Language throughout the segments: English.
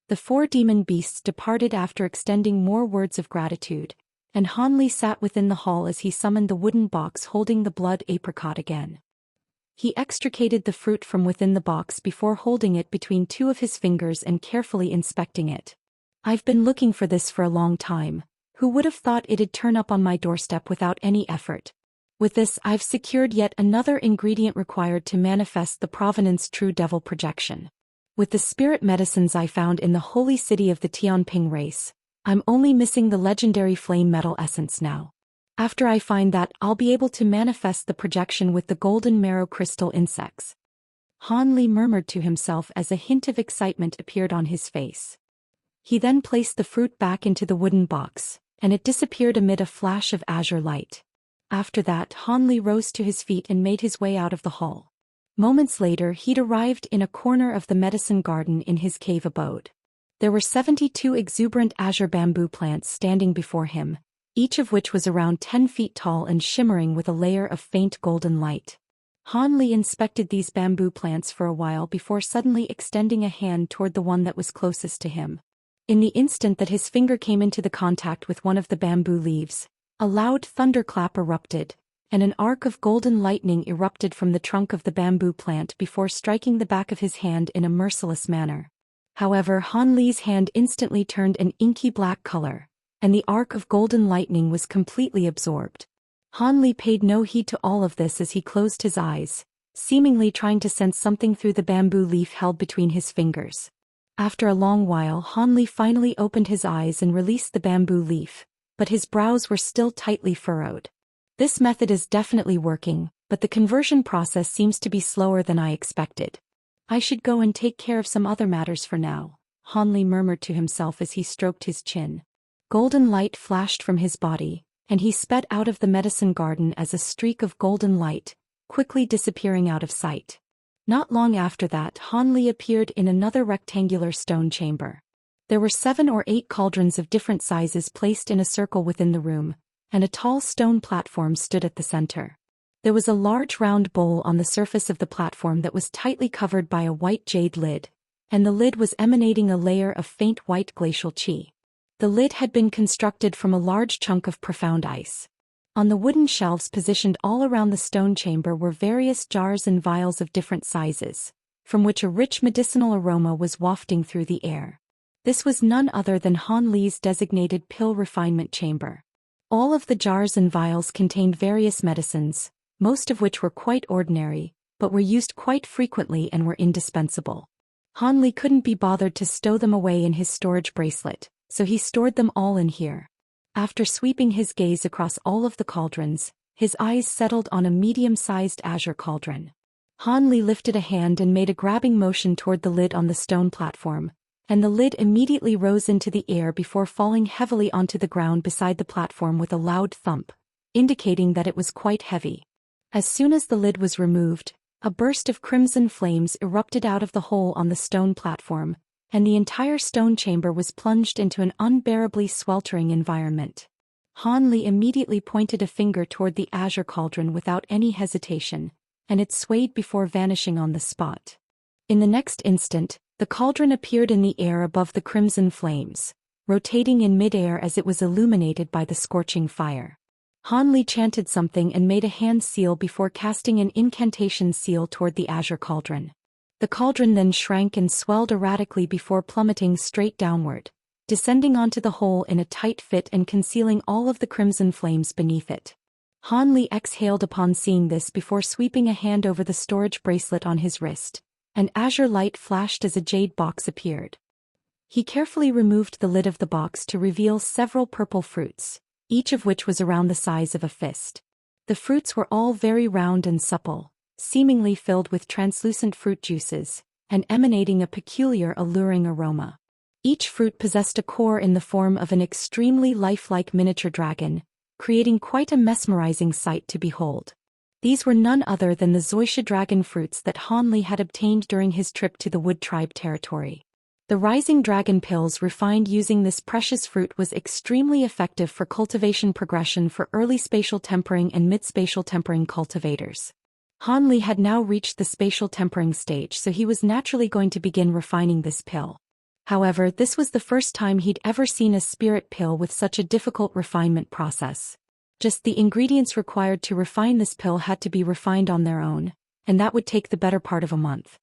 The 4 demon beasts departed after extending more words of gratitude, and Han Li sat within the hall as he summoned the wooden box holding the blood apricot again. He extricated the fruit from within the box before holding it between 2 of his fingers and carefully inspecting it. I've been looking for this for a long time. Who would have thought it'd turn up on my doorstep without any effort? With this, I've secured yet another ingredient required to manifest the Provenance True Devil projection. With the spirit medicines I found in the holy city of the Tianping race, I'm only missing the legendary flame metal essence now. After I find that, I'll be able to manifest the projection with the golden marrow crystal insects. Han Li murmured to himself as a hint of excitement appeared on his face. He then placed the fruit back into the wooden box, and it disappeared amid a flash of azure light. After that, Han Li rose to his feet and made his way out of the hall. Moments later, he'd arrived in a corner of the medicine garden in his cave abode. There were 72 exuberant azure bamboo plants standing before him, each of which was around 10 feet tall and shimmering with a layer of faint golden light. Han Li inspected these bamboo plants for a while before suddenly extending a hand toward the one that was closest to him. In the instant that his finger came into the contact with one of the bamboo leaves, a loud thunderclap erupted, and an arc of golden lightning erupted from the trunk of the bamboo plant before striking the back of his hand in a merciless manner. However, Han Li's hand instantly turned an inky black color, and the arc of golden lightning was completely absorbed. Han Li paid no heed to all of this as he closed his eyes, seemingly trying to sense something through the bamboo leaf held between his fingers. After a long while, Han Li finally opened his eyes and released the bamboo leaf, but his brows were still tightly furrowed. This method is definitely working, but the conversion process seems to be slower than I expected. I should go and take care of some other matters for now, Han Li murmured to himself as he stroked his chin. Golden light flashed from his body, and he sped out of the medicine garden as a streak of golden light, quickly disappearing out of sight. Not long after that, Han Li appeared in another rectangular stone chamber. There were 7 or 8 cauldrons of different sizes placed in a circle within the room, and a tall stone platform stood at the center. There was a large round bowl on the surface of the platform that was tightly covered by a white jade lid, and the lid was emanating a layer of faint white glacial qi. The lid had been constructed from a large chunk of profound ice. On the wooden shelves positioned all around the stone chamber were various jars and vials of different sizes, from which a rich medicinal aroma was wafting through the air. This was none other than Han Li's designated pill refinement chamber. All of the jars and vials contained various medicines, most of which were quite ordinary, but were used quite frequently and were indispensable. Han Li couldn't be bothered to stow them away in his storage bracelet, so he stored them all in here. After sweeping his gaze across all of the cauldrons, his eyes settled on a medium-sized azure cauldron. Han Li lifted a hand and made a grabbing motion toward the lid on the stone platform, and the lid immediately rose into the air before falling heavily onto the ground beside the platform with a loud thump, indicating that it was quite heavy. As soon as the lid was removed, a burst of crimson flames erupted out of the hole on the stone platform, and the entire stone chamber was plunged into an unbearably sweltering environment. Han Li immediately pointed a finger toward the azure cauldron without any hesitation, and it swayed before vanishing on the spot. In the next instant, the cauldron appeared in the air above the crimson flames, rotating in mid-air as it was illuminated by the scorching fire. Han Li chanted something and made a hand seal before casting an incantation seal toward the azure cauldron. The cauldron then shrank and swelled erratically before plummeting straight downward, descending onto the hole in a tight fit and concealing all of the crimson flames beneath it. Han Li exhaled upon seeing this before sweeping a hand over the storage bracelet on his wrist, and azure light flashed as a jade box appeared. He carefully removed the lid of the box to reveal several purple fruits, each of which was around the size of a fist. The fruits were all very round and supple, seemingly filled with translucent fruit juices, and emanating a peculiar alluring aroma. Each fruit possessed a core in the form of an extremely lifelike miniature dragon, creating quite a mesmerizing sight to behold. These were none other than the Zhou Xian dragon fruits that Han Li had obtained during his trip to the Wood Tribe territory. The rising dragon pills refined using this precious fruit was extremely effective for cultivation progression for early spatial tempering and mid-spatial tempering cultivators. Han Li had now reached the spatial tempering stage, so he was naturally going to begin refining this pill. However, this was the first time he'd ever seen a spirit pill with such a difficult refinement process. Just the ingredients required to refine this pill had to be refined on their own, and that would take the better part of a month.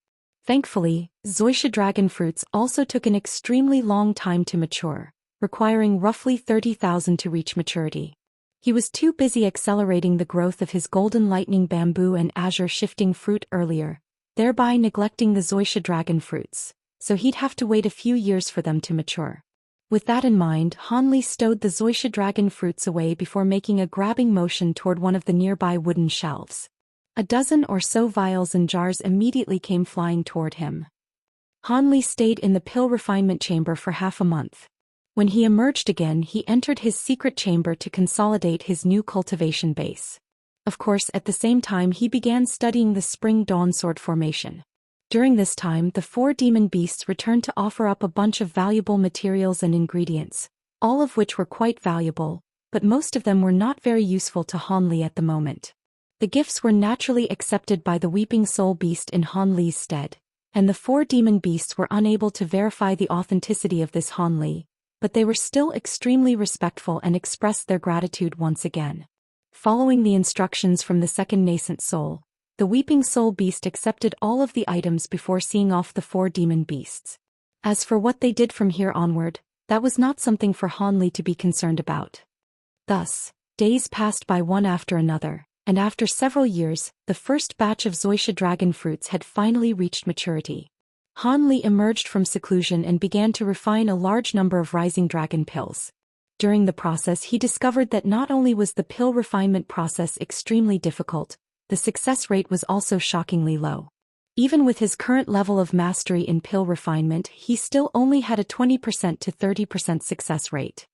Thankfully, Zhou Xian dragon fruits also took an extremely long time to mature, requiring roughly 30,000 to reach maturity. He was too busy accelerating the growth of his golden lightning bamboo and azure shifting fruit earlier, thereby neglecting the Zhou Xian dragon fruits, so he'd have to wait a few years for them to mature. With that in mind, Han Li stowed the Zhou Xian dragon fruits away before making a grabbing motion toward one of the nearby wooden shelves. A dozen or so vials and jars immediately came flying toward him. Han Li stayed in the pill refinement chamber for half a month. When he emerged again, he entered his secret chamber to consolidate his new cultivation base. Of course, at the same time he began studying the Spring Dawn Sword formation. During this time, the 4 demon beasts returned to offer up a bunch of valuable materials and ingredients, all of which were quite valuable, but most of them were not very useful to Han Li at the moment. The gifts were naturally accepted by the Weeping Soul Beast in Han Li's stead, and the 4 demon beasts were unable to verify the authenticity of this Han Li, but they were still extremely respectful and expressed their gratitude once again. Following the instructions from the second nascent soul, the Weeping Soul Beast accepted all of the items before seeing off the 4 demon beasts. As for what they did from here onward, that was not something for Han Li to be concerned about. Thus, days passed by one after another, and after several years, the first batch of Zhou Xian dragon fruits had finally reached maturity. Han Li emerged from seclusion and began to refine a large number of rising dragon pills. During the process he discovered that not only was the pill refinement process extremely difficult, the success rate was also shockingly low. Even with his current level of mastery in pill refinement, he still only had a 20% to 30% success rate.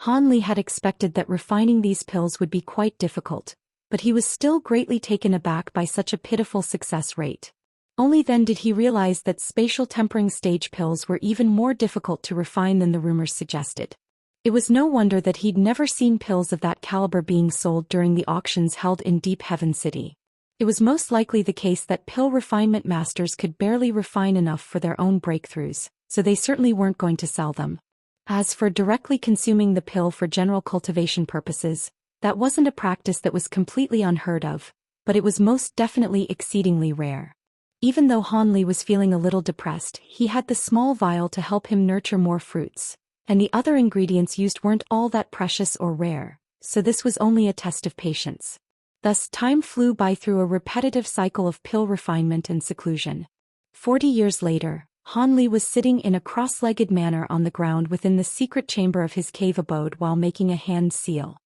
Han Li had expected that refining these pills would be quite difficult, but he was still greatly taken aback by such a pitiful success rate. Only then did he realize that spatial tempering stage pills were even more difficult to refine than the rumors suggested. It was no wonder that he'd never seen pills of that caliber being sold during the auctions held in Deep Heaven City. It was most likely the case that pill refinement masters could barely refine enough for their own breakthroughs, so they certainly weren't going to sell them. As for directly consuming the pill for general cultivation purposes, that wasn't a practice that was completely unheard of, but it was most definitely exceedingly rare. Even though Han Li was feeling a little depressed, he had the small vial to help him nurture more fruits, and the other ingredients used weren't all that precious or rare, so this was only a test of patience. Thus time flew by through a repetitive cycle of pill refinement and seclusion. 40 years later, Han Li was sitting in a cross-legged manner on the ground within the secret chamber of his cave abode while making a hand seal.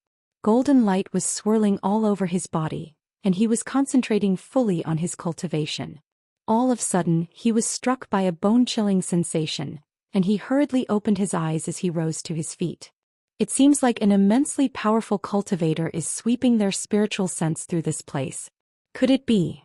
Golden light was swirling all over his body, and he was concentrating fully on his cultivation. All of a sudden, he was struck by a bone-chilling sensation, and he hurriedly opened his eyes as he rose to his feet. It seems like an immensely powerful cultivator is sweeping their spiritual sense through this place. Could it be?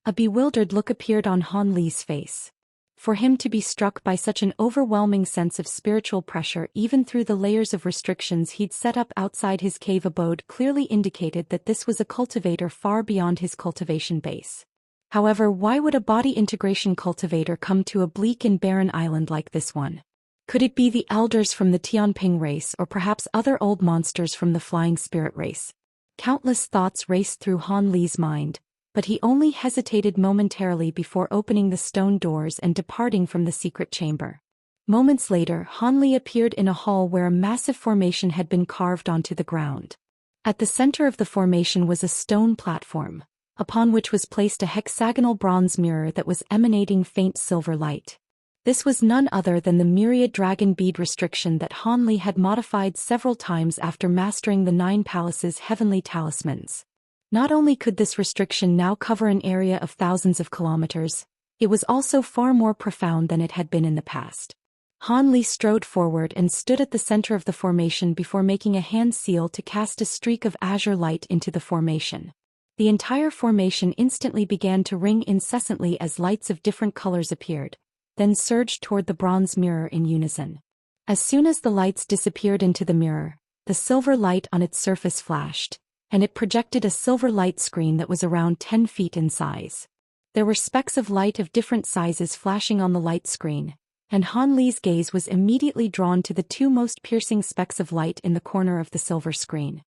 A bewildered look appeared on Han Li's face. For him to be struck by such an overwhelming sense of spiritual pressure even through the layers of restrictions he'd set up outside his cave abode clearly indicated that this was a cultivator far beyond his cultivation base. However, why would a body integration cultivator come to a bleak and barren island like this one? Could it be the elders from the Tianping race or perhaps other old monsters from the flying spirit race? Countless thoughts raced through Han Li's mind, but he only hesitated momentarily before opening the stone doors and departing from the secret chamber. Moments later, Han Li appeared in a hall where a massive formation had been carved onto the ground. At the center of the formation was a stone platform, upon which was placed a hexagonal bronze mirror that was emanating faint silver light. This was none other than the myriad dragon bead restriction that Han Li had modified several times after mastering the 9 palaces' heavenly talismans. Not only could this restriction now cover an area of thousands of kilometers, it was also far more profound than it had been in the past. Han Li strode forward and stood at the center of the formation before making a hand seal to cast a streak of azure light into the formation. The entire formation instantly began to ring incessantly as lights of different colors appeared, then surged toward the bronze mirror in unison. As soon as the lights disappeared into the mirror, the silver light on its surface flashed, and it projected a silver light screen that was around 10 feet in size. There were specks of light of different sizes flashing on the light screen, and Han Li's gaze was immediately drawn to the two most piercing specks of light in the corner of the silver screen.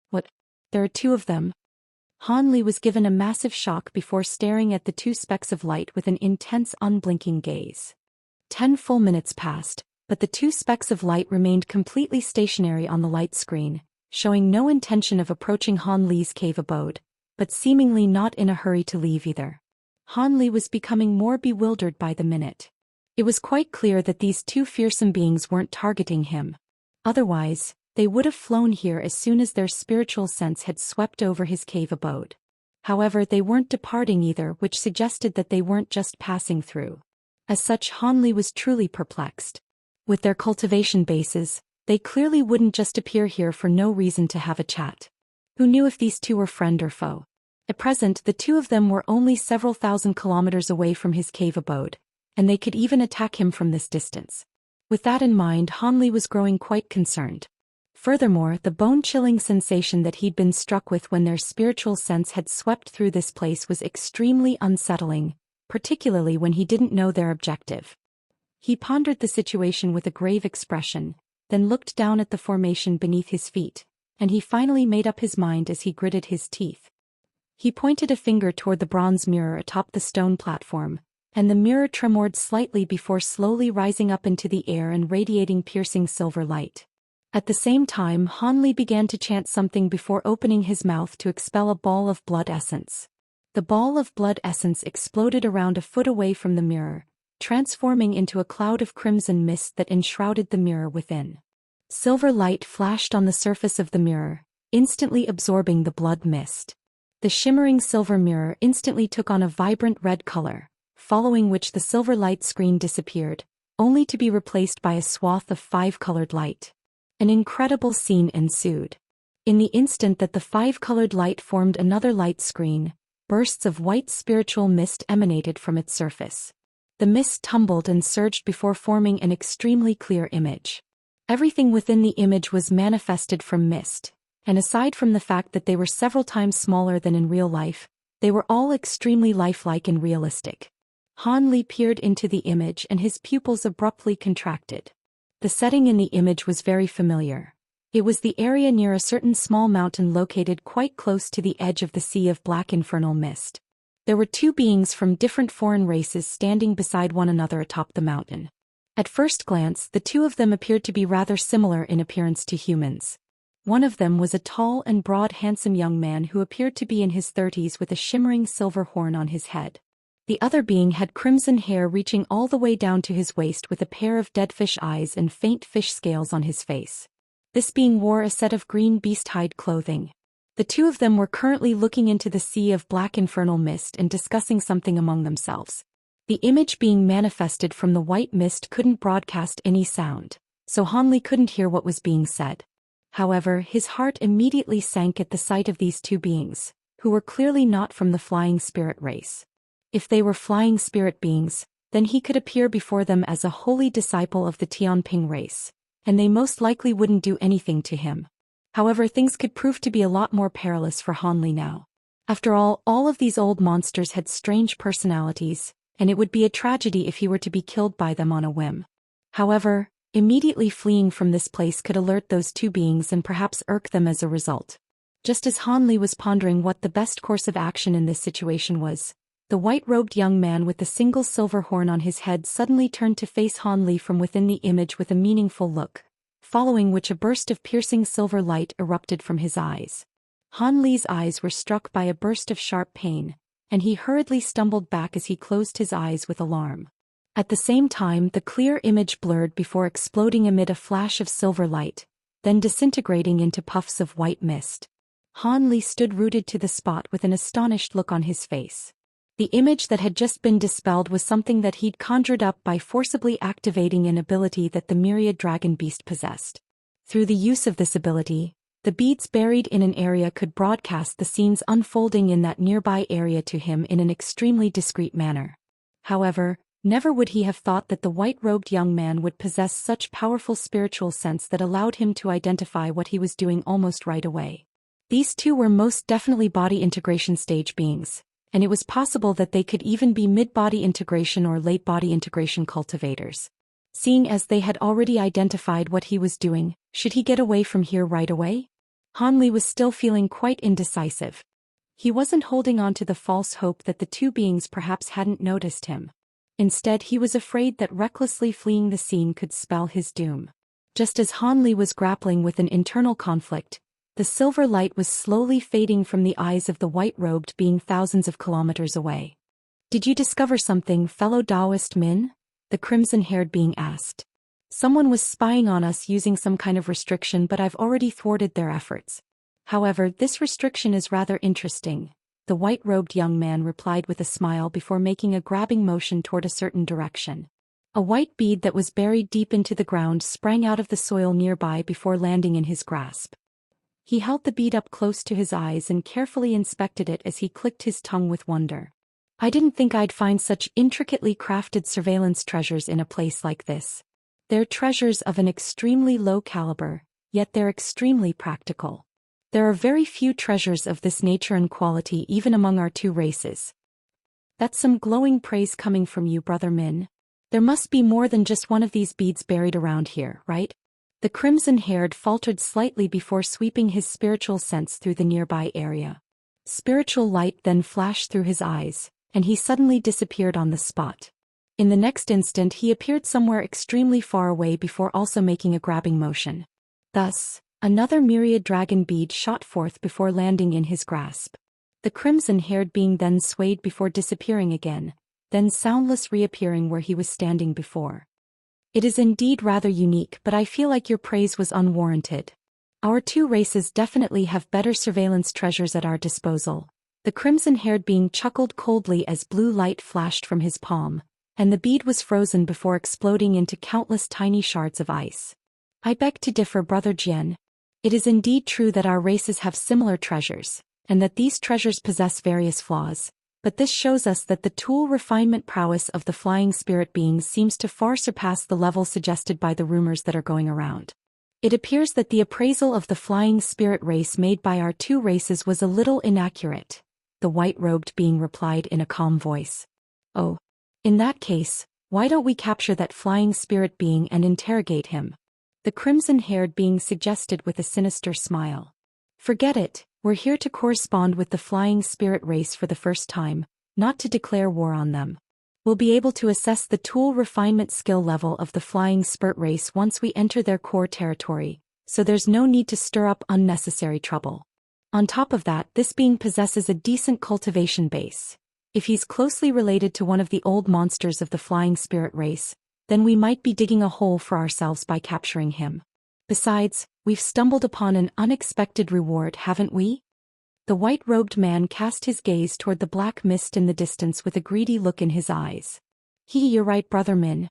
What? There are two of them? Han Li was given a massive shock before staring at the two specks of light with an intense, unblinking gaze. 10 full minutes passed, but the two specks of light remained completely stationary on the light screen, showing no intention of approaching Han Li's cave abode, but seemingly not in a hurry to leave either. Han Li was becoming more bewildered by the minute. It was quite clear that these two fearsome beings weren't targeting him. Otherwise, they would have flown here as soon as their spiritual sense had swept over his cave abode. However, they weren't departing either, which suggested that they weren't just passing through. As such, Han Li was truly perplexed. With their cultivation bases, they clearly wouldn't just appear here for no reason to have a chat. Who knew if these two were friend or foe? At present, the two of them were only several thousand kilometers away from his cave abode, and they could even attack him from this distance. With that in mind, Han Li was growing quite concerned. Furthermore, the bone-chilling sensation that he'd been struck with when their spiritual sense had swept through this place was extremely unsettling, particularly when he didn't know their objective. He pondered the situation with a grave expression, then looked down at the formation beneath his feet, and he finally made up his mind as he gritted his teeth. He pointed a finger toward the bronze mirror atop the stone platform, and the mirror tremored slightly before slowly rising up into the air and radiating piercing silver light. At the same time, Han Li began to chant something before opening his mouth to expel a ball of blood essence. The ball of blood essence exploded around a foot away from the mirror, transforming into a cloud of crimson mist that enshrouded the mirror within. Silver light flashed on the surface of the mirror, instantly absorbing the blood mist. The shimmering silver mirror instantly took on a vibrant red color, following which the silver light screen disappeared, only to be replaced by a swath of five-colored light. An incredible scene ensued. In the instant that the five-colored light formed another light screen, bursts of white spiritual mist emanated from its surface. The mist tumbled and surged before forming an extremely clear image. Everything within the image was manifested from mist, and aside from the fact that they were several times smaller than in real life, they were all extremely lifelike and realistic. Han Li peered into the image and his pupils abruptly contracted. The setting in the image was very familiar. It was the area near a certain small mountain located quite close to the edge of the sea of black infernal mist. There were two beings from different foreign races standing beside one another atop the mountain. At first glance, the two of them appeared to be rather similar in appearance to humans. One of them was a tall and broad handsome young man who appeared to be in his 30s with a shimmering silver horn on his head. The other being had crimson hair reaching all the way down to his waist with a pair of dead fish eyes and faint fish scales on his face. This being wore a set of green beast-hide clothing. The two of them were currently looking into the sea of black infernal mist and discussing something among themselves. The image being manifested from the white mist couldn't broadcast any sound, so Han Li couldn't hear what was being said. However, his heart immediately sank at the sight of these two beings, who were clearly not from the flying spirit race. If they were flying spirit beings, then he could appear before them as a holy disciple of the Tianping race, and they most likely wouldn't do anything to him. However, things could prove to be a lot more perilous for Han Li now. After all of these old monsters had strange personalities, and it would be a tragedy if he were to be killed by them on a whim. However, immediately fleeing from this place could alert those two beings and perhaps irk them as a result. Just as Han Li was pondering what the best course of action in this situation was, the white-robed young man with the single silver horn on his head suddenly turned to face Han Li from within the image with a meaningful look, following which a burst of piercing silver light erupted from his eyes. Han Li's eyes were struck by a burst of sharp pain, and he hurriedly stumbled back as he closed his eyes with alarm. At the same time, the clear image blurred before exploding amid a flash of silver light, then disintegrating into puffs of white mist. Han Li stood rooted to the spot with an astonished look on his face. The image that had just been dispelled was something that he'd conjured up by forcibly activating an ability that the myriad dragon beast possessed. Through the use of this ability, the beads buried in an area could broadcast the scenes unfolding in that nearby area to him in an extremely discreet manner. However, never would he have thought that the white-robed young man would possess such powerful spiritual sense that allowed him to identify what he was doing almost right away. These two were most definitely body integration stage beings, and it was possible that they could even be mid-body integration or late-body integration cultivators. Seeing as they had already identified what he was doing, should he get away from here right away? Han Li was still feeling quite indecisive. He wasn't holding on to the false hope that the two beings perhaps hadn't noticed him. Instead, he was afraid that recklessly fleeing the scene could spell his doom. Just as Han Li was grappling with an internal conflict, the silver light was slowly fading from the eyes of the white-robed being thousands of kilometers away. "Did you discover something, fellow Daoist Min?" the crimson-haired being asked. "Someone was spying on us using some kind of restriction, but I've already thwarted their efforts. However, this restriction is rather interesting," the white-robed young man replied with a smile before making a grabbing motion toward a certain direction. A white bead that was buried deep into the ground sprang out of the soil nearby before landing in his grasp. He held the bead up close to his eyes and carefully inspected it as he clicked his tongue with wonder. "I didn't think I'd find such intricately crafted surveillance treasures in a place like this. They're treasures of an extremely low caliber, yet they're extremely practical. There are very few treasures of this nature and quality even among our two races." "That's some glowing praise coming from you, Brother Min. There must be more than just one of these beads buried around here, right?" The crimson-haired faltered slightly before sweeping his spiritual sense through the nearby area. Spiritual light then flashed through his eyes, and he suddenly disappeared on the spot. In the next instant he appeared somewhere extremely far away before also making a grabbing motion. Thus, another myriad dragon bead shot forth before landing in his grasp. The crimson-haired being then swayed before disappearing again, then soundless reappearing where he was standing before. "It is indeed rather unique, but I feel like your praise was unwarranted. Our two races definitely have better surveillance treasures at our disposal." The crimson-haired being chuckled coldly as blue light flashed from his palm, and the bead was frozen before exploding into countless tiny shards of ice. "I beg to differ, Brother Jian. It is indeed true that our races have similar treasures, and that these treasures possess various flaws, but this shows us that the tool refinement prowess of the flying spirit beings seems to far surpass the level suggested by the rumors that are going around. It appears that the appraisal of the flying spirit race made by our two races was a little inaccurate," the white-robed being replied in a calm voice. "Oh. In that case, why don't we capture that flying spirit being and interrogate him?" the crimson-haired being suggested with a sinister smile. "Forget it, we're here to correspond with the flying spirit race for the first time, not to declare war on them. We'll be able to assess the tool refinement skill level of the flying spirit race once we enter their core territory, so there's no need to stir up unnecessary trouble. On top of that, this being possesses a decent cultivation base. If he's closely related to one of the old monsters of the flying spirit race, then we might be digging a hole for ourselves by capturing him. Besides, we've stumbled upon an unexpected reward, haven't we?" The white-robed man cast his gaze toward the black mist in the distance with a greedy look in his eyes. "You're right, Brother Min.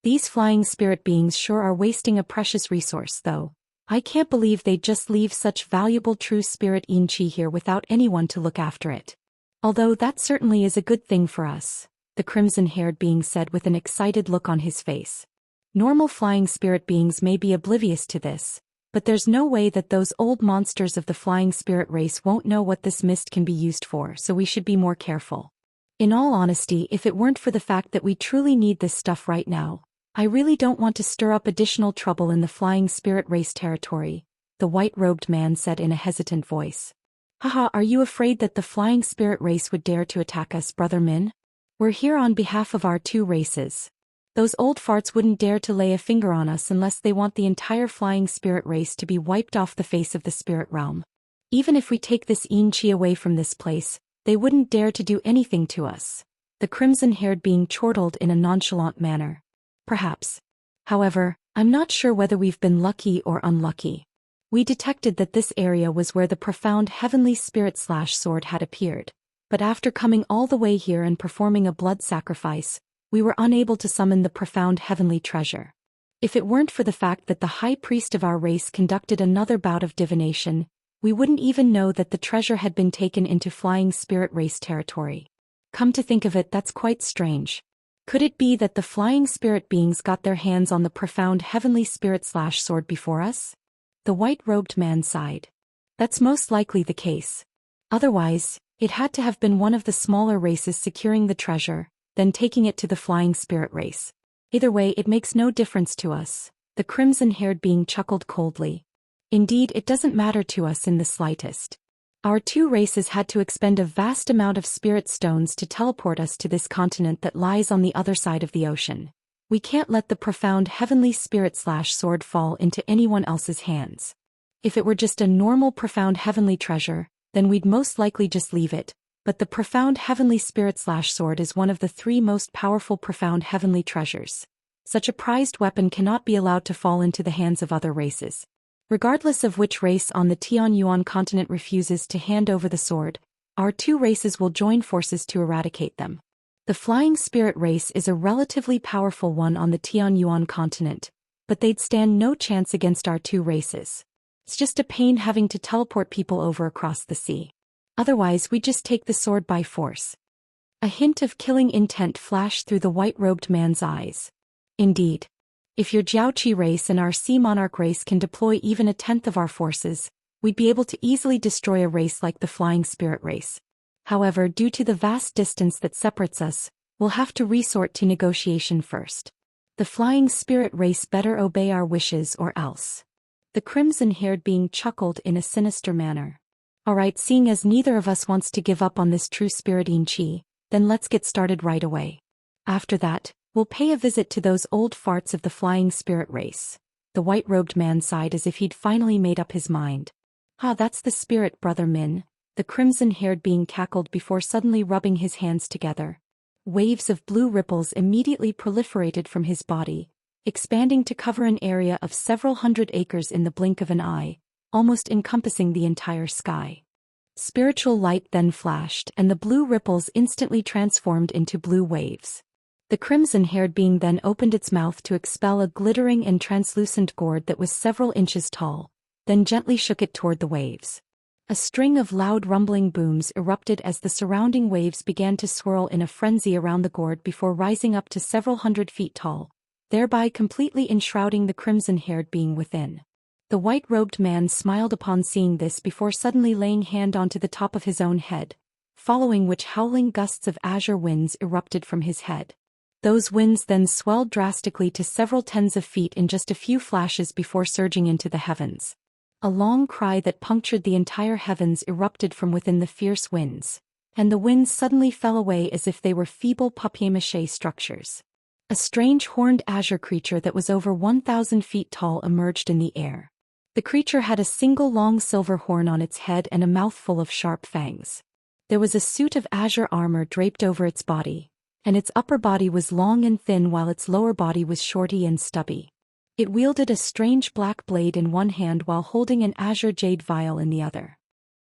These flying spirit beings sure are wasting a precious resource, though. I can't believe they'd just leave such valuable true spirit Yin-Chi here without anyone to look after it. Although that certainly is a good thing for us," the crimson-haired being said with an excited look on his face. "Normal flying spirit beings may be oblivious to this, but there's no way that those old monsters of the flying spirit race won't know what this mist can be used for, so we should be more careful. In all honesty, if it weren't for the fact that we truly need this stuff right now, I really don't want to stir up additional trouble in the flying spirit race territory," the white-robed man said in a hesitant voice. "Haha, are you afraid that the flying spirit race would dare to attack us, Brother Min? We're here on behalf of our two races. Those old farts wouldn't dare to lay a finger on us unless they want the entire flying spirit race to be wiped off the face of the spirit realm. Even if we take this Yin-Chi away from this place, they wouldn't dare to do anything to us," the crimson-haired being chortled in a nonchalant manner. "Perhaps. However, I'm not sure whether we've been lucky or unlucky. We detected that this area was where the profound heavenly spirit/sword had appeared, but after coming all the way here and performing a blood sacrifice, we were unable to summon the profound heavenly treasure. If it weren't for the fact that the high priest of our race conducted another bout of divination, we wouldn't even know that the treasure had been taken into flying spirit race territory. Come to think of it, that's quite strange. Could it be that the flying spirit beings got their hands on the profound heavenly spirit/sword before us?" The white-robed man sighed. "That's most likely the case. Otherwise, it had to have been one of the smaller races securing the treasure, then taking it to the flying spirit race. Either way, it makes no difference to us, the crimson-haired being chuckled coldly. Indeed, it doesn't matter to us in the slightest. Our two races had to expend a vast amount of spirit stones to teleport us to this continent that lies on the other side of the ocean. We can't let the profound heavenly spirit/sword fall into anyone else's hands. If it were just a normal profound heavenly treasure, then we'd most likely just leave it, but the profound heavenly spirit/sword is one of the three most powerful profound heavenly treasures. Such a prized weapon cannot be allowed to fall into the hands of other races. Regardless of which race on the Tianyuan continent refuses to hand over the sword, our two races will join forces to eradicate them. The flying spirit race is a relatively powerful one on the Tianyuan continent, but they'd stand no chance against our two races. It's just a pain having to teleport people over across the sea. Otherwise, we just take the sword by force. A hint of killing intent flashed through the white-robed man's eyes. Indeed. If your Jiaoqi race and our Sea Monarch race can deploy even a tenth of our forces, we'd be able to easily destroy a race like the Flying Spirit race. However, due to the vast distance that separates us, we'll have to resort to negotiation first. The Flying Spirit race better obey our wishes or else. The crimson-haired being chuckled in a sinister manner. Alright, seeing as neither of us wants to give up on this true spiriting chi, then let's get started right away. After that, we'll pay a visit to those old farts of the Flying Spirit race. The white-robed man sighed as if he'd finally made up his mind. That's the spirit, Brother Min, the crimson-haired being cackled before suddenly rubbing his hands together. Waves of blue ripples immediately proliferated from his body, expanding to cover an area of several hundred acres in the blink of an eye, almost encompassing the entire sky. Spiritual light then flashed, and the blue ripples instantly transformed into blue waves. The crimson-haired being then opened its mouth to expel a glittering and translucent gourd that was several inches tall, then gently shook it toward the waves. A string of loud rumbling booms erupted as the surrounding waves began to swirl in a frenzy around the gourd before rising up to several hundred feet tall, thereby completely enshrouding the crimson-haired being within. The white-robed man smiled upon seeing this before suddenly laying hand onto the top of his own head, following which howling gusts of azure winds erupted from his head. Those winds then swelled drastically to several tens of feet in just a few flashes before surging into the heavens. A long cry that punctured the entire heavens erupted from within the fierce winds, and the winds suddenly fell away as if they were feeble papier-mâché structures. A strange horned azure creature that was over 1,000 feet tall emerged in the air. The creature had a single long silver horn on its head and a mouthful of sharp fangs. There was a suit of azure armor draped over its body, and its upper body was long and thin while its lower body was shorty and stubby. It wielded a strange black blade in one hand while holding an azure jade vial in the other.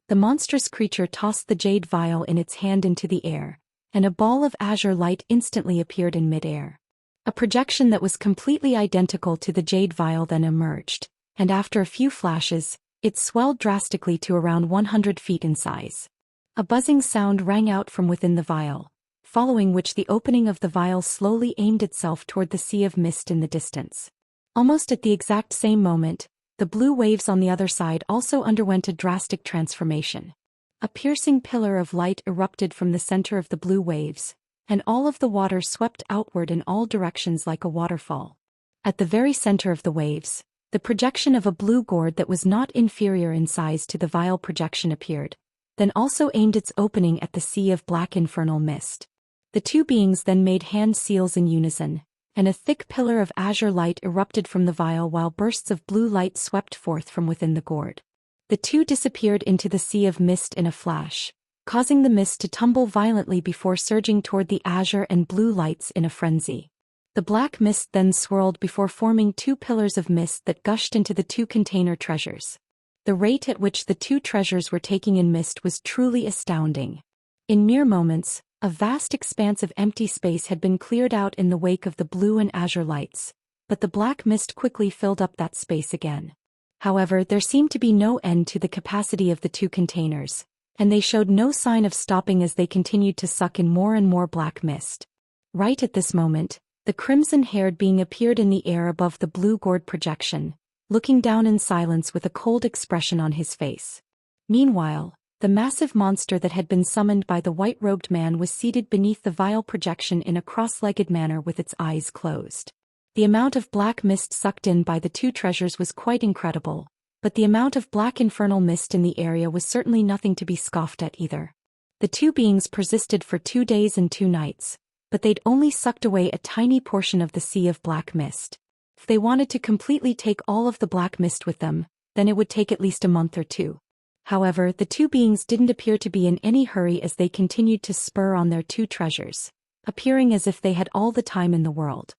The monstrous creature tossed the jade vial in its hand into the air, and a ball of azure light instantly appeared in midair. A projection that was completely identical to the jade vial then emerged, and after a few flashes, it swelled drastically to around 100 feet in size. A buzzing sound rang out from within the vial, following which the opening of the vial slowly aimed itself toward the sea of mist in the distance. Almost at the exact same moment, the blue waves on the other side also underwent a drastic transformation. A piercing pillar of light erupted from the center of the blue waves, and all of the water swept outward in all directions like a waterfall. At the very center of the waves, the projection of a blue gourd that was not inferior in size to the vial projection appeared, then also aimed its opening at the sea of black infernal mist. The two beings then made hand seals in unison, and a thick pillar of azure light erupted from the vial while bursts of blue light swept forth from within the gourd. The two disappeared into the sea of mist in a flash, causing the mist to tumble violently before surging toward the azure and blue lights in a frenzy. The black mist then swirled before forming two pillars of mist that gushed into the two container treasures. The rate at which the two treasures were taking in mist was truly astounding. In mere moments, a vast expanse of empty space had been cleared out in the wake of the blue and azure lights, but the black mist quickly filled up that space again. However, there seemed to be no end to the capacity of the two containers, and they showed no sign of stopping as they continued to suck in more and more black mist. Right at this moment, the crimson-haired being appeared in the air above the blue gourd projection, looking down in silence with a cold expression on his face. Meanwhile, the massive monster that had been summoned by the white-robed man was seated beneath the vial projection in a cross-legged manner with its eyes closed. The amount of black mist sucked in by the two treasures was quite incredible, but the amount of black infernal mist in the area was certainly nothing to be scoffed at either. The two beings persisted for 2 days and 2 nights, but they'd only sucked away a tiny portion of the sea of black mist. If they wanted to completely take all of the black mist with them, then it would take at least a month or 2. However, the two beings didn't appear to be in any hurry as they continued to spur on their 2 treasures, appearing as if they had all the time in the world.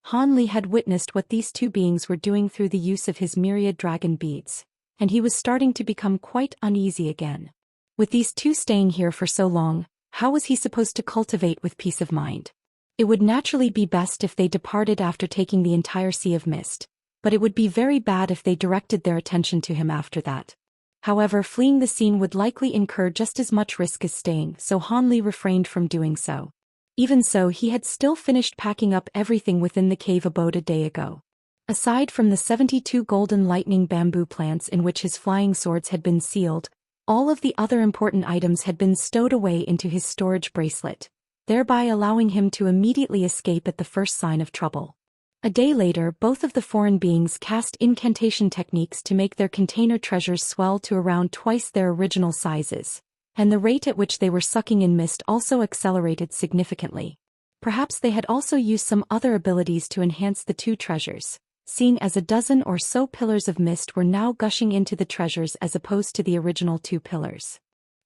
Han Li had witnessed what these 2 beings were doing through the use of his myriad dragon beads, and he was starting to become quite uneasy again. With these 2 staying here for so long, how was he supposed to cultivate with peace of mind? It would naturally be best if they departed after taking the entire sea of mist, but it would be very bad if they directed their attention to him after that. However, fleeing the scene would likely incur just as much risk as staying, so Han Li refrained from doing so. Even so, he had still finished packing up everything within the cave abode a day ago. Aside from the 72 golden lightning bamboo plants in which his flying swords had been sealed, all of the other important items had been stowed away into his storage bracelet, thereby allowing him to immediately escape at the first sign of trouble. A day later, both of the foreign beings cast incantation techniques to make their container treasures swell to around twice their original sizes, and the rate at which they were sucking in mist also accelerated significantly. Perhaps they had also used some other abilities to enhance the 2 treasures, seeing as a dozen or so pillars of mist were now gushing into the treasures as opposed to the original 2 pillars.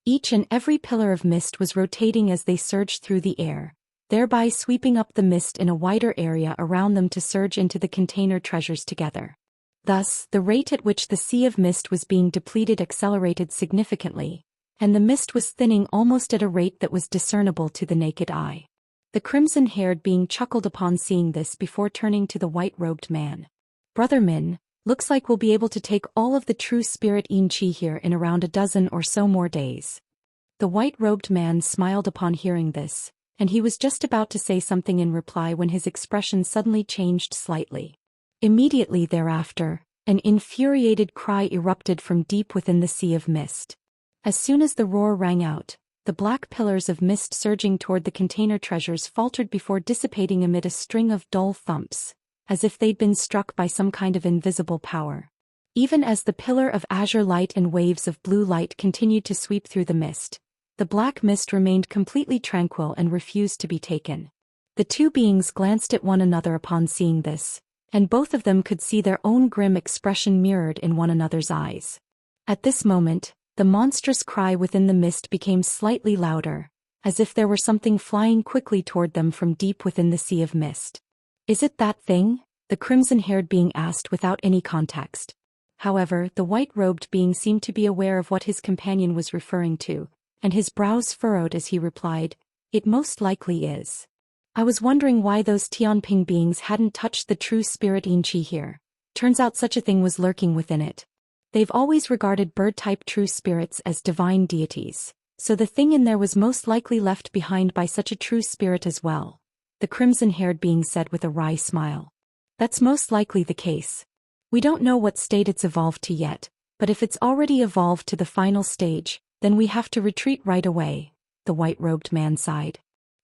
Each and every pillar of mist was rotating as they surged through the air, thereby sweeping up the mist in a wider area around them to surge into the container treasures together. Thus, the rate at which the sea of mist was being depleted accelerated significantly, and the mist was thinning almost at a rate that was discernible to the naked eye. The crimson-haired being chuckled upon seeing this before turning to the white-robed man. "Brother Min, looks like we'll be able to take all of the true spirit Xianxia here in around a dozen or so more days." The white-robed man smiled upon hearing this, and he was just about to say something in reply when his expression suddenly changed slightly. Immediately thereafter, an infuriated cry erupted from deep within the sea of mist. As soon as the roar rang out, the black pillars of mist surging toward the container treasures faltered before dissipating amid a string of dull thumps, as if they'd been struck by some kind of invisible power. Even as the pillar of azure light and waves of blue light continued to sweep through the mist, the black mist remained completely tranquil and refused to be taken. The 2 beings glanced at one another upon seeing this, and both of them could see their own grim expression mirrored in one another's eyes. At this moment, the monstrous cry within the mist became slightly louder, as if there were something flying quickly toward them from deep within the sea of mist. "Is it that thing?" the crimson-haired being asked without any context. However, the white-robed being seemed to be aware of what his companion was referring to, and his brows furrowed as he replied, "It most likely is. I was wondering why those Tianping beings hadn't touched the true spirit Xianxia here. Turns out such a thing was lurking within it. They've always regarded bird-type true spirits as divine deities, so the thing in there was most likely left behind by such a true spirit as well," the crimson-haired being said with a wry smile. "That's most likely the case. We don't know what state it's evolved to yet, but if it's already evolved to the final stage, then we have to retreat right away," the white-robed man sighed.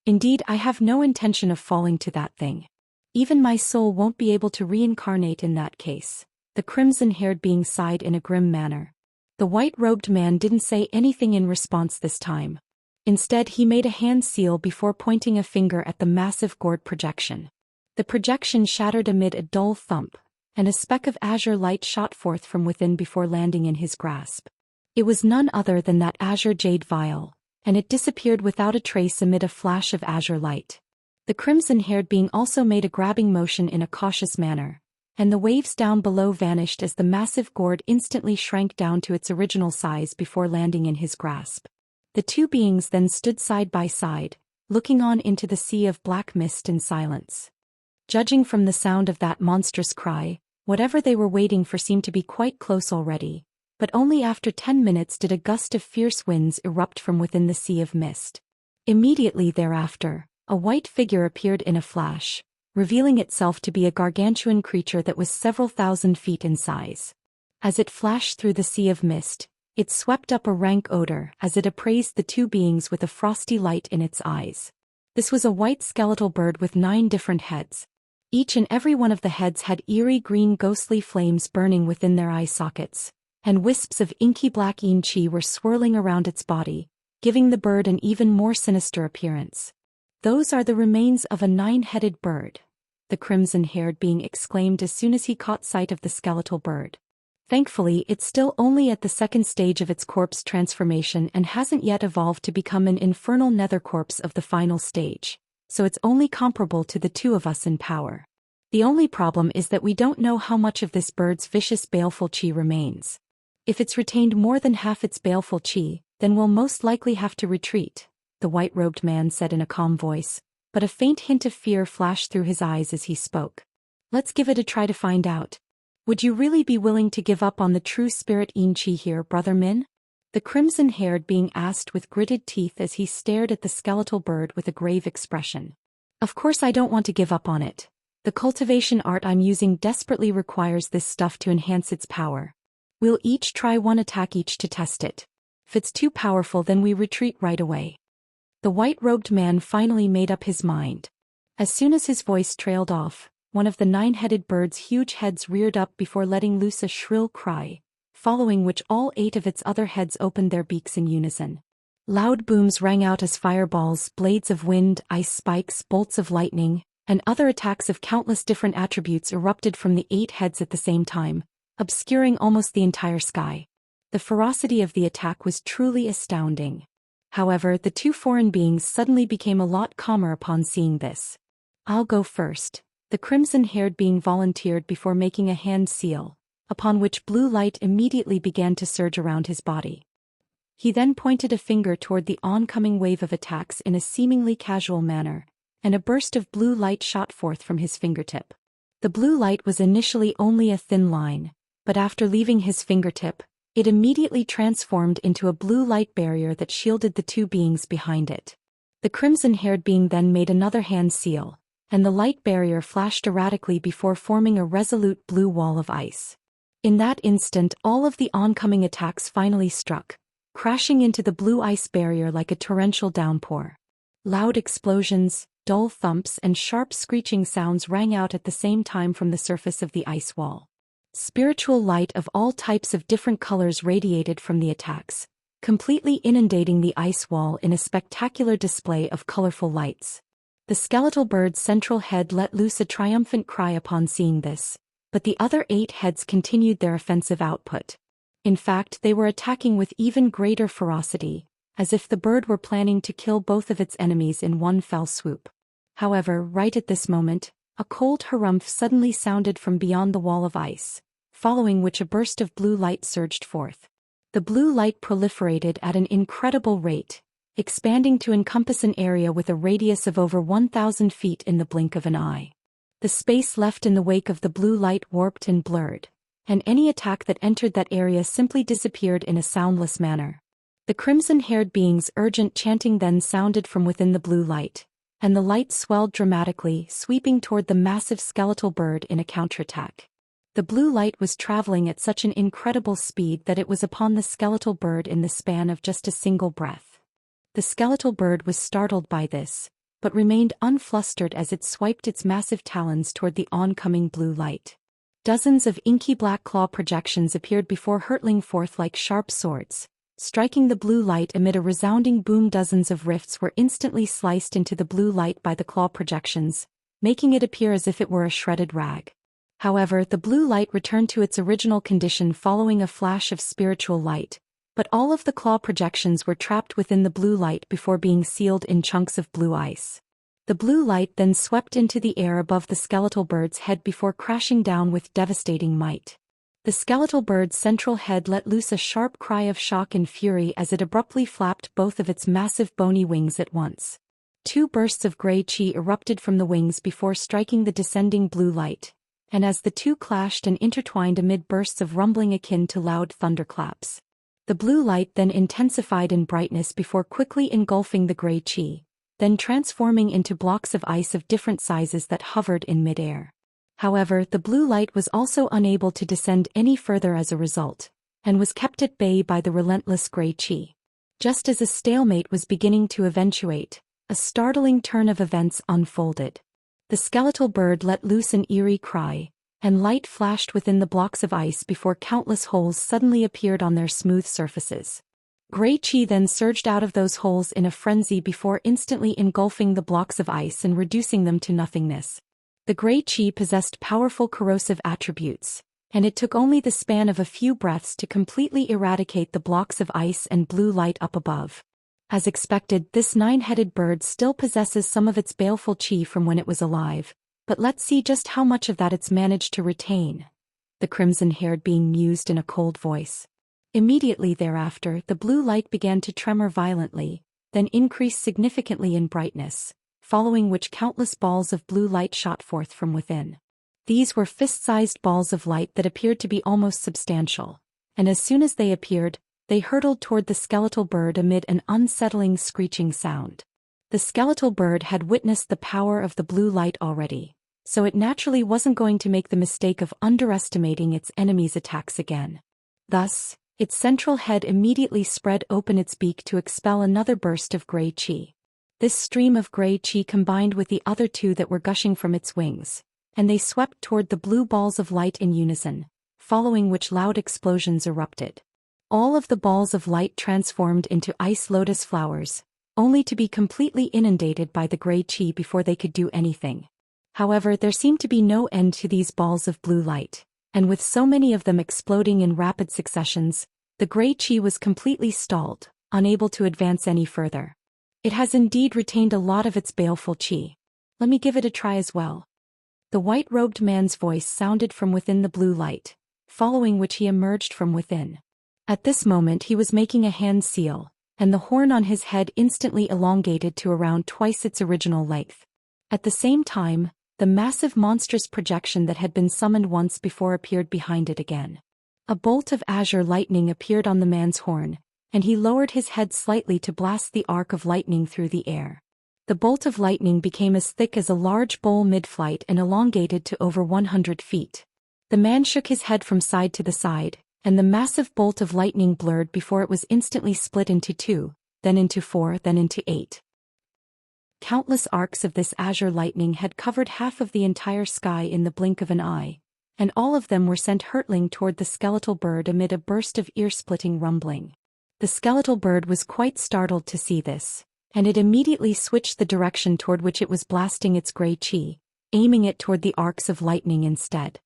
"Indeed, I have no intention of falling to that thing. Even my soul won't be able to reincarnate in that case," the crimson-haired being sighed in a grim manner. The white-robed man didn't say anything in response this time. Instead, he made a hand seal before pointing a finger at the massive gourd projection. The projection shattered amid a dull thump, and a speck of azure light shot forth from within before landing in his grasp. It was none other than that azure jade vial, and it disappeared without a trace amid a flash of azure light. The crimson-haired being also made a grabbing motion in a cautious manner, and the waves down below vanished as the massive gourd instantly shrank down to its original size before landing in his grasp. The 2 beings then stood side by side, looking on into the sea of black mist in silence. Judging from the sound of that monstrous cry, whatever they were waiting for seemed to be quite close already, but only after 10 minutes did a gust of fierce winds erupt from within the sea of mist. Immediately thereafter, a white figure appeared in a flash, revealing itself to be a gargantuan creature that was several thousand feet in size. As it flashed through the sea of mist, it swept up a rank odor as it appraised the 2 beings with a frosty light in its eyes. This was a white skeletal bird with 9 different heads. Each and every one of the heads had eerie green ghostly flames burning within their eye sockets, and wisps of inky black yin qi were swirling around its body, giving the bird an even more sinister appearance. "Those are the remains of a 9-headed bird," the crimson-haired being exclaimed as soon as he caught sight of the skeletal bird. "Thankfully, it's still only at the second stage of its corpse transformation and hasn't yet evolved to become an infernal nether corpse of the final stage, so it's only comparable to the two of us in power. The only problem is that we don't know how much of this bird's vicious baleful qi remains. If it's retained more than half its baleful qi, then we'll most likely have to retreat," the white-robed man said in a calm voice, but a faint hint of fear flashed through his eyes as he spoke. "Let's give it a try to find out. Would you really be willing to give up on the true spirit yin qi here, Brother Min?" the crimson-haired being asked with gritted teeth as he stared at the skeletal bird with a grave expression. "Of course I don't want to give up on it. The cultivation art I'm using desperately requires this stuff to enhance its power. We'll each try one attack each to test it. If it's too powerful, then we retreat right away." The white-robed man finally made up his mind. As soon as his voice trailed off, one of the 9-headed bird's huge heads reared up before letting loose a shrill cry, following which all 8 of its other heads opened their beaks in unison. Loud booms rang out as fireballs, blades of wind, ice spikes, bolts of lightning, and other attacks of countless different attributes erupted from the 8 heads at the same time, obscuring almost the entire sky. The ferocity of the attack was truly astounding. However, the 2 foreign beings suddenly became a lot calmer upon seeing this. "I'll go first," the crimson-haired being volunteered before making a hand seal, upon which blue light immediately began to surge around his body. He then pointed a finger toward the oncoming wave of attacks in a seemingly casual manner, and a burst of blue light shot forth from his fingertip. The blue light was initially only a thin line, but after leaving his fingertip, it immediately transformed into a blue light barrier that shielded the 2 beings behind it. The crimson-haired being then made another hand seal, and the light barrier flashed erratically before forming a resolute blue wall of ice. In that instant, all of the oncoming attacks finally struck, crashing into the blue ice barrier like a torrential downpour. Loud explosions, dull thumps, and sharp screeching sounds rang out at the same time from the surface of the ice wall. Spiritual light of all types of different colors radiated from the attacks, completely inundating the ice wall in a spectacular display of colorful lights. The skeletal bird's central head let loose a triumphant cry upon seeing this, but the other 8 heads continued their offensive output. In fact, they were attacking with even greater ferocity, as if the bird were planning to kill both of its enemies in one fell swoop. However, right at this moment, a cold harumph suddenly sounded from beyond the wall of ice, following which a burst of blue light surged forth. The blue light proliferated at an incredible rate, expanding to encompass an area with a radius of over 1,000 feet in the blink of an eye. The space left in the wake of the blue light warped and blurred, and any attack that entered that area simply disappeared in a soundless manner. The crimson-haired being's urgent chanting then sounded from within the blue light, and the light swelled dramatically, sweeping toward the massive skeletal bird in a counterattack. The blue light was traveling at such an incredible speed that it was upon the skeletal bird in the span of just a single breath. The skeletal bird was startled by this, but remained unflustered as it swiped its massive talons toward the oncoming blue light. Dozens of inky black claw projections appeared before hurtling forth like sharp swords, striking the blue light amid a resounding boom. Dozens of rifts were instantly sliced into the blue light by the claw projections, making it appear as if it were a shredded rag. However, the blue light returned to its original condition following a flash of spiritual light, but all of the claw projections were trapped within the blue light before being sealed in chunks of blue ice. The blue light then swept into the air above the skeletal bird's head before crashing down with devastating might. The skeletal bird's central head let loose a sharp cry of shock and fury as it abruptly flapped both of its massive bony wings at once. 2 bursts of gray chi erupted from the wings before striking the descending blue light, and as the 2 clashed and intertwined amid bursts of rumbling akin to loud thunderclaps. The blue light then intensified in brightness before quickly engulfing the gray chi, then transforming into blocks of ice of different sizes that hovered in midair. However, the blue light was also unable to descend any further as a result, and was kept at bay by the relentless gray chi. Just as a stalemate was beginning to eventuate, a startling turn of events unfolded. The skeletal bird let loose an eerie cry, and light flashed within the blocks of ice before countless holes suddenly appeared on their smooth surfaces. Gray chi then surged out of those holes in a frenzy before instantly engulfing the blocks of ice and reducing them to nothingness. The gray chi possessed powerful corrosive attributes, and it took only the span of a few breaths to completely eradicate the blocks of ice and blue light up above. As expected, this nine-headed bird still possesses some of its baleful chi from when it was alive, but let's see just how much of that it's managed to retain, the crimson-haired being mused in a cold voice. Immediately thereafter, the blue light began to tremor violently, then increase significantly in brightness, following which countless balls of blue light shot forth from within. These were fist-sized balls of light that appeared to be almost substantial, and as soon as they appeared, they hurtled toward the skeletal bird amid an unsettling screeching sound. The skeletal bird had witnessed the power of the blue light already, so it naturally wasn't going to make the mistake of underestimating its enemy's attacks again. Thus, its central head immediately spread open its beak to expel another burst of gray chi. This stream of gray chi combined with the other two that were gushing from its wings, and they swept toward the blue balls of light in unison, following which loud explosions erupted. All of the balls of light transformed into ice lotus flowers, only to be completely inundated by the gray chi before they could do anything. However, there seemed to be no end to these balls of blue light, and with so many of them exploding in rapid successions, the gray chi was completely stalled, unable to advance any further. It has indeed retained a lot of its baleful chi. Let me give it a try as well. The white-robed man's voice sounded from within the blue light, following which he emerged from within. At this moment he was making a hand seal, and the horn on his head instantly elongated to around twice its original length. At the same time, the massive monstrous projection that had been summoned once before appeared behind it again. A bolt of azure lightning appeared on the man's horn, and he lowered his head slightly to blast the arc of lightning through the air. The bolt of lightning became as thick as a large bowl mid-flight and elongated to over 100 feet. The man shook his head from side to the side, and the massive bolt of lightning blurred before it was instantly split into 2, then into 4, then into 8. Countless arcs of this azure lightning had covered half of the entire sky in the blink of an eye, and all of them were sent hurtling toward the skeletal bird amid a burst of ear-splitting rumbling. The skeletal bird was quite startled to see this, and it immediately switched the direction toward which it was blasting its gray chi, aiming it toward the arcs of lightning instead.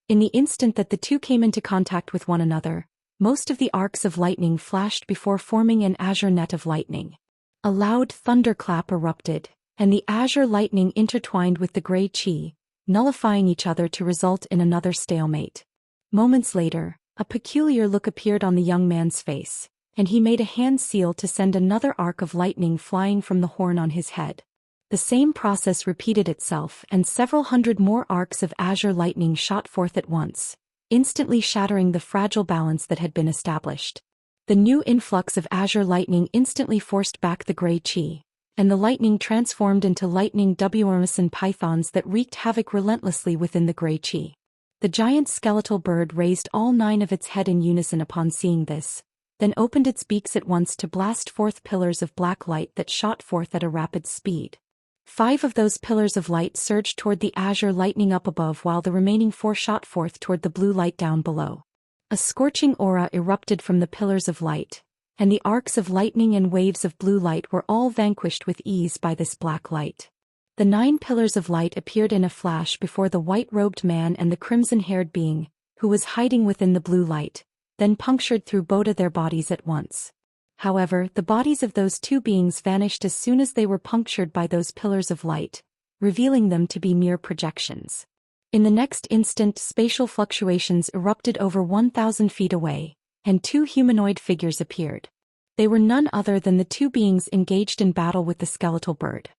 In the instant that the two came into contact with one another, most of the arcs of lightning flashed before forming an azure net of lightning. A loud thunderclap erupted, and the azure lightning intertwined with the gray chi, nullifying each other to result in another stalemate. Moments later, a peculiar look appeared on the young man's face, and he made a hand seal to send another arc of lightning flying from the horn on his head. The same process repeated itself, and several hundred more arcs of azure lightning shot forth at once, instantly shattering the fragile balance that had been established. The new influx of azure lightning instantly forced back the gray chi, and the lightning transformed into lightning worms and pythons that wreaked havoc relentlessly within the gray chi. The giant skeletal bird raised all 9 of its head in unison upon seeing this, then opened its beaks at once to blast forth pillars of black light that shot forth at a rapid speed. 5 of those pillars of light surged toward the azure lightning up above while the remaining 4 shot forth toward the blue light down below. A scorching aura erupted from the pillars of light, and the arcs of lightning and waves of blue light were all vanquished with ease by this black light. The 9 pillars of light appeared in a flash before the white-robed man and the crimson-haired being, who was hiding within the blue light, then punctured through both of their bodies at once. However, the bodies of those 2 beings vanished as soon as they were punctured by those pillars of light, revealing them to be mere projections. In the next instant, spatial fluctuations erupted over 1,000 feet away, and 2 humanoid figures appeared. They were none other than the 2 beings engaged in battle with the skeletal bird.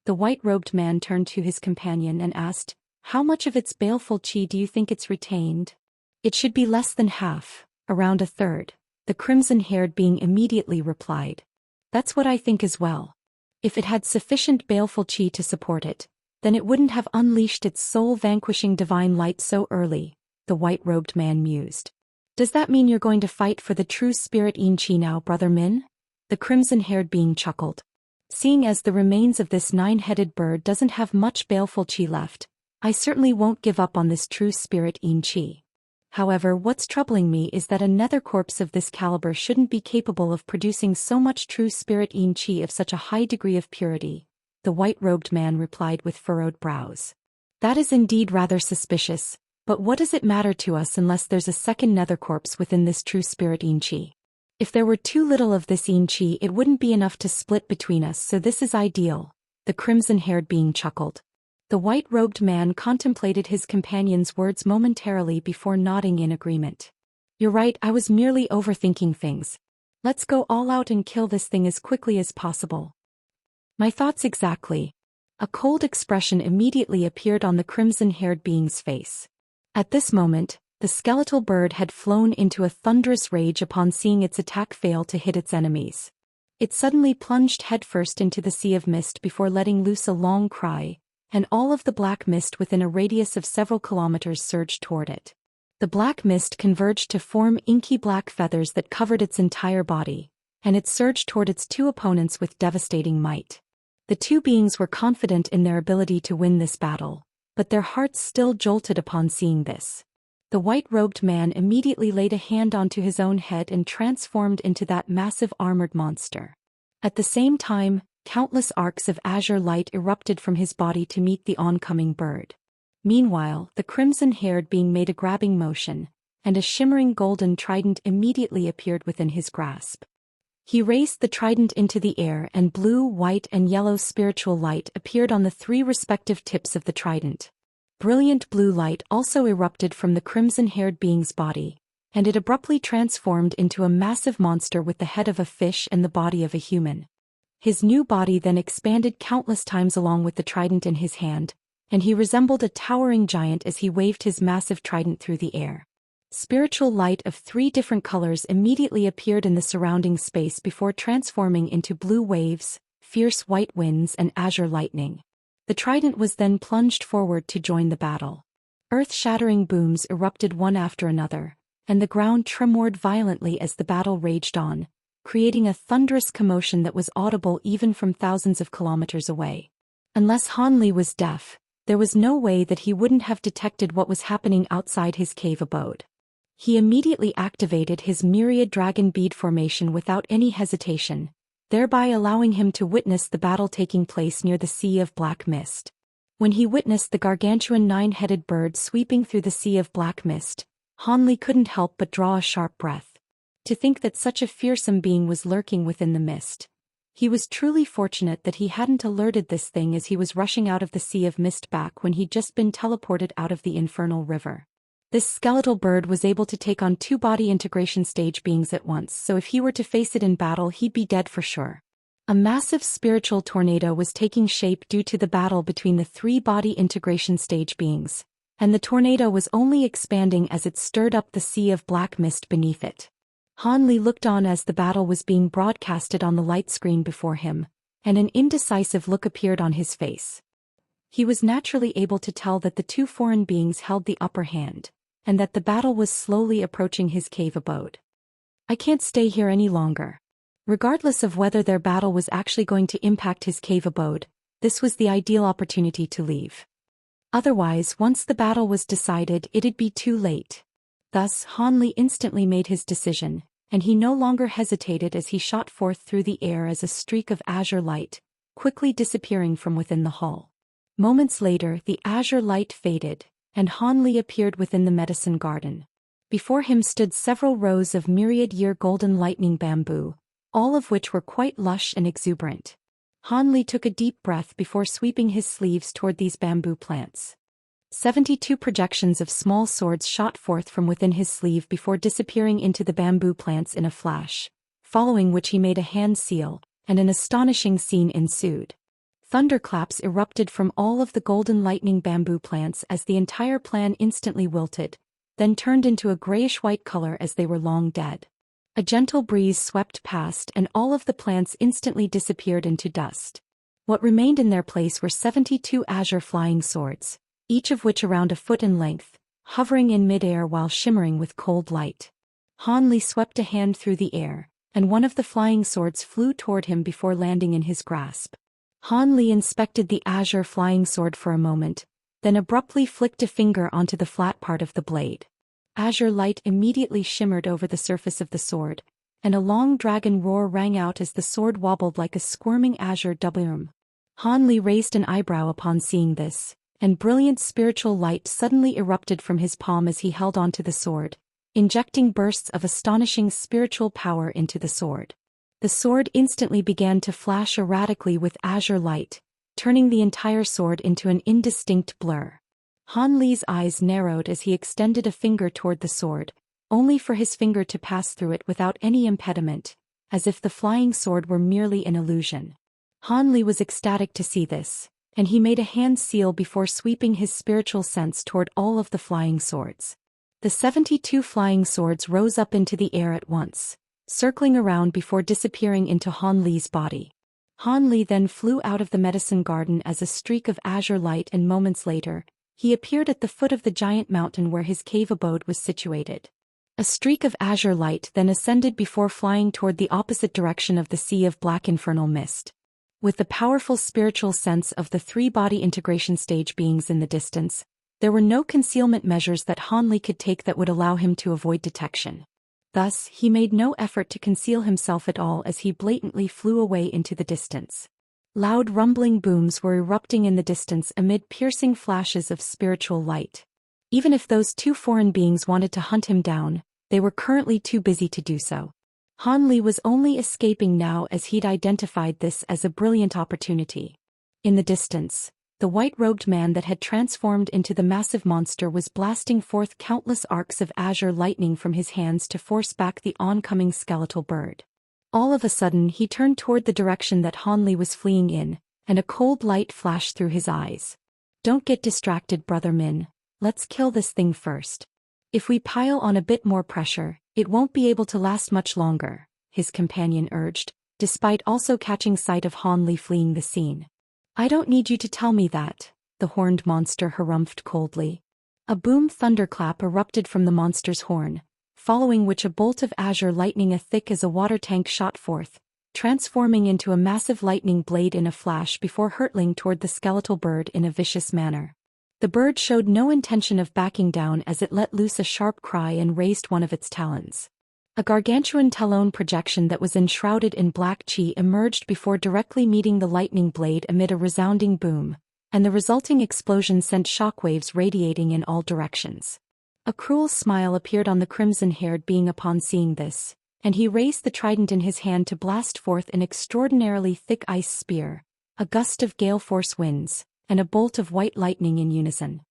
The white-robed man turned to his companion and asked, "How much of its baleful chi do you think it's retained?" "It should be less than half, around a third," the crimson-haired being immediately replied. "That's what I think as well. If it had sufficient baleful chi to support it, then it wouldn't have unleashed its soul-vanquishing divine light so early," the white-robed man mused. "Does that mean you're going to fight for the true spirit in chi now, Brother Min?" The crimson-haired being chuckled. Seeing as the remains of this nine-headed bird doesn't have much baleful qi left, I certainly won't give up on this true spirit yin qi. However, what's troubling me is that a nether corpse of this caliber shouldn't be capable of producing so much true spirit yin qi of such a high degree of purity, the white-robed man replied with furrowed brows. That is indeed rather suspicious, but what does it matter to us unless there's a second nether corpse within this true spirit yin qi? If there were too little of this yin qi, it wouldn't be enough to split between us, so this is ideal, the crimson-haired being chuckled. The white-robed man contemplated his companion's words momentarily before nodding in agreement. You're right, I was merely overthinking things. Let's go all out and kill this thing as quickly as possible. My thoughts exactly. A cold expression immediately appeared on the crimson-haired being's face. At this moment, the skeletal bird had flown into a thunderous rage upon seeing its attack fail to hit its enemies. It suddenly plunged headfirst into the sea of mist before letting loose a long cry, and all of the black mist within a radius of several kilometers surged toward it. The black mist converged to form inky black feathers that covered its entire body, and it surged toward its two opponents with devastating might. The two beings were confident in their ability to win this battle, but their hearts still jolted upon seeing this. The white-robed man immediately laid a hand onto his own head and transformed into that massive armored monster. At the same time, countless arcs of azure light erupted from his body to meet the oncoming bird. Meanwhile, the crimson-haired being made a grabbing motion, and a shimmering golden trident immediately appeared within his grasp. He raised the trident into the air, and blue, white, and yellow spiritual light appeared on the three respective tips of the trident. Brilliant blue light also erupted from the crimson-haired being's body, and it abruptly transformed into a massive monster with the head of a fish and the body of a human. His new body then expanded countless times along with the trident in his hand, and he resembled a towering giant as he waved his massive trident through the air. Spiritual light of three different colors immediately appeared in the surrounding space before transforming into blue waves, fierce white winds, and azure lightning. The trident was then plunged forward to join the battle. Earth-shattering booms erupted one after another, and the ground tremored violently as the battle raged on, creating a thunderous commotion that was audible even from thousands of kilometers away. Unless Han Li was deaf, there was no way that he wouldn't have detected what was happening outside his cave abode. He immediately activated his myriad dragon bead formation without any hesitation, thereby allowing him to witness the battle taking place near the Sea of Black Mist. When he witnessed the gargantuan nine-headed bird sweeping through the Sea of Black Mist, Han Li couldn't help but draw a sharp breath. To think that such a fearsome being was lurking within the mist. He was truly fortunate that he hadn't alerted this thing as he was rushing out of the Sea of Mist back when he'd just been teleported out of the infernal river. This skeletal bird was able to take on two body integration stage beings at once, so if he were to face it in battle he'd be dead for sure. A massive spiritual tornado was taking shape due to the battle between the three body integration stage beings, and the tornado was only expanding as it stirred up the Sea of Black Mist beneath it. Han Li looked on as the battle was being broadcasted on the light screen before him, and an indecisive look appeared on his face. He was naturally able to tell that the two foreign beings held the upper hand, and that the battle was slowly approaching his cave abode. I can't stay here any longer. Regardless of whether their battle was actually going to impact his cave abode, this was the ideal opportunity to leave. Otherwise, once the battle was decided, it'd be too late. Thus, Han Li instantly made his decision, and he no longer hesitated as he shot forth through the air as a streak of azure light, quickly disappearing from within the hall. Moments later, the azure light faded, and Han Li appeared within the medicine garden. Before him stood several rows of myriad-year golden lightning bamboo, all of which were quite lush and exuberant. Han Li took a deep breath before sweeping his sleeves toward these bamboo plants. 72 projections of small swords shot forth from within his sleeve before disappearing into the bamboo plants in a flash, following which he made a hand seal, and an astonishing scene ensued. Thunderclaps erupted from all of the golden lightning bamboo plants as the entire plan instantly wilted, then turned into a grayish-white color as they were long dead. A gentle breeze swept past and all of the plants instantly disappeared into dust. What remained in their place were 72 azure flying swords, each of which around a foot in length, hovering in midair while shimmering with cold light. Han Li swept a hand through the air, and one of the flying swords flew toward him before landing in his grasp. Han Li inspected the azure flying sword for a moment, then abruptly flicked a finger onto the flat part of the blade. Azure light immediately shimmered over the surface of the sword, and a long dragon roar rang out as the sword wobbled like a squirming azure doubloon. Han Li raised an eyebrow upon seeing this, and brilliant spiritual light suddenly erupted from his palm as he held onto the sword, injecting bursts of astonishing spiritual power into the sword. The sword instantly began to flash erratically with azure light, turning the entire sword into an indistinct blur. Han Li's eyes narrowed as he extended a finger toward the sword, only for his finger to pass through it without any impediment, as if the flying sword were merely an illusion. Han Li was ecstatic to see this, and he made a hand seal before sweeping his spiritual sense toward all of the flying swords. The 72 flying swords rose up into the air at once, circling around before disappearing into Han Li's body. Han Li then flew out of the medicine garden as a streak of azure light, and moments later, he appeared at the foot of the giant mountain where his cave abode was situated. A streak of azure light then ascended before flying toward the opposite direction of the sea of black infernal mist. With the powerful spiritual sense of the three-body integration stage beings in the distance, there were no concealment measures that Han Li could take that would allow him to avoid detection. Thus, he made no effort to conceal himself at all as he blatantly flew away into the distance. Loud rumbling booms were erupting in the distance amid piercing flashes of spiritual light. Even if those two foreign beings wanted to hunt him down, they were currently too busy to do so. Han Li was only escaping now as he'd identified this as a brilliant opportunity. In the distance, the white-robed man that had transformed into the massive monster was blasting forth countless arcs of azure lightning from his hands to force back the oncoming skeletal bird. All of a sudden he turned toward the direction that Han Li was fleeing in, and a cold light flashed through his eyes. "Don't get distracted, Brother Min. Let's kill this thing first. If we pile on a bit more pressure, it won't be able to last much longer," his companion urged, despite also catching sight of Han Li fleeing the scene. "I don't need you to tell me that," the horned monster harumphed coldly. A boom thunderclap erupted from the monster's horn, following which a bolt of azure lightning as thick as a water tank shot forth, transforming into a massive lightning blade in a flash before hurtling toward the skeletal bird in a vicious manner. The bird showed no intention of backing down as it let loose a sharp cry and raised one of its talons. A gargantuan talon projection that was enshrouded in black chi emerged before directly meeting the lightning blade amid a resounding boom, and the resulting explosion sent shockwaves radiating in all directions. A cruel smile appeared on the crimson-haired being upon seeing this, and he raised the trident in his hand to blast forth an extraordinarily thick ice spear, a gust of gale-force winds, and a bolt of white lightning in unison.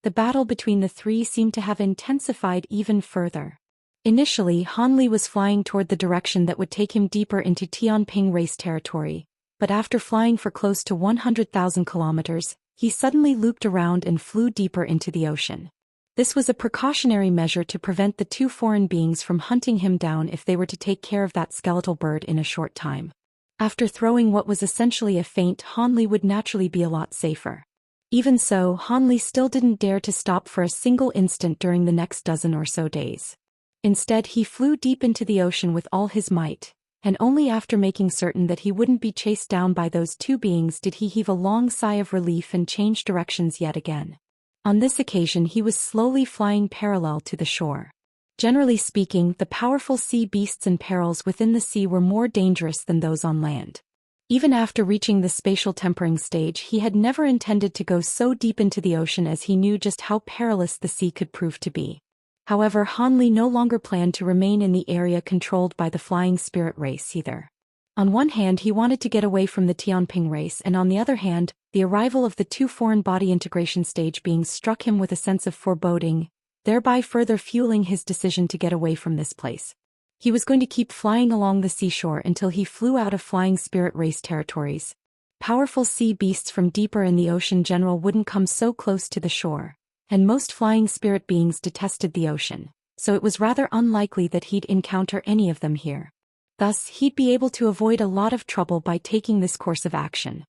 The battle between the three seemed to have intensified even further. Initially, Han Li was flying toward the direction that would take him deeper into Tianping race territory, but after flying for close to 100,000 kilometers, he suddenly looped around and flew deeper into the ocean. This was a precautionary measure to prevent the two foreign beings from hunting him down if they were to take care of that skeletal bird in a short time. After throwing what was essentially a feint, Han Li would naturally be a lot safer. Even so, Han Li still didn't dare to stop for a single instant during the next dozen or so days. Instead, he flew deep into the ocean with all his might, and only after making certain that he wouldn't be chased down by those two beings did he heave a long sigh of relief and change directions yet again. On this occasion he was slowly flying parallel to the shore. Generally speaking, the powerful sea beasts and perils within the sea were more dangerous than those on land. Even after reaching the spatial tempering stage, he had never intended to go so deep into the ocean as he knew just how perilous the sea could prove to be. However, Han Li no longer planned to remain in the area controlled by the flying spirit race either. On one hand, he wanted to get away from the Tianping race, and on the other hand, the arrival of the two foreign body integration stage beings struck him with a sense of foreboding, thereby further fueling his decision to get away from this place. He was going to keep flying along the seashore until he flew out of flying spirit race territories. Powerful sea beasts from deeper in the ocean general wouldn't come so close to the shore, and most flying spirit beings detested the ocean, so it was rather unlikely that he'd encounter any of them here. Thus, he'd be able to avoid a lot of trouble by taking this course of action.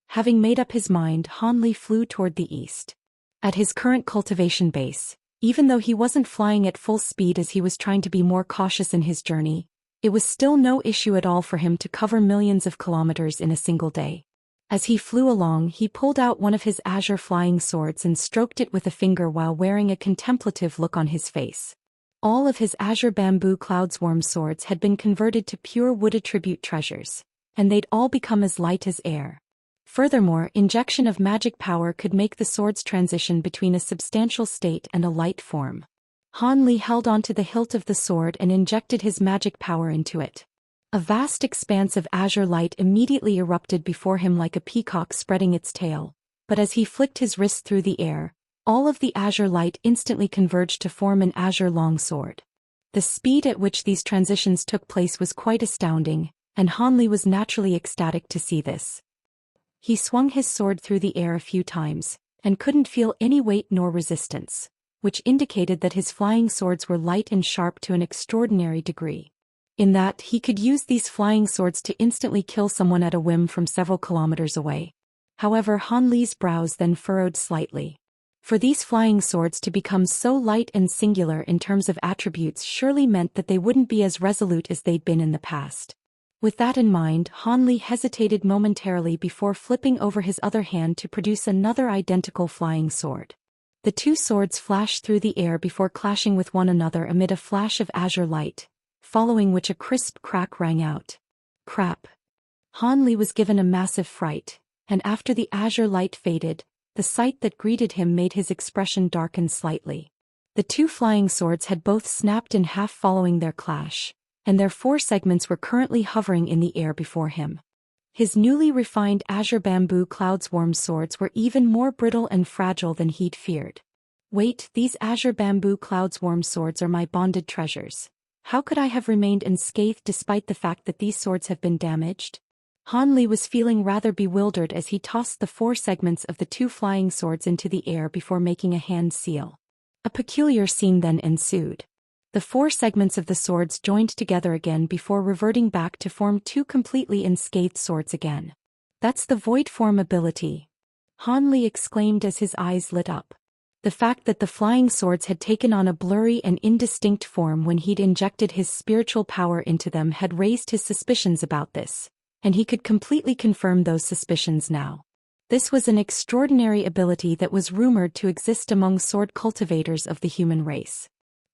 Having made up his mind, Han Li flew toward the east. At his current cultivation base, even though he wasn't flying at full speed as he was trying to be more cautious in his journey, It was still no issue at all for him to cover millions of kilometers in a single day. As he flew along, he pulled out one of his azure flying swords and stroked it with a finger while wearing a contemplative look on his face. All of his azure bamboo cloudsworm swords had been converted to pure wood attribute treasures, and they'd all become as light as air. Furthermore, injection of magic power could make the swords transition between a substantial state and a light form. Han Li held onto the hilt of the sword and injected his magic power into it. A vast expanse of azure light immediately erupted before him like a peacock spreading its tail, but as he flicked his wrist through the air, all of the azure light instantly converged to form an azure long sword. The speed at which these transitions took place was quite astounding, and Han Li was naturally ecstatic to see this. He swung his sword through the air a few times, and couldn't feel any weight nor resistance, which indicated that his flying swords were light and sharp to an extraordinary degree. In that, he could use these flying swords to instantly kill someone at a whim from several kilometers away. However, Han Li's brows then furrowed slightly. For these flying swords to become so light and singular in terms of attributes surely meant that they wouldn't be as resolute as they'd been in the past. With that in mind, Han Li hesitated momentarily before flipping over his other hand to produce another identical flying sword. The two swords flashed through the air before clashing with one another amid a flash of azure light, following which a crisp crack rang out. Crap! Han Li was given a massive fright, and after the azure light faded, the sight that greeted him made his expression darken slightly. The two flying swords had both snapped in half following their clash, and their four segments were currently hovering in the air before him. His newly refined azure bamboo cloudsworm swords were even more brittle and fragile than he'd feared. Wait, these azure bamboo cloudsworm swords are my bonded treasures. How could I have remained unscathed despite the fact that these swords have been damaged? Han Li was feeling rather bewildered as he tossed the four segments of the two flying swords into the air before making a hand seal. A peculiar scene then ensued. The four segments of the swords joined together again before reverting back to form two completely unscathed swords again. That's the void form ability, Han Li exclaimed as his eyes lit up. The fact that the flying swords had taken on a blurry and indistinct form when he'd injected his spiritual power into them had raised his suspicions about this, and he could completely confirm those suspicions now. This was an extraordinary ability that was rumored to exist among sword cultivators of the human race.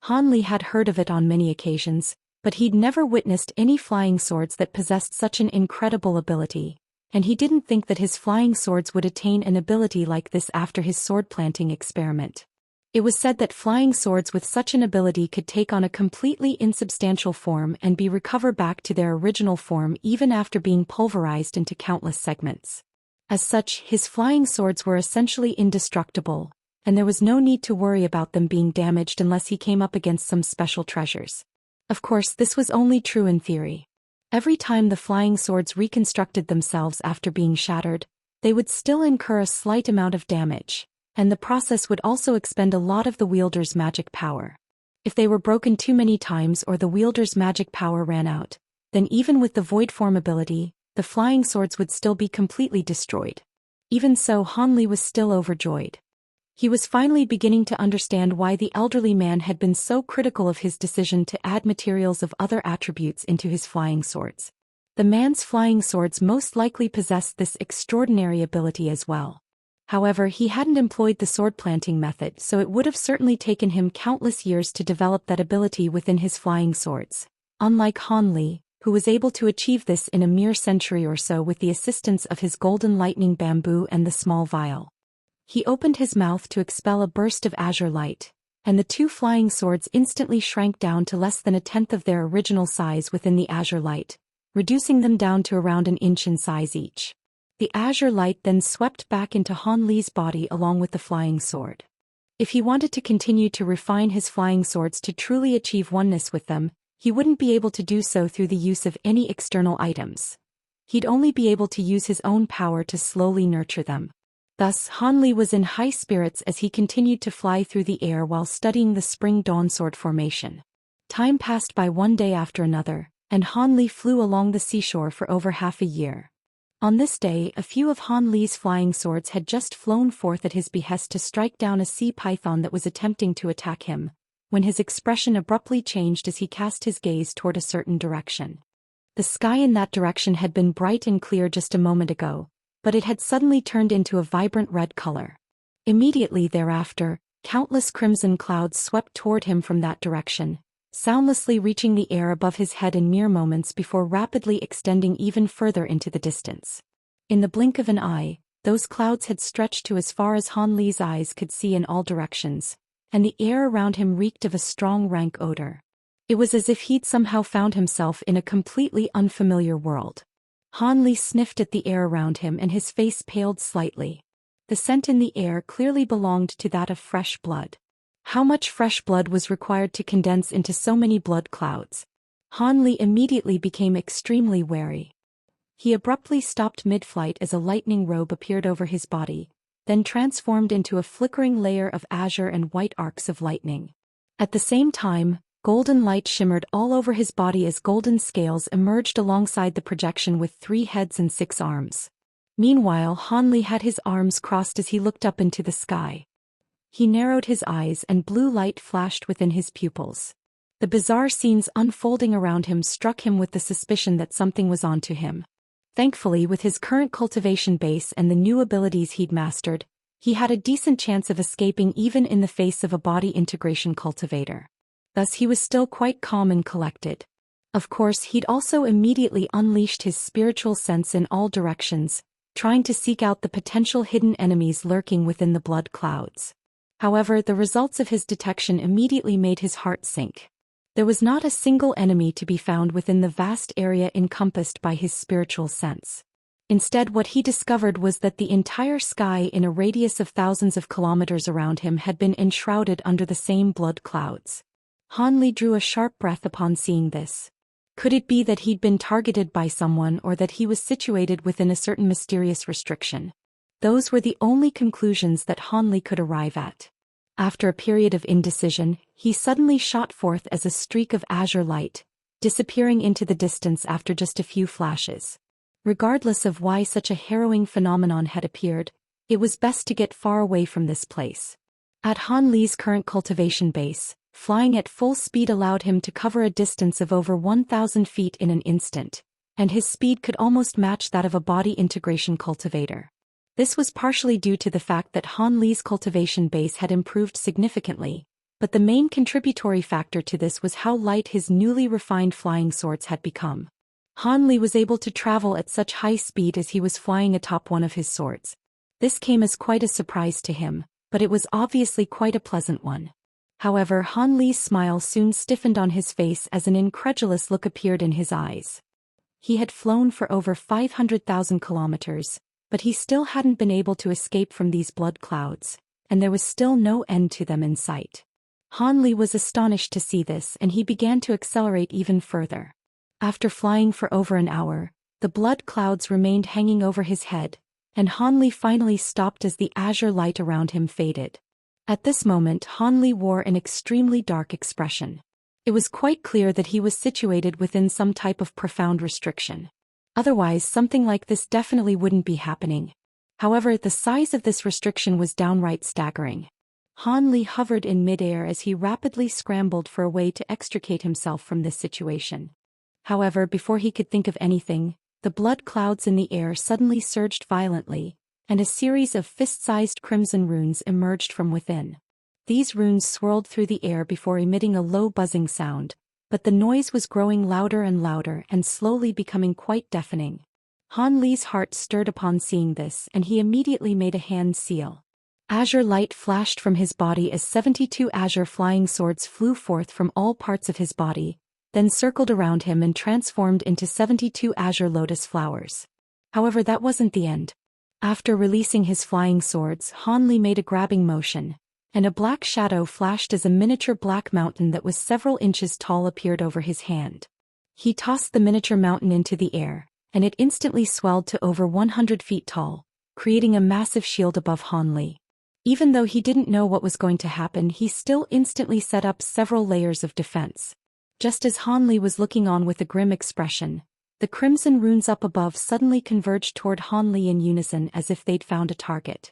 Han Li had heard of it on many occasions, but he'd never witnessed any flying swords that possessed such an incredible ability, and he didn't think that his flying swords would attain an ability like this after his sword planting experiment. It was said that flying swords with such an ability could take on a completely insubstantial form and be recovered back to their original form even after being pulverized into countless segments. As such, his flying swords were essentially indestructible, and there was no need to worry about them being damaged unless he came up against some special treasures. Of course, this was only true in theory. Every time the flying swords reconstructed themselves after being shattered, they would still incur a slight amount of damage, and the process would also expend a lot of the wielder's magic power. If they were broken too many times or the wielder's magic power ran out, then even with the void form ability, the flying swords would still be completely destroyed. Even so, Han Li was still overjoyed. He was finally beginning to understand why the elderly man had been so critical of his decision to add materials of other attributes into his flying swords. The man's flying swords most likely possessed this extraordinary ability as well. However, he hadn't employed the sword planting method, so it would have certainly taken him countless years to develop that ability within his flying swords, unlike Han Li, who was able to achieve this in a mere century or so with the assistance of his golden lightning bamboo and the small vial. He opened his mouth to expel a burst of azure light, and the two flying swords instantly shrank down to less than a tenth of their original size within the azure light, reducing them down to around an inch in size each. The azure light then swept back into Han Li's body along with the flying sword. If he wanted to continue to refine his flying swords to truly achieve oneness with them, he wouldn't be able to do so through the use of any external items. He'd only be able to use his own power to slowly nurture them. Thus, Han Li was in high spirits as he continued to fly through the air while studying the spring dawn sword formation. Time passed by one day after another, and Han Li flew along the seashore for over half a year. On this day, a few of Han Li's flying swords had just flown forth at his behest to strike down a sea python that was attempting to attack him, when his expression abruptly changed as he cast his gaze toward a certain direction. The sky in that direction had been bright and clear just a moment ago, but it had suddenly turned into a vibrant red color. Immediately thereafter, countless crimson clouds swept toward him from that direction, soundlessly reaching the air above his head in mere moments before rapidly extending even further into the distance. In the blink of an eye, those clouds had stretched to as far as Han Li's eyes could see in all directions, and the air around him reeked of a strong rank odor. It was as if he'd somehow found himself in a completely unfamiliar world. Han Li sniffed at the air around him and his face paled slightly. The scent in the air clearly belonged to that of fresh blood. How much fresh blood was required to condense into so many blood clouds? Han Li immediately became extremely wary. He abruptly stopped mid-flight as a lightning robe appeared over his body, then transformed into a flickering layer of azure and white arcs of lightning. At the same time, golden light shimmered all over his body as golden scales emerged alongside the projection with 3 heads and 6 arms. Meanwhile, Han Li had his arms crossed as he looked up into the sky. He narrowed his eyes and blue light flashed within his pupils. The bizarre scenes unfolding around him struck him with the suspicion that something was onto him. Thankfully, with his current cultivation base and the new abilities he'd mastered, he had a decent chance of escaping even in the face of a body integration cultivator. Thus he was still quite calm and collected. Of course, he'd also immediately unleashed his spiritual sense in all directions, trying to seek out the potential hidden enemies lurking within the blood clouds. However, the results of his detection immediately made his heart sink. There was not a single enemy to be found within the vast area encompassed by his spiritual sense. Instead, what he discovered was that the entire sky in a radius of thousands of kilometers around him had been enshrouded under the same blood clouds. Han Li drew a sharp breath upon seeing this. Could it be that he'd been targeted by someone or that he was situated within a certain mysterious restriction? Those were the only conclusions that Han Li could arrive at. After a period of indecision, he suddenly shot forth as a streak of azure light, disappearing into the distance after just a few flashes. Regardless of why such a harrowing phenomenon had appeared, it was best to get far away from this place. At Han Li's current cultivation base, flying at full speed allowed him to cover a distance of over 1,000 feet in an instant, and his speed could almost match that of a body integration cultivator. This was partially due to the fact that Han Li's cultivation base had improved significantly, but the main contributory factor to this was how light his newly refined flying swords had become. Han Li was able to travel at such high speed as he was flying atop one of his swords. This came as quite a surprise to him, but it was obviously quite a pleasant one. However, Han Li's smile soon stiffened on his face as an incredulous look appeared in his eyes. He had flown for over 500,000 kilometers, but he still hadn't been able to escape from these blood clouds, and there was still no end to them in sight. Han Li was astonished to see this and he began to accelerate even further. After flying for over an hour, the blood clouds remained hanging over his head, and Han Li finally stopped as the azure light around him faded. At this moment, Han Li wore an extremely dark expression. It was quite clear that he was situated within some type of profound restriction. Otherwise, something like this definitely wouldn't be happening. However, the size of this restriction was downright staggering. Han Li hovered in midair as he rapidly scrambled for a way to extricate himself from this situation. However, before he could think of anything, the blood clouds in the air suddenly surged violently, and a series of fist-sized crimson runes emerged from within. These runes swirled through the air before emitting a low buzzing sound, but the noise was growing louder and slowly becoming quite deafening. Han Li's heart stirred upon seeing this and he immediately made a hand seal. Azure light flashed from his body as 72 azure flying swords flew forth from all parts of his body, then circled around him and transformed into 72 azure lotus flowers. However, that wasn't the end. After releasing his flying swords, Han Li made a grabbing motion, and a black shadow flashed as a miniature black mountain that was several inches tall appeared over his hand. He tossed the miniature mountain into the air, and it instantly swelled to over 100 feet tall, creating a massive shield above Han Li. Even though he didn't know what was going to happen, he still instantly set up several layers of defense. Just as Han Li was looking on with a grim expression, the crimson runes up above suddenly converged toward Han Li in unison as if they'd found a target.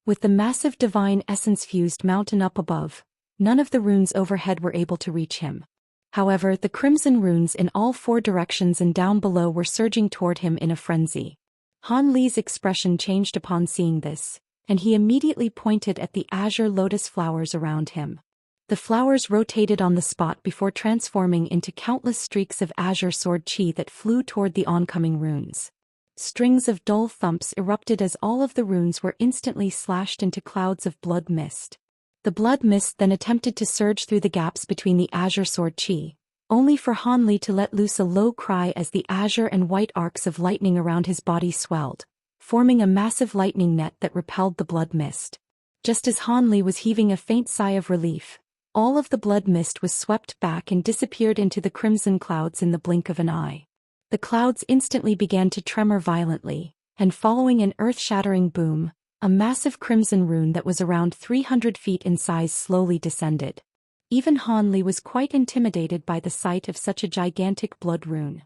With the massive divine essence-fused mountain up above, none of the runes overhead were able to reach him. However, the crimson runes in all 4 directions and down below were surging toward him in a frenzy. Han Li's expression changed upon seeing this, and he immediately pointed at the azure lotus flowers around him. The flowers rotated on the spot before transforming into countless streaks of azure sword chi that flew toward the oncoming runes. Strings of dull thumps erupted as all of the runes were instantly slashed into clouds of blood mist. The blood mist then attempted to surge through the gaps between the azure sword chi, only for Han Li to let loose a low cry as the azure and white arcs of lightning around his body swelled, forming a massive lightning net that repelled the blood mist. Just as Han Li was heaving a faint sigh of relief, all of the blood mist was swept back and disappeared into the crimson clouds in the blink of an eye. The clouds instantly began to tremor violently, and following an earth-shattering boom, a massive crimson rune that was around 300 feet in size slowly descended. Even Han Li was quite intimidated by the sight of such a gigantic blood rune.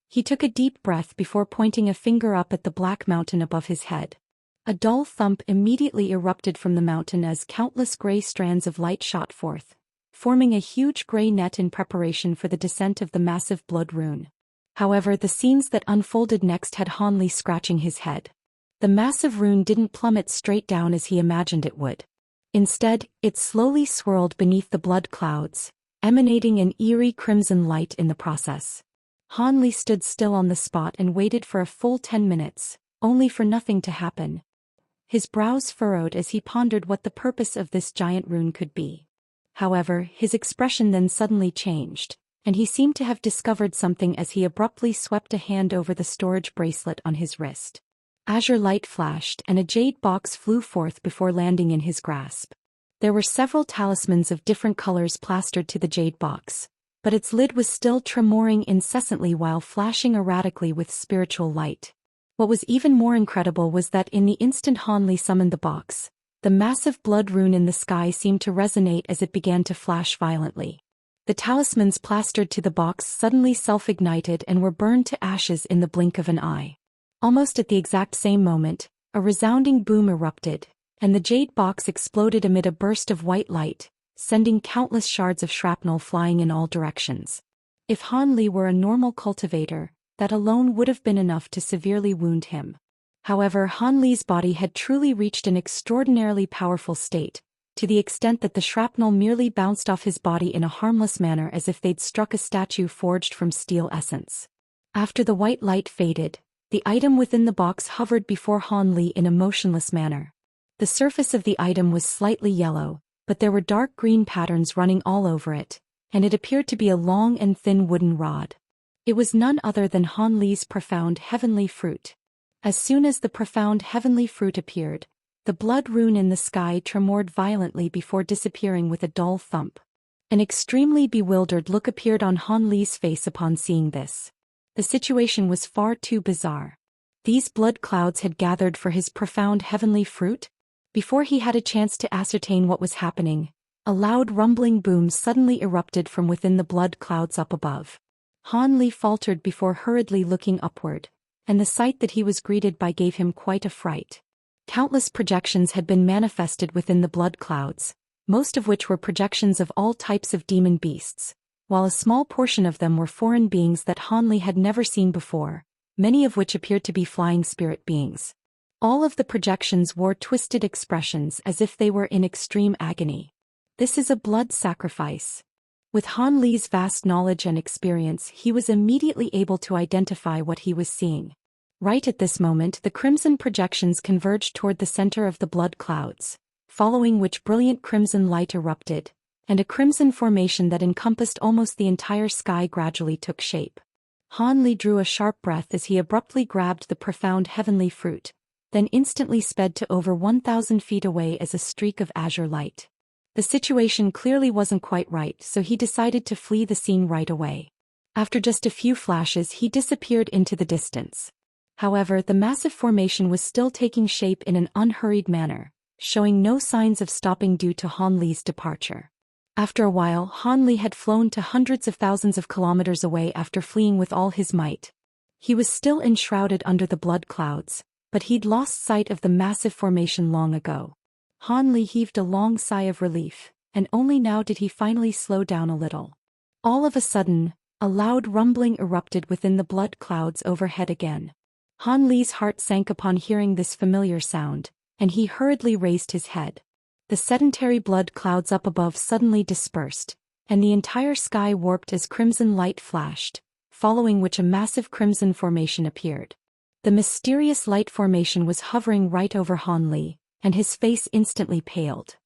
He took a deep breath before pointing a finger up at the black mountain above his head. A dull thump immediately erupted from the mountain as countless gray strands of light shot forth, forming a huge gray net in preparation for the descent of the massive blood rune. However, the scenes that unfolded next had Han Li scratching his head. The massive rune didn't plummet straight down as he imagined it would. Instead, it slowly swirled beneath the blood clouds, emanating an eerie crimson light in the process. Han Li stood still on the spot and waited for a full 10 minutes, only for nothing to happen. His brows furrowed as he pondered what the purpose of this giant rune could be. However, his expression then suddenly changed, and he seemed to have discovered something as he abruptly swept a hand over the storage bracelet on his wrist. Azure light flashed and a jade box flew forth before landing in his grasp. There were several talismans of different colors plastered to the jade box, but its lid was still tremoring incessantly while flashing erratically with spiritual light. What was even more incredible was that in the instant Han Li summoned the box, the massive blood rune in the sky seemed to resonate as it began to flash violently. The talismans plastered to the box suddenly self-ignited and were burned to ashes in the blink of an eye. Almost at the exact same moment, a resounding boom erupted, and the jade box exploded amid a burst of white light, sending countless shards of shrapnel flying in all directions. If Han Li were a normal cultivator, that alone would have been enough to severely wound him. However, Han Li's body had truly reached an extraordinarily powerful state, to the extent that the shrapnel merely bounced off his body in a harmless manner as if they'd struck a statue forged from steel essence. After the white light faded, the item within the box hovered before Han Li in a motionless manner. The surface of the item was slightly yellow, but there were dark green patterns running all over it, and it appeared to be a long and thin wooden rod. It was none other than Han Li's profound heavenly fruit. As soon as the profound heavenly fruit appeared, the blood rune in the sky tremored violently before disappearing with a dull thump. An extremely bewildered look appeared on Han Li's face upon seeing this. The situation was far too bizarre. These blood clouds had gathered for his profound heavenly fruit? Before he had a chance to ascertain what was happening, a loud rumbling boom suddenly erupted from within the blood clouds up above. Han Li faltered before hurriedly looking upward, and the sight that he was greeted by gave him quite a fright. Countless projections had been manifested within the blood clouds, most of which were projections of all types of demon beasts, while a small portion of them were foreign beings that Han Li had never seen before, many of which appeared to be flying spirit beings. All of the projections wore twisted expressions as if they were in extreme agony. This is a blood sacrifice. With Han Li's vast knowledge and experience, he was immediately able to identify what he was seeing. Right at this moment, the crimson projections converged toward the center of the blood clouds, following which brilliant crimson light erupted, and a crimson formation that encompassed almost the entire sky gradually took shape. Han Li drew a sharp breath as he abruptly grabbed the profound heavenly fruit, then instantly sped to over 1,000 feet away as a streak of azure light. The situation clearly wasn't quite right, so he decided to flee the scene right away. After just a few flashes, he disappeared into the distance. However, the massive formation was still taking shape in an unhurried manner, showing no signs of stopping due to Han Li's departure. After a while, Han Li had flown to hundreds of thousands of kilometers away after fleeing with all his might. He was still enshrouded under the blood clouds, but he'd lost sight of the massive formation long ago. Han Li heaved a long sigh of relief, and only now did he finally slow down a little. All of a sudden, a loud rumbling erupted within the blood clouds overhead again. Han Li's heart sank upon hearing this familiar sound, and he hurriedly raised his head. The sedentary blood clouds up above suddenly dispersed, and the entire sky warped as crimson light flashed, following which a massive crimson formation appeared. The mysterious light formation was hovering right over Han Li, and his face instantly paled.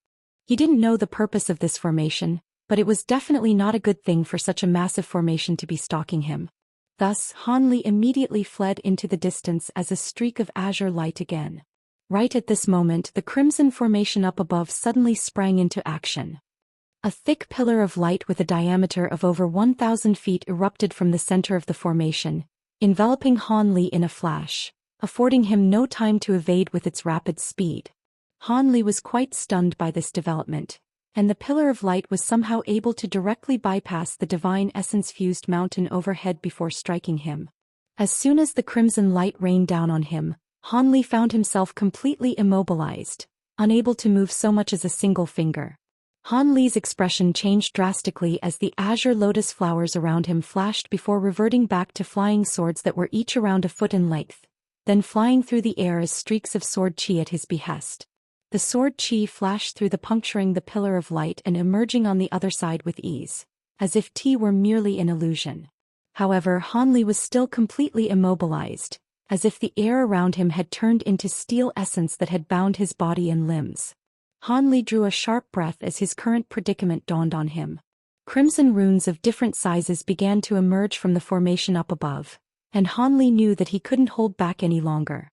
He didn't know the purpose of this formation, but it was definitely not a good thing for such a massive formation to be stalking him. Thus, Han Li immediately fled into the distance as a streak of azure light again. Right at this moment, the crimson formation up above suddenly sprang into action. A thick pillar of light with a diameter of over 1,000 feet erupted from the center of the formation, enveloping Han Li in a flash, affording him no time to evade with its rapid speed. Han Li was quite stunned by this development, and the pillar of light was somehow able to directly bypass the divine essence-fused mountain overhead before striking him. As soon as the crimson light rained down on him, Han Li found himself completely immobilized, unable to move so much as a single finger. Han Li's expression changed drastically as the azure lotus flowers around him flashed before reverting back to flying swords that were each around a foot in length, then flying through the air as streaks of sword chi at his behest. The sword chi flashed through the puncturing the pillar of light and emerging on the other side with ease, as if T were merely an illusion. However, Han Li was still completely immobilized, as if the air around him had turned into steel essence that had bound his body and limbs. Han Li drew a sharp breath as his current predicament dawned on him. Crimson runes of different sizes began to emerge from the formation up above, and Han Li knew that he couldn't hold back any longer.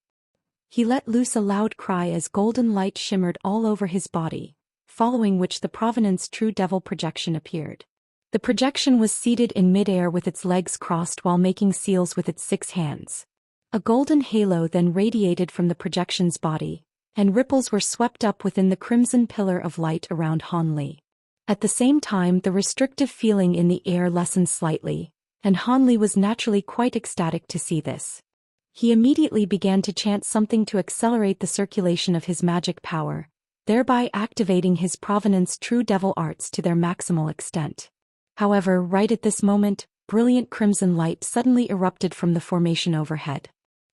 He let loose a loud cry as golden light shimmered all over his body, following which the Provenance True Devil projection appeared. The projection was seated in mid-air with its legs crossed while making seals with its 6 hands. A golden halo then radiated from the projection's body, and ripples were swept up within the crimson pillar of light around Han Li. At the same time, the restrictive feeling in the air lessened slightly, and Han Li was naturally quite ecstatic to see this. He immediately began to chant something to accelerate the circulation of his magic power, thereby activating his Provenance True Devil arts to their maximal extent. However, right at this moment, brilliant crimson light suddenly erupted from the formation overhead.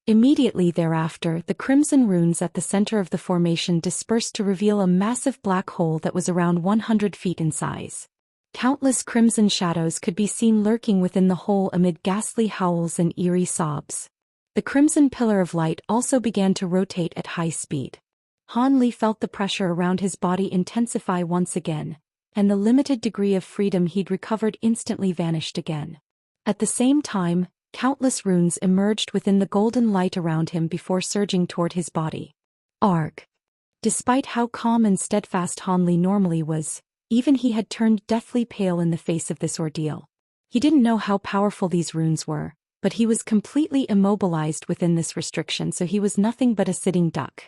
Immediately thereafter, the crimson runes at the center of the formation dispersed to reveal a massive black hole that was around 100 feet in size. Countless crimson shadows could be seen lurking within the hole amid ghastly howls and eerie sobs. The crimson pillar of light also began to rotate at high speed. Han Li felt the pressure around his body intensify once again, and the limited degree of freedom he'd recovered instantly vanished again. At the same time, countless runes emerged within the golden light around him before surging toward his body. Arg! Despite how calm and steadfast Han Li normally was, even he had turned deathly pale in the face of this ordeal. He didn't know how powerful these runes were, but he was completely immobilized within this restriction, so he was nothing but a sitting duck.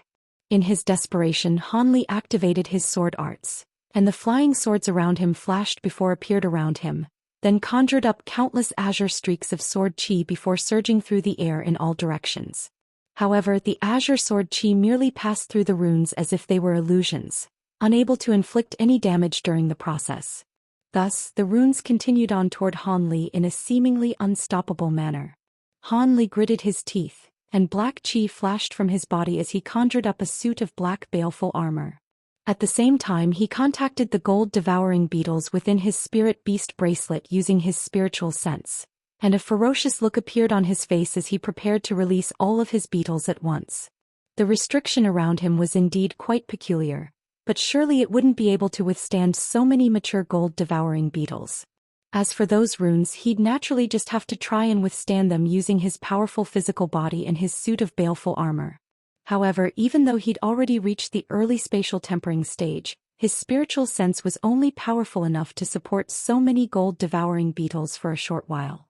In his desperation, Han Li activated his sword arts, and the flying swords around him flashed before appeared around him, then conjured up countless azure streaks of sword chi before surging through the air in all directions. However, the azure sword chi merely passed through the runes as if they were illusions, unable to inflict any damage during the process. Thus, the runes continued on toward Han Li in a seemingly unstoppable manner. Han Li gritted his teeth, and black chi flashed from his body as he conjured up a suit of black baleful armor. At the same time, he contacted the gold-devouring beetles within his spirit beast bracelet using his spiritual sense, and a ferocious look appeared on his face as he prepared to release all of his beetles at once. The restriction around him was indeed quite peculiar, but surely it wouldn't be able to withstand so many mature gold-devouring beetles. As for those runes, he'd naturally just have to try and withstand them using his powerful physical body and his suit of baleful armor. However, even though he'd already reached the early spatial tempering stage, his spiritual sense was only powerful enough to support so many gold-devouring beetles for a short while.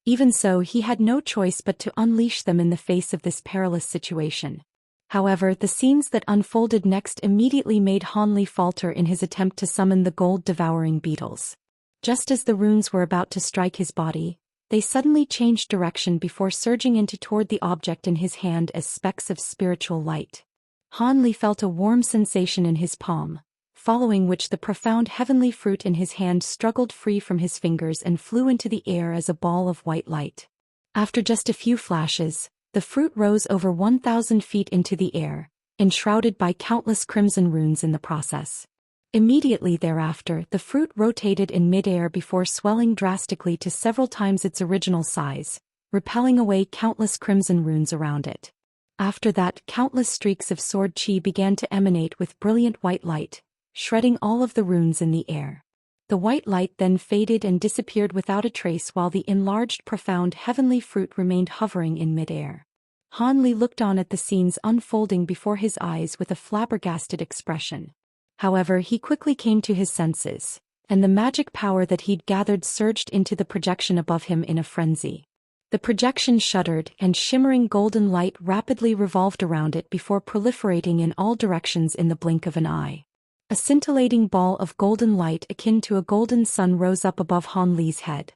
Even so, he had no choice but to unleash them in the face of this perilous situation. However, the scenes that unfolded next immediately made Han Li falter in his attempt to summon the gold-devouring beetles. Just as the runes were about to strike his body, they suddenly changed direction before surging into toward the object in his hand as specks of spiritual light. Han Li felt a warm sensation in his palm, following which the profound heavenly fruit in his hand struggled free from his fingers and flew into the air as a ball of white light. After just a few flashes, the fruit rose over 1,000 feet into the air, enshrouded by countless crimson runes in the process. Immediately thereafter, the fruit rotated in mid-air before swelling drastically to several times its original size, repelling away countless crimson runes around it. After that, countless streaks of sword chi began to emanate with brilliant white light, shredding all of the runes in the air. The white light then faded and disappeared without a trace while the enlarged profound heavenly fruit remained hovering in mid-air. Han Li looked on at the scenes unfolding before his eyes with a flabbergasted expression. However, he quickly came to his senses, and the magic power that he'd gathered surged into the projection above him in a frenzy. The projection shuddered, and shimmering golden light rapidly revolved around it before proliferating in all directions in the blink of an eye. A scintillating ball of golden light akin to a golden sun rose up above Han Li's head.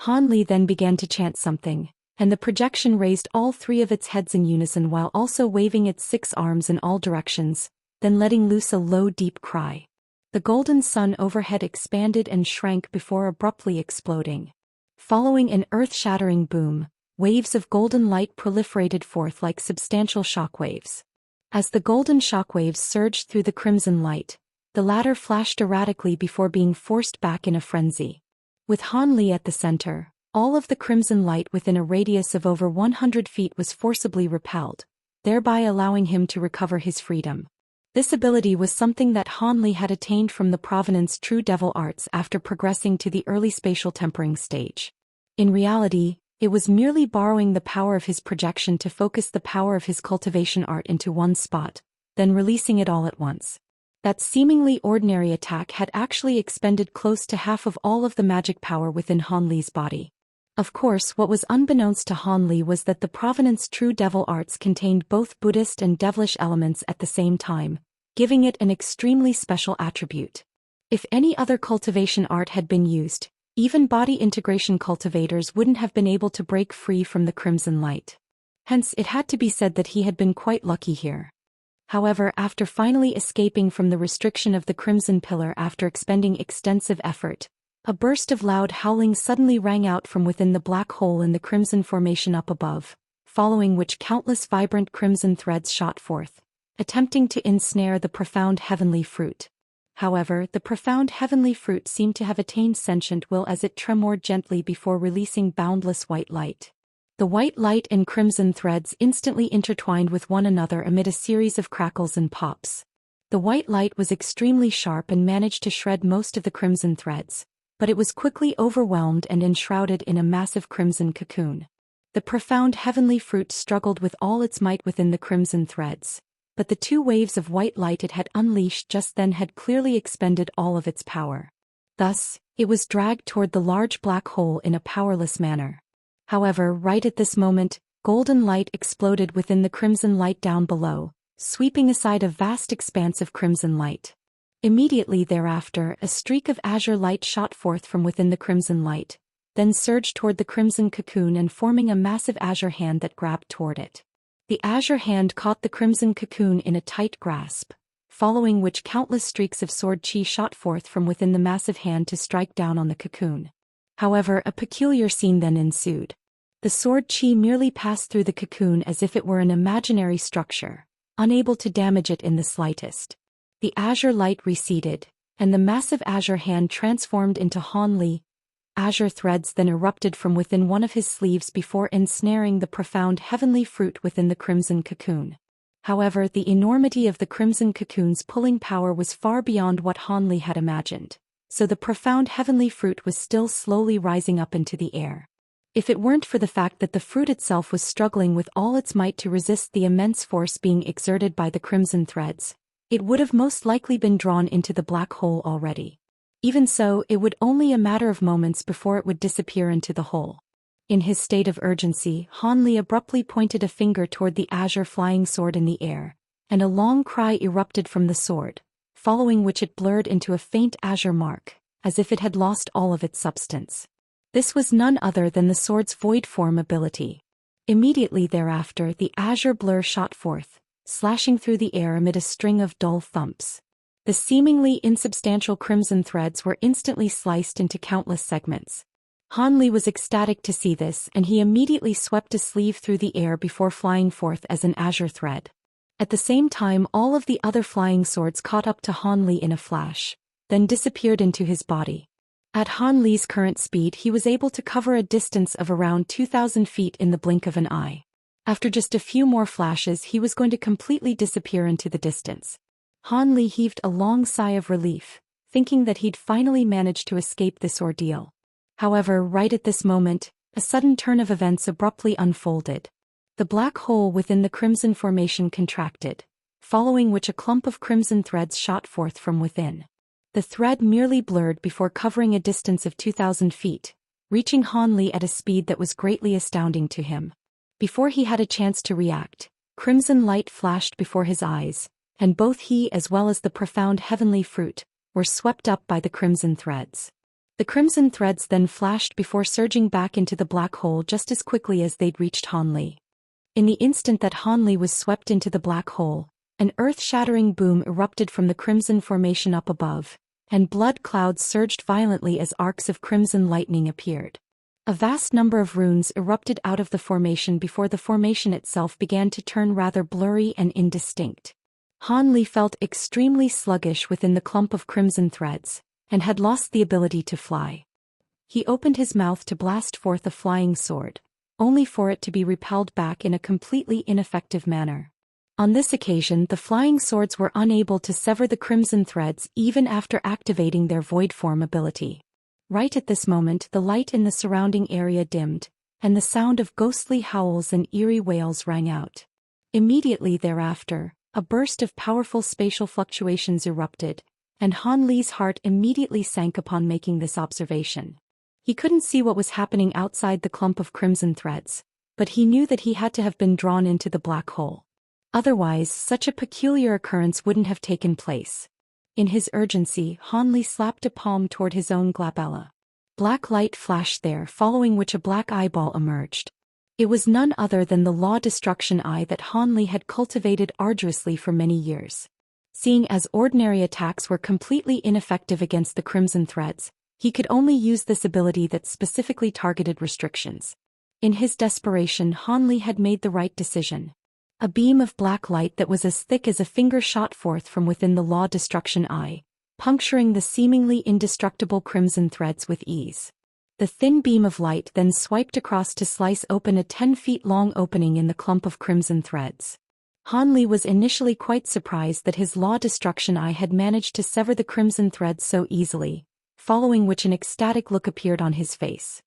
Han Li then began to chant something, and the projection raised all three of its heads in unison while also waving its 6 arms in all directions, then letting loose a low deep cry. The golden sun overhead expanded and shrank before abruptly exploding. Following an earth-shattering boom, waves of golden light proliferated forth like substantial shockwaves. As the golden shockwaves surged through the crimson light, the latter flashed erratically before being forced back in a frenzy. With Han Li at the center, all of the crimson light within a radius of over 100 feet was forcibly repelled, thereby allowing him to recover his freedom. This ability was something that Han Li had attained from the Provenance True Devil Arts after progressing to the early spatial tempering stage. In reality, it was merely borrowing the power of his projection to focus the power of his cultivation art into one spot, then releasing it all at once. That seemingly ordinary attack had actually expended close to half of all of the magic power within Han Li's body. Of course, what was unbeknownst to Han Li was that the Provenance True Devil Arts contained both Buddhist and devilish elements at the same time, giving it an extremely special attribute. If any other cultivation art had been used, even body integration cultivators wouldn't have been able to break free from the crimson light. Hence, it had to be said that he had been quite lucky here. However, after finally escaping from the restriction of the crimson pillar after expending extensive effort, a burst of loud howling suddenly rang out from within the black hole in the crimson formation up above, following which countless vibrant crimson threads shot forth, attempting to ensnare the profound heavenly fruit. However, the profound heavenly fruit seemed to have attained sentient will as it tremored gently before releasing boundless white light. The white light and crimson threads instantly intertwined with one another amid a series of crackles and pops. The white light was extremely sharp and managed to shred most of the crimson threads, but it was quickly overwhelmed and enshrouded in a massive crimson cocoon. The profound heavenly fruit struggled with all its might within the crimson threads, but the 2 waves of white light it had unleashed just then had clearly expended all of its power. Thus, it was dragged toward the large black hole in a powerless manner. However, right at this moment, golden light exploded within the crimson light down below, sweeping aside a vast expanse of crimson light. Immediately thereafter, a streak of azure light shot forth from within the crimson light, then surged toward the crimson cocoon and forming a massive azure hand that grabbed toward it. The azure hand caught the crimson cocoon in a tight grasp, following which countless streaks of sword chi shot forth from within the massive hand to strike down on the cocoon. However, a peculiar scene then ensued. The sword chi merely passed through the cocoon as if it were an imaginary structure, unable to damage it in the slightest. The azure light receded, and the massive azure hand transformed into Han Li. Azure threads then erupted from within one of his sleeves before ensnaring the profound heavenly fruit within the crimson cocoon. However, the enormity of the crimson cocoon's pulling power was far beyond what Han Li had imagined, so the profound heavenly fruit was still slowly rising up into the air. If it weren't for the fact that the fruit itself was struggling with all its might to resist the immense force being exerted by the crimson threads, it would have most likely been drawn into the black hole already. Even so, it would only a matter of moments before it would disappear into the hole. In his state of urgency, Han Li abruptly pointed a finger toward the azure flying sword in the air, and a long cry erupted from the sword, following which it blurred into a faint azure mark, as if it had lost all of its substance. This was none other than the sword's void form ability. Immediately thereafter, the azure blur shot forth, slashing through the air amid a string of dull thumps. The seemingly insubstantial crimson threads were instantly sliced into countless segments. Han Li was ecstatic to see this, and he immediately swept a sleeve through the air before flying forth as an azure thread. At the same time, all of the other flying swords caught up to Han Li in a flash, then disappeared into his body. At Han Li's current speed, he was able to cover a distance of around 2,000 feet in the blink of an eye. After just a few more flashes, he was going to completely disappear into the distance. Han Li heaved a long sigh of relief, thinking that he'd finally managed to escape this ordeal. However, right at this moment, a sudden turn of events abruptly unfolded. The black hole within the crimson formation contracted, following which a clump of crimson threads shot forth from within. The thread merely blurred before covering a distance of 2,000 feet, reaching Han Li at a speed that was greatly astounding to him. Before he had a chance to react, crimson light flashed before his eyes, and both he as well as the profound heavenly fruit were swept up by the crimson threads. The crimson threads then flashed before surging back into the black hole just as quickly as they'd reached Han Li. In the instant that Han Li was swept into the black hole, an earth-shattering boom erupted from the crimson formation up above, and blood clouds surged violently as arcs of crimson lightning appeared. A vast number of runes erupted out of the formation before the formation itself began to turn rather blurry and indistinct. Han Li felt extremely sluggish within the clump of crimson threads, and had lost the ability to fly. He opened his mouth to blast forth a flying sword, only for it to be repelled back in a completely ineffective manner. On this occasion, the flying swords were unable to sever the crimson threads even after activating their void form ability. Right at this moment, the light in the surrounding area dimmed, and the sound of ghostly howls and eerie wails rang out. Immediately thereafter, a burst of powerful spatial fluctuations erupted, and Han Li's heart immediately sank upon making this observation. He couldn't see what was happening outside the clump of crimson threads, but he knew that he had to have been drawn into the black hole. Otherwise, such a peculiar occurrence wouldn't have taken place. In his urgency, Han Li slapped a palm toward his own glabella. Black light flashed there, following which a black eyeball emerged. It was none other than the Law Destruction Eye that Han Li had cultivated arduously for many years. Seeing as ordinary attacks were completely ineffective against the crimson threads, he could only use this ability that specifically targeted restrictions. In his desperation, Han Li had made the right decision. A beam of black light that was as thick as a finger shot forth from within the Law Destruction Eye, puncturing the seemingly indestructible crimson threads with ease. The thin beam of light then swiped across to slice open a 10-feet-long opening in the clump of crimson threads. Han Li was initially quite surprised that his Law Destruction Eye had managed to sever the crimson threads so easily, following which an ecstatic look appeared on his face.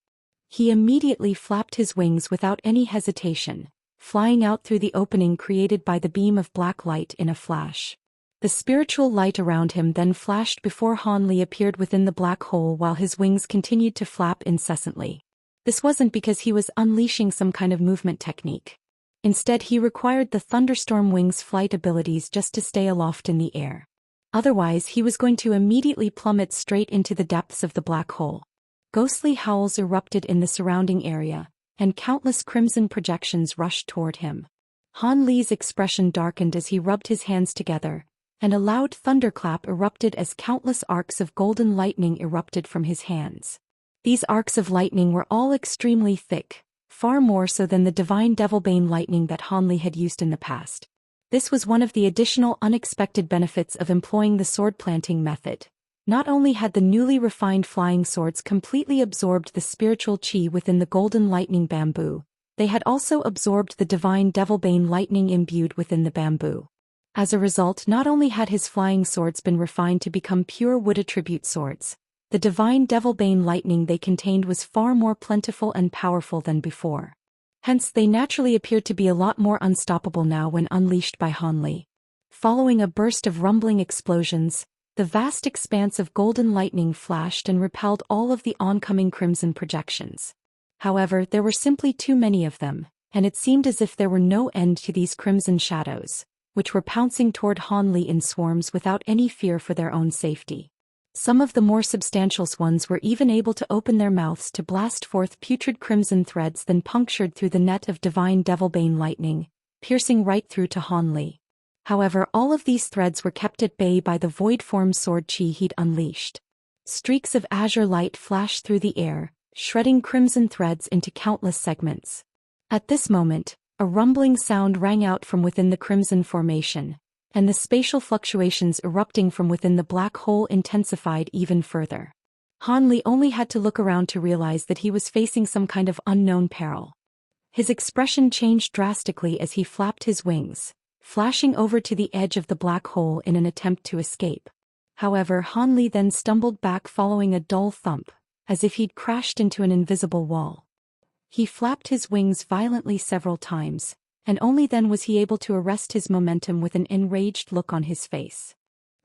He immediately flapped his wings without any hesitation, flying out through the opening created by the beam of black light in a flash. The spiritual light around him then flashed before Han Li appeared within the black hole while his wings continued to flap incessantly. This wasn't because he was unleashing some kind of movement technique. Instead, he required the thunderstorm wings flight abilities just to stay aloft in the air. Otherwise, he was going to immediately plummet straight into the depths of the black hole. Ghostly howls erupted in the surrounding area, and countless crimson projections rushed toward him. Han Li's expression darkened as he rubbed his hands together, and a loud thunderclap erupted as countless arcs of golden lightning erupted from his hands. These arcs of lightning were all extremely thick, far more so than the divine Devilbane lightning that Han Li had used in the past. This was one of the additional unexpected benefits of employing the sword planting method. Not only had the newly refined flying swords completely absorbed the spiritual chi within the golden lightning bamboo, they had also absorbed the divine Devilbane lightning imbued within the bamboo. As a result, not only had his flying swords been refined to become pure wood attribute swords, the divine Devilbane lightning they contained was far more plentiful and powerful than before. Hence, they naturally appeared to be a lot more unstoppable now when unleashed by Han Li. Following a burst of rumbling explosions, the vast expanse of golden lightning flashed and repelled all of the oncoming crimson projections. However, there were simply too many of them, and it seemed as if there were no end to these crimson shadows, which were pouncing toward Han Li in swarms without any fear for their own safety. Some of the more substantial ones were even able to open their mouths to blast forth putrid crimson threads then punctured through the net of divine Devilbane lightning, piercing right through to Han Li. However, all of these threads were kept at bay by the void-form sword chi he'd unleashed. Streaks of azure light flashed through the air, shredding crimson threads into countless segments. At this moment, a rumbling sound rang out from within the crimson formation, and the spatial fluctuations erupting from within the black hole intensified even further. Han Li only had to look around to realize that he was facing some kind of unknown peril. His expression changed drastically as he flapped his wings, flashing over to the edge of the black hole in an attempt to escape. However, Han Li then stumbled back following a dull thump, as if he'd crashed into an invisible wall. He flapped his wings violently several times, and only then was he able to arrest his momentum with an enraged look on his face.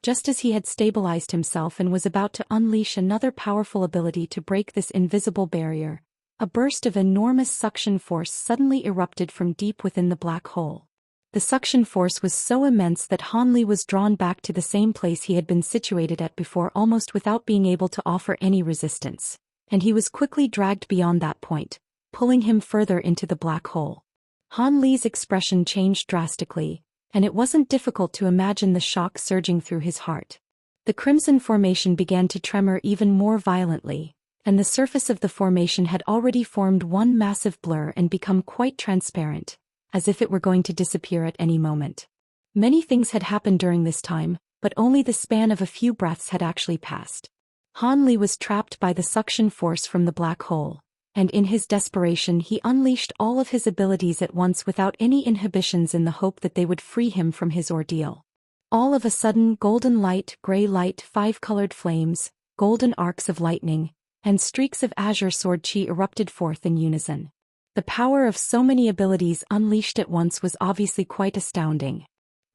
Just as he had stabilized himself and was about to unleash another powerful ability to break this invisible barrier, a burst of enormous suction force suddenly erupted from deep within the black hole. The suction force was so immense that Han Li was drawn back to the same place he had been situated at before almost without being able to offer any resistance, and he was quickly dragged beyond that point, pulling him further into the black hole. Han Li's expression changed drastically, and it wasn't difficult to imagine the shock surging through his heart. The crimson formation began to tremor even more violently, and the surface of the formation had already formed one massive blur and become quite transparent, as if it were going to disappear at any moment. Many things had happened during this time, but only the span of a few breaths had actually passed. Han Li was trapped by the suction force from the black hole, and in his desperation he unleashed all of his abilities at once without any inhibitions in the hope that they would free him from his ordeal. All of a sudden, golden light, gray light, five-colored flames, golden arcs of lightning, and streaks of azure sword chi erupted forth in unison. The power of so many abilities unleashed at once was obviously quite astounding.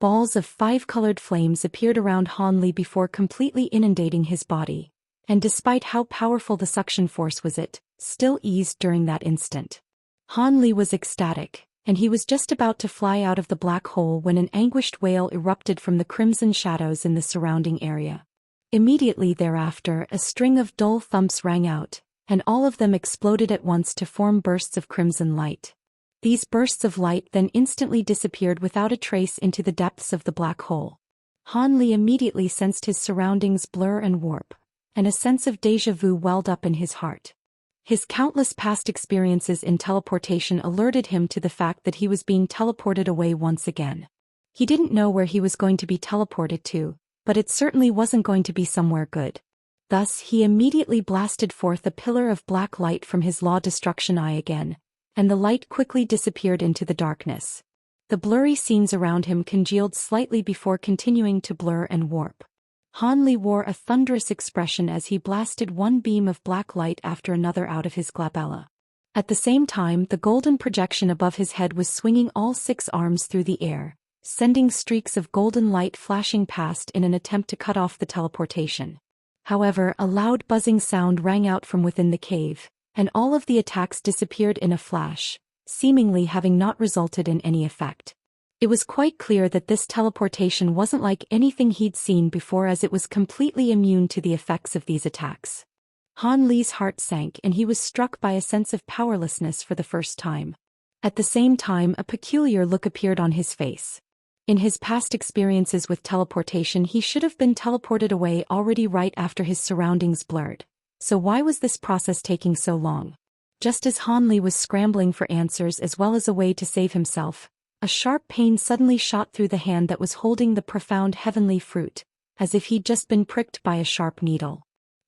Balls of five-colored flames appeared around Han Li before completely inundating his body, and despite how powerful the suction force was, it still eased during that instant. Han Li was ecstatic, and he was just about to fly out of the black hole when an anguished wail erupted from the crimson shadows in the surrounding area. Immediately thereafter, a string of dull thumps rang out, and all of them exploded at once to form bursts of crimson light. These bursts of light then instantly disappeared without a trace into the depths of the black hole. Han Li immediately sensed his surroundings blur and warp, and a sense of déjà vu welled up in his heart. His countless past experiences in teleportation alerted him to the fact that he was being teleported away once again. He didn't know where he was going to be teleported to, but it certainly wasn't going to be somewhere good. Thus, he immediately blasted forth a pillar of black light from his law destruction eye again, and the light quickly disappeared into the darkness. The blurry scenes around him congealed slightly before continuing to blur and warp. Han Li wore a thunderous expression as he blasted one beam of black light after another out of his glabella. At the same time, the golden projection above his head was swinging all 6 arms through the air, sending streaks of golden light flashing past in an attempt to cut off the teleportation. However, a loud buzzing sound rang out from within the cave, and all of the attacks disappeared in a flash, seemingly having not resulted in any effect. It was quite clear that this teleportation wasn't like anything he'd seen before, as it was completely immune to the effects of these attacks. Han Li's heart sank and he was struck by a sense of powerlessness for the first time. At the same time, a peculiar look appeared on his face. In his past experiences with teleportation, he should have been teleported away already right after his surroundings blurred. So why was this process taking so long? Just as Han Li was scrambling for answers as well as a way to save himself, a sharp pain suddenly shot through the hand that was holding the profound heavenly fruit, as if he'd just been pricked by a sharp needle.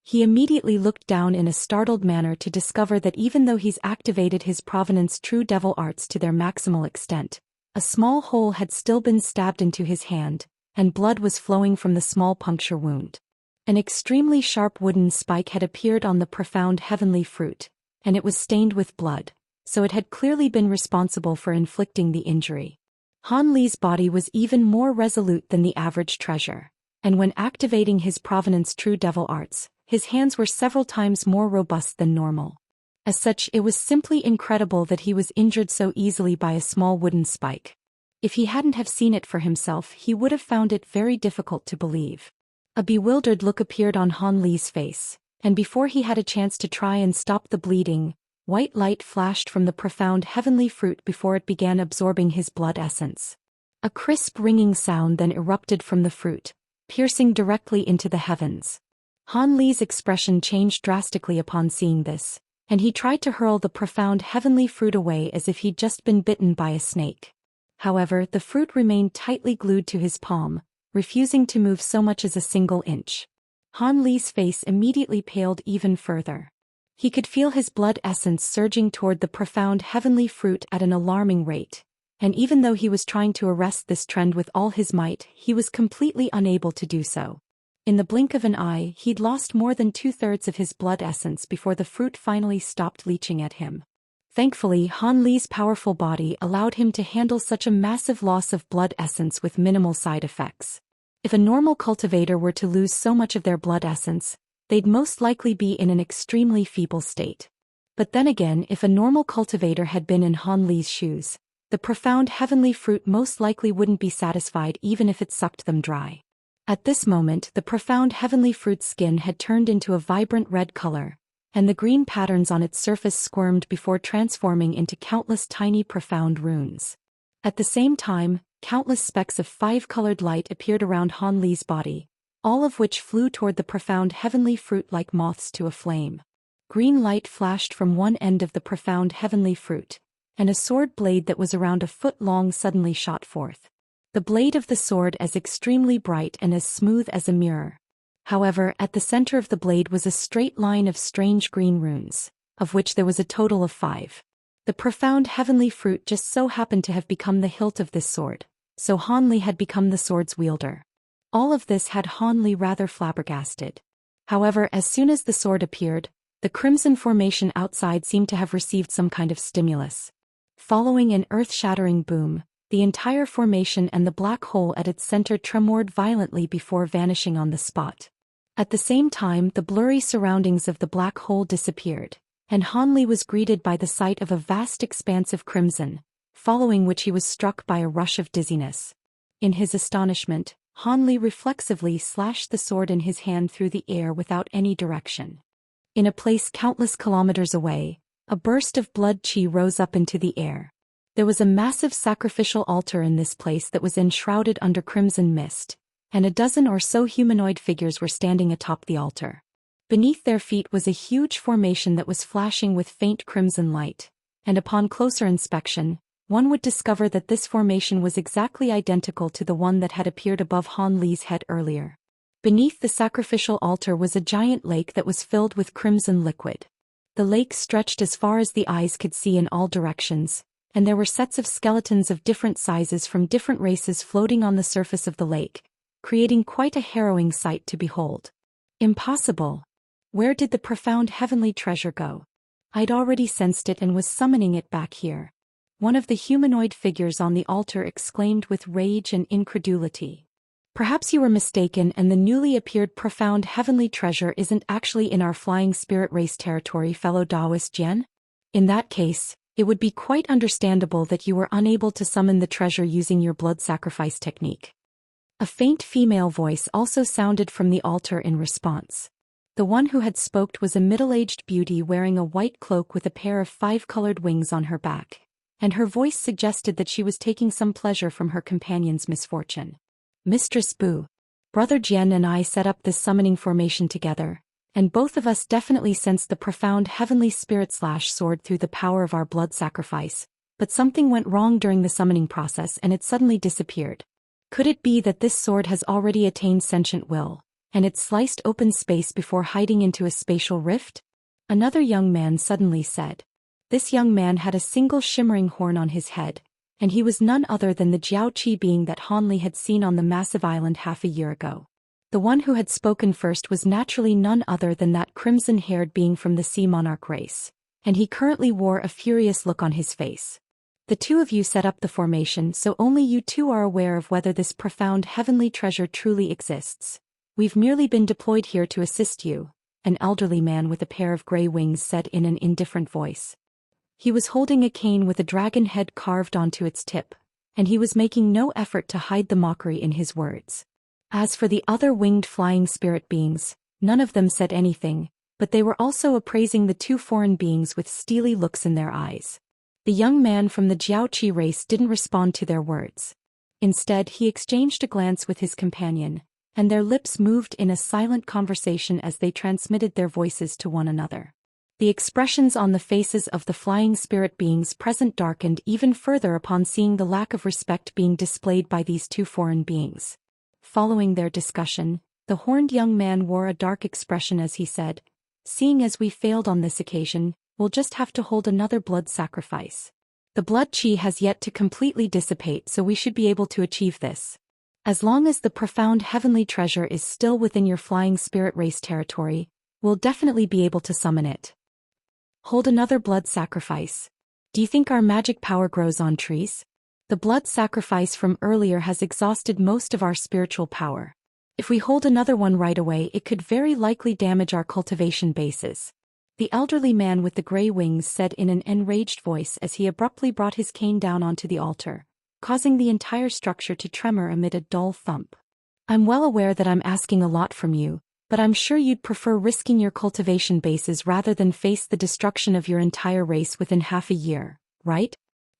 He immediately looked down in a startled manner to discover that even though he's activated his Provenance True Devil Arts to their maximal extent, a small hole had still been stabbed into his hand, and blood was flowing from the small puncture wound. An extremely sharp wooden spike had appeared on the profound heavenly fruit, and it was stained with blood, so it had clearly been responsible for inflicting the injury. Han Li's body was even more resolute than the average treasure, and when activating his Provenance True Devil Arts, his hands were several times more robust than normal. As such, it was simply incredible that he was injured so easily by a small wooden spike. If he hadn't have seen it for himself, he would have found it very difficult to believe. A bewildered look appeared on Han Li's face, and before he had a chance to try and stop the bleeding, white light flashed from the profound heavenly fruit before it began absorbing his blood essence. A crisp ringing sound then erupted from the fruit, piercing directly into the heavens. Han Li's expression changed drastically upon seeing this, and he tried to hurl the profound heavenly fruit away as if he'd just been bitten by a snake. However, the fruit remained tightly glued to his palm, refusing to move so much as a single inch. Han Li's face immediately paled even further. He could feel his blood essence surging toward the profound heavenly fruit at an alarming rate, and even though he was trying to arrest this trend with all his might, he was completely unable to do so. In the blink of an eye, he'd lost more than 2/3 of his blood essence before the fruit finally stopped leeching at him. Thankfully, Han Li's powerful body allowed him to handle such a massive loss of blood essence with minimal side effects. If a normal cultivator were to lose so much of their blood essence, they'd most likely be in an extremely feeble state. But then again, if a normal cultivator had been in Han Li's shoes, the profound heavenly fruit most likely wouldn't be satisfied even if it sucked them dry. At this moment, the profound heavenly fruit's skin had turned into a vibrant red color, and the green patterns on its surface squirmed before transforming into countless tiny profound runes. At the same time, countless specks of five-colored light appeared around Han Li's body, all of which flew toward the profound heavenly fruit like moths to a flame. Green light flashed from one end of the profound heavenly fruit, and a sword blade that was around a foot long suddenly shot forth. The blade of the sword as extremely bright and as smooth as a mirror. However, at the center of the blade was a straight line of strange green runes, of which there was a total of 5. The profound heavenly fruit just so happened to have become the hilt of this sword, so Han Li had become the sword's wielder. All of this had Han Li rather flabbergasted. However, as soon as the sword appeared, the crimson formation outside seemed to have received some kind of stimulus. Following an earth-shattering boom, the entire formation and the black hole at its center tremored violently before vanishing on the spot. At the same time, the blurry surroundings of the black hole disappeared, and Han Li was greeted by the sight of a vast expanse of crimson, following which he was struck by a rush of dizziness. In his astonishment, Han Li reflexively slashed the sword in his hand through the air without any direction. In a place countless kilometers away, a burst of blood chi rose up into the air. There was a massive sacrificial altar in this place that was enshrouded under crimson mist, and a dozen or so humanoid figures were standing atop the altar. Beneath their feet was a huge formation that was flashing with faint crimson light, and upon closer inspection, one would discover that this formation was exactly identical to the one that had appeared above Han Li's head earlier. Beneath the sacrificial altar was a giant lake that was filled with crimson liquid. The lake stretched as far as the eyes could see in all directions, and there were sets of skeletons of different sizes from different races floating on the surface of the lake, creating quite a harrowing sight to behold. Impossible! Where did the profound heavenly treasure go? I'd already sensed it and was summoning it back here. One of the humanoid figures on the altar exclaimed with rage and incredulity. Perhaps you were mistaken and the newly appeared profound heavenly treasure isn't actually in our flying spirit race territory, fellow Daoist Jian? In that case, it would be quite understandable that you were unable to summon the treasure using your blood sacrifice technique. A faint female voice also sounded from the altar in response. The one who had spoken was a middle-aged beauty wearing a white cloak with a pair of 5-colored wings on her back, and her voice suggested that she was taking some pleasure from her companion's misfortune. Mistress Bu, Brother Jian and I set up this summoning formation together, and both of us definitely sensed the profound heavenly spirit sword through the power of our blood sacrifice, but something went wrong during the summoning process and it suddenly disappeared. Could it be that this sword has already attained sentient will, and it sliced open space before hiding into a spatial rift? Another young man suddenly said. This young man had a single shimmering horn on his head, and he was none other than the Jiaoqi being that Han Li had seen on the massive island half a year ago. The one who had spoken first was naturally none other than that crimson-haired being from the Sea Monarch race, and he currently wore a furious look on his face. The two of you set up the formation, so only you two are aware of whether this profound heavenly treasure truly exists. We've merely been deployed here to assist you, an elderly man with a pair of gray wings said in an indifferent voice. He was holding a cane with a dragon head carved onto its tip, and he was making no effort to hide the mockery in his words. As for the other winged flying spirit beings, none of them said anything, but they were also appraising the two foreign beings with steely looks in their eyes. The young man from the Jiaoqi race didn't respond to their words. Instead, he exchanged a glance with his companion, and their lips moved in a silent conversation as they transmitted their voices to one another. The expressions on the faces of the flying spirit beings present darkened even further upon seeing the lack of respect being displayed by these two foreign beings. Following their discussion, the horned young man wore a dark expression as he said, "Seeing as we failed on this occasion, we'll just have to hold another blood sacrifice. The blood chi has yet to completely dissipate, so we should be able to achieve this. As long as the profound heavenly treasure is still within your flying spirit race territory, we'll definitely be able to summon it. Hold another blood sacrifice. Do you think our magic power grows on trees? The blood sacrifice from earlier has exhausted most of our spiritual power. If we hold another one right away, it could very likely damage our cultivation bases." The elderly man with the gray wings said in an enraged voice as he abruptly brought his cane down onto the altar, causing the entire structure to tremor amid a dull thump. "I'm well aware that I'm asking a lot from you, but I'm sure you'd prefer risking your cultivation bases rather than face the destruction of your entire race within half a year, right?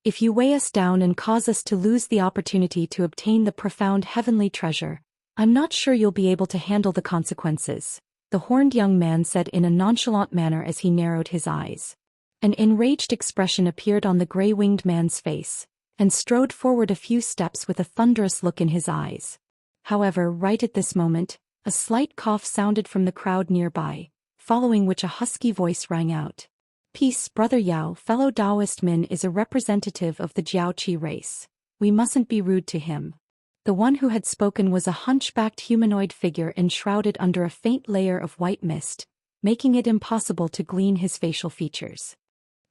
If you weigh us down and cause us to lose the opportunity to obtain the profound heavenly treasure, I'm not sure you'll be able to handle the consequences," the horned young man said in a nonchalant manner as he narrowed his eyes. An enraged expression appeared on the gray-winged man's face, and strode forward a few steps with a thunderous look in his eyes. However, right at this moment, a slight cough sounded from the crowd nearby, following which a husky voice rang out. "Peace, Brother Yao. Fellow Daoist Min is a representative of the Jiaoqi race. We mustn't be rude to him." The one who had spoken was a hunchbacked humanoid figure enshrouded under a faint layer of white mist, making it impossible to glean his facial features.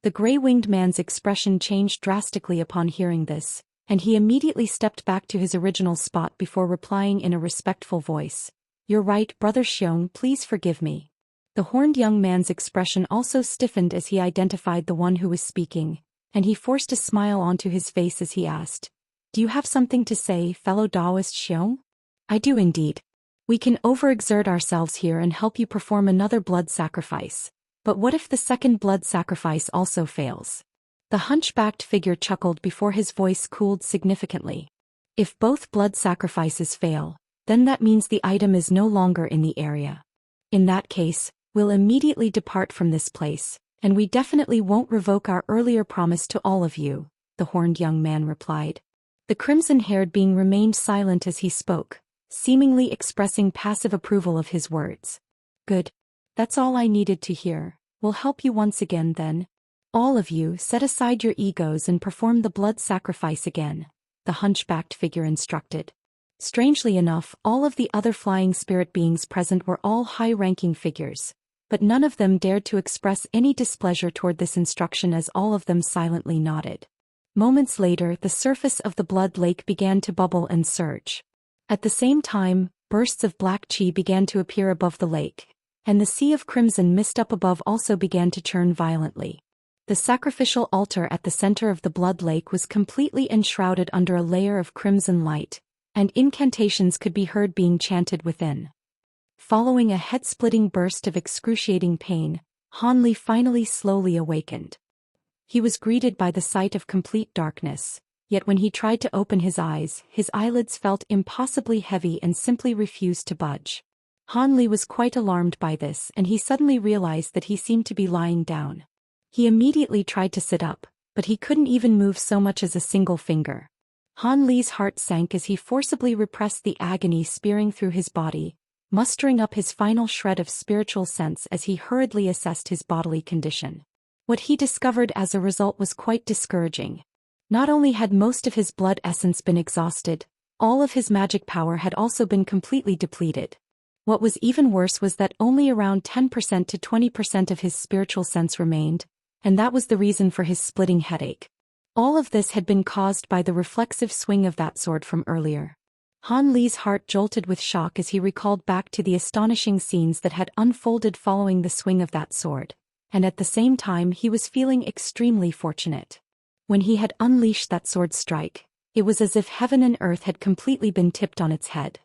The gray-winged man's expression changed drastically upon hearing this, and he immediately stepped back to his original spot before replying in a respectful voice, "You're right, Brother Xiong, please forgive me." The horned young man's expression also stiffened as he identified the one who was speaking, and he forced a smile onto his face as he asked, "Do you have something to say, fellow Daoist Xiong?" "I do indeed. We can overexert ourselves here and help you perform another blood sacrifice. But what if the second blood sacrifice also fails?" The hunchbacked figure chuckled before his voice cooled significantly. "If both blood sacrifices fail, then that means the item is no longer in the area. In that case, we'll immediately depart from this place, and we definitely won't revoke our earlier promise to all of you," the horned young man replied. The crimson-haired being remained silent as he spoke, seemingly expressing passive approval of his words. "Good. That's all I needed to hear. We'll help you once again then. All of you, set aside your egos and perform the blood sacrifice again," the hunchbacked figure instructed. Strangely enough, all of the other flying spirit beings present were all high-ranking figures, but none of them dared to express any displeasure toward this instruction as all of them silently nodded. Moments later, the surface of the blood lake began to bubble and surge. At the same time, bursts of black chi began to appear above the lake, and the sea of crimson mist up above also began to churn violently. The sacrificial altar at the center of the blood lake was completely enshrouded under a layer of crimson light, and incantations could be heard being chanted within. Following a head-splitting burst of excruciating pain, Han Li finally slowly awakened. He was greeted by the sight of complete darkness, yet when he tried to open his eyelids felt impossibly heavy and simply refused to budge. Han Li was quite alarmed by this, and he suddenly realized that he seemed to be lying down. He immediately tried to sit up, but he couldn't even move so much as a single finger. Han Li's heart sank as he forcibly repressed the agony spearing through his body, mustering up his final shred of spiritual sense as he hurriedly assessed his bodily condition. What he discovered as a result was quite discouraging. Not only had most of his blood essence been exhausted, all of his magic power had also been completely depleted. What was even worse was that only around 10% to 20% of his spiritual sense remained, and that was the reason for his splitting headache. All of this had been caused by the reflexive swing of that sword from earlier. Han Li's heart jolted with shock as he recalled back to the astonishing scenes that had unfolded following the swing of that sword, and at the same time he was feeling extremely fortunate. When he had unleashed that sword strike, it was as if heaven and earth had completely been tipped on its head.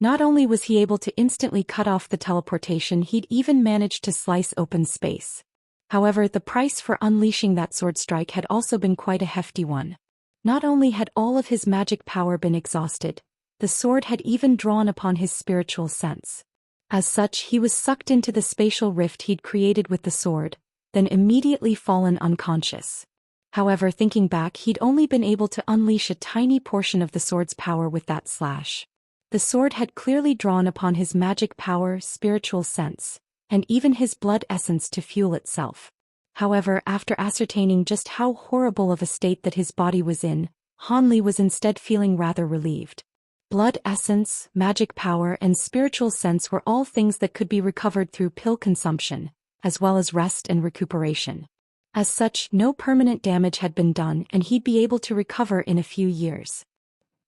Not only was he able to instantly cut off the teleportation, he'd even managed to slice open space. However, the price for unleashing that sword strike had also been quite a hefty one. Not only had all of his magic power been exhausted, the sword had even drawn upon his spiritual sense. As such, he was sucked into the spatial rift he'd created with the sword, then immediately fallen unconscious. However, thinking back, he'd only been able to unleash a tiny portion of the sword's power with that slash. The sword had clearly drawn upon his magic power, spiritual sense, and even his blood essence to fuel itself. However, after ascertaining just how horrible of a state that his body was in, Han Li was instead feeling rather relieved. Blood essence, magic power, and spiritual sense were all things that could be recovered through pill consumption, as well as rest and recuperation. As such, no permanent damage had been done and he'd be able to recover in a few years.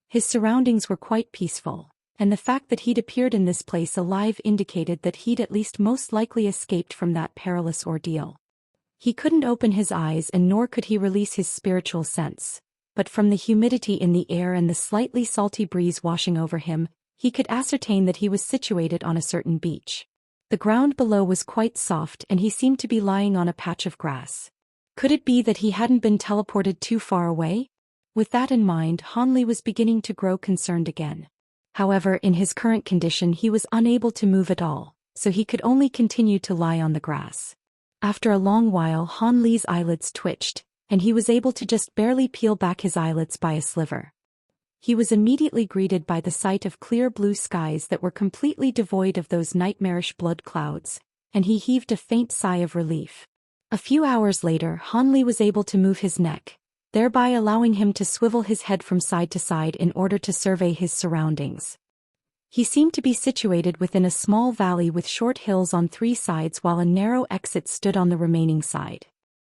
His surroundings were quite peaceful, and the fact that he'd appeared in this place alive indicated that he'd at least most likely escaped from that perilous ordeal. He couldn't open his eyes and nor could he release his spiritual sense, but from the humidity in the air and the slightly salty breeze washing over him, he could ascertain that he was situated on a certain beach. The ground below was quite soft and he seemed to be lying on a patch of grass. Could it be that he hadn't been teleported too far away? With that in mind, Han Li was beginning to grow concerned again. However, in his current condition he was unable to move at all, so he could only continue to lie on the grass. After a long while, Han Li's eyelids twitched, and he was able to just barely peel back his eyelids by a sliver. He was immediately greeted by the sight of clear blue skies that were completely devoid of those nightmarish blood clouds, and he heaved a faint sigh of relief. A few hours later, Han Li was able to move his neck, thereby allowing him to swivel his head from side to side in order to survey his surroundings. He seemed to be situated within a small valley with short hills on three sides while a narrow exit stood on the remaining side.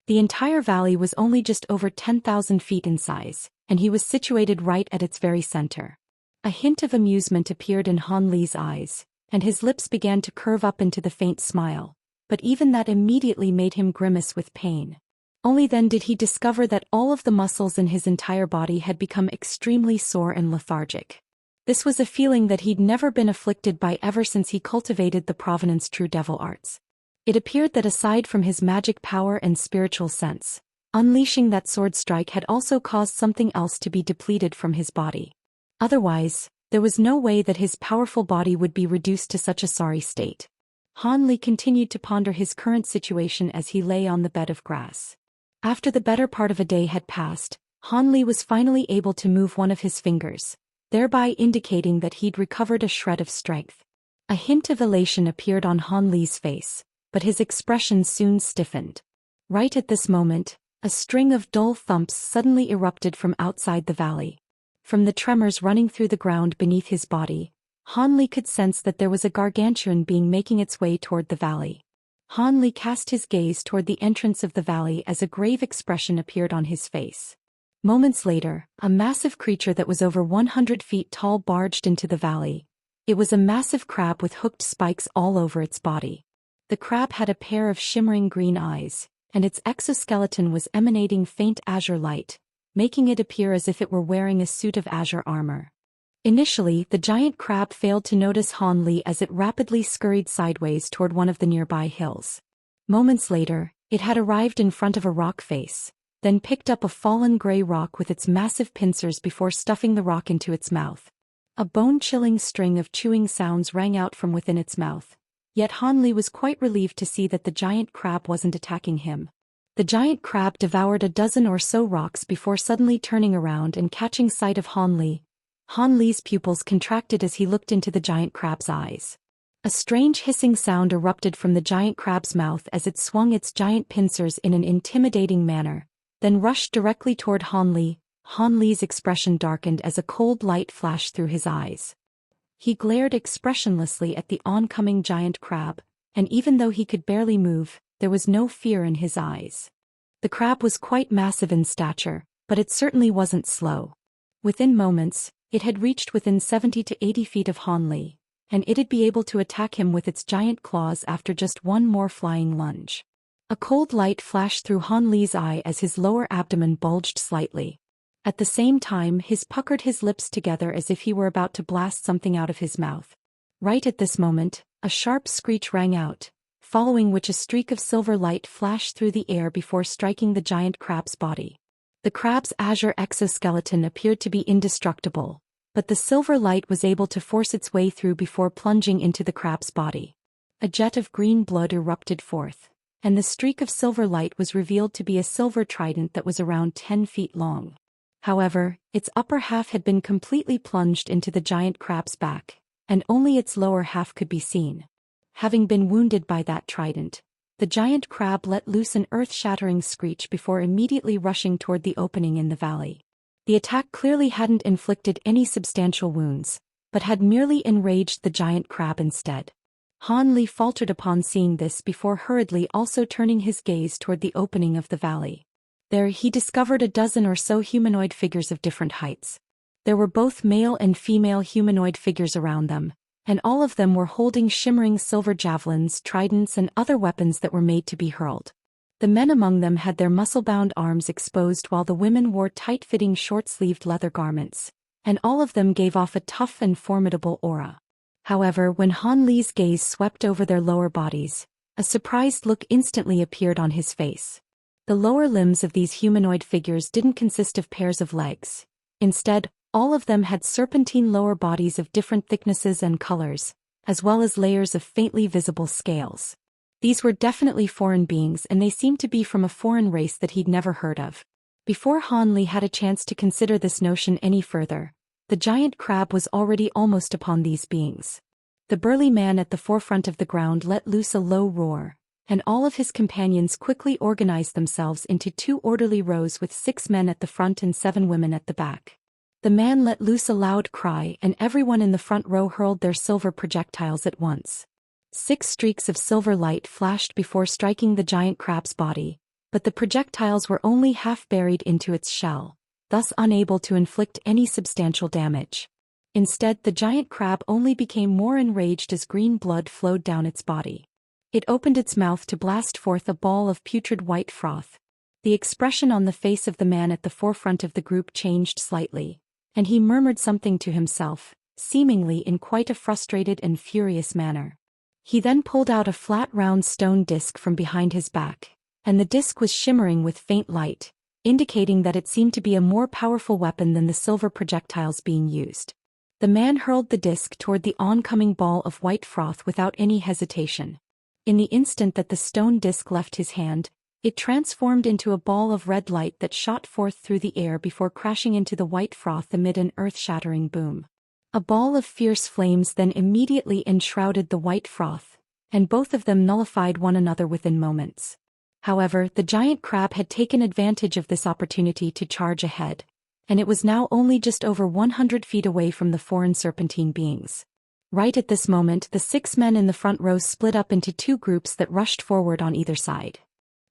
The entire valley was only just over 10,000 feet in size, and he was situated right at its very center. A hint of amusement appeared in Han Li's eyes, and his lips began to curve up into the faint smile, but even that immediately made him grimace with pain. Only then did he discover that all of the muscles in his entire body had become extremely sore and lethargic. This was a feeling that he'd never been afflicted by ever since he cultivated the Provenance True Devil Arts. It appeared that aside from his magic power and spiritual sense, unleashing that sword strike had also caused something else to be depleted from his body. Otherwise, there was no way that his powerful body would be reduced to such a sorry state. Han Li continued to ponder his current situation as he lay on the bed of grass. After the better part of a day had passed, Han Li was finally able to move one of his fingers, thereby indicating that he'd recovered a shred of strength. A hint of elation appeared on Han Li's face, but his expression soon stiffened. Right at this moment, a string of dull thumps suddenly erupted from outside the valley. From the tremors running through the ground beneath his body, Han Li could sense that there was a gargantuan being making its way toward the valley. Han Li cast his gaze toward the entrance of the valley as a grave expression appeared on his face. Moments later, a massive creature that was over 100 feet tall barged into the valley. It was a massive crab with hooked spikes all over its body. The crab had a pair of shimmering green eyes, and its exoskeleton was emanating faint azure light, making it appear as if it were wearing a suit of azure armor. Initially, the giant crab failed to notice Han Li as it rapidly scurried sideways toward one of the nearby hills. Moments later, it had arrived in front of a rock face, then picked up a fallen gray rock with its massive pincers before stuffing the rock into its mouth. A bone-chilling string of chewing sounds rang out from within its mouth. Yet Han Li was quite relieved to see that the giant crab wasn't attacking him. The giant crab devoured a dozen or so rocks before suddenly turning around and catching sight of Han Li. Han Li's pupils contracted as he looked into the giant crab's eyes. A strange hissing sound erupted from the giant crab's mouth as it swung its giant pincers in an intimidating manner, then rushed directly toward Han Li. Han Li's expression darkened as a cold light flashed through his eyes. He glared expressionlessly at the oncoming giant crab, and even though he could barely move, there was no fear in his eyes. The crab was quite massive in stature, but it certainly wasn't slow. Within moments, it had reached within 70 to 80 feet of Han Li, and it'd be able to attack him with its giant claws after just one more flying lunge. A cold light flashed through Han Li's eye as his lower abdomen bulged slightly. At the same time, he puckered his lips together as if he were about to blast something out of his mouth. Right at this moment, a sharp screech rang out, following which a streak of silver light flashed through the air before striking the giant crab's body. The The crab's azure exoskeleton appeared to be indestructible, but the silver light was able to force its way through before plunging into the crab's body. A jet of green blood erupted forth, and the streak of silver light was revealed to be a silver trident that was around 10 feet long. However, its upper half had been completely plunged into the giant crab's back, and only its lower half could be seen. Having been wounded by that trident, the giant crab let loose an earth-shattering screech before immediately rushing toward the opening in the valley. The attack clearly hadn't inflicted any substantial wounds, but had merely enraged the giant crab instead. Han Li faltered upon seeing this before hurriedly also turning his gaze toward the opening of the valley. There he discovered a dozen or so humanoid figures of different heights. There were both male and female humanoid figures around them, and all of them were holding shimmering silver javelins, tridents, and other weapons that were made to be hurled. The men among them had their muscle-bound arms exposed while the women wore tight-fitting short-sleeved leather garments, and all of them gave off a tough and formidable aura. However, when Han Li's gaze swept over their lower bodies, a surprised look instantly appeared on his face. The lower limbs of these humanoid figures didn't consist of pairs of legs. Instead, all of them had serpentine lower bodies of different thicknesses and colors, as well as layers of faintly visible scales. These were definitely foreign beings, and they seemed to be from a foreign race that he'd never heard of. Before Han Li had a chance to consider this notion any further, the giant crab was already almost upon these beings. The burly man at the forefront of the ground let loose a low roar, and all of his companions quickly organized themselves into 2 orderly rows with 6 men at the front and 7 women at the back. The man let loose a loud cry, and everyone in the front row hurled their silver projectiles at once. 6 streaks of silver light flashed before striking the giant crab's body, but the projectiles were only half buried into its shell, thus unable to inflict any substantial damage. Instead, the giant crab only became more enraged as green blood flowed down its body. It opened its mouth to blast forth a ball of putrid white froth. The expression on the face of the man at the forefront of the group changed slightly, and he murmured something to himself, seemingly in quite a frustrated and furious manner. He then pulled out a flat round stone disc from behind his back, and the disc was shimmering with faint light, indicating that it seemed to be a more powerful weapon than the silver projectiles being used. The man hurled the disc toward the oncoming ball of white froth without any hesitation. In the instant that the stone disc left his hand, it transformed into a ball of red light that shot forth through the air before crashing into the white froth amid an earth-shattering boom. A ball of fierce flames then immediately enshrouded the white froth, and both of them nullified one another within moments. However, the giant crab had taken advantage of this opportunity to charge ahead, and it was now only just over 100 feet away from the foreign serpentine beings. Right at this moment, the 6 men in the front row split up into 2 groups that rushed forward on either side.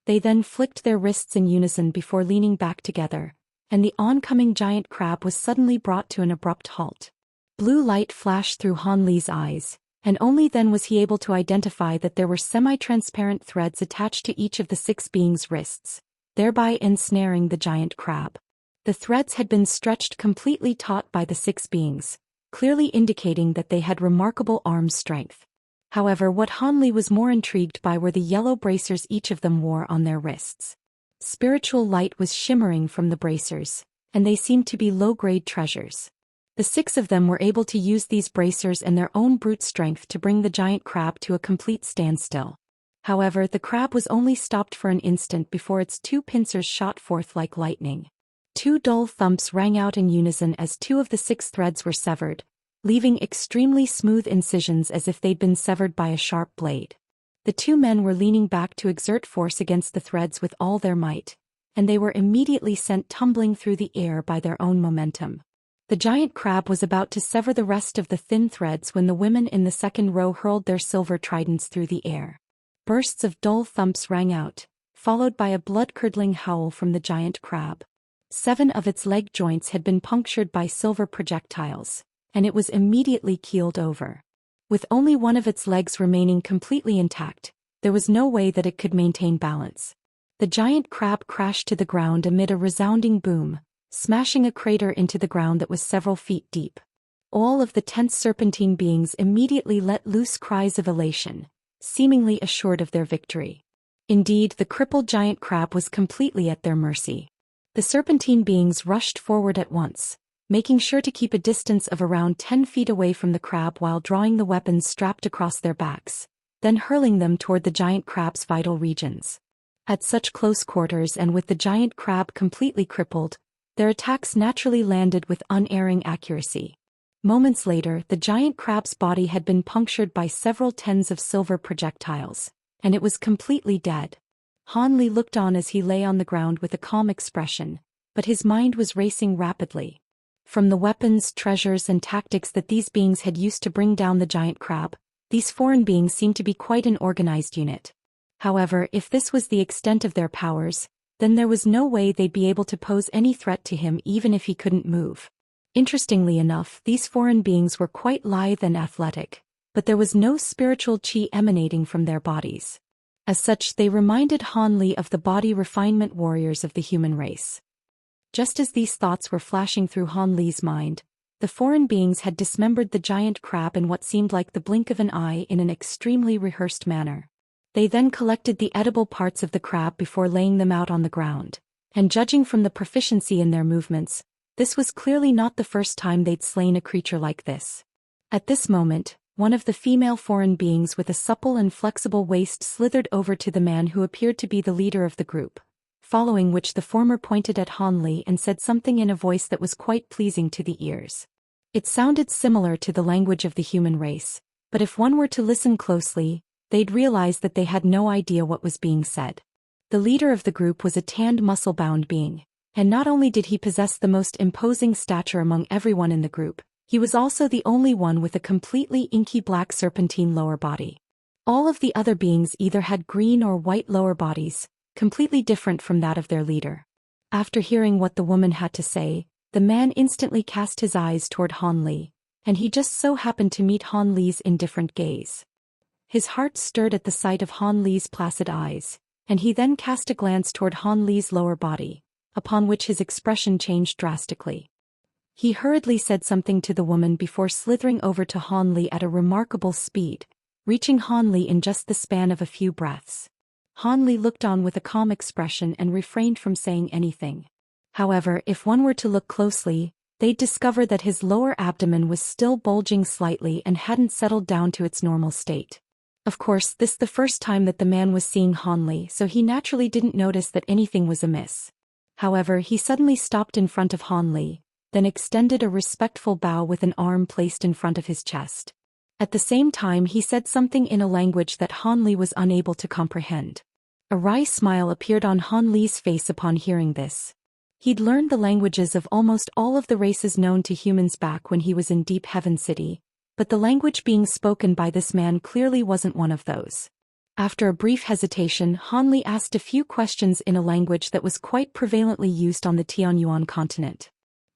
They then flicked their wrists in unison before leaning back together, and the oncoming giant crab was suddenly brought to an abrupt halt. Blue light flashed through Han Li's eyes, and only then was he able to identify that there were semi-transparent threads attached to each of the 6 beings' wrists, thereby ensnaring the giant crab. The threads had been stretched completely taut by the 6 beings, clearly indicating that they had remarkable arm strength. However, what Han Li was more intrigued by were the yellow bracers each of them wore on their wrists. Spiritual light was shimmering from the bracers, and they seemed to be low-grade treasures. The 6 of them were able to use these bracers and their own brute strength to bring the giant crab to a complete standstill. However, the crab was only stopped for an instant before its 2 pincers shot forth like lightning. 2 dull thumps rang out in unison as 2 of the 6 threads were severed, leaving extremely smooth incisions as if they'd been severed by a sharp blade. The 2 men were leaning back to exert force against the threads with all their might, and they were immediately sent tumbling through the air by their own momentum. The giant crab was about to sever the rest of the thin threads when the women in the second row hurled their silver tridents through the air. Bursts of dull thumps rang out, followed by a blood-curdling howl from the giant crab. 7 of its leg joints had been punctured by silver projectiles, and it was immediately keeled over. With only one of its legs remaining completely intact, there was no way that it could maintain balance. The giant crab crashed to the ground amid a resounding boom, smashing a crater into the ground that was several feet deep. All of the tense serpentine beings immediately let loose cries of elation, seemingly assured of their victory. Indeed, the crippled giant crab was completely at their mercy. The serpentine beings rushed forward at once, making sure to keep a distance of around 10 feet away from the crab while drawing the weapons strapped across their backs, then hurling them toward the giant crab's vital regions. At such close quarters and with the giant crab completely crippled, their attacks naturally landed with unerring accuracy. Moments later, the giant crab's body had been punctured by several tens of silver projectiles, and it was completely dead. Han Li looked on as he lay on the ground with a calm expression, but his mind was racing rapidly. From the weapons, treasures, and tactics that these beings had used to bring down the giant crab, these foreign beings seemed to be quite an organized unit. However, if this was the extent of their powers, then there was no way they'd be able to pose any threat to him even if he couldn't move. Interestingly enough, these foreign beings were quite lithe and athletic, but there was no spiritual qi emanating from their bodies. As such, they reminded Han Li of the body refinement warriors of the human race. Just as these thoughts were flashing through Han Li's mind, the foreign beings had dismembered the giant crab in what seemed like the blink of an eye in an extremely rehearsed manner. They then collected the edible parts of the crab before laying them out on the ground, and judging from the proficiency in their movements, this was clearly not the first time they'd slain a creature like this. At this moment, one of the female foreign beings with a supple and flexible waist slithered over to the man who appeared to be the leader of the group, following which the former pointed at Han Li and said something in a voice that was quite pleasing to the ears. It sounded similar to the language of the human race, but if one were to listen closely, they'd realize that they had no idea what was being said. The leader of the group was a tanned muscle-bound being, and not only did he possess the most imposing stature among everyone in the group, he was also the only one with a completely inky black serpentine lower body. All of the other beings either had green or white lower bodies, completely different from that of their leader. After hearing what the woman had to say, the man instantly cast his eyes toward Han Li, and he just so happened to meet Han Li's indifferent gaze. His heart stirred at the sight of Han Li's placid eyes, and he then cast a glance toward Han Li's lower body, upon which his expression changed drastically. He hurriedly said something to the woman before slithering over to Han Li at a remarkable speed, reaching Han Li in just the span of a few breaths. Han Li looked on with a calm expression and refrained from saying anything. However, if one were to look closely, they'd discover that his lower abdomen was still bulging slightly and hadn't settled down to its normal state. Of course, this the first time that the man was seeing Han Li, so he naturally didn't notice that anything was amiss. However, he suddenly stopped in front of Han Li, then extended a respectful bow with an arm placed in front of his chest. At the same time, he said something in a language that Han Li was unable to comprehend. A wry smile appeared on Han Li's face upon hearing this. He'd learned the languages of almost all of the races known to humans back when he was in Deep Heaven City, but the language being spoken by this man clearly wasn't one of those. After a brief hesitation, Han Li asked a few questions in a language that was quite prevalently used on the Tianyuan continent.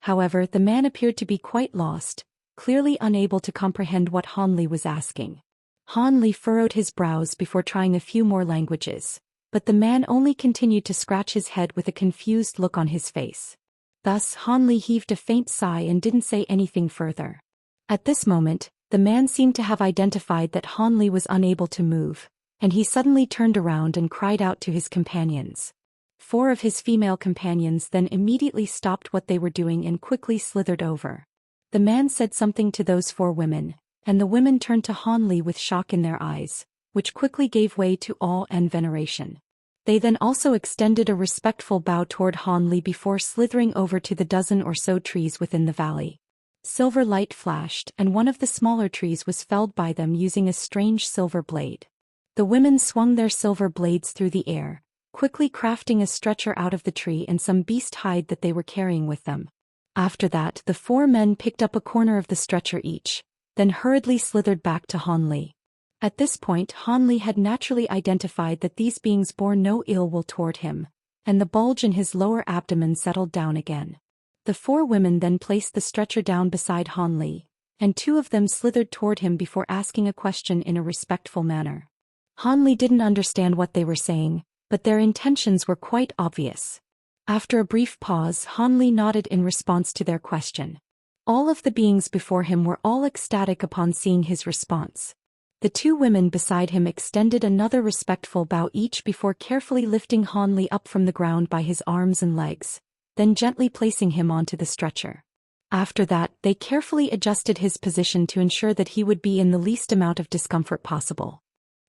However, the man appeared to be quite lost, clearly unable to comprehend what Han Li was asking. Han Li furrowed his brows before trying a few more languages, but the man only continued to scratch his head with a confused look on his face. Thus, Han Li heaved a faint sigh and didn't say anything further. At this moment, the man seemed to have identified that Han Li was unable to move, and he suddenly turned around and cried out to his companions. 4 of his female companions then immediately stopped what they were doing and quickly slithered over. The man said something to those 4 women, and the women turned to Han Li with shock in their eyes, which quickly gave way to awe and veneration. They then also extended a respectful bow toward Han Li before slithering over to the dozen or so trees within the valley. Silver light flashed, and one of the smaller trees was felled by them using a strange silver blade. The women swung their silver blades through the air, quickly crafting a stretcher out of the tree and some beast hide that they were carrying with them. After that, the 4 men picked up a corner of the stretcher each, then hurriedly slithered back to Han Li. At this point, Han Li had naturally identified that these beings bore no ill will toward him, and the bulge in his lower abdomen settled down again. The 4 women then placed the stretcher down beside Han Li, and 2 of them slithered toward him before asking a question in a respectful manner. Han Li didn't understand what they were saying, but their intentions were quite obvious. After a brief pause, Han Li nodded in response to their question. All of the beings before him were all ecstatic upon seeing his response. The 2 women beside him extended another respectful bow each before carefully lifting Han Li up from the ground by his arms and legs, then gently placing him onto the stretcher. After that, they carefully adjusted his position to ensure that he would be in the least amount of discomfort possible.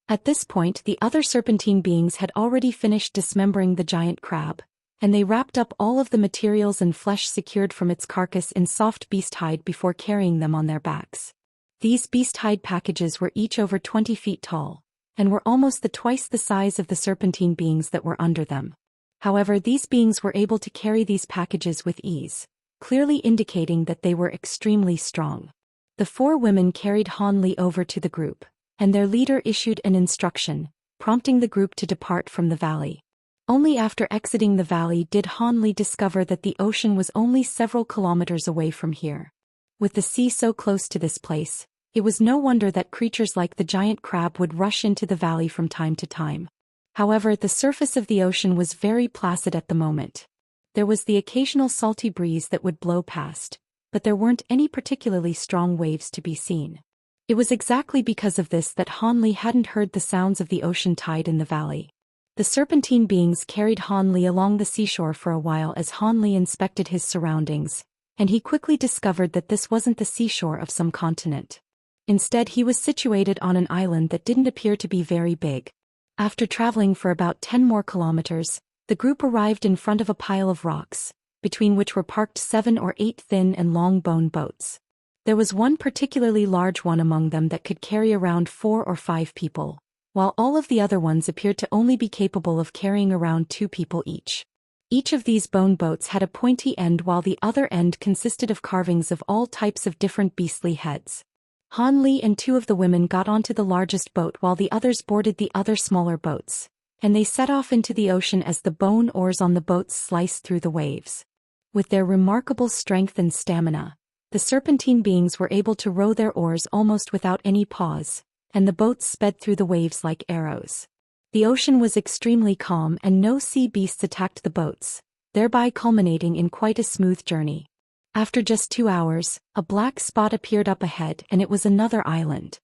At this point, the other serpentine beings had already finished dismembering the giant crab, and they wrapped up all of the materials and flesh secured from its carcass in soft beast hide before carrying them on their backs. These beast hide packages were each over 20 feet tall, and were almost twice the size of the serpentine beings that were under them. However, these beings were able to carry these packages with ease, clearly indicating that they were extremely strong. The 4 women carried Han Li over to the group, and their leader issued an instruction, prompting the group to depart from the valley. Only after exiting the valley did Han Li discover that the ocean was only several kilometers away from here. With the sea so close to this place, it was no wonder that creatures like the giant crab would rush into the valley from time to time. However, the surface of the ocean was very placid at the moment. There was the occasional salty breeze that would blow past, but there weren't any particularly strong waves to be seen. It was exactly because of this that Han Li hadn't heard the sounds of the ocean tide in the valley. The serpentine beings carried Han Li along the seashore for a while as Han Li inspected his surroundings, and he quickly discovered that this wasn't the seashore of some continent. Instead, he was situated on an island that didn't appear to be very big. After traveling for about 10 more kilometers, the group arrived in front of a pile of rocks, between which were parked 7 or 8 thin and long bone boats. There was one particularly large one among them that could carry around 4 or 5 people, while all of the other ones appeared to only be capable of carrying around 2 people each. Each of these bone boats had a pointy end while the other end consisted of carvings of all types of different beastly heads. Han Li and 2 of the women got onto the largest boat while the others boarded the other smaller boats, and they set off into the ocean as the bone oars on the boats sliced through the waves. With their remarkable strength and stamina, the serpentine beings were able to row their oars almost without any pause, and the boats sped through the waves like arrows. The ocean was extremely calm and no sea beasts attacked the boats, thereby culminating in quite a smooth journey. After just 2 hours, a black spot appeared up ahead and it was another island.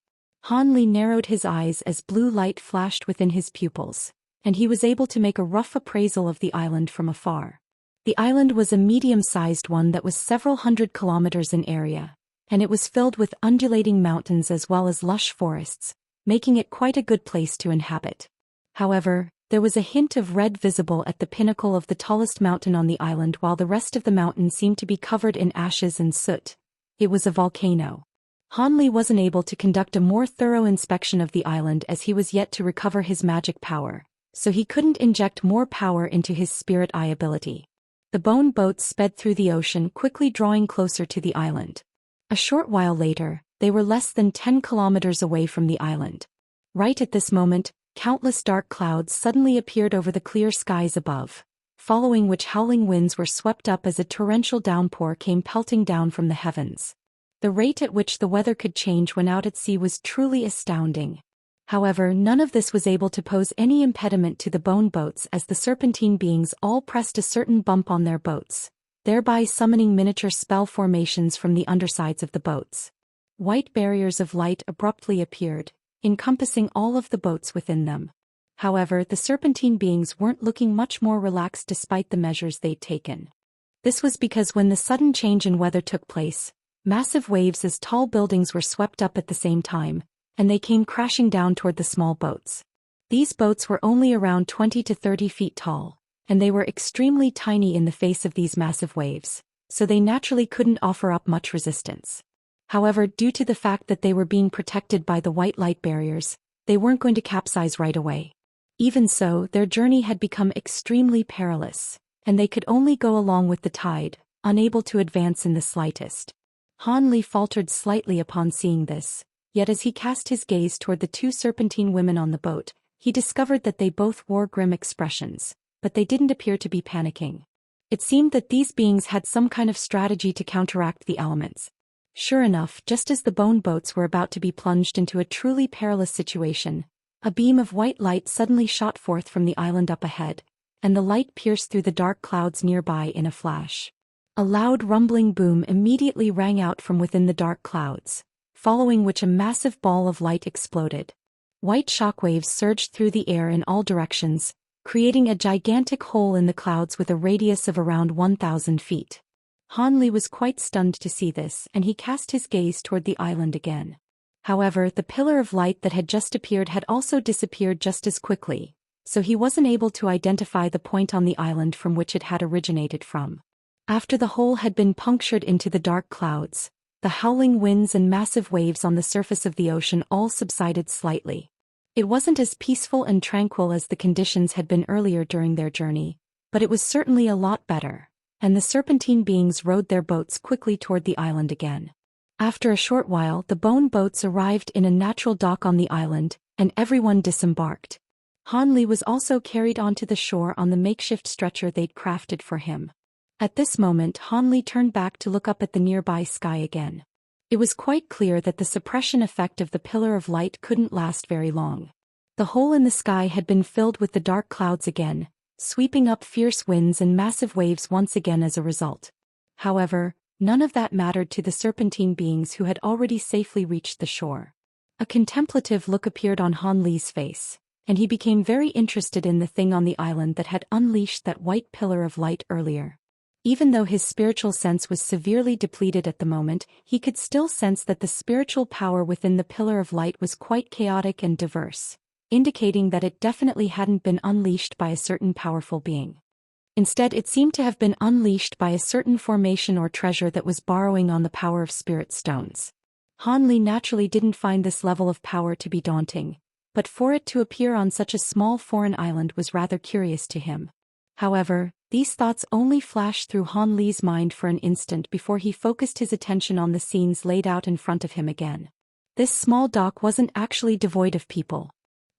Han Li narrowed his eyes as blue light flashed within his pupils, and he was able to make a rough appraisal of the island from afar. The island was a medium-sized one that was several hundred kilometers in area, and it was filled with undulating mountains as well as lush forests, making it quite a good place to inhabit. However, there was a hint of red visible at the pinnacle of the tallest mountain on the island while the rest of the mountain seemed to be covered in ashes and soot. It was a volcano. Han Li wasn't able to conduct a more thorough inspection of the island as he was yet to recover his magic power, so he couldn't inject more power into his spirit eye ability. The bone boats sped through the ocean, quickly drawing closer to the island. A short while later, they were less than 10 kilometers away from the island. Right at this moment, countless dark clouds suddenly appeared over the clear skies above, following which howling winds were swept up as a torrential downpour came pelting down from the heavens. The rate at which the weather could change when out at sea was truly astounding. However, none of this was able to pose any impediment to the bone boats as the serpentine beings all pressed a certain bump on their boats, thereby summoning miniature spell formations from the undersides of the boats. White barriers of light abruptly appeared, encompassing all of the boats within them. However, the serpentine beings weren't looking much more relaxed despite the measures they'd taken. This was because when the sudden change in weather took place, massive waves as tall buildings were swept up at the same time, and they came crashing down toward the small boats. These boats were only around 20 to 30 feet tall, and they were extremely tiny in the face of these massive waves, so they naturally couldn't offer up much resistance. However, due to the fact that they were being protected by the white light barriers, they weren't going to capsize right away. Even so, their journey had become extremely perilous, and they could only go along with the tide, unable to advance in the slightest. Han Li faltered slightly upon seeing this, yet as he cast his gaze toward the 2 serpentine women on the boat, he discovered that they both wore grim expressions, but they didn't appear to be panicking. It seemed that these beings had some kind of strategy to counteract the elements. Sure enough, just as the bone boats were about to be plunged into a truly perilous situation, a beam of white light suddenly shot forth from the island up ahead, and the light pierced through the dark clouds nearby in a flash. A loud rumbling boom immediately rang out from within the dark clouds, following which a massive ball of light exploded. White shockwaves surged through the air in all directions, creating a gigantic hole in the clouds with a radius of around 1,000 feet. Han Li was quite stunned to see this, and he cast his gaze toward the island again. However, the pillar of light that had just appeared had also disappeared just as quickly, so he wasn't able to identify the point on the island from which it had originated from. After the hole had been punctured into the dark clouds, the howling winds and massive waves on the surface of the ocean all subsided slightly. It wasn't as peaceful and tranquil as the conditions had been earlier during their journey, but it was certainly a lot better, and the serpentine beings rowed their boats quickly toward the island again. After a short while, the bone boats arrived in a natural dock on the island, and everyone disembarked. Han Li was also carried onto the shore on the makeshift stretcher they'd crafted for him. At this moment, Han Li turned back to look up at the nearby sky again. It was quite clear that the suppression effect of the pillar of light couldn't last very long. The hole in the sky had been filled with the dark clouds again, sweeping up fierce winds and massive waves once again as a result. However, none of that mattered to the serpentine beings who had already safely reached the shore. A contemplative look appeared on Han Li's face, and he became very interested in the thing on the island that had unleashed that white pillar of light earlier. Even though his spiritual sense was severely depleted at the moment, he could still sense that the spiritual power within the pillar of light was quite chaotic and diverse, indicating that it definitely hadn't been unleashed by a certain powerful being. Instead, it seemed to have been unleashed by a certain formation or treasure that was borrowing on the power of spirit stones. Han Li naturally didn't find this level of power to be daunting, but for it to appear on such a small foreign island was rather curious to him. However, these thoughts only flashed through Han Li's mind for an instant before he focused his attention on the scenes laid out in front of him again. This small dock wasn't actually devoid of people.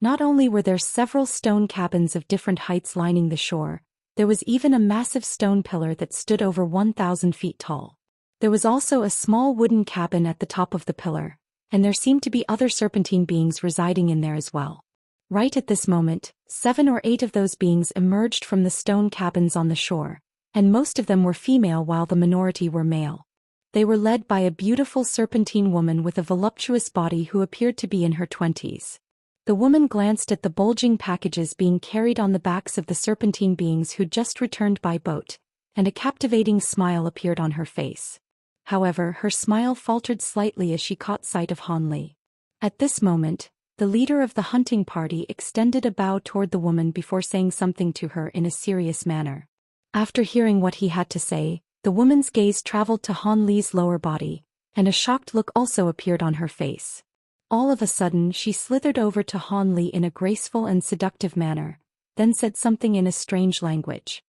Not only were there several stone cabins of different heights lining the shore, there was even a massive stone pillar that stood over 1,000 feet tall. There was also a small wooden cabin at the top of the pillar, and there seemed to be other serpentine beings residing in there as well. Right at this moment, 7 or 8 of those beings emerged from the stone cabins on the shore, and most of them were female while the minority were male. They were led by a beautiful serpentine woman with a voluptuous body who appeared to be in her 20s. The woman glanced at the bulging packages being carried on the backs of the serpentine beings who'd just returned by boat, and a captivating smile appeared on her face. However, her smile faltered slightly as she caught sight of Han Li. At this moment, the leader of the hunting party extended a bow toward the woman before saying something to her in a serious manner. After hearing what he had to say, the woman's gaze traveled to Han Li's lower body, and a shocked look also appeared on her face. All of a sudden, she slithered over to Han Li in a graceful and seductive manner, then said something in a strange language.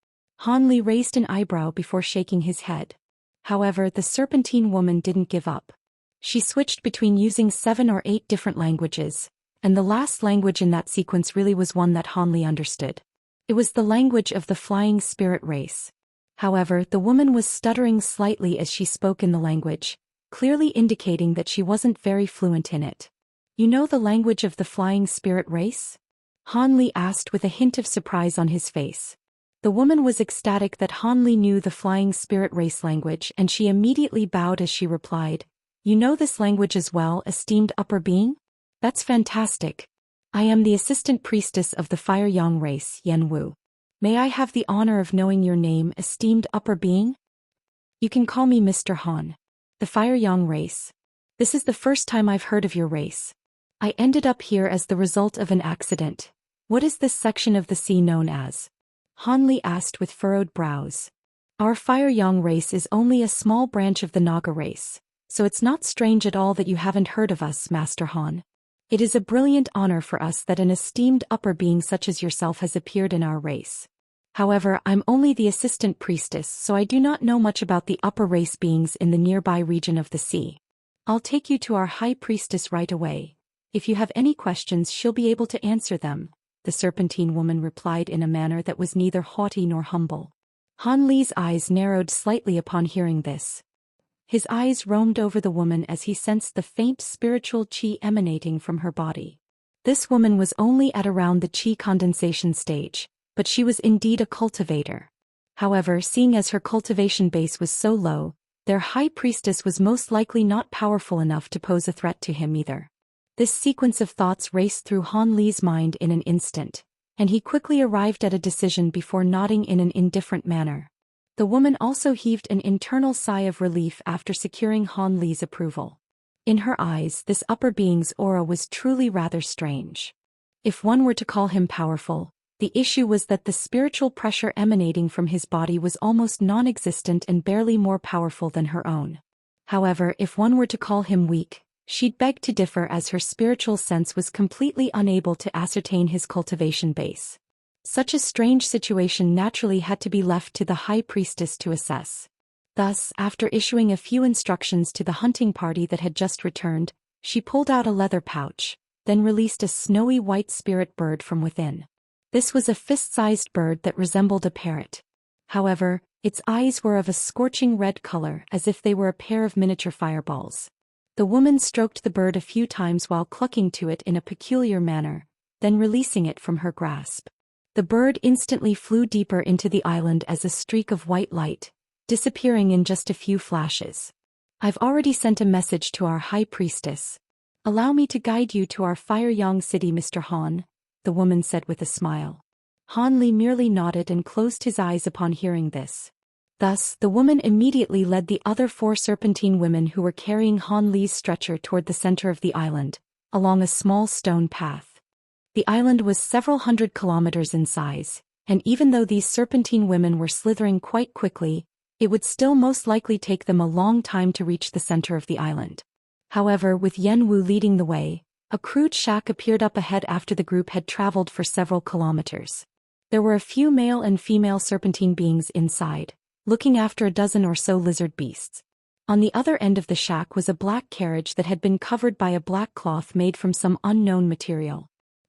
Han Li raised an eyebrow before shaking his head. However, the serpentine woman didn't give up. She switched between using 7 or 8 different languages, and the last language in that sequence really was one that Han Li understood. It was the language of the flying spirit race. However, the woman was stuttering slightly as she spoke in the language, clearly indicating that she wasn't very fluent in it. "You know the language of the flying spirit race?" Han Li asked with a hint of surprise on his face. The woman was ecstatic that Han Li knew the flying spirit race language, and she immediately bowed as she replied, "You know this language as well, esteemed upper being? That's fantastic. I am the assistant priestess of the Fire Yang race, Yan Wu. May I have the honor of knowing your name, esteemed upper being?" "You can call me Mr. Han. The Fire Yang race. This is the first time I've heard of your race. I ended up here as the result of an accident. What is this section of the sea known as?" Han Li asked with furrowed brows. "Our Fire Yang race is only a small branch of the Naga race, so it's not strange at all that you haven't heard of us, Master Han. It is a brilliant honor for us that an esteemed upper being such as yourself has appeared in our race. However, I'm only the assistant priestess, so I do not know much about the upper race beings in the nearby region of the sea. I'll take you to our high priestess right away. If you have any questions, she'll be able to answer them," the serpentine woman replied in a manner that was neither haughty nor humble. Han Li's eyes narrowed slightly upon hearing this. His eyes roamed over the woman as he sensed the faint spiritual qi emanating from her body. This woman was only at around the qi condensation stage, but she was indeed a cultivator. However, seeing as her cultivation base was so low, their high priestess was most likely not powerful enough to pose a threat to him either. This sequence of thoughts raced through Han Li's mind in an instant, and he quickly arrived at a decision before nodding in an indifferent manner. The woman also heaved an internal sigh of relief after securing Han Li's approval. In her eyes, this upper being's aura was truly rather strange. If one were to call him powerful, the issue was that the spiritual pressure emanating from his body was almost non-existent and barely more powerful than her own. However, if one were to call him weak, she'd beg to differ, as her spiritual sense was completely unable to ascertain his cultivation base. Such a strange situation naturally had to be left to the high priestess to assess. Thus, after issuing a few instructions to the hunting party that had just returned, she pulled out a leather pouch, then released a snowy white spirit bird from within. This was a fist-sized bird that resembled a parrot. However, its eyes were of a scorching red color, as if they were a pair of miniature fireballs. The woman stroked the bird a few times while clucking to it in a peculiar manner, then releasing it from her grasp. The bird instantly flew deeper into the island as a streak of white light, disappearing in just a few flashes. "I've already sent a message to our high priestess. Allow me to guide you to our Fireyang city, Mr. Han," the woman said with a smile. Han Li merely nodded and closed his eyes upon hearing this. Thus, the woman immediately led the other 4 serpentine women who were carrying Han Li's stretcher toward the center of the island, along a small stone path. The island was several hundred kilometers in size, and even though these serpentine women were slithering quite quickly, it would still most likely take them a long time to reach the center of the island. However, with Yen Wu leading the way, a crude shack appeared up ahead after the group had traveled for several kilometers. There were a few male and female serpentine beings inside, looking after a dozen or so lizard beasts. On the other end of the shack was a black carriage that had been covered by a black cloth made from some unknown material.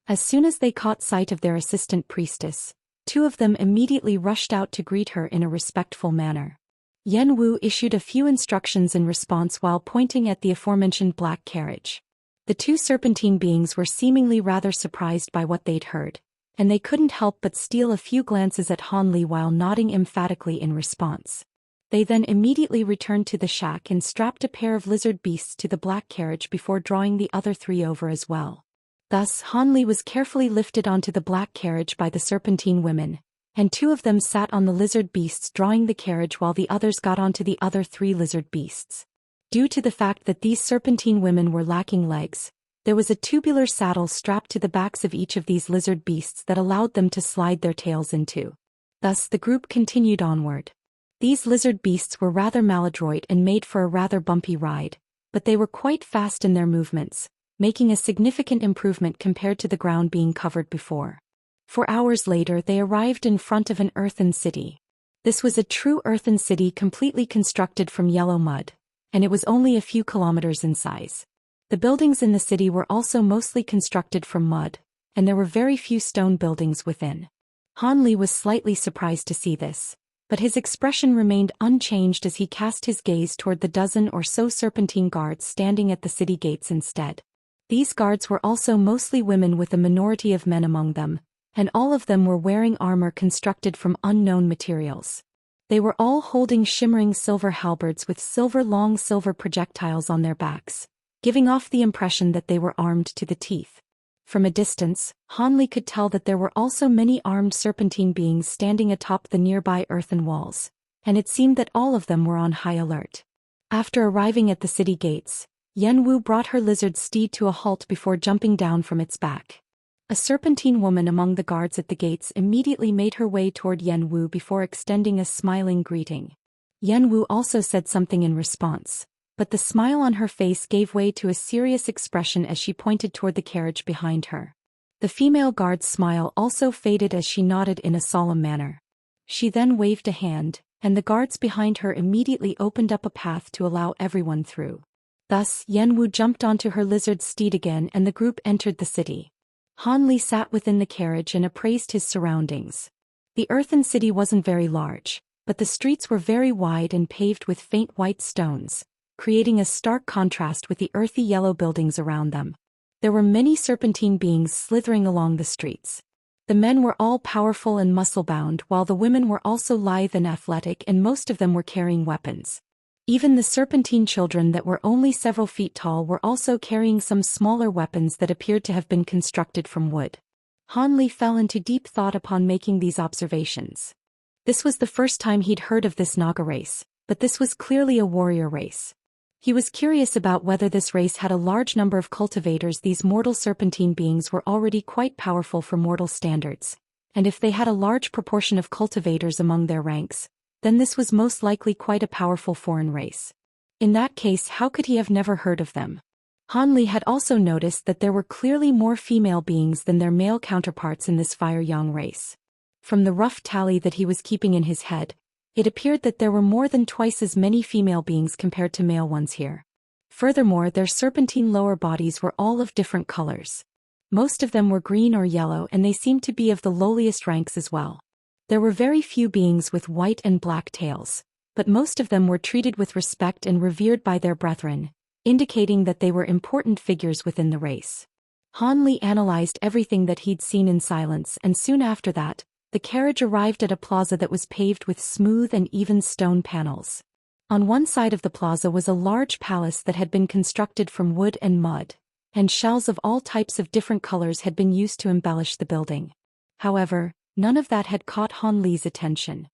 As soon as they caught sight of their assistant priestess, 2 of them immediately rushed out to greet her in a respectful manner. Yen Wu issued a few instructions in response while pointing at the aforementioned black carriage. The 2 serpentine beings were seemingly rather surprised by what they'd heard, and they couldn't help but steal a few glances at Han Li while nodding emphatically in response. They then immediately returned to the shack and strapped a pair of lizard beasts to the black carriage before drawing the other 3 over as well. Thus, Han Li was carefully lifted onto the black carriage by the serpentine women, and 2 of them sat on the lizard beasts drawing the carriage while the others got onto the other 3 lizard beasts. Due to the fact that these serpentine women were lacking legs, there was a tubular saddle strapped to the backs of each of these lizard beasts that allowed them to slide their tails into. Thus the group continued onward. These lizard beasts were rather maladroit and made for a rather bumpy ride, but they were quite fast in their movements, making a significant improvement compared to the ground being covered before. 4 hours later they arrived in front of an earthen city. This was a true earthen city completely constructed from yellow mud, and it was only a few kilometers in size. The buildings in the city were also mostly constructed from mud, and there were very few stone buildings within. Han Li was slightly surprised to see this, but his expression remained unchanged as he cast his gaze toward the dozen or so serpentine guards standing at the city gates instead. These guards were also mostly women with a minority of men among them, and all of them were wearing armor constructed from unknown materials. They were all holding shimmering silver halberds with long silver projectiles on their backs, giving off the impression that they were armed to the teeth. From a distance, Han Li could tell that there were also many armed serpentine beings standing atop the nearby earthen walls, and it seemed that all of them were on high alert. After arriving at the city gates, Yen Wu brought her lizard steed to a halt before jumping down from its back. A serpentine woman among the guards at the gates immediately made her way toward Yen Wu before extending a smiling greeting. Yen Wu also said something in response, but the smile on her face gave way to a serious expression as she pointed toward the carriage behind her. The female guard's smile also faded as she nodded in a solemn manner. She then waved a hand, and the guards behind her immediately opened up a path to allow everyone through. Thus, Yen Wu jumped onto her lizard steed again and the group entered the city. Han Li sat within the carriage and appraised his surroundings. The earthen city wasn't very large, but the streets were very wide and paved with faint white stones, creating a stark contrast with the earthy yellow buildings around them. There were many serpentine beings slithering along the streets. The men were all powerful and muscle-bound, while the women were also lithe and athletic, and most of them were carrying weapons. Even the serpentine children that were only several feet tall were also carrying some smaller weapons that appeared to have been constructed from wood. Han Li fell into deep thought upon making these observations. This was the first time he'd heard of this Naga race, but this was clearly a warrior race. He was curious about whether this race had a large number of cultivators. These mortal serpentine beings were already quite powerful for mortal standards, and if they had a large proportion of cultivators among their ranks, then this was most likely quite a powerful foreign race. In that case, how could he have never heard of them? Han Li had also noticed that there were clearly more female beings than their male counterparts in this Fire Yang race. From the rough tally that he was keeping in his head, it appeared that there were more than twice as many female beings compared to male ones here. Furthermore, their serpentine lower bodies were all of different colors. Most of them were green or yellow, and they seemed to be of the lowliest ranks as well. There were very few beings with white and black tails, but most of them were treated with respect and revered by their brethren, indicating that they were important figures within the race. Han Li analyzed everything that he'd seen in silence, and soon after that, the carriage arrived at a plaza that was paved with smooth and even stone panels. On one side of the plaza was a large palace that had been constructed from wood and mud, and shells of all types of different colors had been used to embellish the building. However, none of that had caught Han Li's attention.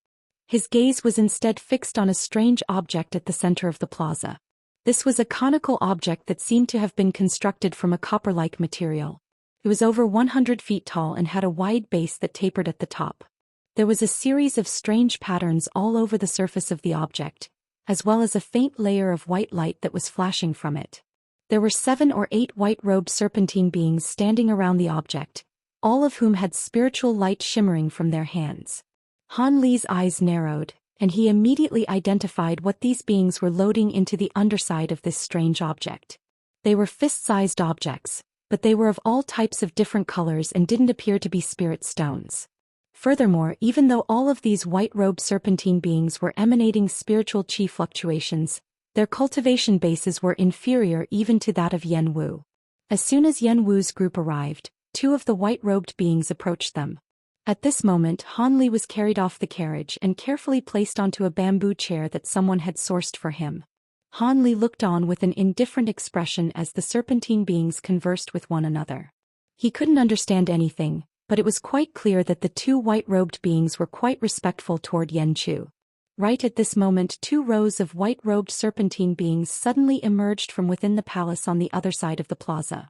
His gaze was instead fixed on a strange object at the center of the plaza. This was a conical object that seemed to have been constructed from a copper-like material. It was over 100 feet tall and had a wide base that tapered at the top. There was a series of strange patterns all over the surface of the object, as well as a faint layer of white light that was flashing from it. There were 7 or 8 white-robed serpentine beings standing around the object, all of whom had spiritual light shimmering from their hands. Han Li's eyes narrowed, and he immediately identified what these beings were loading into the underside of this strange object. They were fist-sized objects, but they were of all types of different colors and didn't appear to be spirit stones. Furthermore, even though all of these white-robed serpentine beings were emanating spiritual chi fluctuations, their cultivation bases were inferior even to that of Yen Wu. As soon as Yen Wu's group arrived, 2 of the white-robed beings approached them. At this moment, Han Li was carried off the carriage and carefully placed onto a bamboo chair that someone had sourced for him. Han Li looked on with an indifferent expression as the serpentine beings conversed with one another. He couldn't understand anything, but it was quite clear that the 2 white-robed beings were quite respectful toward Yen Chu. Right at this moment, 2 rows of white-robed serpentine beings suddenly emerged from within the palace on the other side of the plaza.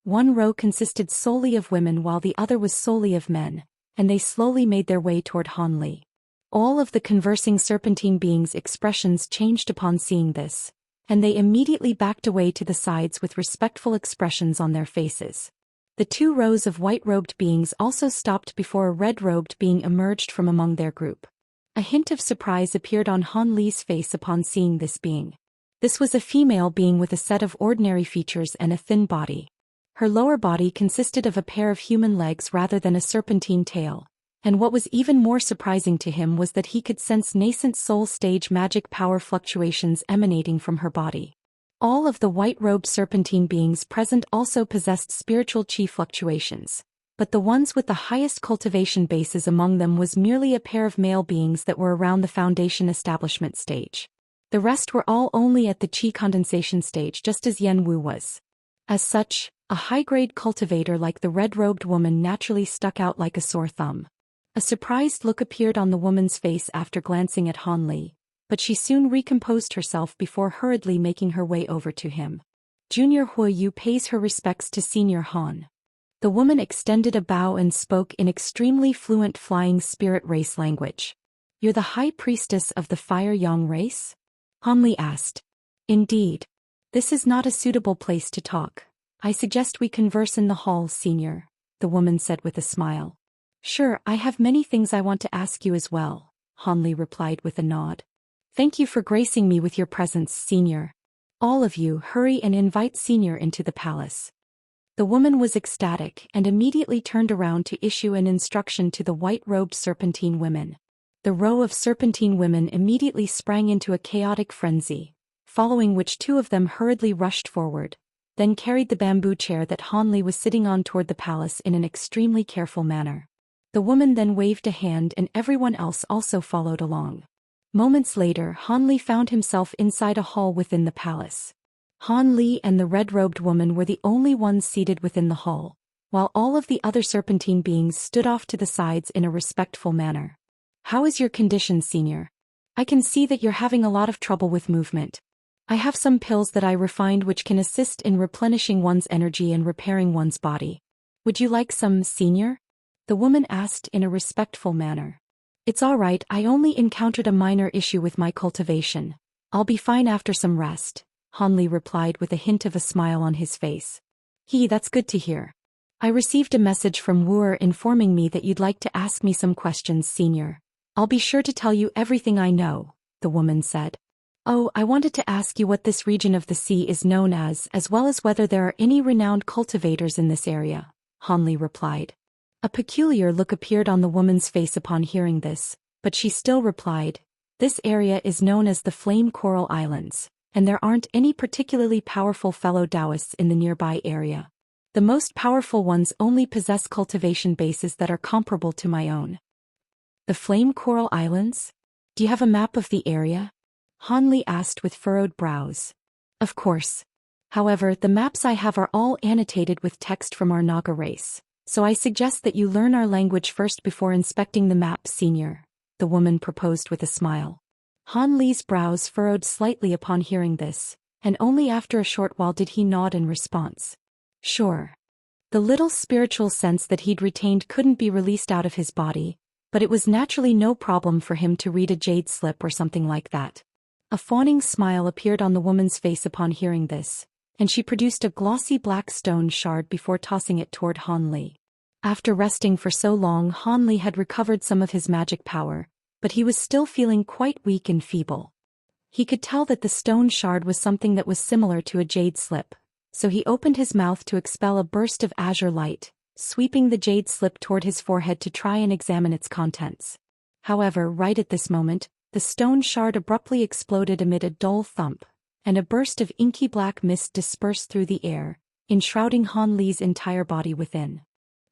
One row consisted solely of women while the other was solely of men, and they slowly made their way toward Han Li. All of the conversing serpentine beings' expressions changed upon seeing this, and they immediately backed away to the sides with respectful expressions on their faces. The 2 rows of white-robed beings also stopped before a red-robed being emerged from among their group. A hint of surprise appeared on Han Li's face upon seeing this being. This was a female being with a set of ordinary features and a thin body. Her lower body consisted of a pair of human legs rather than a serpentine tail, and what was even more surprising to him was that he could sense nascent soul stage magic power fluctuations emanating from her body. All of the white-robed serpentine beings present also possessed spiritual chi fluctuations, but the ones with the highest cultivation bases among them was merely a pair of male beings that were around the foundation establishment stage. The rest were all only at the chi condensation stage, just as Yen Wu was. As such, a high-grade cultivator like the red-robed woman naturally stuck out like a sore thumb. A surprised look appeared on the woman's face after glancing at Han Li, but she soon recomposed herself before hurriedly making her way over to him. Junior Huoyu pays her respects to Senior Han. The woman extended a bow and spoke in extremely fluent flying spirit race language. You're the high priestess of the Fire Yang race? Han Li asked. Indeed. This is not a suitable place to talk. I suggest we converse in the hall, Senior, the woman said with a smile. Sure, I have many things I want to ask you as well, Han Li replied with a nod. Thank you for gracing me with your presence, Senior. All of you hurry and invite Senior into the palace. The woman was ecstatic and immediately turned around to issue an instruction to the white-robed serpentine women. The row of serpentine women immediately sprang into a chaotic frenzy, following which 2 of them hurriedly rushed forward, then carried the bamboo chair that Han Li was sitting on toward the palace in an extremely careful manner. The woman then waved a hand and everyone else also followed along. Moments later, Han Li found himself inside a hall within the palace. Han Li and the red-robed woman were the only ones seated within the hall, while all of the other serpentine beings stood off to the sides in a respectful manner. How is your condition, Senior? I can see that you're having a lot of trouble with movement. I have some pills that I refined which can assist in replenishing one's energy and repairing one's body. Would you like some, Senior? The woman asked in a respectful manner. It's all right, I only encountered a minor issue with my cultivation. I'll be fine after some rest, Hanli replied with a hint of a smile on his face. That's good to hear. I received a message from Wu'er informing me that you'd like to ask me some questions, Senior. I'll be sure to tell you everything I know, the woman said. Oh, I wanted to ask you what this region of the sea is known as well as whether there are any renowned cultivators in this area, Hanli replied. A peculiar look appeared on the woman's face upon hearing this, but she still replied, this area is known as the Flame Coral Islands, and there aren't any particularly powerful fellow Daoists in the nearby area. The most powerful ones only possess cultivation bases that are comparable to my own. The Flame Coral Islands? Do you have a map of the area? Hanli asked with furrowed brows. Of course. However, the maps I have are all annotated with text from our Naga race, so I suggest that you learn our language first before inspecting the map, Senior, the woman proposed with a smile. Hanli's brows furrowed slightly upon hearing this, and only after a short while did he nod in response. Sure. The little spiritual sense that he'd retained couldn't be released out of his body, but it was naturally no problem for him to read a jade slip or something like that. A fawning smile appeared on the woman's face upon hearing this, and she produced a glossy black stone shard before tossing it toward Hanli. After resting for so long, Hanli had recovered some of his magic power, but he was still feeling quite weak and feeble. He could tell that the stone shard was something that was similar to a jade slip, so he opened his mouth to expel a burst of azure light, sweeping the jade slip toward his forehead to try and examine its contents. However, right at this moment, the stone shard abruptly exploded amid a dull thump, and a burst of inky black mist dispersed through the air, enshrouding Hanli's entire body within.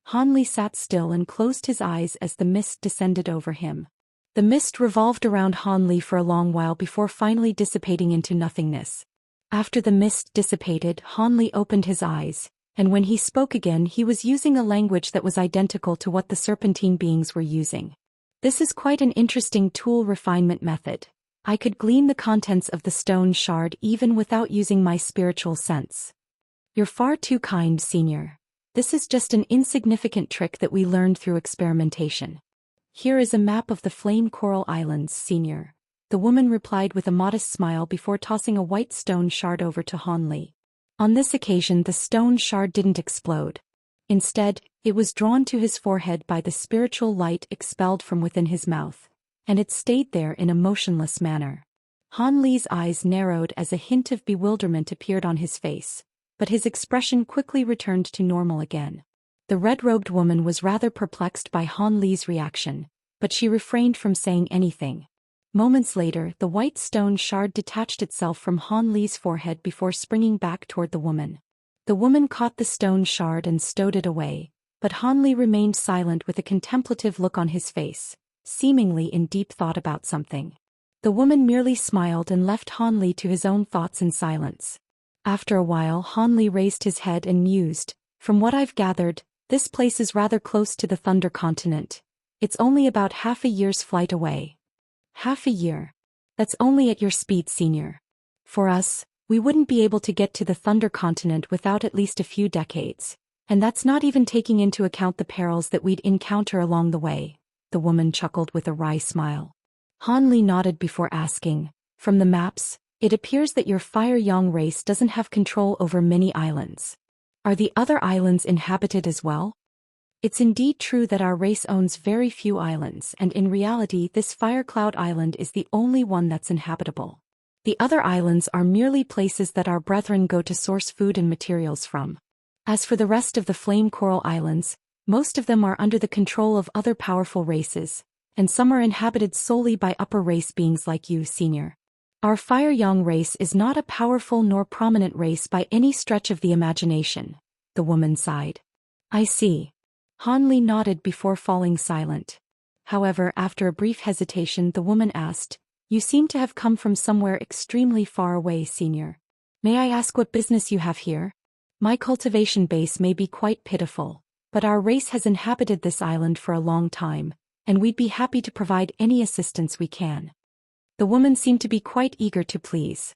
Hanli sat still and closed his eyes as the mist descended over him. The mist revolved around Hanli for a long while before finally dissipating into nothingness. After the mist dissipated, Hanli opened his eyes, and when he spoke again he was using a language that was identical to what the serpentine beings were using. This is quite an interesting tool refinement method. I could glean the contents of the stone shard even without using my spiritual sense. You're far too kind, Senior. This is just an insignificant trick that we learned through experimentation. Here is a map of the Flame Coral Islands, Senior, the woman replied with a modest smile before tossing a white stone shard over to Hanli. On this occasion the stone shard didn't explode. Instead, it was drawn to his forehead by the spiritual light expelled from within his mouth, and it stayed there in a motionless manner. Hanli's eyes narrowed as a hint of bewilderment appeared on his face, but his expression quickly returned to normal again. The red-robed woman was rather perplexed by Hanli's reaction, but she refrained from saying anything. Moments later, the white stone shard detached itself from Hanli's forehead before springing back toward the woman. The woman caught the stone shard and stowed it away, but Hanli remained silent with a contemplative look on his face, seemingly in deep thought about something. The woman merely smiled and left Hanli to his own thoughts in silence. After a while, Hanli raised his head and mused, "From what I've gathered, this place is rather close to the Thunder Continent. It's only about half a year's flight away." Half a year. That's only at your speed, Senior. For us, we wouldn't be able to get to the Thunder Continent without at least a few decades, and that's not even taking into account the perils that we'd encounter along the way, the woman chuckled with a wry smile. Hanli nodded before asking, "From the maps, it appears that your Fire Yang race doesn't have control over many islands. Are the other islands inhabited as well?" It's indeed true that our race owns very few islands, and in reality this Fire Cloud Island is the only one that's inhabitable. The other islands are merely places that our brethren go to source food and materials from. As for the rest of the Flame Coral Islands, most of them are under the control of other powerful races, and some are inhabited solely by upper race beings like you, Senior. Our Fire Yang race is not a powerful nor prominent race by any stretch of the imagination, the woman sighed. I see. Hanli nodded before falling silent. However, after a brief hesitation the woman asked, "You seem to have come from somewhere extremely far away, Senior. May I ask what business you have here? My cultivation base may be quite pitiful, but our race has inhabited this island for a long time, and we'd be happy to provide any assistance we can. The woman seemed to be quite eager to please.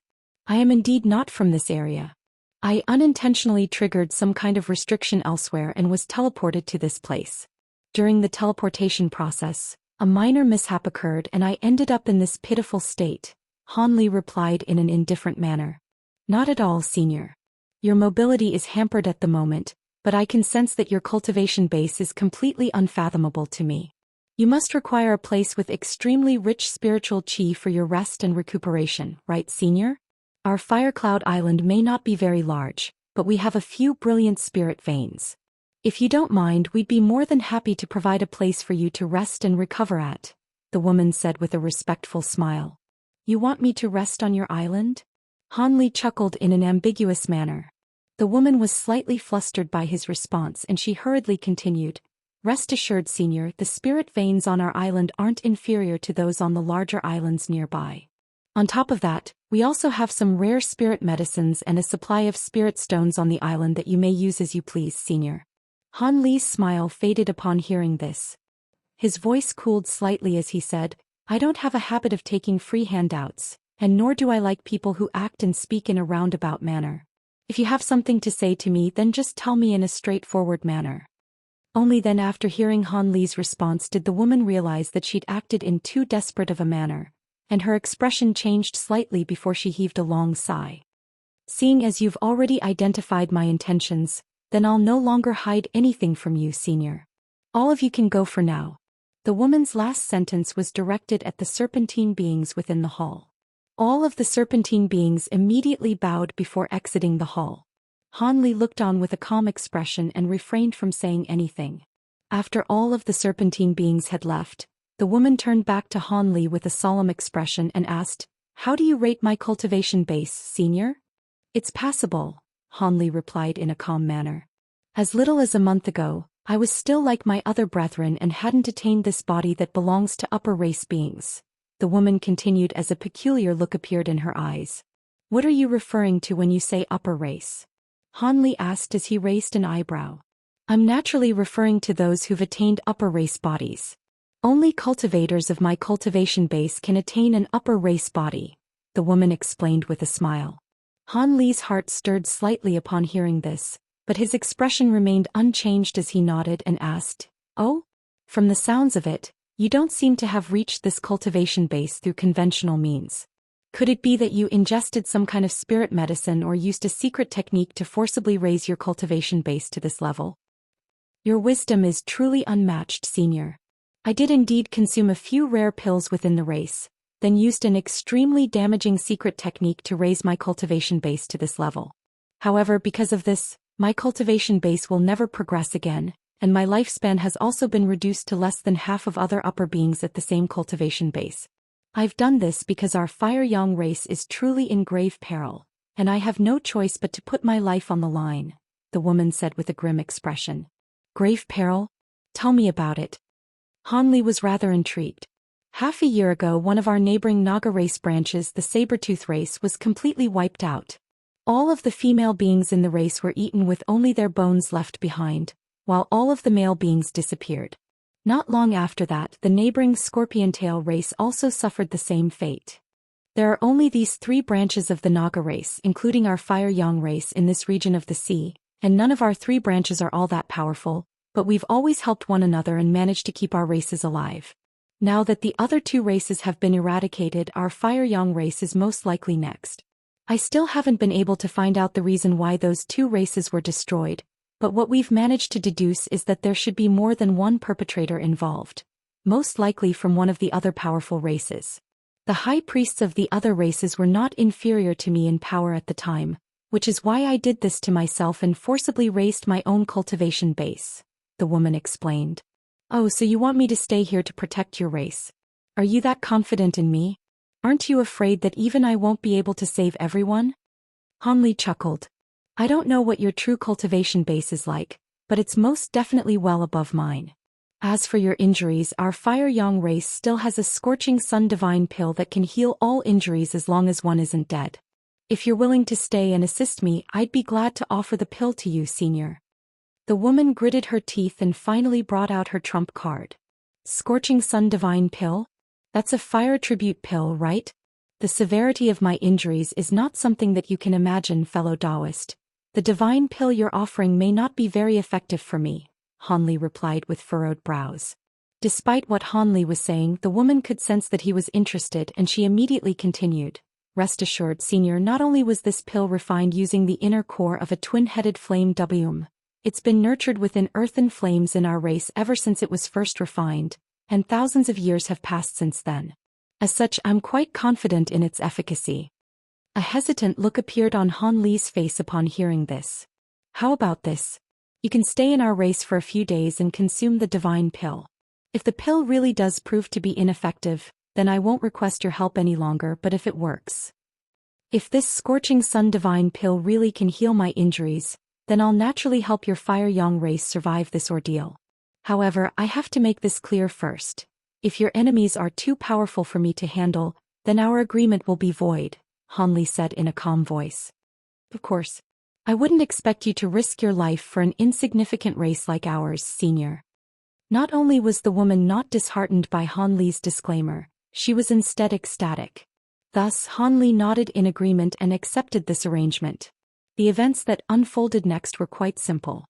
I am indeed not from this area. I unintentionally triggered some kind of restriction elsewhere and was teleported to this place. During the teleportation process, a minor mishap occurred and I ended up in this pitiful state, Han Li replied in an indifferent manner. Not at all, senior. Your mobility is hampered at the moment, but I can sense that your cultivation base is completely unfathomable to me. You must require a place with extremely rich spiritual qi for your rest and recuperation, right, senior? Our Firecloud Island may not be very large, but we have a few brilliant spirit veins. If you don't mind, we'd be more than happy to provide a place for you to rest and recover at, the woman said with a respectful smile. You want me to rest on your island? Han Li chuckled in an ambiguous manner. The woman was slightly flustered by his response and she hurriedly continued, Rest assured, senior, the spirit veins on our island aren't inferior to those on the larger islands nearby. On top of that, we also have some rare spirit medicines and a supply of spirit stones on the island that you may use as you please, senior. Han Li's smile faded upon hearing this. His voice cooled slightly as he said, I don't have a habit of taking free handouts, and nor do I like people who act and speak in a roundabout manner. If you have something to say to me, then just tell me in a straightforward manner. Only then, after hearing Han Li's response, did the woman realize that she'd acted in too desperate of a manner, and her expression changed slightly before she heaved a long sigh. Seeing as you've already identified my intentions, then I'll no longer hide anything from you, senior. All of you can go for now. The woman's last sentence was directed at the serpentine beings within the hall. All of the serpentine beings immediately bowed before exiting the hall. Han Li looked on with a calm expression and refrained from saying anything. After all of the serpentine beings had left, the woman turned back to Han Li with a solemn expression and asked, How do you rate my cultivation base, senior? It's passable, Han Li replied in a calm manner. As little as a month ago, I was still like my other brethren and hadn't attained this body that belongs to upper race beings. The woman continued as a peculiar look appeared in her eyes. What are you referring to when you say upper race? Han Li asked as he raised an eyebrow. I'm naturally referring to those who've attained upper race bodies. Only cultivators of my cultivation base can attain an upper race body, the woman explained with a smile. Han Li's heart stirred slightly upon hearing this, but his expression remained unchanged as he nodded and asked, Oh? From the sounds of it, you don't seem to have reached this cultivation base through conventional means. Could it be that you ingested some kind of spirit medicine or used a secret technique to forcibly raise your cultivation base to this level? Your wisdom is truly unmatched, senior. I did indeed consume a few rare pills within the race, then used an extremely damaging secret technique to raise my cultivation base to this level. However, because of this, my cultivation base will never progress again, and my lifespan has also been reduced to less than half of other upper beings at the same cultivation base. I've done this because our Fire Yang race is truly in grave peril, and I have no choice but to put my life on the line, the woman said with a grim expression. Grave peril? Tell me about it. Han Li was rather intrigued. Half a year ago, one of our neighboring Naga race branches, the Sabertooth race, was completely wiped out. All of the female beings in the race were eaten with only their bones left behind, while all of the male beings disappeared. Not long after that, the neighboring Scorpiontail race also suffered the same fate. There are only these 3 branches of the Naga race, including our Fire Yang race, in this region of the sea, and none of our 3 branches are all that powerful, but we've always helped one another and managed to keep our races alive. Now that the other 2 races have been eradicated, our Fire Yang race is most likely next. I still haven't been able to find out the reason why those 2 races were destroyed, but what we've managed to deduce is that there should be more than one perpetrator involved, most likely from one of the other powerful races. The high priests of the other races were not inferior to me in power at the time, which is why I did this to myself and forcibly raised my own cultivation base, the woman explained. Oh, so you want me to stay here to protect your race? Are you that confident in me? Aren't you afraid that even I won't be able to save everyone? Han Li chuckled. I don't know what your true cultivation base is like, but it's most definitely well above mine. As for your injuries, our Fire Yang race still has a Scorching Sun Divine pill that can heal all injuries as long as one isn't dead. If you're willing to stay and assist me, I'd be glad to offer the pill to you, senior. The woman gritted her teeth and finally brought out her trump card. Scorching Sun Divine Pill? That's a fire tribute pill, right? The severity of my injuries is not something that you can imagine, fellow Daoist. The divine pill you're offering may not be very effective for me, Hanli replied with furrowed brows. Despite what Hanli was saying, the woman could sense that he was interested, and she immediately continued. Rest assured, Senior, not only was this pill refined using the inner core of a twin-headed flame WM, it's been nurtured within earthen flames in our race ever since it was first refined, and thousands of years have passed since then. As such, I'm quite confident in its efficacy. A hesitant look appeared on Han Li's face upon hearing this. How about this? You can stay in our race for a few days and consume the divine pill. If the pill really does prove to be ineffective, then I won't request your help any longer, but if it works. If this scorching sun divine pill really can heal my injuries, then I'll naturally help your Fire Yang race survive this ordeal. However, I have to make this clear first. If your enemies are too powerful for me to handle, then our agreement will be void, Han Li said in a calm voice. Of course. I wouldn't expect you to risk your life for an insignificant race like ours, Senior. Not only was the woman not disheartened by Han Li's disclaimer, she was instead ecstatic. Thus, Han Li nodded in agreement and accepted this arrangement. The events that unfolded next were quite simple.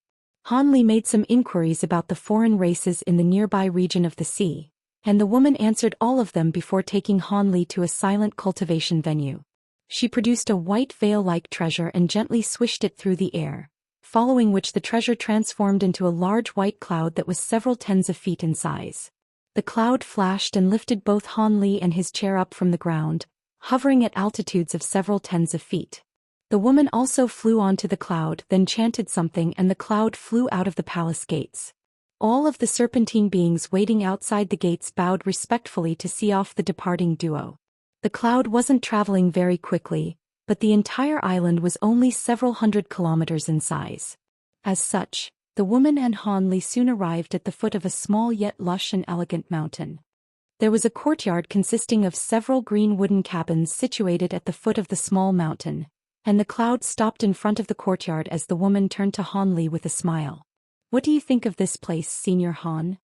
Han Li made some inquiries about the foreign races in the nearby region of the sea, and the woman answered all of them before taking Han Li to a silent cultivation venue. She produced a white veil-like treasure and gently swished it through the air, following which the treasure transformed into a large white cloud that was several tens of feet in size. The cloud flashed and lifted both Han Li and his chair up from the ground, hovering at altitudes of several tens of feet. The woman also flew onto the cloud, then chanted something, and the cloud flew out of the palace gates. All of the serpentine beings waiting outside the gates bowed respectfully to see off the departing duo. The cloud wasn't traveling very quickly, but the entire island was only several hundred kilometers in size. As such, the woman and Han Li soon arrived at the foot of a small yet lush and elegant mountain. There was a courtyard consisting of several green wooden cabins situated at the foot of the small mountain, and the cloud stopped in front of the courtyard as the woman turned to Han Li with a smile. What do you think of this place, Senior Han?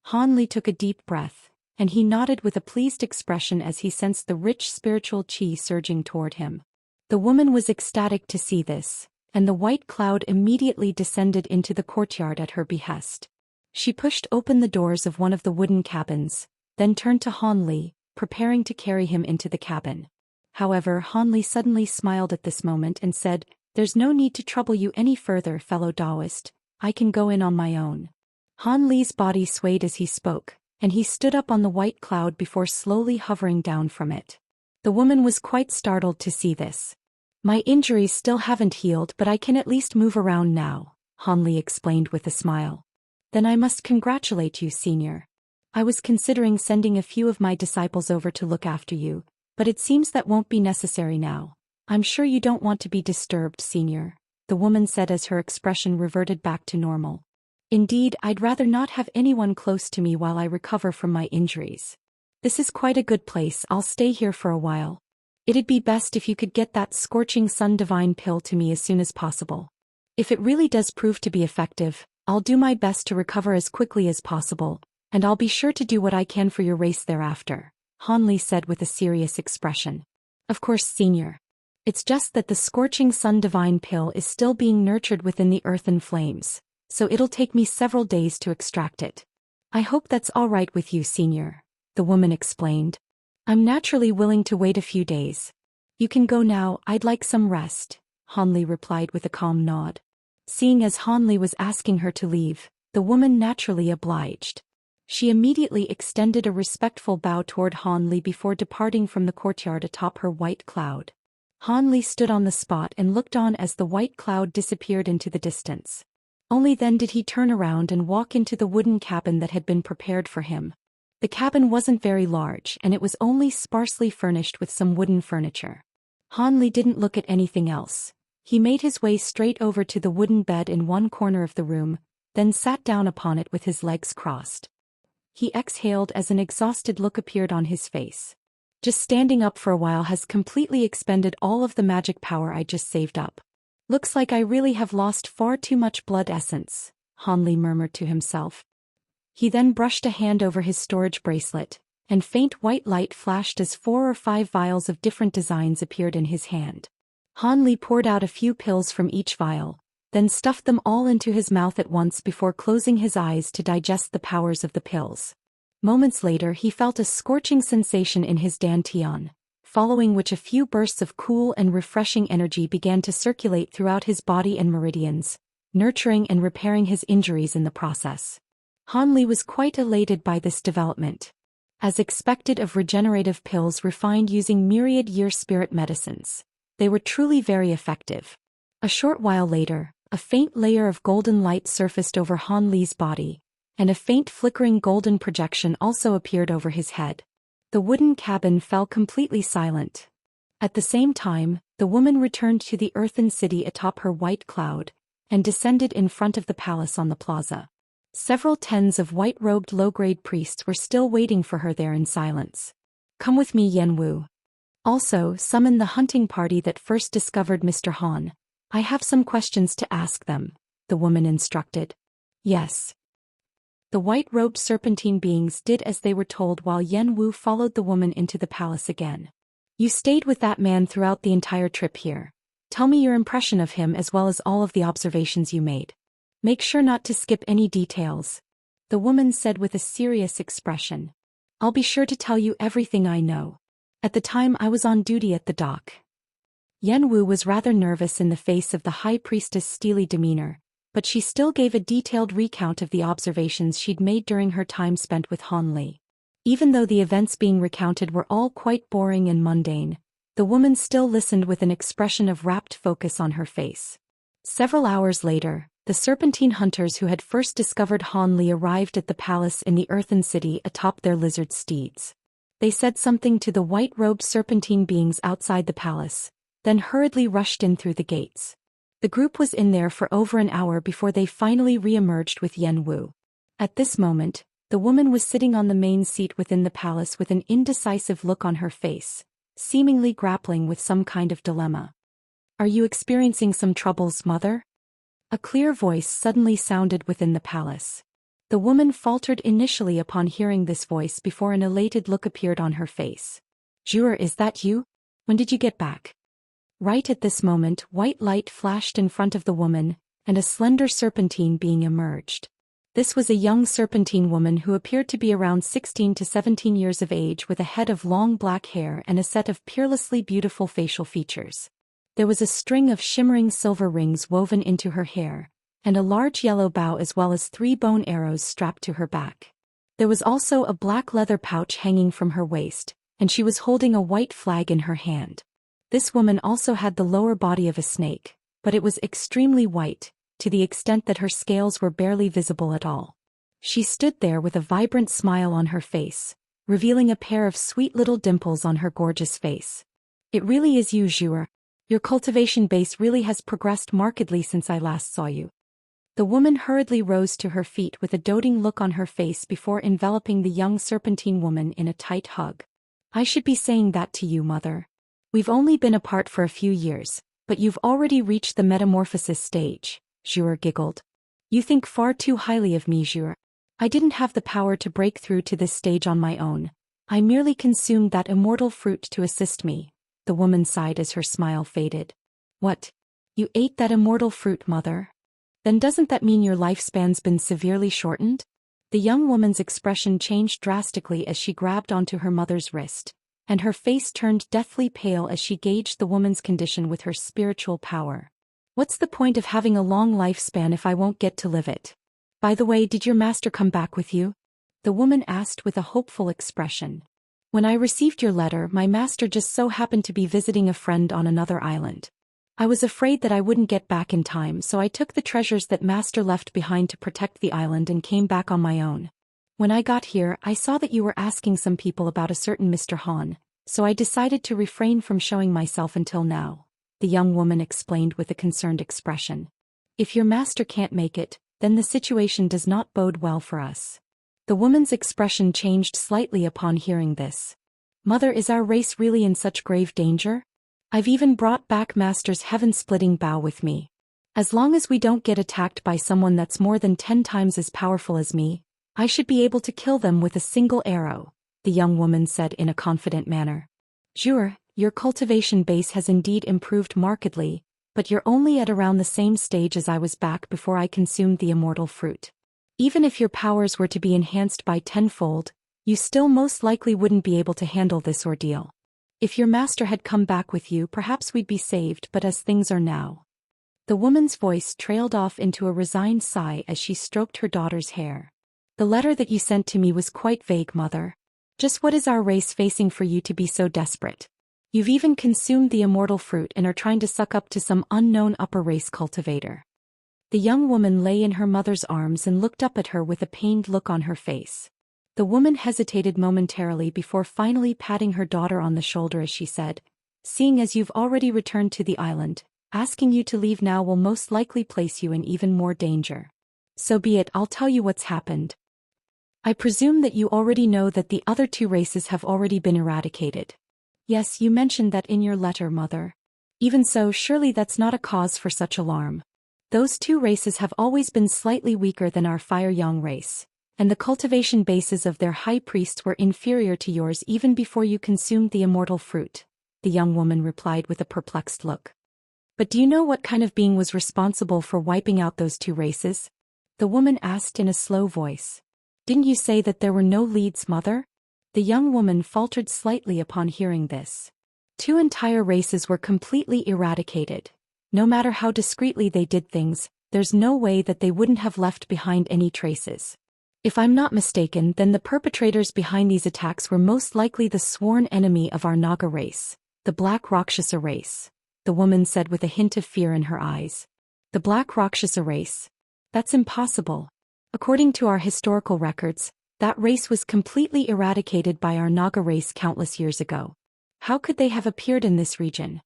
Han Li took a deep breath, and he nodded with a pleased expression as he sensed the rich spiritual qi surging toward him. The woman was ecstatic to see this, and the white cloud immediately descended into the courtyard at her behest. She pushed open the doors of one of the wooden cabins, then turned to Han Li, preparing to carry him into the cabin. However, Han Li suddenly smiled at this moment and said, "There's no need to trouble you any further, fellow Daoist. I can go in on my own." Han Li's body swayed as he spoke, and he stood up on the white cloud before slowly hovering down from it. The woman was quite startled to see this. "My injuries still haven't healed, but I can at least move around now," Han Li explained with a smile. "Then I must congratulate you, Senior. I was considering sending a few of my disciples over to look after you, but it seems that won't be necessary now. I'm sure you don't want to be disturbed, Senior," the woman said as her expression reverted back to normal. "Indeed, I'd rather not have anyone close to me while I recover from my injuries. This is quite a good place. I'll stay here for a while. It'd be best if you could get that scorching sun divine pill to me as soon as possible. If it really does prove to be effective, I'll do my best to recover as quickly as possible, and I'll be sure to do what I can for your race thereafter," Han Li said with a serious expression. "Of course, Senior. It's just that the scorching sun divine pill is still being nurtured within the earthen flames, so it'll take me several days to extract it. I hope that's all right with you, Senior," the woman explained. "I'm naturally willing to wait a few days. You can go now. I'd like some rest," Han Li replied with a calm nod. Seeing as Han Li was asking her to leave, the woman naturally obliged. She immediately extended a respectful bow toward Han Li before departing from the courtyard atop her white cloud. Han Li stood on the spot and looked on as the white cloud disappeared into the distance. Only then did he turn around and walk into the wooden cabin that had been prepared for him. The cabin wasn't very large, and it was only sparsely furnished with some wooden furniture. Han Li didn't look at anything else. He made his way straight over to the wooden bed in one corner of the room, then sat down upon it with his legs crossed. He exhaled as an exhausted look appeared on his face. "Just standing up for a while has completely expended all of the magic power I just saved up. Looks like I really have lost far too much blood essence," Han murmured to himself. He then brushed a hand over his storage bracelet, and faint white light flashed as 4 or 5 vials of different designs appeared in his hand. Han poured out a few pills from each vial, then stuffed them all into his mouth at once before closing his eyes to digest the powers of the pills. Moments later he felt a scorching sensation in his dantian, following which a few bursts of cool and refreshing energy began to circulate throughout his body and meridians, nurturing and repairing his injuries in the process. Han was quite elated by this development. As expected of regenerative pills refined using myriad-year spirit medicines, they were truly very effective. A short while later, a faint layer of golden light surfaced over Han Li's body, and a faint flickering golden projection also appeared over his head. The wooden cabin fell completely silent. At the same time, the woman returned to the earthen city atop her white cloud, and descended in front of the palace on the plaza. Several tens of white-robed low-grade priests were still waiting for her there in silence. "Come with me, Yan. Also, summon the hunting party that first discovered Mr. Han. I have some questions to ask them," the woman instructed. "Yes." The white-robed serpentine beings did as they were told while Yan followed the woman into the palace again. "You stayed with that man throughout the entire trip here. Tell me your impression of him as well as all of the observations you made. Make sure not to skip any details," the woman said with a serious expression. "I'll be sure to tell you everything I know. At the time I was on duty at the dock." Yan was rather nervous in the face of the high priestess' steely demeanor, but she still gave a detailed recount of the observations she'd made during her time spent with Han Li. Even though the events being recounted were all quite boring and mundane, the woman still listened with an expression of rapt focus on her face. Several hours later, the serpentine hunters who had first discovered Han Li arrived at the palace in the earthen city atop their lizard steeds. They said something to the white-robed serpentine beings outside the palace, then hurriedly rushed in through the gates. The group was in there for over an hour before they finally re-emerged with Yan. At this moment, the woman was sitting on the main seat within the palace with an indecisive look on her face, seemingly grappling with some kind of dilemma. "Are you experiencing some troubles, mother?" A clear voice suddenly sounded within the palace. The woman faltered initially upon hearing this voice before an elated look appeared on her face. "Zhou, is that you? When did you get back?" Right at this moment, white light flashed in front of the woman, and a slender serpentine being emerged. This was a young serpentine woman who appeared to be around 16 to 17 years of age with a head of long black hair and a set of peerlessly beautiful facial features. There was a string of shimmering silver rings woven into her hair, and a large yellow bow as well as 3 bone arrows strapped to her back. There was also a black leather pouch hanging from her waist, and she was holding a white flag in her hand. This woman also had the lower body of a snake, but it was extremely white, to the extent that her scales were barely visible at all. She stood there with a vibrant smile on her face, revealing a pair of sweet little dimples on her gorgeous face. "It really is you, Zhou. Your cultivation base really has progressed markedly since I last saw you." The woman hurriedly rose to her feet with a doting look on her face before enveloping the young serpentine woman in a tight hug. "I should be saying that to you, mother. We've only been apart for a few years, but you've already reached the metamorphosis stage," Zhou giggled. "You think far too highly of me, Zhou. I didn't have the power to break through to this stage on my own. I merely consumed that immortal fruit to assist me," the woman sighed as her smile faded. "What? You ate that immortal fruit, mother? Then doesn't that mean your lifespan's been severely shortened?" The young woman's expression changed drastically as she grabbed onto her mother's wrist, and her face turned deathly pale as she gauged the woman's condition with her spiritual power. "What's the point of having a long lifespan if I won't get to live it? By the way, did your master come back with you?" the woman asked with a hopeful expression. "When I received your letter, my master just so happened to be visiting a friend on another island. I was afraid that I wouldn't get back in time, so I took the treasures that master left behind to protect the island and came back on my own. When I got here, I saw that you were asking some people about a certain Mr. Han, so I decided to refrain from showing myself until now," the young woman explained with a concerned expression. "If your master can't make it, then the situation does not bode well for us." The woman's expression changed slightly upon hearing this. "Mother, is our race really in such grave danger? I've even brought back master's heaven-splitting bow with me." As long as we don't get attacked by someone that's more than 10 times as powerful as me, I should be able to kill them with a single arrow, the young woman said in a confident manner. Zhou, your cultivation base has indeed improved markedly, but you're only at around the same stage as I was back before I consumed the immortal fruit. Even if your powers were to be enhanced by tenfold, you still most likely wouldn't be able to handle this ordeal. If your master had come back with you, perhaps we'd be saved, but as things are now. The woman's voice trailed off into a resigned sigh as she stroked her daughter's hair. The letter that you sent to me was quite vague, mother. Just what is our race facing for you to be so desperate? You've even consumed the immortal fruit and are trying to suck up to some unknown upper race cultivator. The young woman lay in her mother's arms and looked up at her with a pained look on her face. The woman hesitated momentarily before finally patting her daughter on the shoulder as she said, "Seeing as you've already returned to the island, asking you to leave now will most likely place you in even more danger. So be it, I'll tell you what's happened. I presume that you already know that the other two races have already been eradicated. Yes, you mentioned that in your letter, mother. Even so, surely that's not a cause for such alarm. Those two races have always been slightly weaker than our Fire-Yang race, and the cultivation bases of their high priests were inferior to yours even before you consumed the immortal fruit," the young woman replied with a perplexed look. "But do you know what kind of being was responsible for wiping out those two races?" the woman asked in a slow voice. "Didn't you say that there were no leads, mother?" The young woman faltered slightly upon hearing this. Two entire races were completely eradicated. No matter how discreetly they did things, there's no way that they wouldn't have left behind any traces. If I'm not mistaken, then the perpetrators behind these attacks were most likely the sworn enemy of our Naga race, the Black Rakshasa race, the woman said with a hint of fear in her eyes. The Black Rakshasa race? That's impossible. According to our historical records, that race was completely eradicated by our Naga race countless years ago. How could they have appeared in this region?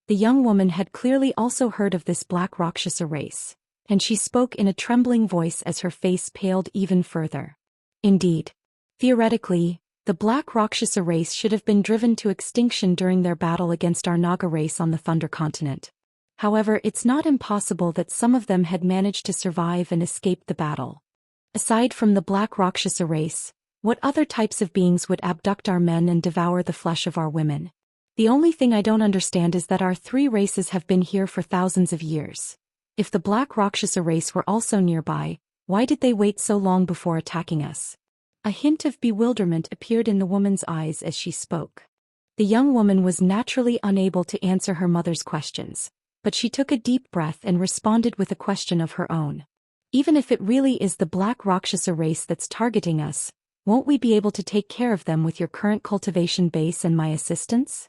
The young woman had clearly also heard of this Black Rakshasa race, and she spoke in a trembling voice as her face paled even further. Indeed. Theoretically, the Black Rakshasa race should have been driven to extinction during their battle against our Naga race on the Thunder Continent. However, it's not impossible that some of them had managed to survive and escape the battle. Aside from the Black Rakshasa race, what other types of beings would abduct our men and devour the flesh of our women? The only thing I don't understand is that our three races have been here for thousands of years. If the Black Rakshasa race were also nearby, why did they wait so long before attacking us? A hint of bewilderment appeared in the woman's eyes as she spoke. The young woman was naturally unable to answer her mother's questions, but she took a deep breath and responded with a question of her own. Even if it really is the Black Rakshasa race that's targeting us, won't we be able to take care of them with your current cultivation base and my assistance?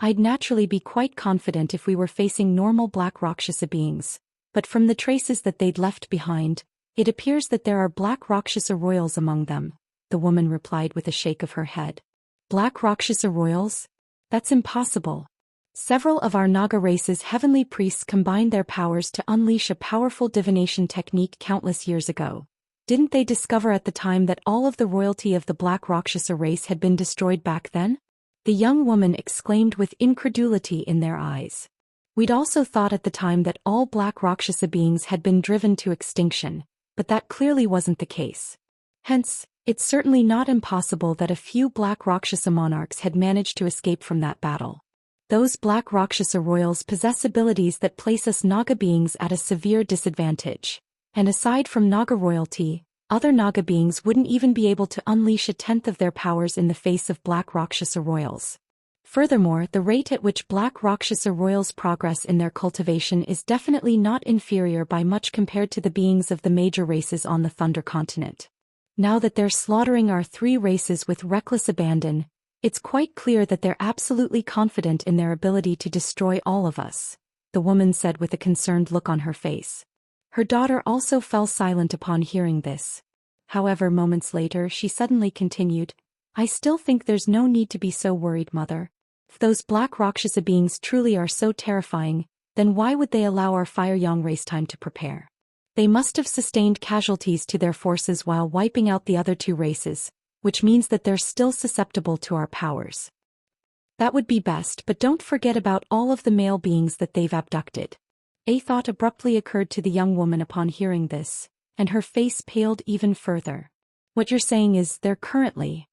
I'd naturally be quite confident if we were facing normal Black Rakshasa beings, but from the traces that they'd left behind, it appears that there are Black Rakshasa royals among them, the woman replied with a shake of her head. Black Rakshasa royals? That's impossible. Several of our Naga race's heavenly priests combined their powers to unleash a powerful divination technique countless years ago. Didn't they discover at the time that all of the royalty of the Black Rakshasa race had been destroyed back then? The young woman exclaimed with incredulity in their eyes. We'd also thought at the time that all Black Rakshasa beings had been driven to extinction, but that clearly wasn't the case. Hence, it's certainly not impossible that a few Black Rakshasa monarchs had managed to escape from that battle. Those Black Rakshasa royals possess abilities that place us Naga beings at a severe disadvantage. And aside from Naga royalty, other Naga beings wouldn't even be able to unleash a tenth of their powers in the face of Black Rakshasa royals. Furthermore, the rate at which Black Rakshasa royals progress in their cultivation is definitely not inferior by much compared to the beings of the major races on the Thunder Continent. Now that they're slaughtering our three races with reckless abandon, it's quite clear that they're absolutely confident in their ability to destroy all of us, the woman said with a concerned look on her face. Her daughter also fell silent upon hearing this. However, moments later she suddenly continued, "I still think there's no need to be so worried, mother. If those Black Rakshasa beings truly are so terrifying, then why would they allow our Fire-Yang race time to prepare? They must have sustained casualties to their forces while wiping out the other two races, which means that they're still susceptible to our powers. That would be best, but don't forget about all of the male beings that they've abducted. A thought abruptly occurred to the young woman upon hearing this, and her face paled even further. What you're saying is they're currently...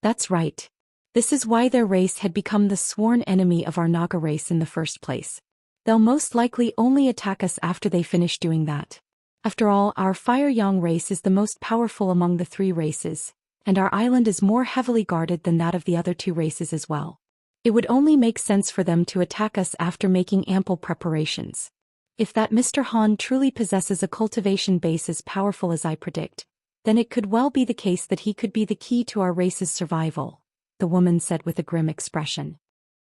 That's right. This is why their race had become the sworn enemy of our Naga race in the first place. They'll most likely only attack us after they finish doing that. After all, our Fire Yang race is the most powerful among the three races, and our island is more heavily guarded than that of the other two races as well. It would only make sense for them to attack us after making ample preparations. If that Mr. Han truly possesses a cultivation base as powerful as I predict, then it could well be the case that he could be the key to our race's survival, the woman said with a grim expression.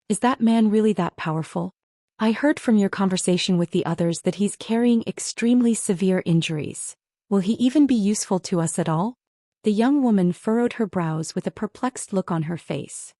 Is that man really that powerful? I heard from your conversation with the others that he's carrying extremely severe injuries. Will he even be useful to us at all? The young woman furrowed her brows with a perplexed look on her face.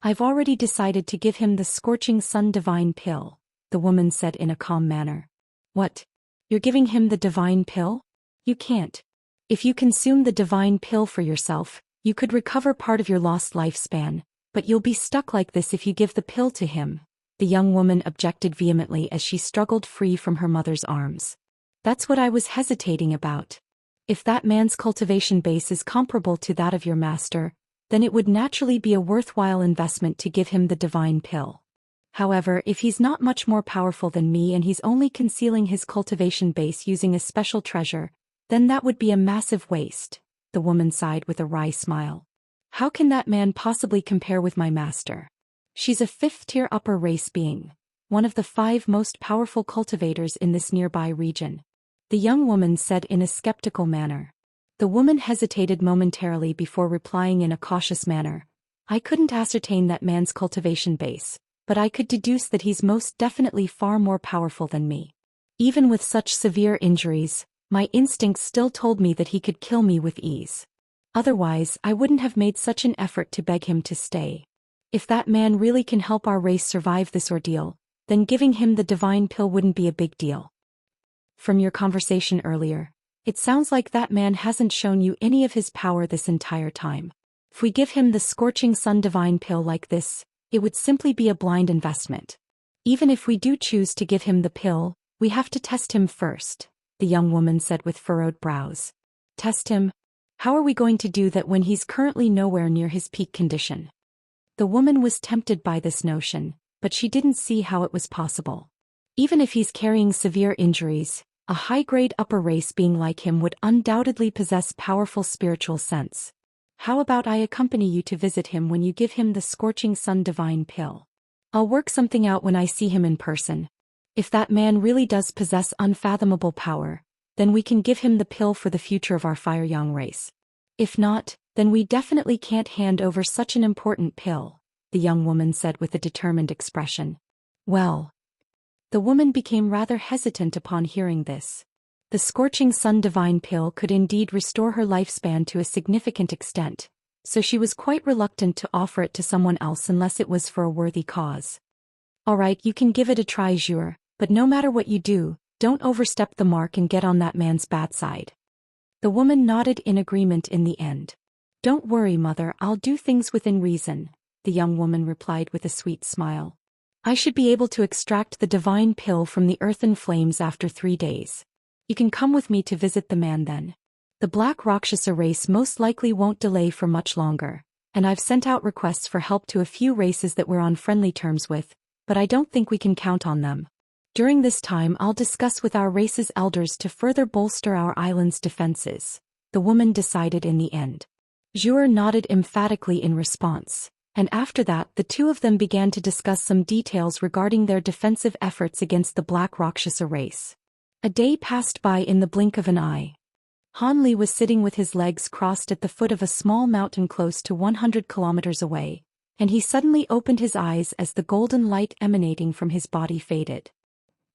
I've already decided to give him the Scorching Sun Divine Pill, the woman said in a calm manner. What? You're giving him the Divine Pill? You can't. If you consume the Divine Pill for yourself, you could recover part of your lost lifespan, but you'll be stuck like this if you give the pill to him, the young woman objected vehemently as she struggled free from her mother's arms. That's what I was hesitating about. If that man's cultivation base is comparable to that of your master, then it would naturally be a worthwhile investment to give him the Divine Pill. However, if he's not much more powerful than me and he's only concealing his cultivation base using a special treasure, then that would be a massive waste, the woman sighed with a wry smile. How can that man possibly compare with my master? She's a fifth-tier upper race being, one of the 5 most powerful cultivators in this nearby region, the young woman said in a skeptical manner. The woman hesitated momentarily before replying in a cautious manner. I couldn't ascertain that man's cultivation base, but I could deduce that he's most definitely far more powerful than me. Even with such severe injuries, my instincts still told me that he could kill me with ease. Otherwise, I wouldn't have made such an effort to beg him to stay. If that man really can help our race survive this ordeal, then giving him the Divine Pill wouldn't be a big deal. From your conversation earlier, it sounds like that man hasn't shown you any of his power this entire time. If we give him the Scorching Sun Divine Pill like this, it would simply be a blind investment. Even if we do choose to give him the pill, we have to test him first, the young woman said with furrowed brows. Test him? How are we going to do that when he's currently nowhere near his peak condition? The woman was tempted by this notion, but she didn't see how it was possible. Even if he's carrying severe injuries, a high-grade upper race being like him would undoubtedly possess powerful spiritual sense. How about I accompany you to visit him when you give him the Scorching Sun Divine Pill? I'll work something out when I see him in person. If that man really does possess unfathomable power, then we can give him the pill for the future of our Fire Yang race. If not, then we definitely can't hand over such an important pill, the young woman said with a determined expression. Well, the woman became rather hesitant upon hearing this. The Scorching Sun Divine Pill could indeed restore her lifespan to a significant extent, so she was quite reluctant to offer it to someone else unless it was for a worthy cause. Alright, you can give it a try, Zhou, but no matter what you do, don't overstep the mark and get on that man's bad side. The woman nodded in agreement in the end. Don't worry, mother, I'll do things within reason, the young woman replied with a sweet smile. I should be able to extract the divine pill from the earthen flames after 3 days. You can come with me to visit the man then. The Black Rakshasa race most likely won't delay for much longer, and I've sent out requests for help to a few races that we're on friendly terms with, but I don't think we can count on them. During this time I'll discuss with our race's elders to further bolster our island's defenses, the woman decided in the end. Zhou nodded emphatically in response, and after that the two of them began to discuss some details regarding their defensive efforts against the Black Rakshasa race. A day passed by in the blink of an eye. Han Li was sitting with his legs crossed at the foot of a small mountain close to 100 kilometers away, and he suddenly opened his eyes as the golden light emanating from his body faded.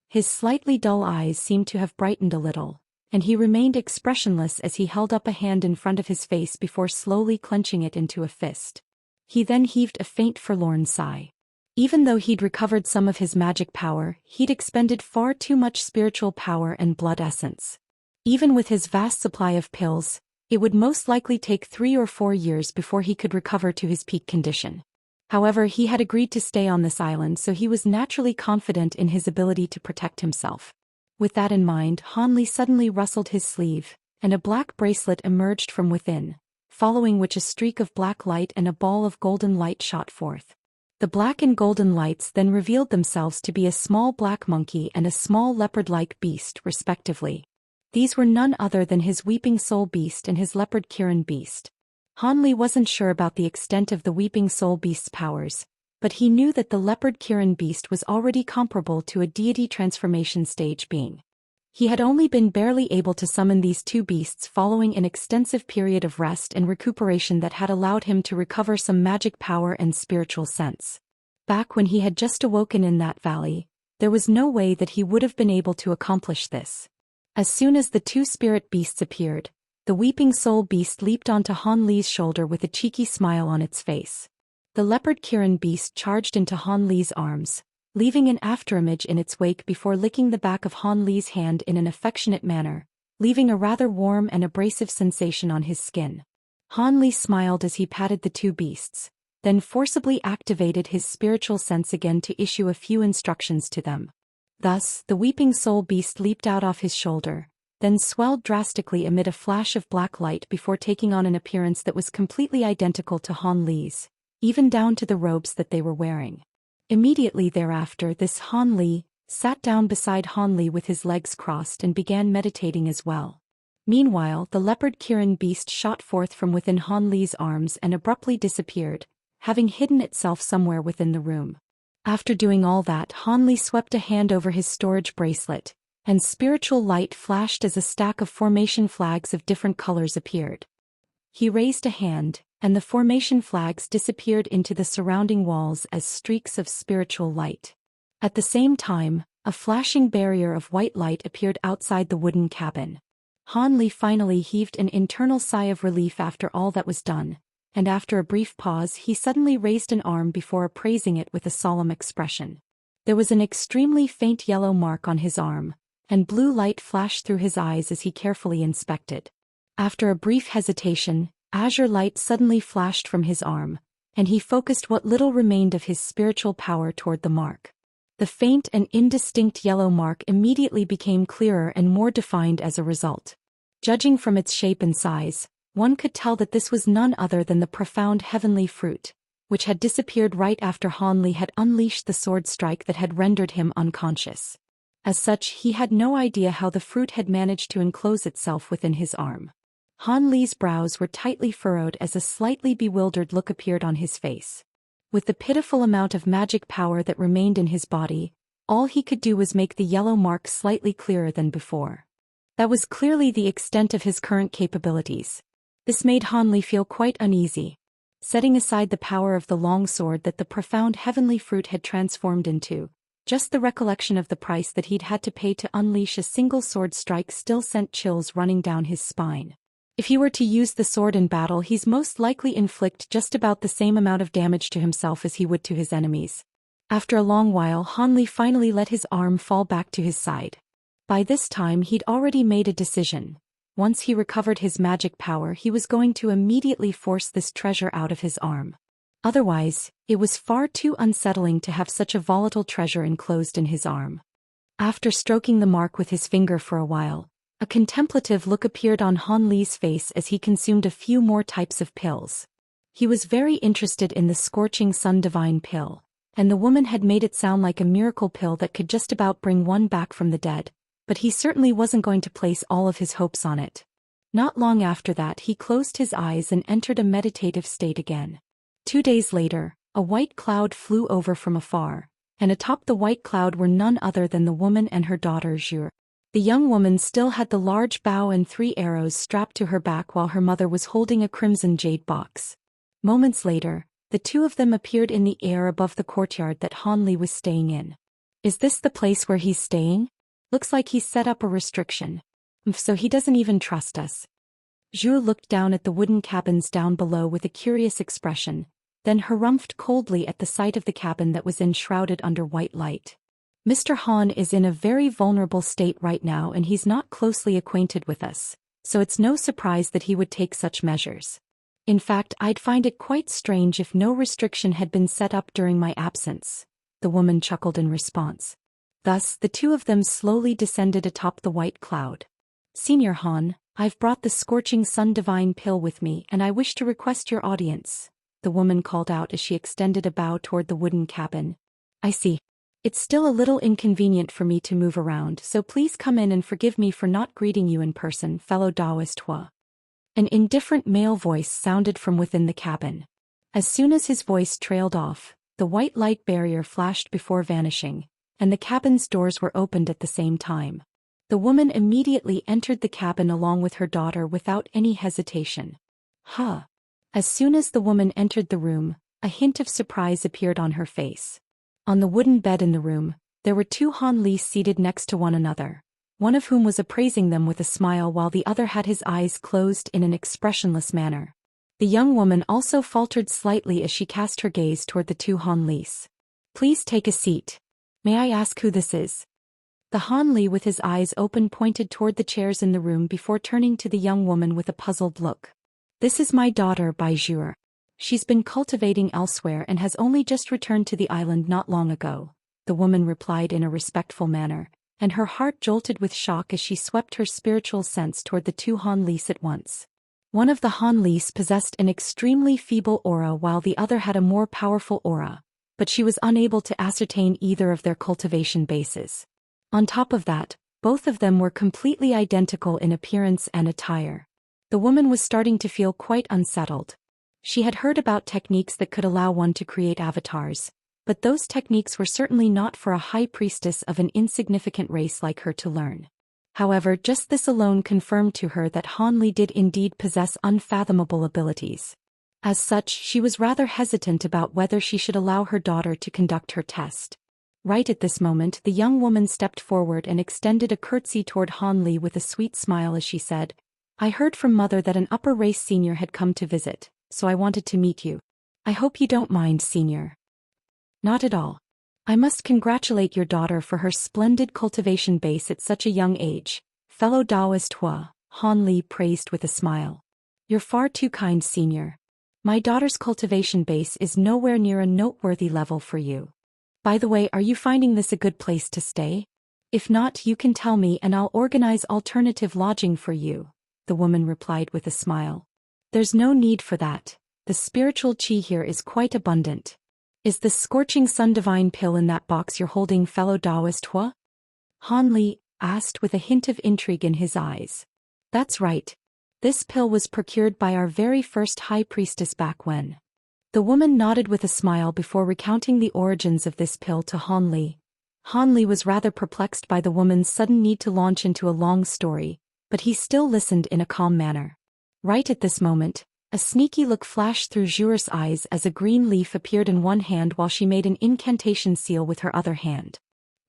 His slightly dull eyes seemed to have brightened a little, and he remained expressionless as he held up a hand in front of his face before slowly clenching it into a fist. He then heaved a faint forlorn sigh. Even though he'd recovered some of his magic power, he'd expended far too much spiritual power and blood essence. Even with his vast supply of pills, it would most likely take 3 or 4 years before he could recover to his peak condition. However, he had agreed to stay on this island, so he was naturally confident in his ability to protect himself. With that in mind, Han Li suddenly rustled his sleeve, and a black bracelet emerged from within, following which a streak of black light and a ball of golden light shot forth. The black and golden lights then revealed themselves to be a small black monkey and a small leopard-like beast, respectively. These were none other than his Weeping Soul Beast and his Leopard Kirin Beast. Han Li wasn't sure about the extent of the Weeping Soul Beast's powers, but he knew that the Leopard Kirin Beast was already comparable to a deity transformation stage being. He had only been barely able to summon these two beasts following an extensive period of rest and recuperation that had allowed him to recover some magic power and spiritual sense. Back when he had just awoken in that valley, there was no way that he would have been able to accomplish this. As soon as the two spirit beasts appeared, the Weeping Soul Beast leaped onto Han Li's shoulder with a cheeky smile on its face. The Leopard Kirin Beast charged into Han Li's arms, leaving an afterimage in its wake before licking the back of Han Li's hand in an affectionate manner, leaving a rather warm and abrasive sensation on his skin. Han Li smiled as he patted the two beasts, then forcibly activated his spiritual sense again to issue a few instructions to them. Thus, the Weeping Soul Beast leaped out off his shoulder, then swelled drastically amid a flash of black light before taking on an appearance that was completely identical to Han Li's, even down to the robes that they were wearing. Immediately thereafter, this Han Li sat down beside Han Li with his legs crossed and began meditating as well. Meanwhile, the Leopard Kirin Beast shot forth from within Han Li's arms and abruptly disappeared, having hidden itself somewhere within the room. After doing all that, Han Li swept a hand over his storage bracelet, and spiritual light flashed as a stack of formation flags of different colors appeared. He raised a hand, and the formation flags disappeared into the surrounding walls as streaks of spiritual light. At the same time, a flashing barrier of white light appeared outside the wooden cabin. Han Li finally heaved an internal sigh of relief after all that was done, and after a brief pause he suddenly raised an arm before appraising it with a solemn expression. There was an extremely faint yellow mark on his arm, and blue light flashed through his eyes as he carefully inspected. After a brief hesitation, azure light suddenly flashed from his arm, and he focused what little remained of his spiritual power toward the mark. The faint and indistinct yellow mark immediately became clearer and more defined as a result. Judging from its shape and size, one could tell that this was none other than the profound heavenly fruit, which had disappeared right after Han Li had unleashed the sword strike that had rendered him unconscious. As such, he had no idea how the fruit had managed to enclose itself within his arm. Han Li's brows were tightly furrowed as a slightly bewildered look appeared on his face. With the pitiful amount of magic power that remained in his body, all he could do was make the yellow mark slightly clearer than before. That was clearly the extent of his current capabilities. This made Han Li feel quite uneasy. Setting aside the power of the long sword that the profound heavenly fruit had transformed into, just the recollection of the price that he'd had to pay to unleash a single sword strike still sent chills running down his spine. If he were to use the sword in battle, he's most likely inflict just about the same amount of damage to himself as he would to his enemies. After a long while, Han Li finally let his arm fall back to his side. By this time he'd already made a decision. Once he recovered his magic power, he was going to immediately force this treasure out of his arm. Otherwise, it was far too unsettling to have such a volatile treasure enclosed in his arm. After stroking the mark with his finger for a while, a contemplative look appeared on Han Li's face as he consumed a few more types of pills. He was very interested in the Scorching Sun Divine pill, and the woman had made it sound like a miracle pill that could just about bring one back from the dead, but he certainly wasn't going to place all of his hopes on it. Not long after that he closed his eyes and entered a meditative state again. 2 days later, a white cloud flew over from afar, and atop the white cloud were none other than the woman and her daughter Zhu. The young woman still had the large bow and 3 arrows strapped to her back while her mother was holding a crimson jade box. Moments later, the two of them appeared in the air above the courtyard that Han Li was staying in. Is this the place where he's staying? Looks like he's set up a restriction. So he doesn't even trust us. Zhu looked down at the wooden cabins down below with a curious expression, then harumphed coldly at the sight of the cabin that was enshrouded under white light. Mr. Han is in a very vulnerable state right now and he's not closely acquainted with us, so it's no surprise that he would take such measures. In fact, I'd find it quite strange if no restriction had been set up during my absence. The woman chuckled in response. Thus, the two of them slowly descended atop the white cloud. Senior Han, I've brought the scorching sun divine pill with me and I wish to request your audience, the woman called out as she extended a bow toward the wooden cabin. I see. It's still a little inconvenient for me to move around, so please come in and forgive me for not greeting you in person, fellow Daoist Hua. An indifferent male voice sounded from within the cabin. As soon as his voice trailed off, the white light barrier flashed before vanishing, and the cabin's doors were opened at the same time. The woman immediately entered the cabin along with her daughter without any hesitation. Huh. As soon as the woman entered the room, a hint of surprise appeared on her face. On the wooden bed in the room, there were two Han Li seated next to one another, one of whom was appraising them with a smile while the other had his eyes closed in an expressionless manner. The young woman also faltered slightly as she cast her gaze toward the two Han Lis. Please take a seat. May I ask who this is? The Han Li with his eyes open pointed toward the chairs in the room before turning to the young woman with a puzzled look. This is my daughter Bai Zhuer. She's been cultivating elsewhere and has only just returned to the island not long ago, the woman replied in a respectful manner, and her heart jolted with shock as she swept her spiritual sense toward the two Han Lis at once. One of the Han Lis possessed an extremely feeble aura while the other had a more powerful aura, but she was unable to ascertain either of their cultivation bases. On top of that, both of them were completely identical in appearance and attire. The woman was starting to feel quite unsettled. She had heard about techniques that could allow one to create avatars, but those techniques were certainly not for a high priestess of an insignificant race like her to learn. However, just this alone confirmed to her that Han Li did indeed possess unfathomable abilities. As such, she was rather hesitant about whether she should allow her daughter to conduct her test. Right at this moment, the young woman stepped forward and extended a curtsy toward Han Li with a sweet smile as she said, I heard from Mother that an upper race senior had come to visit, so I wanted to meet you. I hope you don't mind, senior. Not at all. I must congratulate your daughter for her splendid cultivation base at such a young age, fellow Daoist Hua, Han Li praised with a smile. You're far too kind, senior. My daughter's cultivation base is nowhere near a noteworthy level for you. By the way, are you finding this a good place to stay? If not, you can tell me and I'll organize alternative lodging for you, the woman replied with a smile. There's no need for that. The spiritual qi here is quite abundant. Is the scorching sun divine pill in that box you're holding, fellow Daoist Hua? Han Li asked with a hint of intrigue in his eyes. That's right. This pill was procured by our very first high priestess back when. The woman nodded with a smile before recounting the origins of this pill to Han Li. Han Li was rather perplexed by the woman's sudden need to launch into a long story, but he still listened in a calm manner. Right at this moment, a sneaky look flashed through Zhuer's eyes as a green leaf appeared in one hand while she made an incantation seal with her other hand.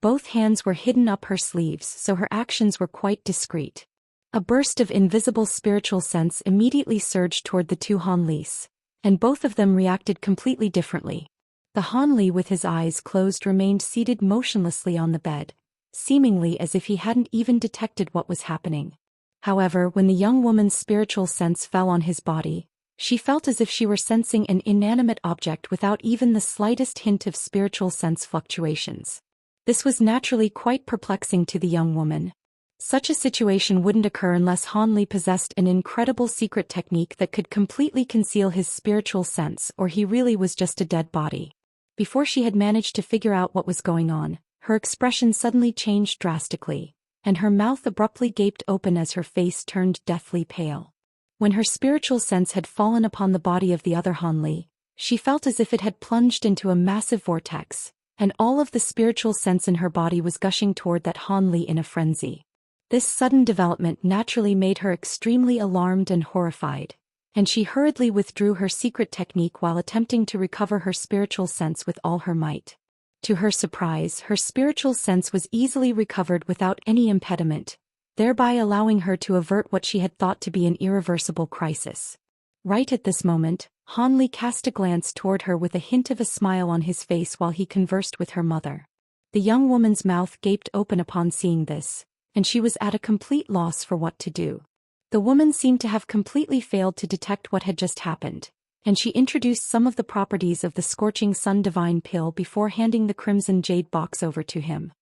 Both hands were hidden up her sleeves, so her actions were quite discreet. A burst of invisible spiritual sense immediately surged toward the two Han Lis, and both of them reacted completely differently. The Han Li with his eyes closed remained seated motionlessly on the bed, seemingly as if he hadn't even detected what was happening. However, when the young woman's spiritual sense fell on his body, she felt as if she were sensing an inanimate object without even the slightest hint of spiritual sense fluctuations. This was naturally quite perplexing to the young woman. Such a situation wouldn't occur unless Han Li possessed an incredible secret technique that could completely conceal his spiritual sense, or he really was just a dead body. Before she had managed to figure out what was going on, her expression suddenly changed drastically, and her mouth abruptly gaped open as her face turned deathly pale. When her spiritual sense had fallen upon the body of the other Han Li, she felt as if it had plunged into a massive vortex, and all of the spiritual sense in her body was gushing toward that Han Li in a frenzy. This sudden development naturally made her extremely alarmed and horrified, and she hurriedly withdrew her secret technique while attempting to recover her spiritual sense with all her might. To her surprise, her spiritual sense was easily recovered without any impediment, thereby allowing her to avert what she had thought to be an irreversible crisis. Right at this moment, Han Li cast a glance toward her with a hint of a smile on his face while he conversed with her mother. The young woman's mouth gaped open upon seeing this, and she was at a complete loss for what to do. The woman seemed to have completely failed to detect what had just happened, and she introduced some of the properties of the Scorching Sun Divine Pill before handing the crimson jade box over to him.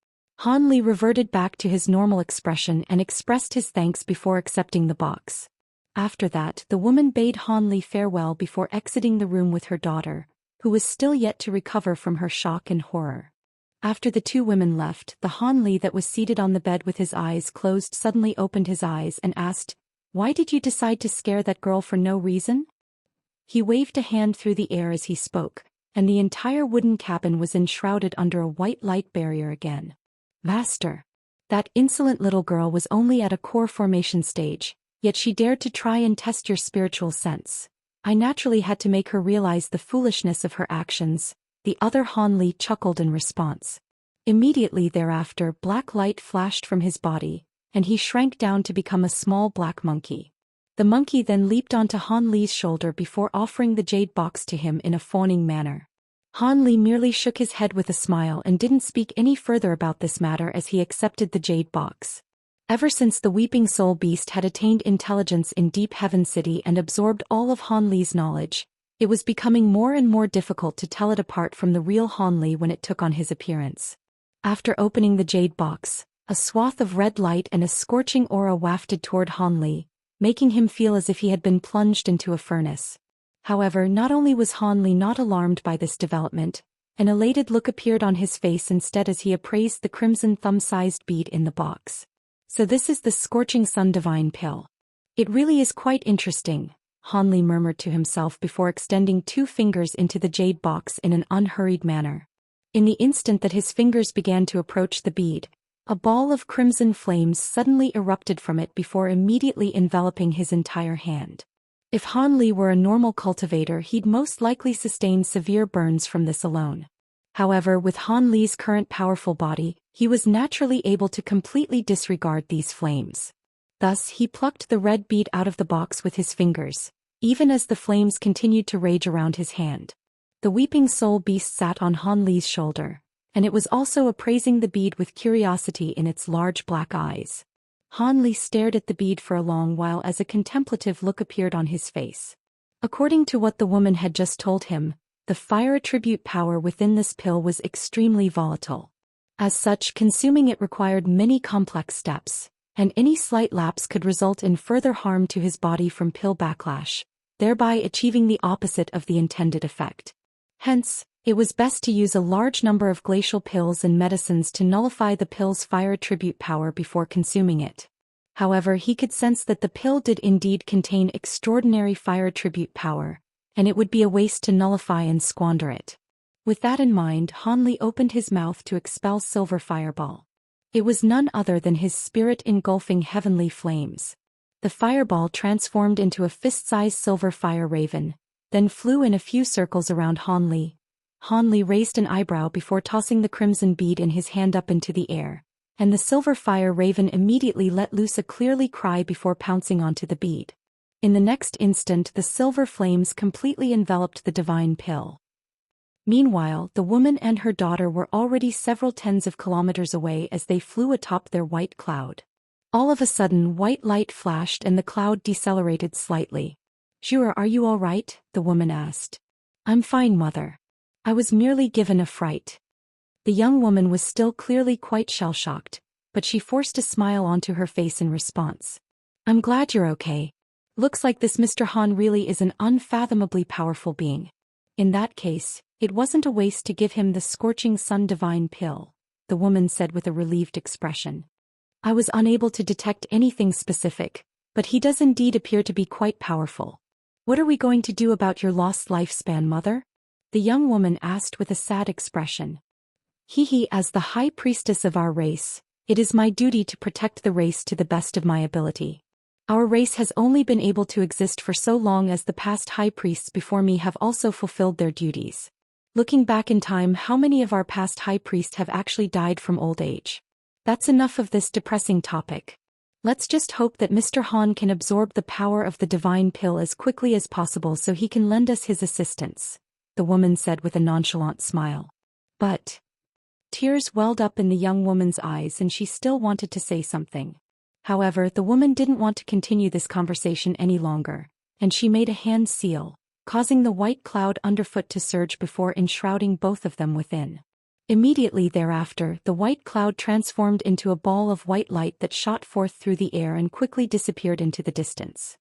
Han Li reverted back to his normal expression and expressed his thanks before accepting the box. After that, the woman bade Han Li farewell before exiting the room with her daughter, who was still yet to recover from her shock and horror. After the two women left, the Han Li that was seated on the bed with his eyes closed suddenly opened his eyes and asked, "Why did you decide to scare that girl for no reason?" He waved a hand through the air as he spoke, and the entire wooden cabin was enshrouded under a white light barrier again. "Master. That insolent little girl was only at a core formation stage, yet she dared to try and test your spiritual sense. I naturally had to make her realize the foolishness of her actions," the other Han Li chuckled in response. Immediately thereafter, black light flashed from his body, and he shrank down to become a small black monkey. The monkey then leaped onto Han Li's shoulder before offering the jade box to him in a fawning manner. Han Li merely shook his head with a smile and didn't speak any further about this matter as he accepted the jade box. Ever since the Weeping Soul Beast had attained intelligence in Deep Heaven City and absorbed all of Han Li's knowledge, it was becoming more and more difficult to tell it apart from the real Han Li when it took on his appearance. After opening the jade box, a swath of red light and a scorching aura wafted toward Han Li, making him feel as if he had been plunged into a furnace. However, not only was Han Li not alarmed by this development, an elated look appeared on his face instead as he appraised the crimson thumb-sized bead in the box. "So this is the Scorching Sun Divine Pill. It really is quite interesting," Han Li murmured to himself before extending 2 fingers into the jade box in an unhurried manner. In the instant that his fingers began to approach the bead, a ball of crimson flames suddenly erupted from it before immediately enveloping his entire hand. If Han Li were a normal cultivator, he'd most likely sustain severe burns from this alone. However, with Han Li's current powerful body, he was naturally able to completely disregard these flames. Thus, he plucked the red bead out of the box with his fingers, even as the flames continued to rage around his hand. The Weeping Soul Beast sat on Han Li's shoulder, and it was also appraising the bead with curiosity in its large black eyes. Han Li stared at the bead for a long while as a contemplative look appeared on his face. According to what the woman had just told him, the fire attribute power within this pill was extremely volatile. As such, consuming it required many complex steps, and any slight lapse could result in further harm to his body from pill backlash, thereby achieving the opposite of the intended effect. Hence, it was best to use a large number of glacial pills and medicines to nullify the pill's fire attribute power before consuming it. However, he could sense that the pill did indeed contain extraordinary fire attribute power, and it would be a waste to nullify and squander it. With that in mind, Han Li opened his mouth to expel Silver Fireball. It was none other than his spirit engulfing heavenly flames. The fireball transformed into a fist-sized silver fire raven, then flew in a few circles around Han Li. Han Li raised an eyebrow before tossing the crimson bead in his hand up into the air, and the silver fire raven immediately let loose a clearly cry before pouncing onto the bead. In the next instant, the silver flames completely enveloped the divine pill. Meanwhile, the woman and her daughter were already several tens of kilometers away as they flew atop their white cloud. All of a sudden, white light flashed and the cloud decelerated slightly. "Zhou, are you all right?" the woman asked. "I'm fine, mother. I was merely given a fright." The young woman was still clearly quite shell-shocked, but she forced a smile onto her face in response. "I'm glad you're okay. Looks like this Mr. Han really is an unfathomably powerful being. In that case, it wasn't a waste to give him the Scorching Sun Divine Pill," the woman said with a relieved expression. "I was unable to detect anything specific, but he does indeed appear to be quite powerful. What are we going to do about your lost lifespan, mother?" the young woman asked with a sad expression. As the high priestess of our race, it is my duty to protect the race to the best of my ability. Our race has only been able to exist for so long as the past high priests before me have also fulfilled their duties. Looking back in time, how many of our past high priests have actually died from old age? That's enough of this depressing topic. Let's just hope that Mr. Han can absorb the power of the divine pill as quickly as possible so he can lend us his assistance," the woman said with a nonchalant smile. But tears welled up in the young woman's eyes and she still wanted to say something. However, the woman didn't want to continue this conversation any longer, and she made a hand seal, causing the white cloud underfoot to surge before enshrouding both of them within. Immediately thereafter, the white cloud transformed into a ball of white light that shot forth through the air and quickly disappeared into the distance.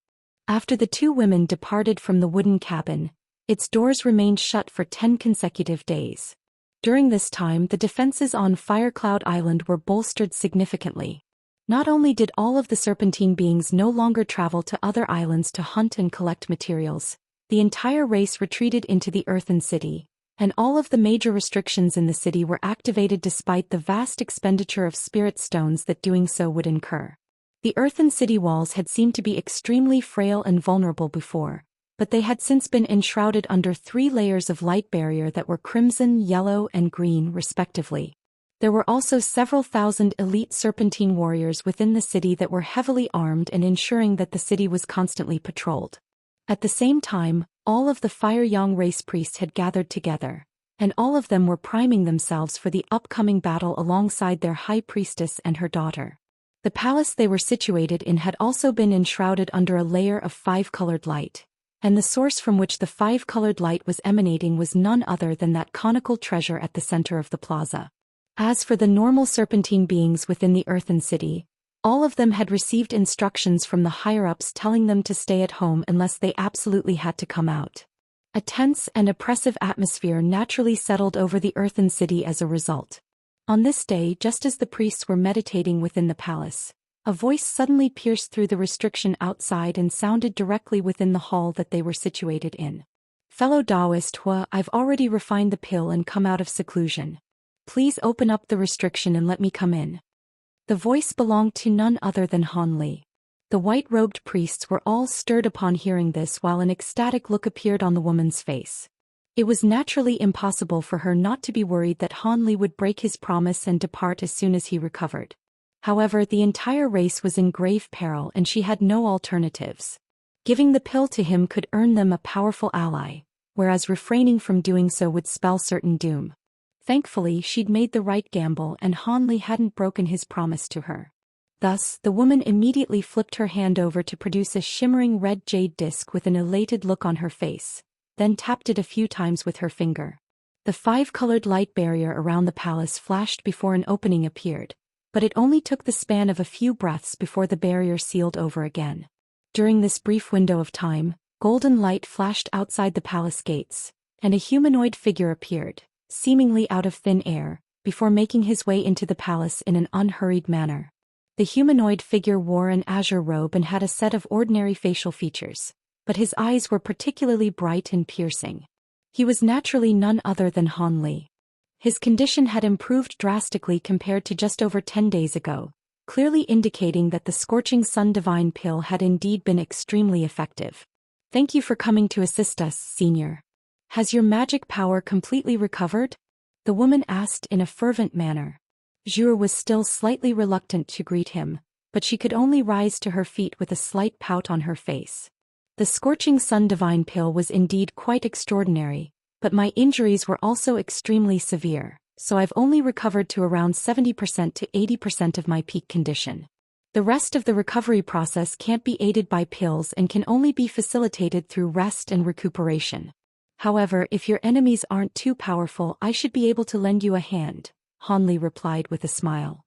After the two women departed from the wooden cabin, its doors remained shut for 10 consecutive days. During this time, the defenses on Firecloud Island were bolstered significantly. Not only did all of the serpentine beings no longer travel to other islands to hunt and collect materials, the entire race retreated into the Earthen City, and all of the major restrictions in the city were activated despite the vast expenditure of spirit stones that doing so would incur. The Earthen City walls had seemed to be extremely frail and vulnerable before, but they had since been enshrouded under 3 layers of light barrier that were crimson, yellow, and green, respectively. There were also several thousand elite serpentine warriors within the city that were heavily armed and ensuring that the city was constantly patrolled. At the same time, all of the Fire Yang race priests had gathered together, and all of them were priming themselves for the upcoming battle alongside their high priestess and her daughter. The palace they were situated in had also been enshrouded under a layer of 5-colored light, and the source from which the 5-colored light was emanating was none other than that conical treasure at the center of the plaza. As for the normal serpentine beings within the Earthen City, all of them had received instructions from the higher-ups telling them to stay at home unless they absolutely had to come out. A tense and oppressive atmosphere naturally settled over the Earthen City as a result. On this day, just as the priests were meditating within the palace, a voice suddenly pierced through the restriction outside and sounded directly within the hall that they were situated in. "Fellow Daoist, I've already refined the pill and come out of seclusion. Please open up the restriction and let me come in." The voice belonged to none other than Han Li. The white-robed priests were all stirred upon hearing this while an ecstatic look appeared on the woman's face. It was naturally impossible for her not to be worried that Han Li would break his promise and depart as soon as he recovered. However, the entire race was in grave peril and she had no alternatives. Giving the pill to him could earn them a powerful ally, whereas refraining from doing so would spell certain doom. Thankfully, she'd made the right gamble and Han Li hadn't broken his promise to her. Thus, the woman immediately flipped her hand over to produce a shimmering red jade disc with an elated look on her face, then tapped it a few times with her finger. The 5-colored light barrier around the palace flashed before an opening appeared, but it only took the span of a few breaths before the barrier sealed over again. During this brief window of time, golden light flashed outside the palace gates, and a humanoid figure appeared, seemingly out of thin air, before making his way into the palace in an unhurried manner. The humanoid figure wore an azure robe and had a set of ordinary facial features, but his eyes were particularly bright and piercing. He was naturally none other than Han Li. His condition had improved drastically compared to just over 10 days ago, clearly indicating that the Scorching Sun Divine Pill had indeed been extremely effective. "Thank you for coming to assist us, Senior. Has your magic power completely recovered?" the woman asked in a fervent manner. Zhou was still slightly reluctant to greet him, but she could only rise to her feet with a slight pout on her face. "The Scorching Sun Divine Pill was indeed quite extraordinary, but my injuries were also extremely severe, so I've only recovered to around 70% to 80% of my peak condition. The rest of the recovery process can't be aided by pills and can only be facilitated through rest and recuperation. However, if your enemies aren't too powerful, I should be able to lend you a hand," Han Li replied with a smile.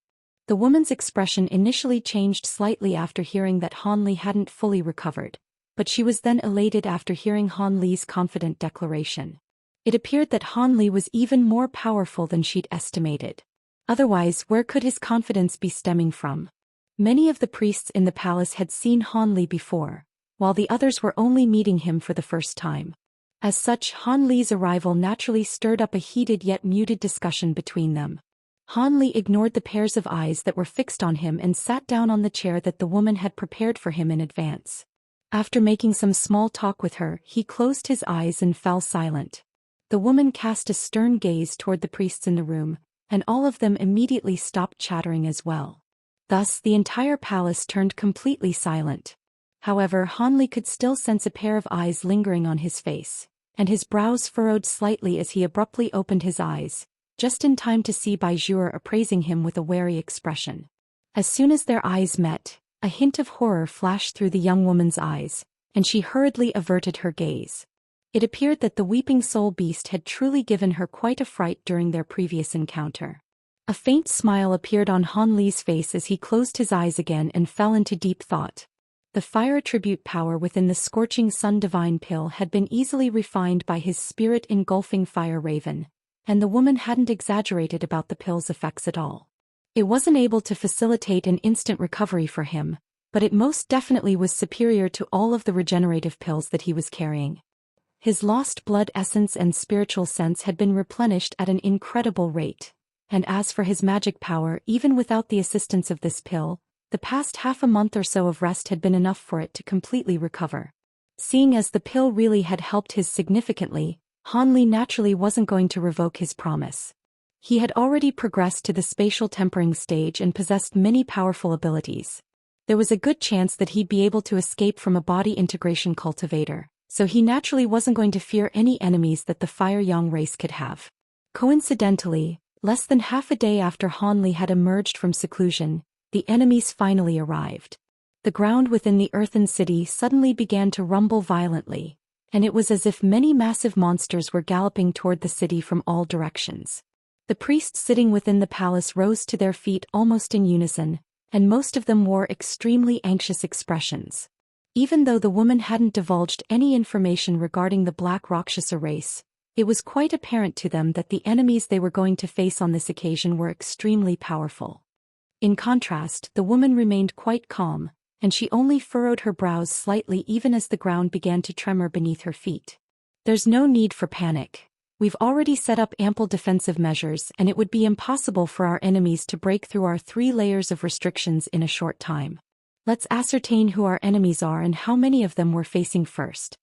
The woman's expression initially changed slightly after hearing that Han Li hadn't fully recovered, but she was then elated after hearing Han Li's confident declaration. It appeared that Han Li was even more powerful than she'd estimated. Otherwise, where could his confidence be stemming from? Many of the priests in the palace had seen Han Li before, while the others were only meeting him for the first time. As such, Han Li's arrival naturally stirred up a heated yet muted discussion between them. Han Li ignored the pairs of eyes that were fixed on him and sat down on the chair that the woman had prepared for him in advance. After making some small talk with her, he closed his eyes and fell silent. The woman cast a stern gaze toward the priests in the room, and all of them immediately stopped chattering as well. Thus, the entire palace turned completely silent. However, Han Li could still sense a pair of eyes lingering on his face, and his brows furrowed slightly as he abruptly opened his eyes, just in time to see Bai Zhuo appraising him with a wary expression. As soon as their eyes met, A hint of horror flashed through the young woman's eyes, and she hurriedly averted her gaze. It appeared that the weeping soul beast had truly given her quite a fright during their previous encounter. A faint smile appeared on Han Li's face as he closed his eyes again and fell into deep thought. The fire attribute power within the scorching sun divine pill had been easily refined by his spirit-engulfing fire raven, and the woman hadn't exaggerated about the pill's effects at all. It wasn't able to facilitate an instant recovery for him, but it most definitely was superior to all of the regenerative pills that he was carrying. His lost blood essence and spiritual sense had been replenished at an incredible rate, and as for his magic power, even without the assistance of this pill, the past half a month or so of rest had been enough for it to completely recover. Seeing as the pill really had helped his significantly, Han Li naturally wasn't going to revoke his promise. He had already progressed to the spatial tempering stage and possessed many powerful abilities. There was a good chance that he'd be able to escape from a body integration cultivator, so he naturally wasn't going to fear any enemies that the Fire Yang race could have. Coincidentally, less than half a day after Han Li had emerged from seclusion, the enemies finally arrived. The ground within the earthen city suddenly began to rumble violently, and it was as if many massive monsters were galloping toward the city from all directions. The priests sitting within the palace rose to their feet almost in unison, and most of them wore extremely anxious expressions. Even though the woman hadn't divulged any information regarding the Black Rakshasa race, it was quite apparent to them that the enemies they were going to face on this occasion were extremely powerful. In contrast, the woman remained quite calm, and she only furrowed her brows slightly even as the ground began to tremor beneath her feet. There's no need for panic. We've already set up ample defensive measures, and it would be impossible for our enemies to break through our 3 layers of restrictions in a short time. Let's ascertain who our enemies are and how many of them we're facing first.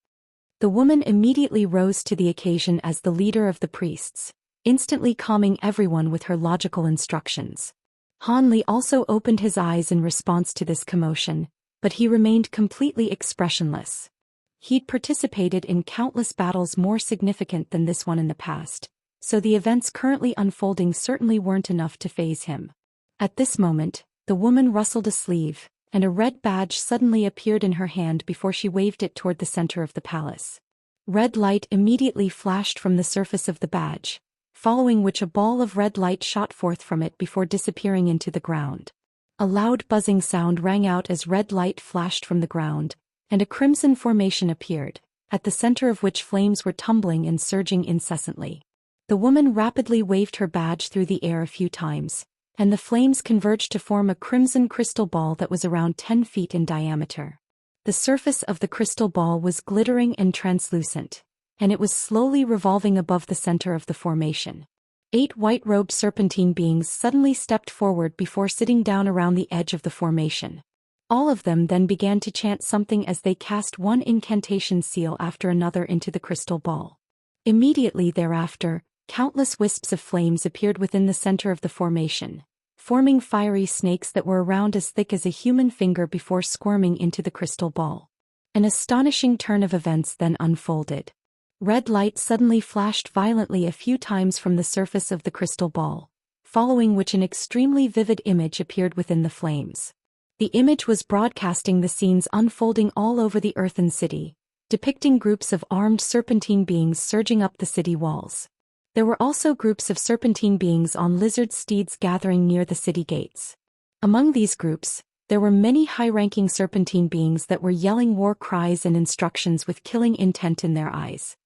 The woman immediately rose to the occasion as the leader of the priests, instantly calming everyone with her logical instructions. Han Li also opened his eyes in response to this commotion, but he remained completely expressionless. He'd participated in countless battles more significant than this one in the past, so the events currently unfolding certainly weren't enough to faze him. At this moment, the woman rustled a sleeve, and a red badge suddenly appeared in her hand before she waved it toward the center of the palace. Red light immediately flashed from the surface of the badge, following which a ball of red light shot forth from it before disappearing into the ground. A loud buzzing sound rang out as red light flashed from the ground, and a crimson formation appeared, at the center of which flames were tumbling and surging incessantly. The woman rapidly waved her badge through the air a few times, and the flames converged to form a crimson crystal ball that was around 10 feet in diameter. The surface of the crystal ball was glittering and translucent, and it was slowly revolving above the center of the formation. 8 white-robed serpentine beings suddenly stepped forward before sitting down around the edge of the formation. All of them then began to chant something as they cast one incantation seal after another into the crystal ball. Immediately thereafter, countless wisps of flames appeared within the center of the formation, forming fiery snakes that were around as thick as a human finger before squirming into the crystal ball. An astonishing turn of events then unfolded. Red light suddenly flashed violently a few times from the surface of the crystal ball, following which an extremely vivid image appeared within the flames. The image was broadcasting the scenes unfolding all over the earthen city, depicting groups of armed serpentine beings surging up the city walls. There were also groups of serpentine beings on lizard steeds gathering near the city gates. Among these groups, there were many high-ranking serpentine beings that were yelling war cries and instructions with killing intent in their eyes.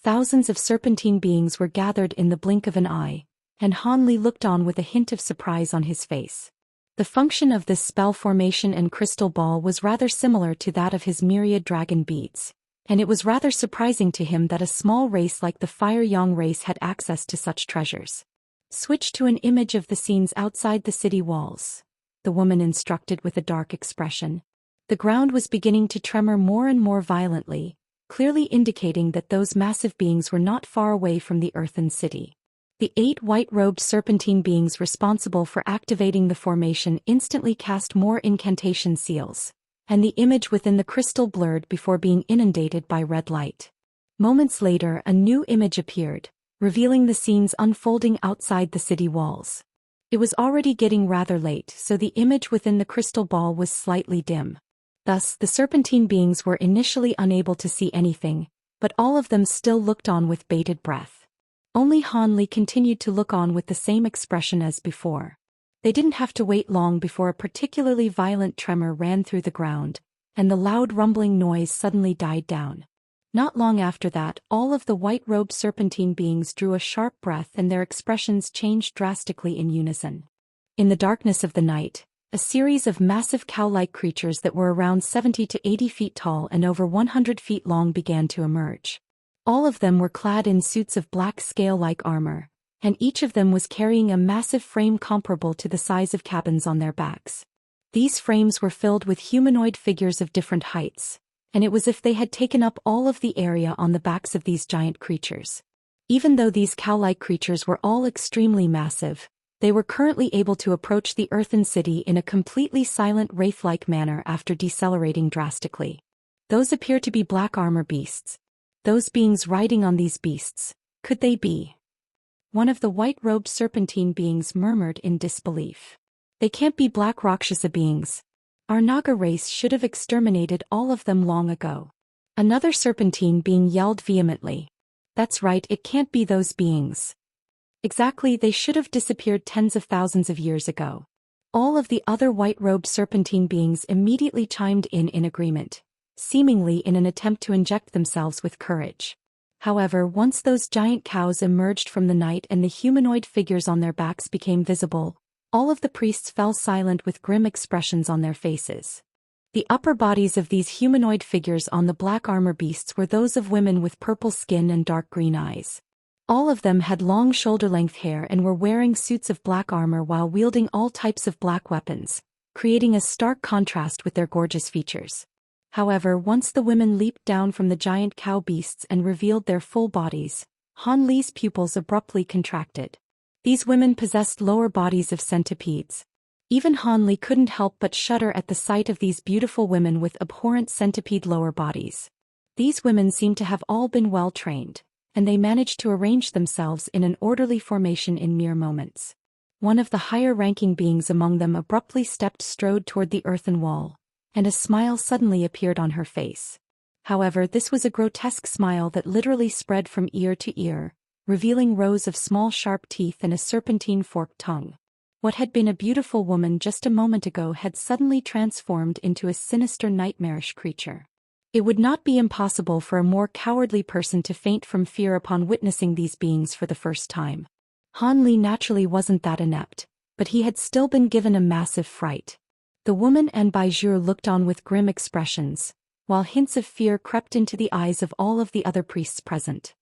Thousands of serpentine beings were gathered in the blink of an eye, and Han Li looked on with a hint of surprise on his face. The function of this spell formation and crystal ball was rather similar to that of his myriad dragon beads, and it was rather surprising to him that a small race like the Fire Yang race had access to such treasures. Switch to an image of the scenes outside the city walls, the woman instructed with a dark expression. The ground was beginning to tremor more and more violently, clearly indicating that those massive beings were not far away from the earthen city. The 8 white-robed serpentine beings responsible for activating the formation instantly cast more incantation seals, and the image within the crystal blurred before being inundated by red light. Moments later, a new image appeared, revealing the scenes unfolding outside the city walls. It was already getting rather late, so the image within the crystal ball was slightly dim. Thus, the serpentine beings were initially unable to see anything, but all of them still looked on with bated breath. Only Han Li continued to look on with the same expression as before. They didn't have to wait long before a particularly violent tremor ran through the ground, and the loud rumbling noise suddenly died down. Not long after that, all of the white-robed serpentine beings drew a sharp breath and their expressions changed drastically in unison. In the darkness of the night, a series of massive cow-like creatures that were around 70 to 80 feet tall and over 100 feet long began to emerge. All of them were clad in suits of black scale-like armor, and each of them was carrying a massive frame comparable to the size of cabins on their backs. These frames were filled with humanoid figures of different heights, and it was as if they had taken up all of the area on the backs of these giant creatures. Even though these cow-like creatures were all extremely massive, they were currently able to approach the earthen city in a completely silent wraith-like manner after decelerating drastically. Those appear to be black armor beasts. Those beings riding on these beasts, could they be? One of the white-robed serpentine beings murmured in disbelief. They can't be black Rakshasa beings. Our Naga race should have exterminated all of them long ago. Another serpentine being yelled vehemently. That's right, it can't be those beings. Exactly, they should have disappeared tens of thousands of years ago. All of the other white-robed serpentine beings immediately chimed in agreement, seemingly in an attempt to inject themselves with courage. However, once those giant cows emerged from the night and the humanoid figures on their backs became visible, all of the priests fell silent with grim expressions on their faces. The upper bodies of these humanoid figures on the black armor beasts were those of women with purple skin and dark green eyes. All of them had long shoulder-length hair and were wearing suits of black armor while wielding all types of black weapons, creating a stark contrast with their gorgeous features. However, once the women leaped down from the giant cow beasts and revealed their full bodies, Han Li's pupils abruptly contracted. These women possessed lower bodies of centipedes. Even Han Li couldn't help but shudder at the sight of these beautiful women with abhorrent centipede lower bodies. These women seemed to have all been well trained, and they managed to arrange themselves in an orderly formation in mere moments. One of the higher-ranking beings among them abruptly strode toward the earthen wall, and a smile suddenly appeared on her face. However, this was a grotesque smile that literally spread from ear to ear, revealing rows of small sharp teeth and a serpentine forked tongue. What had been a beautiful woman just a moment ago had suddenly transformed into a sinister nightmarish creature. It would not be impossible for a more cowardly person to faint from fear upon witnessing these beings for the first time. Han Li naturally wasn't that inept, but he had still been given a massive fright. The woman and Baizhur looked on with grim expressions, while hints of fear crept into the eyes of all of the other priests present.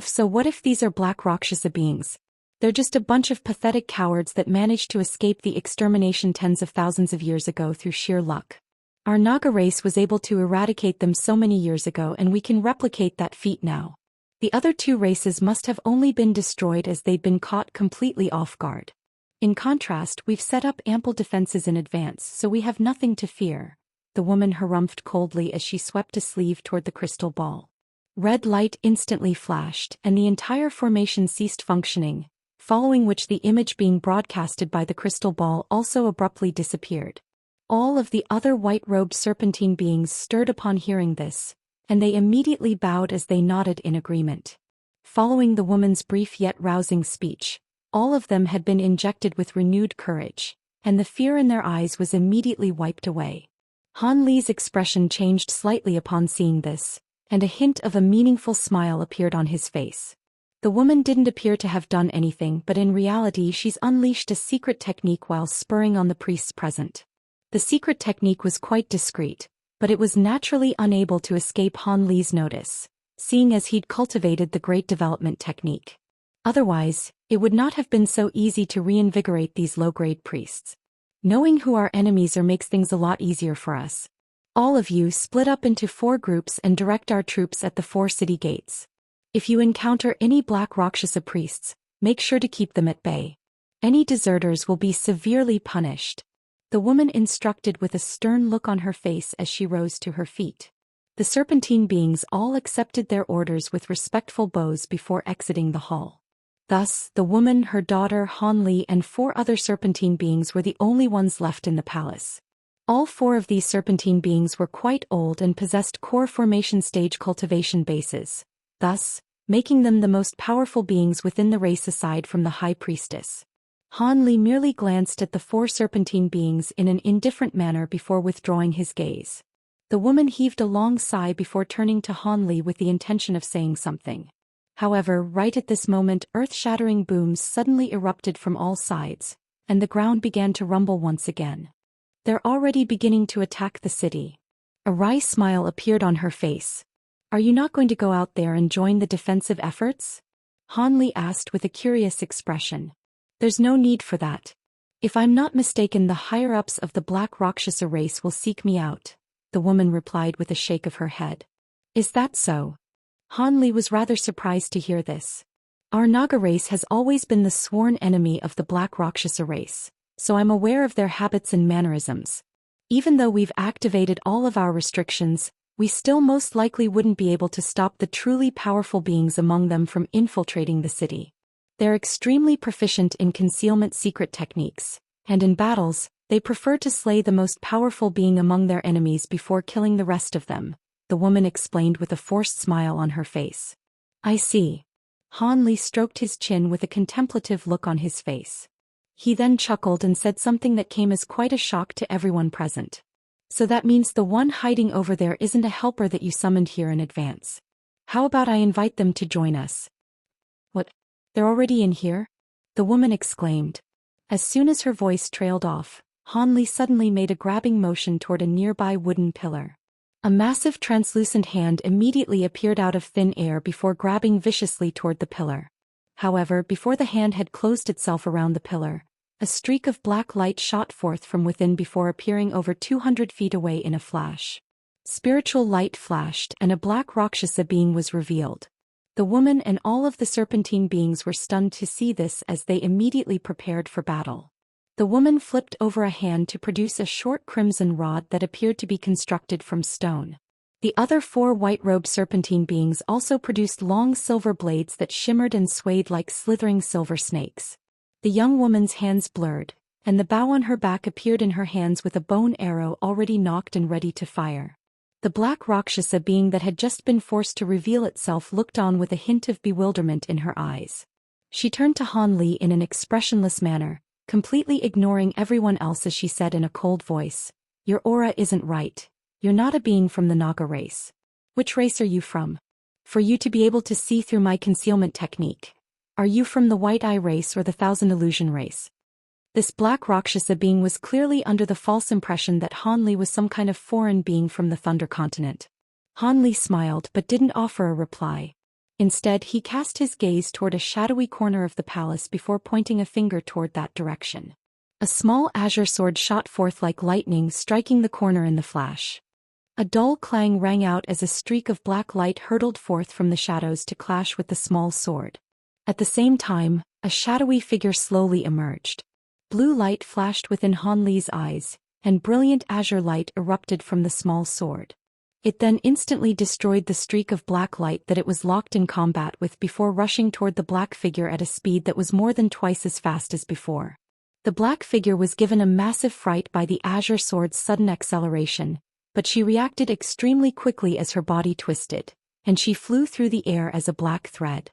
So what if these are black Rakshasa beings? They're just a bunch of pathetic cowards that managed to escape the extermination tens of thousands of years ago through sheer luck. Our Naga race was able to eradicate them so many years ago, and we can replicate that feat now. The other two races must have only been destroyed as they'd been caught completely off guard. In contrast, we've set up ample defenses in advance, so we have nothing to fear, the woman harumphed coldly as she swept a sleeve toward the crystal ball. Red light instantly flashed, and the entire formation ceased functioning, following which the image being broadcasted by the crystal ball also abruptly disappeared. All of the other white-robed serpentine beings stirred upon hearing this, and they immediately bowed as they nodded in agreement. Following the woman's brief yet rousing speech, all of them had been injected with renewed courage, and the fear in their eyes was immediately wiped away. Han Li's expression changed slightly upon seeing this, and a hint of a meaningful smile appeared on his face. The woman didn't appear to have done anything, but in reality she's unleashed a secret technique while spurring on the priests present. The secret technique was quite discreet, but it was naturally unable to escape Han Li's notice, seeing as he'd cultivated the Great Development technique. Otherwise, it would not have been so easy to reinvigorate these low-grade priests. Knowing who our enemies are makes things a lot easier for us. All of you split up into 4 groups and direct our troops at the 4 city gates. If you encounter any black Rakshasa priests, make sure to keep them at bay. Any deserters will be severely punished. The woman instructed with a stern look on her face as she rose to her feet. The serpentine beings all accepted their orders with respectful bows before exiting the hall. Thus, the woman, her daughter Han Li and 4 other serpentine beings were the only ones left in the palace. All 4 of these serpentine beings were quite old and possessed core formation stage cultivation bases, thus, making them the most powerful beings within the race aside from the High Priestess. Han Li merely glanced at the 4 serpentine beings in an indifferent manner before withdrawing his gaze. The woman heaved a long sigh before turning to Han Li with the intention of saying something. However, right at this moment, earth-shattering booms suddenly erupted from all sides, and the ground began to rumble once again. They're already beginning to attack the city. A wry smile appeared on her face. Are you not going to go out there and join the defensive efforts? Han Li asked with a curious expression. There's no need for that. If I'm not mistaken, the higher-ups of the Black Rakshasa race will seek me out, the woman replied with a shake of her head. Is that so? Han Li was rather surprised to hear this. Our Naga race has always been the sworn enemy of the Black Rakshasa race, so I'm aware of their habits and mannerisms. Even though we've activated all of our restrictions, we still most likely wouldn't be able to stop the truly powerful beings among them from infiltrating the city. They're extremely proficient in concealment secret techniques, and in battles, they prefer to slay the most powerful being among their enemies before killing the rest of them, the woman explained with a forced smile on her face. I see. Han Li stroked his chin with a contemplative look on his face. He then chuckled and said something that came as quite a shock to everyone present. So that means the one hiding over there isn't a helper that you summoned here in advance. How about I invite them to join us? What? They're already in here? The woman exclaimed. As soon as her voice trailed off, Han Li suddenly made a grabbing motion toward a nearby wooden pillar. A massive translucent hand immediately appeared out of thin air before grabbing viciously toward the pillar. However, before the hand had closed itself around the pillar, a streak of black light shot forth from within before appearing over 200 feet away in a flash. Spiritual light flashed and a black Rakshasa being was revealed. The woman and all of the serpentine beings were stunned to see this as they immediately prepared for battle. The woman flipped over a hand to produce a short crimson rod that appeared to be constructed from stone. The other 4 white-robed serpentine beings also produced long silver blades that shimmered and swayed like slithering silver snakes. The young woman's hands blurred, and the bow on her back appeared in her hands with a bone arrow already nocked and ready to fire. The black Rakshasa being that had just been forced to reveal itself looked on with a hint of bewilderment in her eyes. She turned to Han Li in an expressionless manner, completely ignoring everyone else as she said in a cold voice, Your aura isn't right. You're not a being from the Naga race. Which race are you from? For you to be able to see through my concealment technique. Are you from the White Eye race or the Thousand Illusion race? This black Rakshasa being was clearly under the false impression that Han Li was some kind of foreign being from the Thunder Continent. Han Li smiled but didn't offer a reply. Instead, he cast his gaze toward a shadowy corner of the palace before pointing a finger toward that direction. A small azure sword shot forth like lightning, striking the corner in the flash. A dull clang rang out as a streak of black light hurtled forth from the shadows to clash with the small sword. At the same time, a shadowy figure slowly emerged. Blue light flashed within Han Li's eyes, and brilliant azure light erupted from the small sword. It then instantly destroyed the streak of black light that it was locked in combat with before rushing toward the black figure at a speed that was more than twice as fast as before. The black figure was given a massive fright by the azure sword's sudden acceleration, but she reacted extremely quickly as her body twisted, and she flew through the air as a black thread.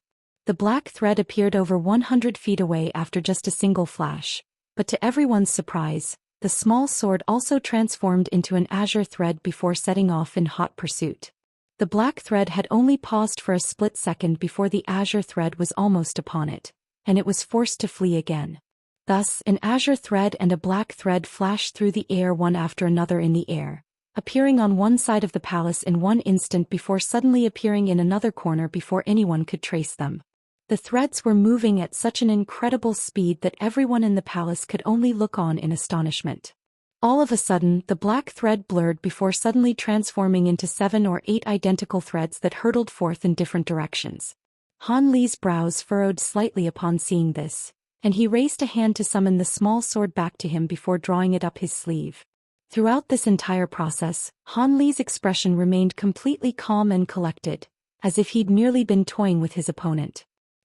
The black thread appeared over 100 feet away after just a single flash. But to everyone's surprise, the small sword also transformed into an azure thread before setting off in hot pursuit. The black thread had only paused for a split second before the azure thread was almost upon it, and it was forced to flee again. Thus, an azure thread and a black thread flashed through the air one after another in the air, appearing on one side of the palace in one instant before suddenly appearing in another corner before anyone could trace them. The threads were moving at such an incredible speed that everyone in the palace could only look on in astonishment. All of a sudden, the black thread blurred before suddenly transforming into 7 or 8 identical threads that hurtled forth in different directions. Han Li's brows furrowed slightly upon seeing this, and he raised a hand to summon the small sword back to him before drawing it up his sleeve. Throughout this entire process, Han Li's expression remained completely calm and collected, as if he'd merely been toying with his opponent.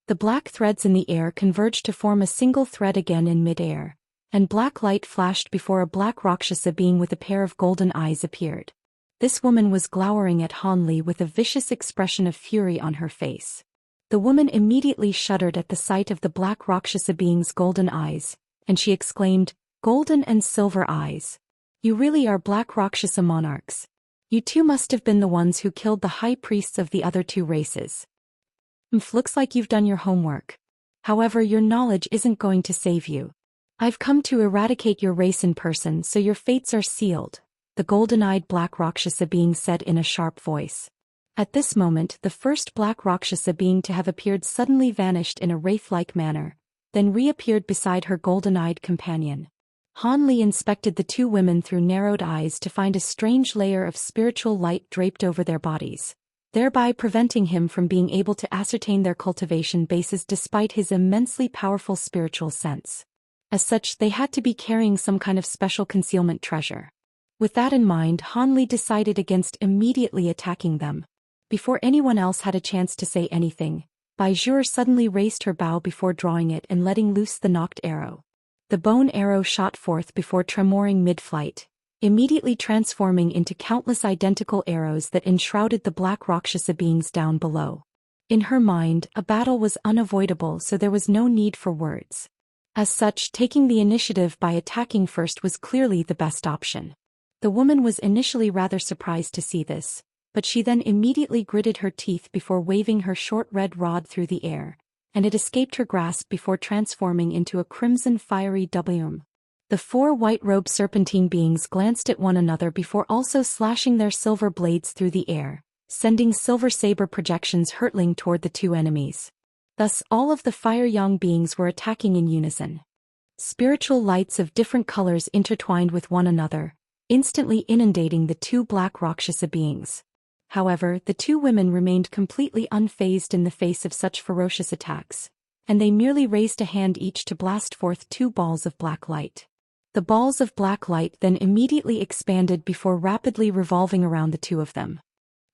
The black threads in the air converged to form a single thread again in mid-air, and black light flashed before a black Rakshasa being with a pair of golden eyes appeared. This woman was glowering at Han Li with a vicious expression of fury on her face. The woman immediately shuddered at the sight of the black Rakshasa being's golden eyes, and she exclaimed, "Golden and silver eyes. You really are black Rakshasa monarchs. You two must have been the ones who killed the high priests of the other two races. Looks like you've done your homework. However, your knowledge isn't going to save you. I've come to eradicate your race in person, so your fates are sealed," the golden-eyed black Rakshasa being said in a sharp voice. At this moment, the first black Rakshasa being to have appeared suddenly vanished in a wraith-like manner, then reappeared beside her golden-eyed companion. Han Li inspected the two women through narrowed eyes to find a strange layer of spiritual light draped over their bodies, thereby preventing him from being able to ascertain their cultivation bases despite his immensely powerful spiritual sense. As such, they had to be carrying some kind of special concealment treasure. With that in mind, Han Li decided against immediately attacking them. Before anyone else had a chance to say anything, Bai Zhur suddenly raised her bow before drawing it and letting loose the nocked arrow. The bone arrow shot forth before tremoring mid-flight, immediately transforming into countless identical arrows that enshrouded the black Rakshasa beings down below. In her mind, a battle was unavoidable, so there was no need for words. As such, taking the initiative by attacking first was clearly the best option. The woman was initially rather surprised to see this, but she then immediately gritted her teeth before waving her short red rod through the air, and it escaped her grasp before transforming into a crimson fiery WM. The four white-robed serpentine beings glanced at one another before also slashing their silver blades through the air, sending silver saber projections hurtling toward the two enemies. Thus, all of the fire-young beings were attacking in unison. Spiritual lights of different colors intertwined with one another, instantly inundating the two black Rakshasa beings. However, the two women remained completely unfazed in the face of such ferocious attacks, and they merely raised a hand each to blast forth two balls of black light. The balls of black light then immediately expanded before rapidly revolving around the two of them.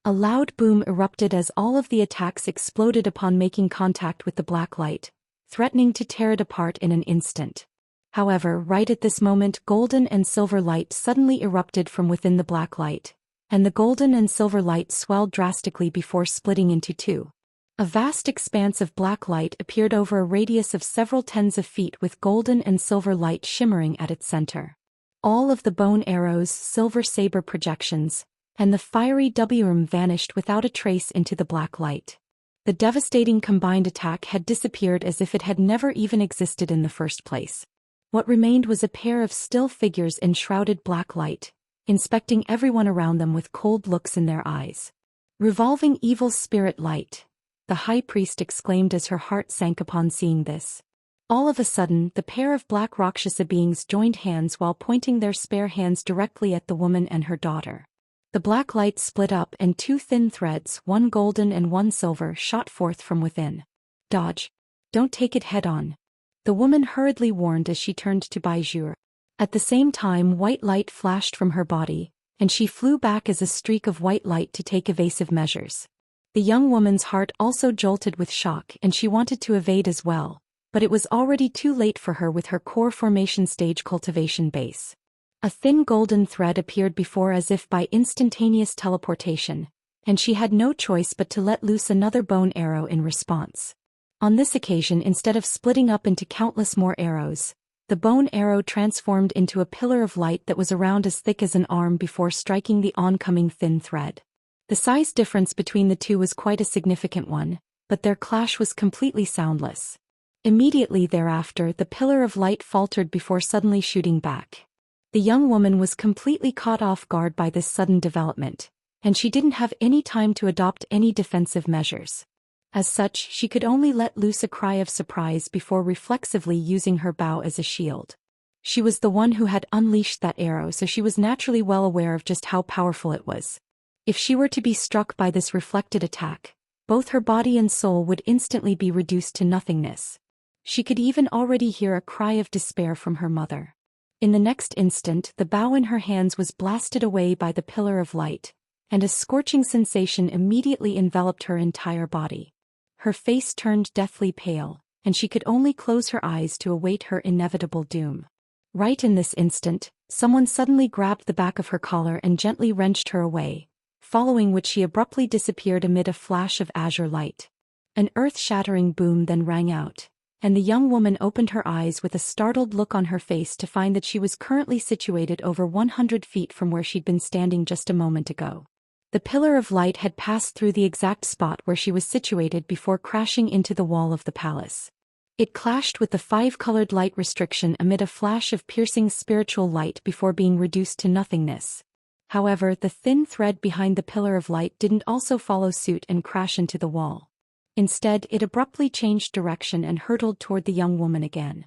A loud boom erupted as all of the attacks exploded upon making contact with the black light, threatening to tear it apart in an instant. However, right at this moment, golden and silver light suddenly erupted from within the black light, and the golden and silver light swelled drastically before splitting into two. A vast expanse of black light appeared over a radius of several tens of feet with golden and silver light shimmering at its center. All of the bone arrows, silver saber projections, and the fiery WM vanished without a trace into the black light. The devastating combined attack had disappeared as if it had never even existed in the first place. What remained was a pair of still figures in shrouded black light, inspecting everyone around them with cold looks in their eyes. "Revolving evil spirit light," the high priest exclaimed as her heart sank upon seeing this. All of a sudden, the pair of black Rakshasa beings joined hands while pointing their spare hands directly at the woman and her daughter. The black light split up and two thin threads, one golden and one silver, shot forth from within. "Dodge. Don't take it head-on," the woman hurriedly warned as she turned to Bai Zhur. At the same time, white light flashed from her body, and she flew back as a streak of white light to take evasive measures. The young woman's heart also jolted with shock and she wanted to evade as well, but it was already too late for her with her core formation stage cultivation base. A thin golden thread appeared before as if by instantaneous teleportation, and she had no choice but to let loose another bone arrow in response. On this occasion, instead of splitting up into countless more arrows, the bone arrow transformed into a pillar of light that was around as thick as an arm before striking the oncoming thin thread. The size difference between the two was quite a significant one, but their clash was completely soundless. Immediately thereafter, the pillar of light faltered before suddenly shooting back. The young woman was completely caught off guard by this sudden development, and she didn't have any time to adopt any defensive measures. As such, she could only let loose a cry of surprise before reflexively using her bow as a shield. She was the one who had unleashed that arrow, so she was naturally well aware of just how powerful it was. If she were to be struck by this reflected attack, both her body and soul would instantly be reduced to nothingness. She could even already hear a cry of despair from her mother. In the next instant, the bow in her hands was blasted away by the pillar of light, and a scorching sensation immediately enveloped her entire body. her face turned deathly pale, and she could only close her eyes to await her inevitable doom. Right in this instant, someone suddenly grabbed the back of her collar and gently wrenched her away, following which she abruptly disappeared amid a flash of azure light. An earth-shattering boom then rang out, and the young woman opened her eyes with a startled look on her face to find that she was currently situated over 100 feet from where she'd been standing just a moment ago. The pillar of light had passed through the exact spot where she was situated before crashing into the wall of the palace. It clashed with the 5-colored light restriction amid a flash of piercing spiritual light before being reduced to nothingness. However, the thin thread behind the pillar of light didn't also follow suit and crash into the wall. Instead, it abruptly changed direction and hurtled toward the young woman again.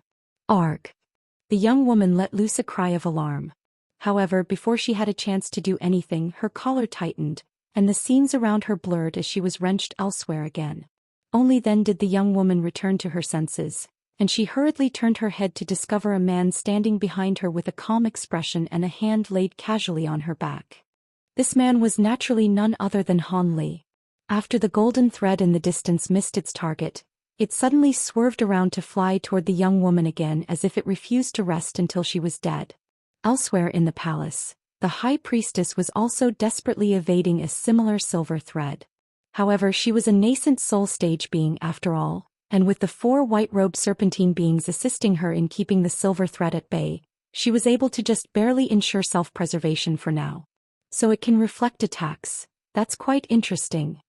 Arg! The young woman let loose a cry of alarm. However, before she had a chance to do anything, her collar tightened, and the scenes around her blurred as she was wrenched elsewhere again. Only then did the young woman return to her senses, and she hurriedly turned her head to discover a man standing behind her with a calm expression and a hand laid casually on her back. This man was naturally none other than Han Li. After the golden thread in the distance missed its target, it suddenly swerved around to fly toward the young woman again as if it refused to rest until she was dead. Elsewhere in the palace, the high priestess was also desperately evading a similar silver thread. However, she was a nascent soul stage being after all, and with the 4 white-robed serpentine beings assisting her in keeping the silver thread at bay, she was able to just barely ensure self-preservation for now. So it can reflect attacks. That's quite interesting.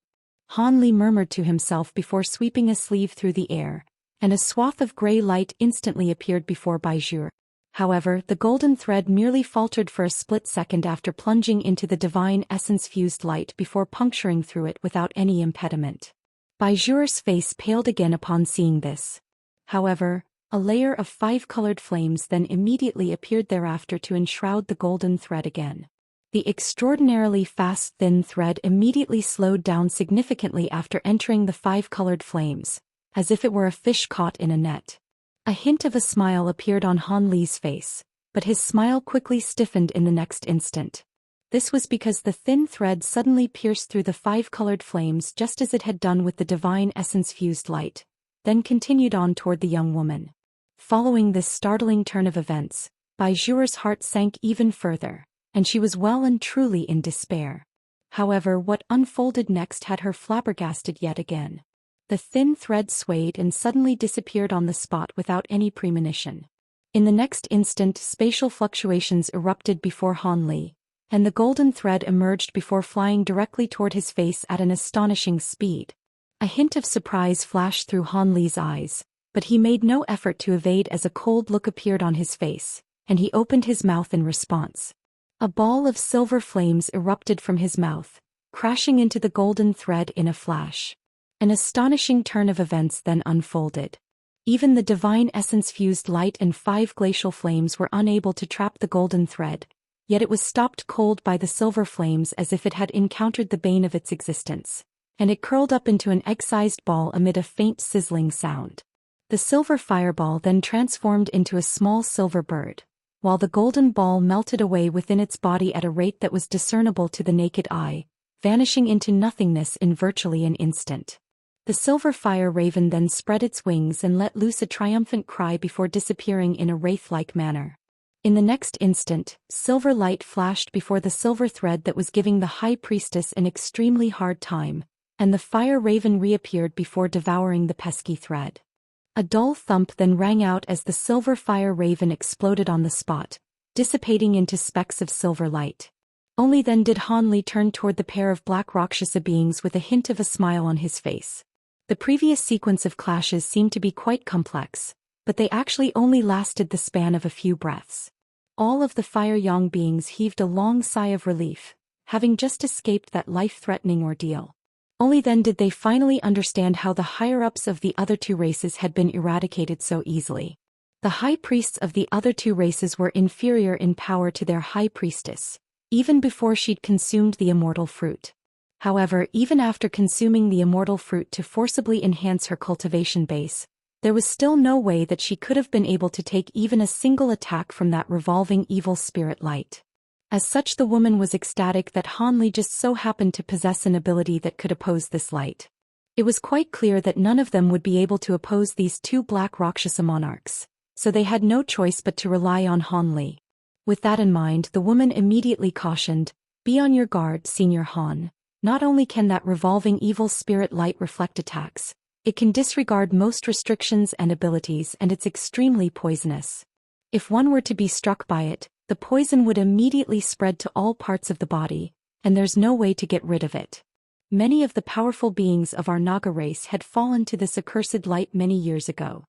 Han Li murmured to himself before sweeping a sleeve through the air, and a swath of gray light instantly appeared before Bai Zhu. However, the golden thread merely faltered for a split second after plunging into the divine essence-fused light before puncturing through it without any impediment. Bai Zhu's face paled again upon seeing this. However, a layer of 5-colored flames then immediately appeared thereafter to enshroud the golden thread again. The extraordinarily fast thin thread immediately slowed down significantly after entering the 5-colored flames, as if it were a fish caught in a net. A hint of a smile appeared on Han Li's face, but his smile quickly stiffened in the next instant. This was because the thin thread suddenly pierced through the 5-colored flames just as it had done with the divine essence-fused light, then continued on toward the young woman. Following this startling turn of events, Bai Zhu's heart sank even further, and she was well and truly in despair. However, what unfolded next had her flabbergasted yet again. The thin thread swayed and suddenly disappeared on the spot without any premonition. In the next instant, spatial fluctuations erupted before Han Li, and the golden thread emerged before flying directly toward his face at an astonishing speed. A hint of surprise flashed through Han Li's eyes, but he made no effort to evade as a cold look appeared on his face, and he opened his mouth in response. A ball of silver flames erupted from his mouth, crashing into the golden thread in a flash. An astonishing turn of events then unfolded. Even the divine essence-fused light and 5 glacial flames were unable to trap the golden thread, yet it was stopped cold by the silver flames as if it had encountered the bane of its existence, and it curled up into an egg-sized ball amid a faint sizzling sound. The silver fireball then transformed into a small silver bird, while the golden ball melted away within its body at a rate that was discernible to the naked eye, vanishing into nothingness in virtually an instant. The silver fire raven then spread its wings and let loose a triumphant cry before disappearing in a wraith-like manner. In the next instant, silver light flashed before the silver thread that was giving the high priestess an extremely hard time, and the fire raven reappeared before devouring the pesky thread. A dull thump then rang out as the silver fire raven exploded on the spot, dissipating into specks of silver light. Only then did Han Li turn toward the pair of black Rakshasa beings with a hint of a smile on his face. The previous sequence of clashes seemed to be quite complex, but they actually only lasted the span of a few breaths. All of the Fire Yang beings heaved a long sigh of relief, having just escaped that life-threatening ordeal. Only then did they finally understand how the higher-ups of the other 2 races had been eradicated so easily. The high priests of the other 2 races were inferior in power to their high priestess, even before she'd consumed the immortal fruit. However, even after consuming the immortal fruit to forcibly enhance her cultivation base, there was still no way that she could have been able to take even a single attack from that revolving evil spirit light. As such, the woman was ecstatic that Han Li just so happened to possess an ability that could oppose this light. It was quite clear that none of them would be able to oppose these two black Rakshasa monarchs, so they had no choice but to rely on Han Li. With that in mind, the woman immediately cautioned, "Be on your guard, Senior Han. Not only can that revolving evil spirit light reflect attacks, it can disregard most restrictions and abilities, and it's extremely poisonous. If one were to be struck by it, the poison would immediately spread to all parts of the body, and there's no way to get rid of it. Many of the powerful beings of our Naga race had fallen to this accursed light many years ago."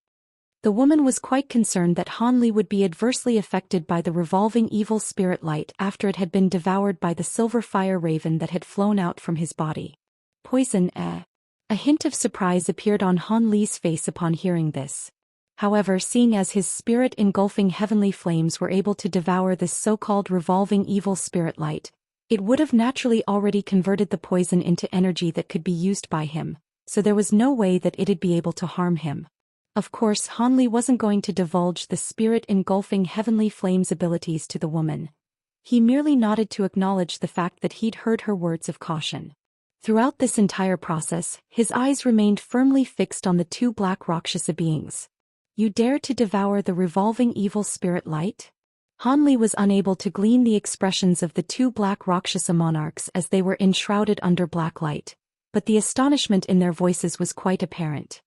The woman was quite concerned that Han Li would be adversely affected by the revolving evil spirit light after it had been devoured by the silver fire raven that had flown out from his body. Poison, eh? A hint of surprise appeared on Han Li's face upon hearing this. However, seeing as his spirit engulfing heavenly flames were able to devour this so-called revolving evil spirit light, it would have naturally already converted the poison into energy that could be used by him, so there was no way that it'd be able to harm him. Of course, Han Li wasn't going to divulge the spirit-engulfing heavenly flames abilities to the woman. He merely nodded to acknowledge the fact that he'd heard her words of caution. Throughout this entire process, his eyes remained firmly fixed on the two black Rakshasa beings. "You dare to devour the revolving evil spirit light?" Han Li was unable to glean the expressions of the two black Rakshasa monarchs as they were enshrouded under black light, but the astonishment in their voices was quite apparent.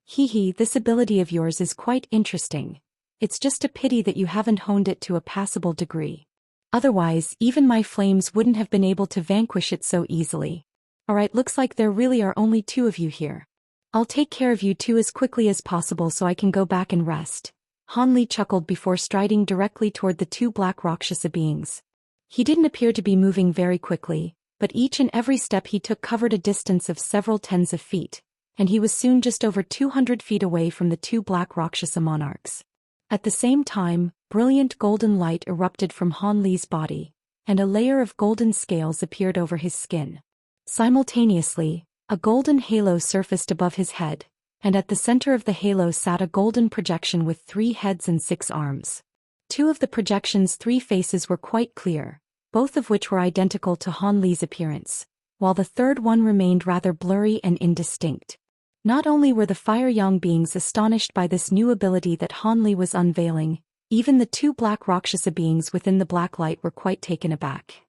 "Hee, this ability of yours is quite interesting. It's just a pity that you haven't honed it to a passable degree. Otherwise, even my flames wouldn't have been able to vanquish it so easily. Alright, looks like there really are only two of you here. I'll take care of you two as quickly as possible so I can go back and rest." Han Li chuckled before striding directly toward the two black Rakshasa beings. He didn't appear to be moving very quickly, but each and every step he took covered a distance of several tens of feet, and he was soon just over 200 feet away from the two black Rakshasa monarchs. At the same time, brilliant golden light erupted from Han Li's body, and a layer of golden scales appeared over his skin. Simultaneously, a golden halo surfaced above his head, and at the center of the halo sat a golden projection with 3 heads and 6 arms. 2 of the projection's 3 faces were quite clear, both of which were identical to Han Li's appearance, while the third one remained rather blurry and indistinct. Not only were the fire young beings astonished by this new ability that Han Li was unveiling, even the 2 black Rakshasa beings within the black light were quite taken aback.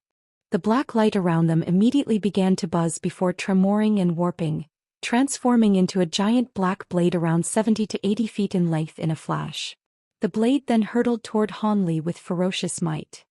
The black light around them immediately began to buzz before tremoring and warping, transforming into a giant black blade around 70 to 80 feet in length in a flash. The blade then hurtled toward Han Li with ferocious might.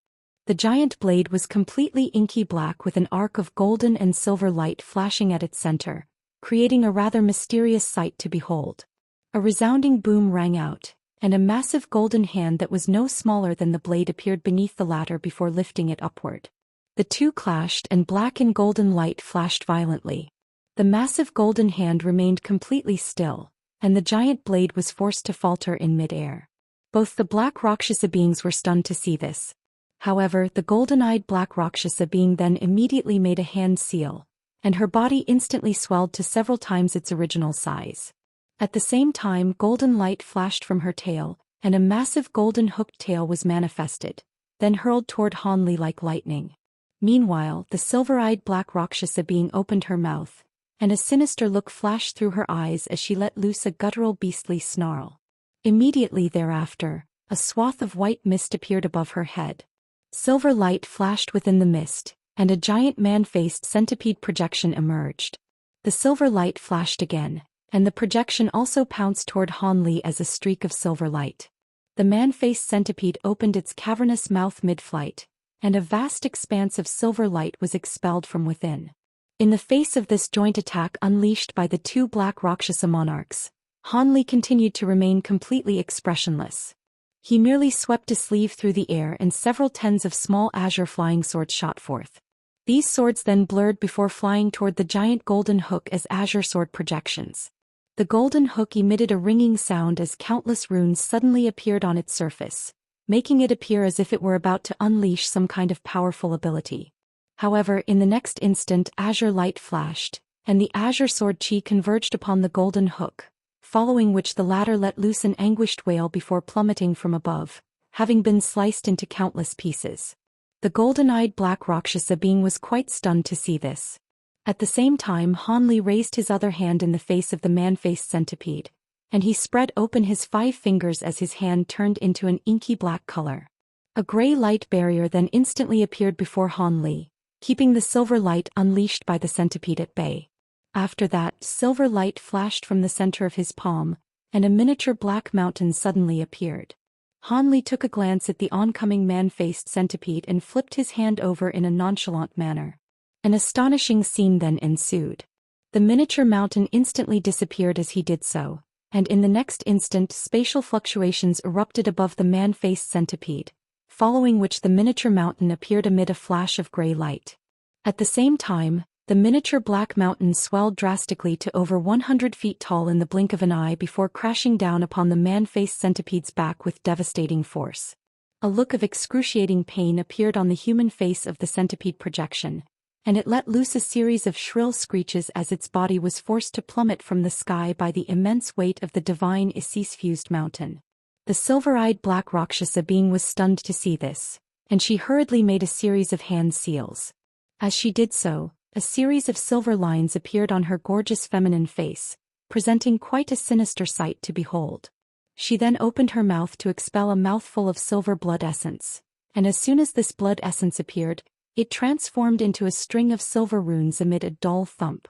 The giant blade was completely inky black with an arc of golden and silver light flashing at its center, creating a rather mysterious sight to behold. A resounding boom rang out, and a massive golden hand that was no smaller than the blade appeared beneath the latter before lifting it upward. The two clashed and black and golden light flashed violently. The massive golden hand remained completely still, and the giant blade was forced to falter in mid-air. Both the black Rakshasa beings were stunned to see this. However, the golden-eyed black Rakshasa being then immediately made a hand seal, and her body instantly swelled to several times its original size. At the same time, golden light flashed from her tail, and a massive golden hooked tail was manifested, then hurled toward Han Li like lightning. Meanwhile, the silver-eyed black Rakshasa being opened her mouth, and a sinister look flashed through her eyes as she let loose a guttural beastly snarl. Immediately thereafter, a swath of white mist appeared above her head. Silver light flashed within the mist, and a giant man-faced centipede projection emerged. The silver light flashed again, and the projection also pounced toward Han Li as a streak of silver light. The man-faced centipede opened its cavernous mouth mid-flight, and a vast expanse of silver light was expelled from within. In the face of this joint attack unleashed by the 2 black Rakshasa monarchs, Han Li continued to remain completely expressionless. He merely swept a sleeve through the air and several tens of small azure flying swords shot forth. These swords then blurred before flying toward the giant golden hook as azure sword projections. The golden hook emitted a ringing sound as countless runes suddenly appeared on its surface, making it appear as if it were about to unleash some kind of powerful ability. However, in the next instant azure light flashed, and the azure sword chi converged upon the golden hook, following which the latter let loose an anguished wail before plummeting from above, having been sliced into countless pieces. The golden-eyed black Rakshasa being was quite stunned to see this. At the same time, Han Li raised his other hand in the face of the man-faced centipede, and he spread open his 5 fingers as his hand turned into an inky black color. A gray light barrier then instantly appeared before Han Li, keeping the silver light unleashed by the centipede at bay. After that, silver light flashed from the center of his palm, and a miniature black mountain suddenly appeared. Han Li took a glance at the oncoming man-faced centipede and flipped his hand over in a nonchalant manner. An astonishing scene then ensued. The miniature mountain instantly disappeared as he did so, and in the next instant spatial fluctuations erupted above the man-faced centipede, following which the miniature mountain appeared amid a flash of gray light. At the same time, the miniature black mountain swelled drastically to over 100 feet tall in the blink of an eye before crashing down upon the man-faced centipede's back with devastating force. A look of excruciating pain appeared on the human face of the centipede projection, and it let loose a series of shrill screeches as its body was forced to plummet from the sky by the immense weight of the divine Isis-fused mountain. The silver-eyed black Rakshasa being was stunned to see this, and she hurriedly made a series of hand seals. As she did so, a series of silver lines appeared on her gorgeous feminine face, presenting quite a sinister sight to behold. She then opened her mouth to expel a mouthful of silver blood essence, and as soon as this blood essence appeared, it transformed into a string of silver runes amid a dull thump.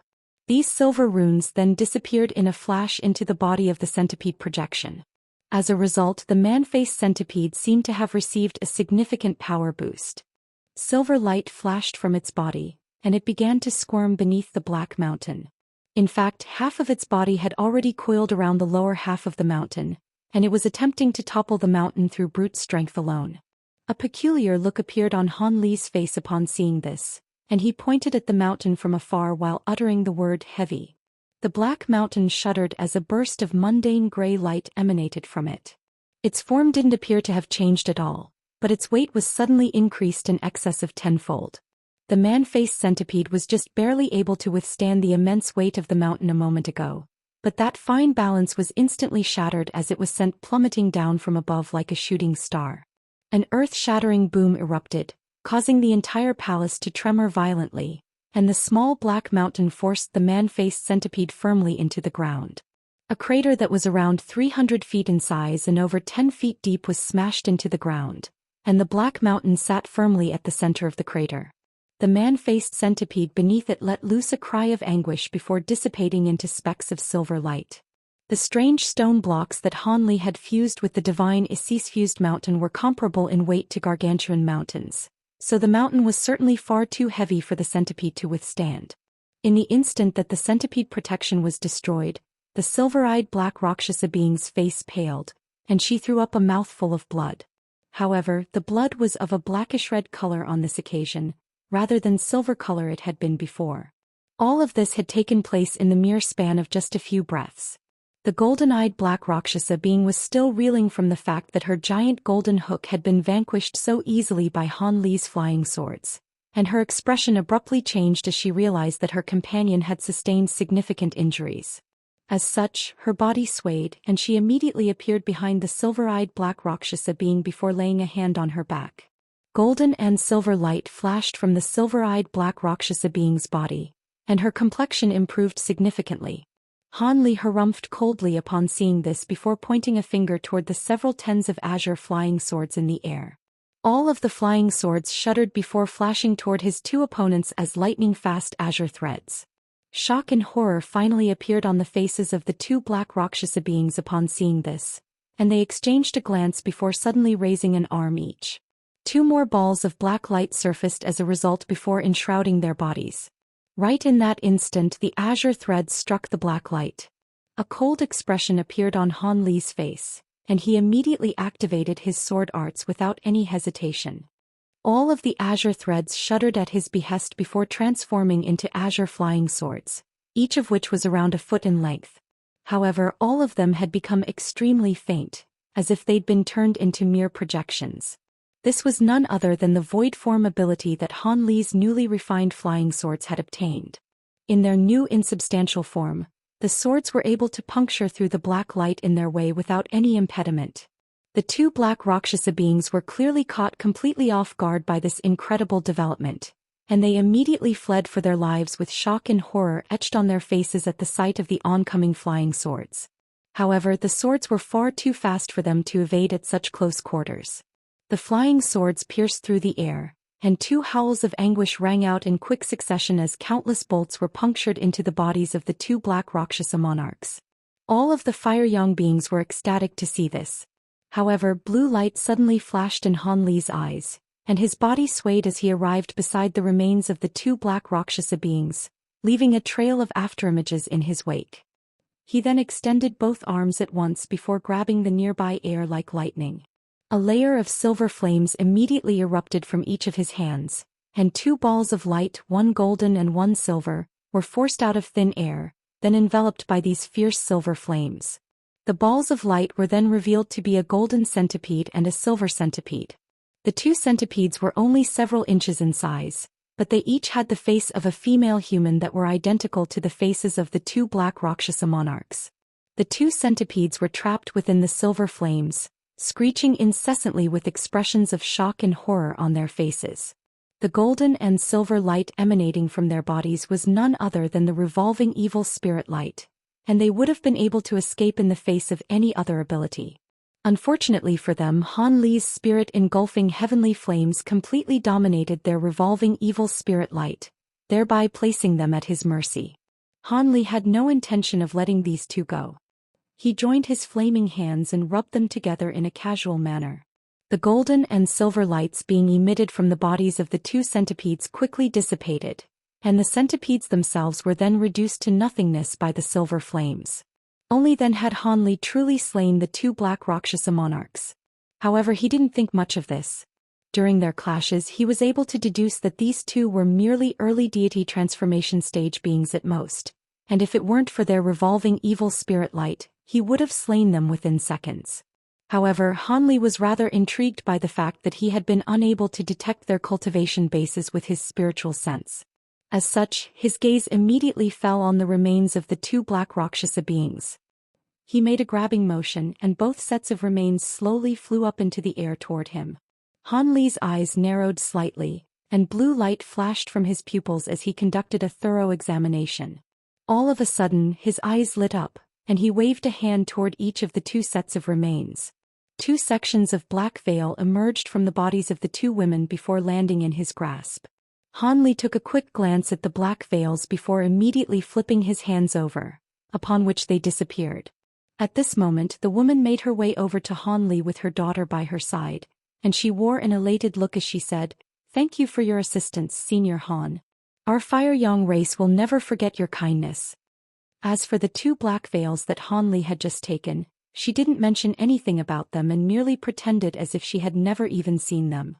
These silver runes then disappeared in a flash into the body of the centipede projection. As a result, the man-faced centipede seemed to have received a significant power boost. Silver light flashed from its body, and it began to squirm beneath the black mountain. In fact, half of its body had already coiled around the lower half of the mountain, and it was attempting to topple the mountain through brute strength alone. A peculiar look appeared on Han Li's face upon seeing this, and he pointed at the mountain from afar while uttering the word heavy. The black mountain shuddered as a burst of mundane gray light emanated from it. Its form didn't appear to have changed at all, but its weight was suddenly increased in excess of 10-fold. The man-faced centipede was just barely able to withstand the immense weight of the mountain a moment ago, but that fine balance was instantly shattered as it was sent plummeting down from above like a shooting star. An earth-shattering boom erupted, causing the entire palace to tremor violently, and the small black mountain forced the man-faced centipede firmly into the ground. A crater that was around 300 feet in size and over 10 feet deep was smashed into the ground, and the black mountain sat firmly at the center of the crater. The man-faced centipede beneath it let loose a cry of anguish before dissipating into specks of silver light. The strange stone blocks that Han Li had fused with the divine Isis-fused mountain were comparable in weight to gargantuan mountains, so the mountain was certainly far too heavy for the centipede to withstand. In the instant that the centipede protection was destroyed, the silver-eyed black Rakshasa being's face paled, and she threw up a mouthful of blood. However, the blood was of a blackish-red color on this occasion, rather than silver color it had been before. All of this had taken place in the mere span of just a few breaths. The golden-eyed black Rakshasa being was still reeling from the fact that her giant golden hook had been vanquished so easily by Han Li's flying swords, and her expression abruptly changed as she realized that her companion had sustained significant injuries. As such, her body swayed, and she immediately appeared behind the silver-eyed black Rakshasa being before laying a hand on her back. Golden and silver light flashed from the silver-eyed black Rakshasa being's body, and her complexion improved significantly. Han Li harumphed coldly upon seeing this before pointing a finger toward the several tens of azure flying swords in the air. All of the flying swords shuddered before flashing toward his 2 opponents as lightning-fast azure threads. Shock and horror finally appeared on the faces of the 2 black Rakshasa beings upon seeing this, and they exchanged a glance before suddenly raising an arm each. 2 more balls of black light surfaced as a result before enshrouding their bodies. Right in that instant, the azure threads struck the black light. A cold expression appeared on Han Li's face, and he immediately activated his sword arts without any hesitation. All of the azure threads shuddered at his behest before transforming into azure flying swords, each of which was around a foot in length. However, all of them had become extremely faint, as if they'd been turned into mere projections. This was none other than the void form ability that Han Li's newly refined flying swords had obtained. In their new insubstantial form, the swords were able to puncture through the black light in their way without any impediment. The 2 black Rakshasa beings were clearly caught completely off guard by this incredible development, and they immediately fled for their lives with shock and horror etched on their faces at the sight of the oncoming flying swords. However, the swords were far too fast for them to evade at such close quarters. The flying swords pierced through the air, and two howls of anguish rang out in quick succession as countless bolts were punctured into the bodies of the two black Rakshasa monarchs. All of the fire young beings were ecstatic to see this. However, blue light suddenly flashed in Han Li's eyes, and his body swayed as he arrived beside the remains of the two black Rakshasa beings, leaving a trail of afterimages in his wake. He then extended both arms at once before grabbing the nearby air like lightning. A layer of silver flames immediately erupted from each of his hands, and two balls of light, one golden and one silver, were forced out of thin air, then enveloped by these fierce silver flames. The balls of light were then revealed to be a golden centipede and a silver centipede. The two centipedes were only several inches in size, but they each had the face of a female human that were identical to the faces of the two black Rakshasa monarchs. The two centipedes were trapped within the silver flames, screeching incessantly with expressions of shock and horror on their faces. The golden and silver light emanating from their bodies was none other than the revolving evil spirit light, and they would have been able to escape in the face of any other ability. Unfortunately for them, Han Li's spirit engulfing heavenly flames completely dominated their revolving evil spirit light, thereby placing them at his mercy. Han Li had no intention of letting these two go. He joined his flaming hands and rubbed them together in a casual manner. The golden and silver lights being emitted from the bodies of the two centipedes quickly dissipated, and the centipedes themselves were then reduced to nothingness by the silver flames. Only then had Han Li truly slain the two black Rakshasa monarchs. However, he didn't think much of this. During their clashes, he was able to deduce that these two were merely early deity transformation stage beings at most, and if it weren't for their revolving evil spirit light, he would have slain them within seconds. However, Han Li was rather intrigued by the fact that he had been unable to detect their cultivation bases with his spiritual sense. As such, his gaze immediately fell on the remains of the two black Rakshasa beings. He made a grabbing motion and both sets of remains slowly flew up into the air toward him. Han Li's eyes narrowed slightly, and blue light flashed from his pupils as he conducted a thorough examination. All of a sudden, his eyes lit up, and he waved a hand toward each of the two sets of remains. Two sections of black veil emerged from the bodies of the two women before landing in his grasp. Han Li took a quick glance at the black veils before immediately flipping his hands over, upon which they disappeared. At this moment, the woman made her way over to Han Li with her daughter by her side, and she wore an elated look as she said, "Thank you for your assistance, Senior Han. Our Fire Yang race will never forget your kindness." As for the two black veils that Han Li had just taken, she didn't mention anything about them and merely pretended as if she had never even seen them.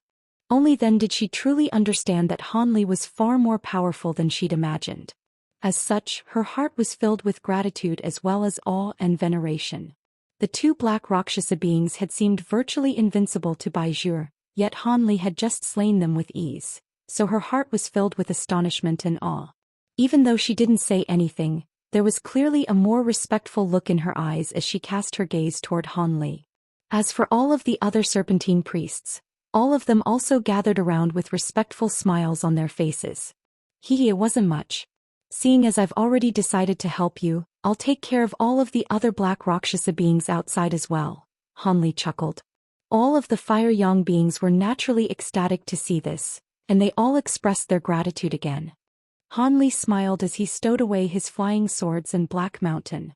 Only then did she truly understand that Han Li was far more powerful than she'd imagined. As such, her heart was filled with gratitude as well as awe and veneration. The two black Rakshasa beings had seemed virtually invincible to Baizhur, yet Han Li had just slain them with ease, so her heart was filled with astonishment and awe. Even though she didn't say anything, there was clearly a more respectful look in her eyes as she cast her gaze toward Han Li. As for all of the other serpentine priests, all of them also gathered around with respectful smiles on their faces. It wasn't much. Seeing as I've already decided to help you, I'll take care of all of the other black Rakshasa beings outside as well, Han Li chuckled. All of the Fire Yang beings were naturally ecstatic to see this, and they all expressed their gratitude again. Han Li smiled as he stowed away his flying swords and black mountain.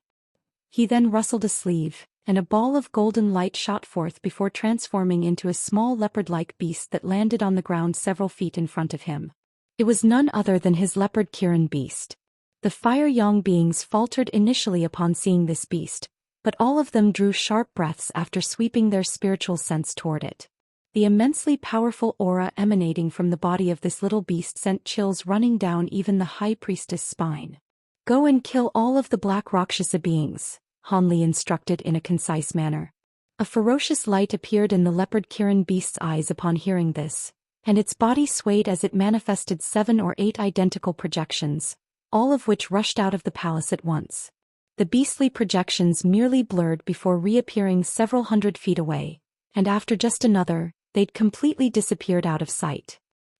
He then rustled a sleeve, and a ball of golden light shot forth before transforming into a small leopard-like beast that landed on the ground several feet in front of him. It was none other than his leopard Kiran beast. The Fire Yang beings faltered initially upon seeing this beast, but all of them drew sharp breaths after sweeping their spiritual sense toward it. The immensely powerful aura emanating from the body of this little beast sent chills running down even the high priestess' spine. "Go and kill all of the black Rakshasa beings," Han Li instructed in a concise manner. A ferocious light appeared in the leopard Kiran beast's eyes upon hearing this, and its body swayed as it manifested 7 or 8 identical projections, all of which rushed out of the palace at once. The beastly projections merely blurred before reappearing several hundred feet away, and after just another, they'd completely disappeared out of sight.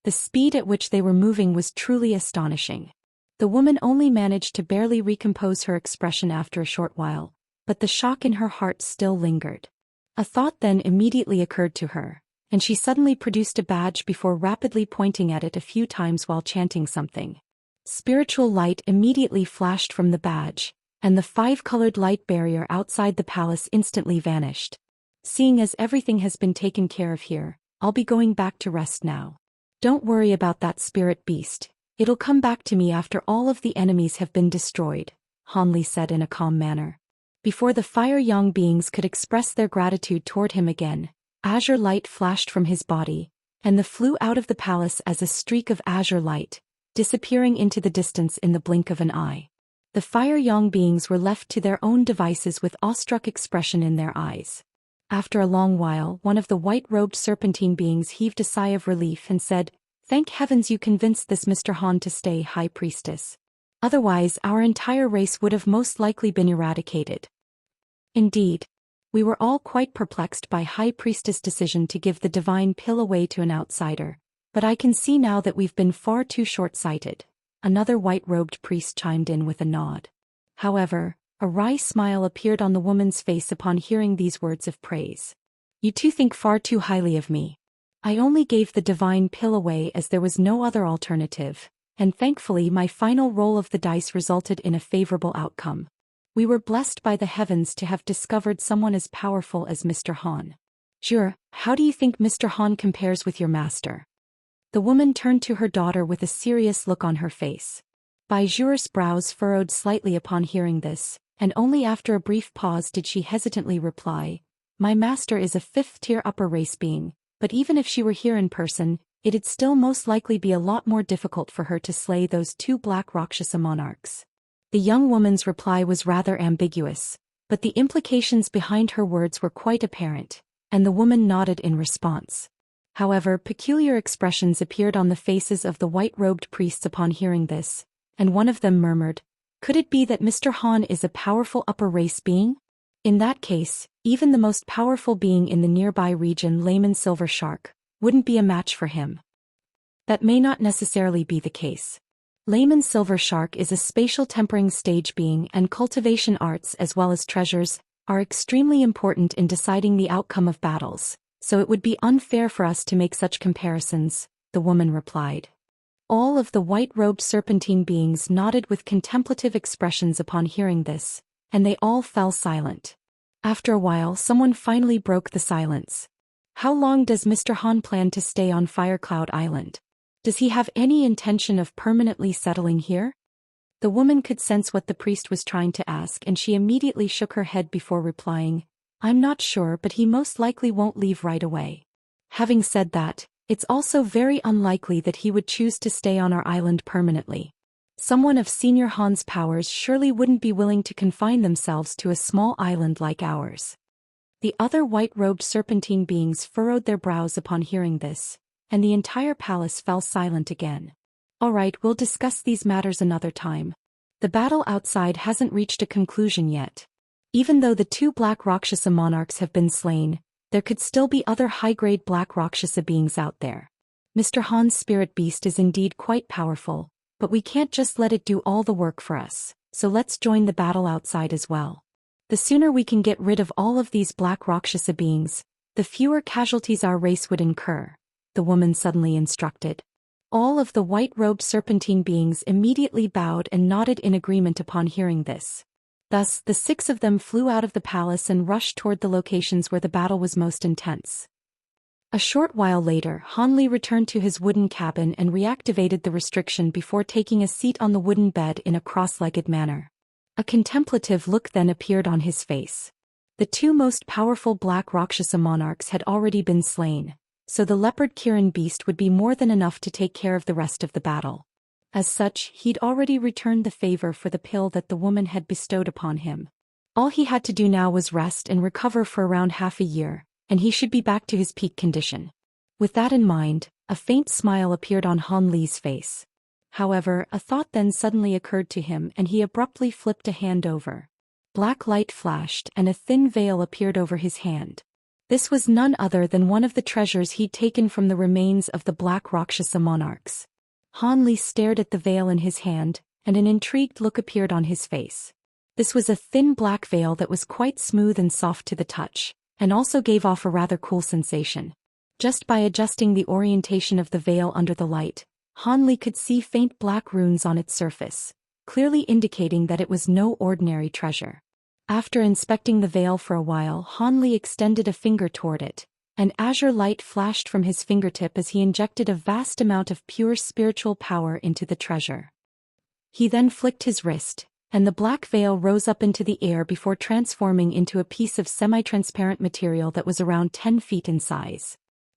The speed at which they were moving was truly astonishing. The woman only managed to barely recompose her expression after a short while, but the shock in her heart still lingered. A thought then immediately occurred to her, and she suddenly produced a badge before rapidly pointing at it a few times while chanting something. Spiritual light immediately flashed from the badge, and the 5-colored light barrier outside the palace instantly vanished. Seeing as everything has been taken care of here, I'll be going back to rest now. Don't worry about that spirit beast. It'll come back to me after all of the enemies have been destroyed, Han Li said in a calm manner. Before the fire young beings could express their gratitude toward him again, azure light flashed from his body, and the flew out of the palace as a streak of azure light, disappearing into the distance in the blink of an eye. The fire young beings were left to their own devices with awestruck expression in their eyes. After a long while, one of the white-robed serpentine beings heaved a sigh of relief and said, "Thank heavens you convinced this Mr. Han to stay High Priestess. Otherwise our entire race would have most likely been eradicated." Indeed. We were all quite perplexed by High Priestess' decision to give the divine pill away to an outsider, but I can see now that we've been far too short-sighted. Another white-robed priest chimed in with a nod. However, a wry smile appeared on the woman's face upon hearing these words of praise. "You two think far too highly of me. I only gave the divine pill away as there was no other alternative, and thankfully my final roll of the dice resulted in a favorable outcome. We were blessed by the heavens to have discovered someone as powerful as Mr. Han. Zhou, how do you think Mr. Han compares with your master?" The woman turned to her daughter with a serious look on her face. Bai Zhu's brows furrowed slightly upon hearing this, and only after a brief pause did she hesitantly reply, "My master is a 5th-tier upper race being, but even if she were here in person, it'd still most likely be a lot more difficult for her to slay those 2 black Rakshasa monarchs." The young woman's reply was rather ambiguous, but the implications behind her words were quite apparent, and the woman nodded in response. However, peculiar expressions appeared on the faces of the white-robed priests upon hearing this, and one of them murmured, "Could it be that Mr. Han is a powerful upper race being? In that case, even the most powerful being in the nearby region, Layman Silver Shark, wouldn't be a match for him." That may not necessarily be the case. Layman Silver Shark is a spatial tempering stage being, and cultivation arts as well as treasures are extremely important in deciding the outcome of battles, so it would be unfair for us to make such comparisons, the woman replied. All of the white-robed serpentine beings nodded with contemplative expressions upon hearing this, and they all fell silent. After a while someone finally broke the silence. "How long does Mr. Han plan to stay on Firecloud Island? Does he have any intention of permanently settling here?" The woman could sense what the priest was trying to ask, and she immediately shook her head before replying, "I'm not sure, but he most likely won't leave right away. Having said that, it's also very unlikely that he would choose to stay on our island permanently. Someone of Senior Han's powers surely wouldn't be willing to confine themselves to a small island like ours." The other white-robed serpentine beings furrowed their brows upon hearing this, and the entire palace fell silent again. "All right, we'll discuss these matters another time. The battle outside hasn't reached a conclusion yet. Even though the 2 black Rakshasa monarchs have been slain, there could still be other high-grade black Rakshasa beings out there. Mr. Han's spirit beast is indeed quite powerful, but we can't just let it do all the work for us, so let's join the battle outside as well. The sooner we can get rid of all of these black Rakshasa beings, the fewer casualties our race would incur," the woman suddenly instructed. All of the white-robed serpentine beings immediately bowed and nodded in agreement upon hearing this. Thus, the 6 of them flew out of the palace and rushed toward the locations where the battle was most intense. A short while later, Han Li returned to his wooden cabin and reactivated the restriction before taking a seat on the wooden bed in a cross-legged manner. A contemplative look then appeared on his face. The 2 most powerful black Rakshasa monarchs had already been slain, so the leopard Kirin beast would be more than enough to take care of the rest of the battle. As such, he'd already returned the favor for the pill that the woman had bestowed upon him. All he had to do now was rest and recover for around half a year, and he should be back to his peak condition. With that in mind, a faint smile appeared on Han Li's face. However, a thought then suddenly occurred to him and he abruptly flipped a hand over. Black light flashed and a thin veil appeared over his hand. This was none other than one of the treasures he'd taken from the remains of the Black Rakshasa monarchs. Han Li stared at the veil in his hand, and an intrigued look appeared on his face. This was a thin black veil that was quite smooth and soft to the touch, and also gave off a rather cool sensation. Just by adjusting the orientation of the veil under the light, Han Li could see faint black runes on its surface, clearly indicating that it was no ordinary treasure. After inspecting the veil for a while, Han Li extended a finger toward it, and azure light flashed from his fingertip as he injected a vast amount of pure spiritual power into the treasure. He then flicked his wrist, and the black veil rose up into the air before transforming into a piece of semi-transparent material that was around 10 feet in size.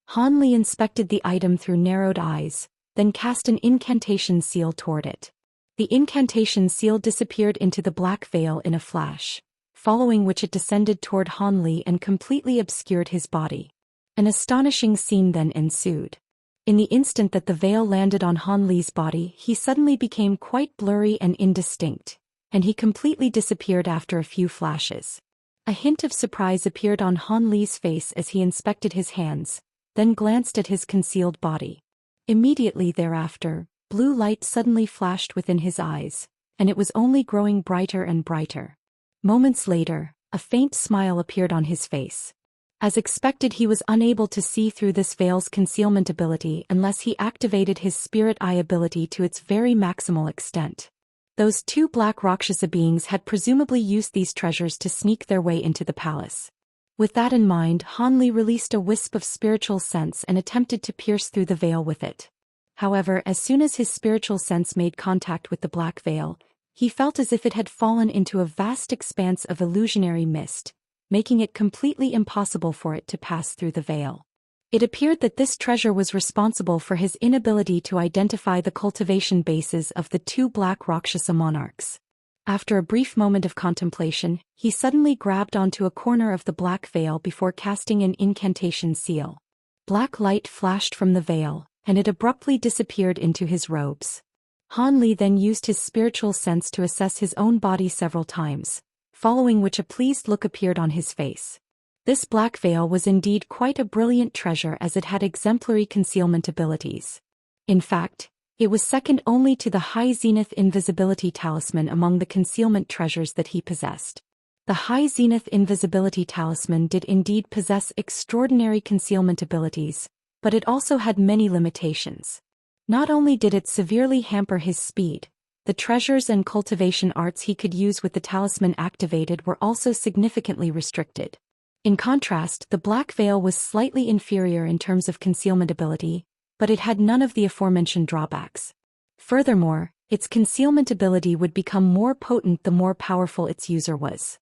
Han Li inspected the item through narrowed eyes, then cast an incantation seal toward it. The incantation seal disappeared into the black veil in a flash, following which it descended toward Han Li and completely obscured his body. An astonishing scene then ensued. In the instant that the veil landed on Han Li's body, he suddenly became quite blurry and indistinct, and he completely disappeared after a few flashes. A hint of surprise appeared on Han Li's face as he inspected his hands, then glanced at his concealed body. Immediately thereafter, blue light suddenly flashed within his eyes, and it was only growing brighter and brighter. Moments later, a faint smile appeared on his face. As expected, he was unable to see through this veil's concealment ability unless he activated his spirit eye ability to its very maximal extent. Those two black Rakshasa beings had presumably used these treasures to sneak their way into the palace. With that in mind, Han Li released a wisp of spiritual sense and attempted to pierce through the veil with it. However, as soon as his spiritual sense made contact with the black veil, he felt as if it had fallen into a vast expanse of illusionary mist, making it completely impossible for it to pass through the veil. It appeared that this treasure was responsible for his inability to identify the cultivation bases of the two black Rakshasa monarchs. After a brief moment of contemplation, he suddenly grabbed onto a corner of the black veil before casting an incantation seal. Black light flashed from the veil, and it abruptly disappeared into his robes. Han Li then used his spiritual sense to assess his own body several times, following which a pleased look appeared on his face. This black veil was indeed quite a brilliant treasure as it had exemplary concealment abilities. In fact, it was second only to the High Zenith Invisibility Talisman among the concealment treasures that he possessed. The High Zenith Invisibility Talisman did indeed possess extraordinary concealment abilities, but it also had many limitations. Not only did it severely hamper his speed, the treasures and cultivation arts he could use with the talisman activated were also significantly restricted. In contrast, the black veil was slightly inferior in terms of concealment ability, but it had none of the aforementioned drawbacks. Furthermore, its concealment ability would become more potent the more powerful its user was.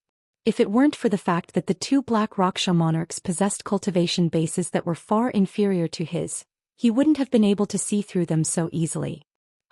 If it weren't for the fact that the two black Rakshasa monarchs possessed cultivation bases that were far inferior to his, he wouldn't have been able to see through them so easily.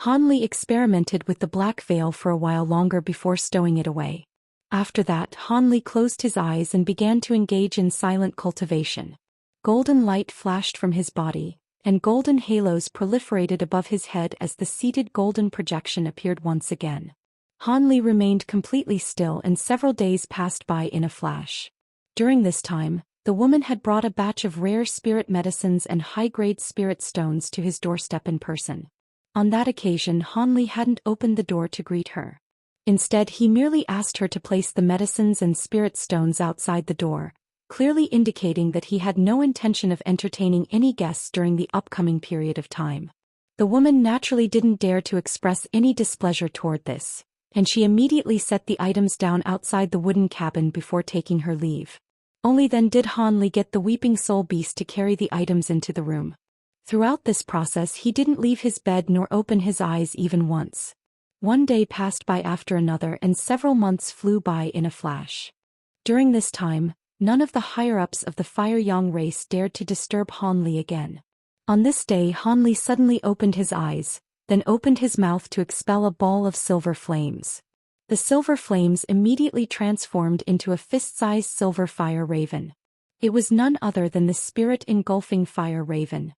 Han Li experimented with the black veil for a while longer before stowing it away. After that, Han Li closed his eyes and began to engage in silent cultivation. Golden light flashed from his body, and golden halos proliferated above his head as the seated golden projection appeared once again. Han Li remained completely still and several days passed by in a flash. During this time, the woman had brought a batch of rare spirit medicines and high-grade spirit stones to his doorstep in person. On that occasion, Han Li hadn't opened the door to greet her. Instead, he merely asked her to place the medicines and spirit stones outside the door, clearly indicating that he had no intention of entertaining any guests during the upcoming period of time. The woman naturally didn't dare to express any displeasure toward this, and she immediately set the items down outside the wooden cabin before taking her leave. Only then did Han Li get the weeping soul beast to carry the items into the room. Throughout this process, he didn't leave his bed nor open his eyes even once. One day passed by after another and several months flew by in a flash. During this time, none of the higher-ups of the Fire Yang race dared to disturb Han Li again. On this day, Han Li suddenly opened his eyes, then opened his mouth to expel a ball of silver flames. The silver flames immediately transformed into a fist-sized silver fire raven. It was none other than the spirit-engulfing fire raven.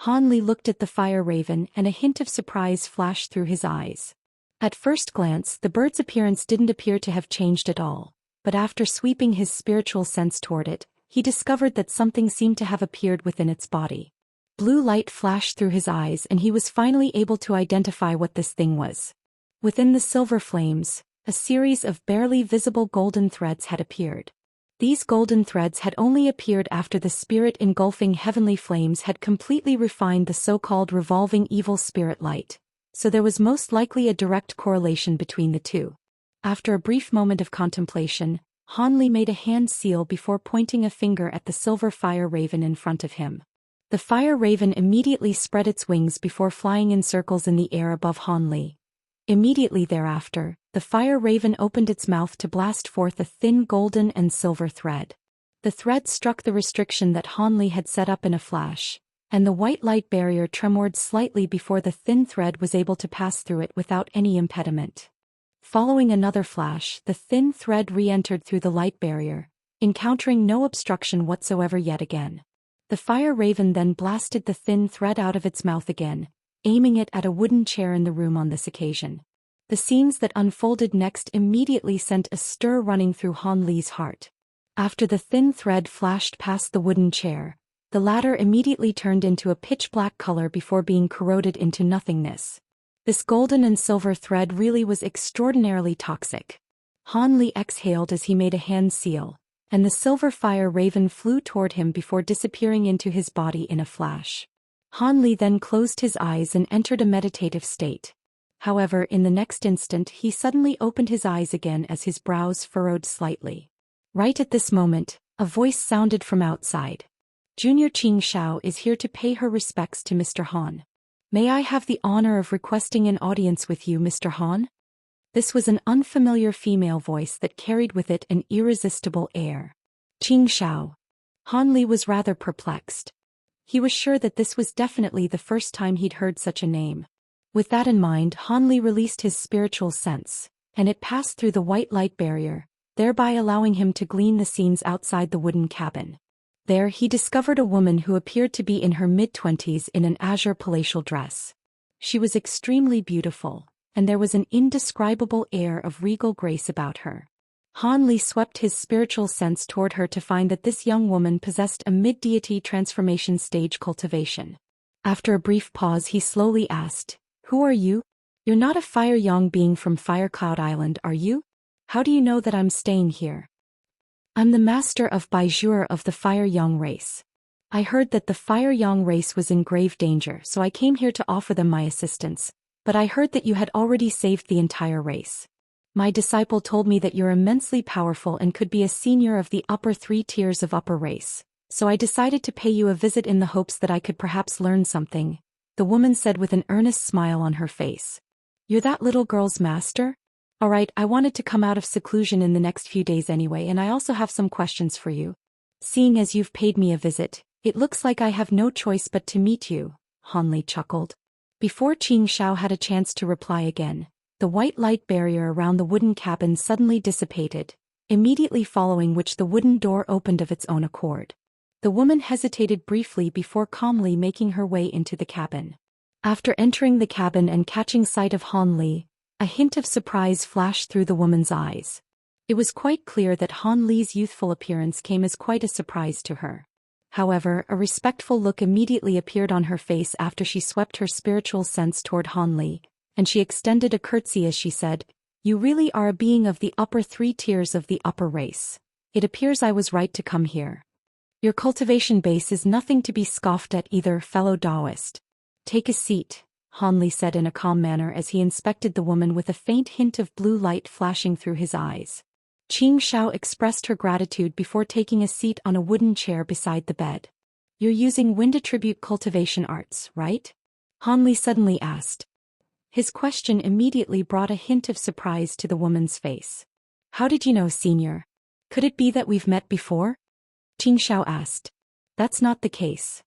Han Li looked at the fire raven and a hint of surprise flashed through his eyes. At first glance, the bird's appearance didn't appear to have changed at all, but after sweeping his spiritual sense toward it, he discovered that something seemed to have appeared within its body. Blue light flashed through his eyes and he was finally able to identify what this thing was. Within the silver flames, a series of barely visible golden threads had appeared. These golden threads had only appeared after the spirit engulfing heavenly flames had completely refined the so-called revolving evil spirit light, so there was most likely a direct correlation between the two. After a brief moment of contemplation, Han Li made a hand seal before pointing a finger at the silver fire raven in front of him. The fire raven immediately spread its wings before flying in circles in the air above Han Li. Immediately thereafter, the fire raven opened its mouth to blast forth a thin golden and silver thread. The thread struck the restriction that Han Li had set up in a flash, and the white light barrier tremored slightly before the thin thread was able to pass through it without any impediment. Following another flash, the thin thread re-entered through the light barrier, encountering no obstruction whatsoever yet again. The fire raven then blasted the thin thread out of its mouth again, aiming it at a wooden chair in the room on this occasion. The scenes that unfolded next immediately sent a stir running through Han Li's heart. After the thin thread flashed past the wooden chair, the latter immediately turned into a pitch-black color before being corroded into nothingness. This golden and silver thread really was extraordinarily toxic. Han Li exhaled as he made a hand seal, and the silver fire raven flew toward him before disappearing into his body in a flash. Han Li then closed his eyes and entered a meditative state. However, in the next instant he suddenly opened his eyes again as his brows furrowed slightly. Right at this moment, a voice sounded from outside. Junior Xianxia is here to pay her respects to Mr. Han. May I have the honor of requesting an audience with you, Mr. Han? This was an unfamiliar female voice that carried with it an irresistible air. Xianxia. Han Li was rather perplexed. He was sure that this was definitely the first time he'd heard such a name. With that in mind, Han Li released his spiritual sense, and it passed through the white light barrier, thereby allowing him to glean the scenes outside the wooden cabin. There he discovered a woman who appeared to be in her mid-20s in an azure palatial dress. She was extremely beautiful, and there was an indescribable air of regal grace about her. Han Li swept his spiritual sense toward her to find that this young woman possessed a mid-deity transformation stage cultivation. After a brief pause he slowly asked, "Who are you? You're not a fire young being from Fire Cloud Island, are you? How do you know that I'm staying here?" "I'm the master of Baizhur of the Fire Young race. I heard that the Fire Young race was in grave danger, so I came here to offer them my assistance, but I heard that you had already saved the entire race. My disciple told me that you're immensely powerful and could be a senior of the upper 3 tiers of upper race, so I decided to pay you a visit in the hopes that I could perhaps learn something," the woman said with an earnest smile on her face. "You're that little girl's master? Alright, I wanted to come out of seclusion in the next few days anyway, and I also have some questions for you. Seeing as you've paid me a visit, it looks like I have no choice but to meet you," Han Li chuckled. Before Xianxia had a chance to reply again, the white light barrier around the wooden cabin suddenly dissipated, immediately following which the wooden door opened of its own accord. The woman hesitated briefly before calmly making her way into the cabin. After entering the cabin and catching sight of Han Li, a hint of surprise flashed through the woman's eyes. It was quite clear that Han Li's youthful appearance came as quite a surprise to her. However, a respectful look immediately appeared on her face after she swept her spiritual sense toward Han Li, and she extended a curtsy as she said, "You really are a being of the upper 3 tiers of the upper race. It appears I was right to come here. Your cultivation base is nothing to be scoffed at either, fellow Daoist. Take a seat," Han Li said in a calm manner as he inspected the woman with a faint hint of blue light flashing through his eyes. Xianxia expressed her gratitude before taking a seat on a wooden chair beside the bed. "You're using wind attribute cultivation arts, right?" Han Li suddenly asked. His question immediately brought a hint of surprise to the woman's face. "How did you know, senior? Could it be that we've met before?" Xianxia asked. "That's not the case.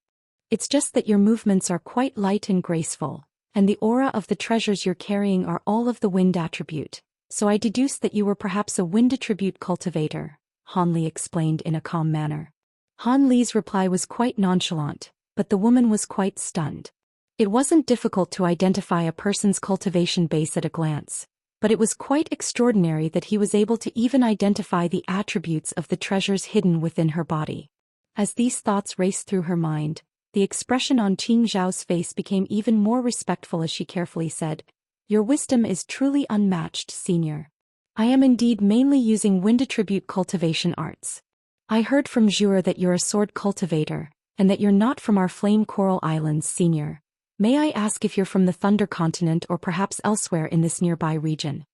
It's just that your movements are quite light and graceful, and the aura of the treasures you're carrying are all of the wind attribute, so I deduced that you were perhaps a wind attribute cultivator," Han Li explained in a calm manner. Han Li's reply was quite nonchalant, but the woman was quite stunned. It wasn't difficult to identify a person's cultivation base at a glance, but it was quite extraordinary that he was able to even identify the attributes of the treasures hidden within her body. As these thoughts raced through her mind, the expression on Qing Zhao's face became even more respectful as she carefully said, "Your wisdom is truly unmatched, senior. I am indeed mainly using wind attribute cultivation arts. I heard from Zhou that you're a sword cultivator, and that you're not from our Flame Coral Islands, senior. May I ask if you're from the Thunder Continent or perhaps elsewhere in this nearby region?"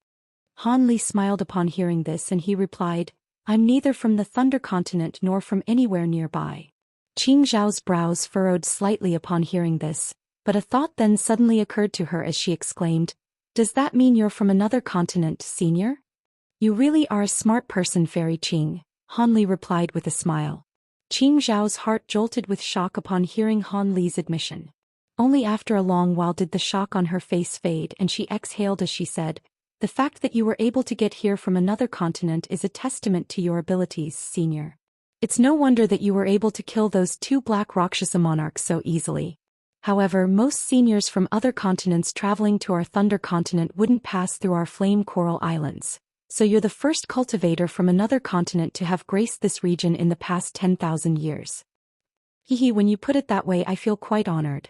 Han Li smiled upon hearing this and he replied, "I'm neither from the Thunder Continent nor from anywhere nearby." Qing Zhao's brows furrowed slightly upon hearing this, but a thought then suddenly occurred to her as she exclaimed, "Does that mean you're from another continent, senior?" "You really are a smart person, Fairy Qing," Han Li replied with a smile. Qing Zhao's heart jolted with shock upon hearing Han Li's admission. Only after a long while did the shock on her face fade and she exhaled as she said, "The fact that you were able to get here from another continent is a testament to your abilities, senior. It's no wonder that you were able to kill those 2 black Rakshasa monarchs so easily. However, most seniors from other continents traveling to our Thunder Continent wouldn't pass through our Flame Coral Islands. So you're the first cultivator from another continent to have graced this region in the past 10,000 years. Hehe, when you put it that way I feel quite honored.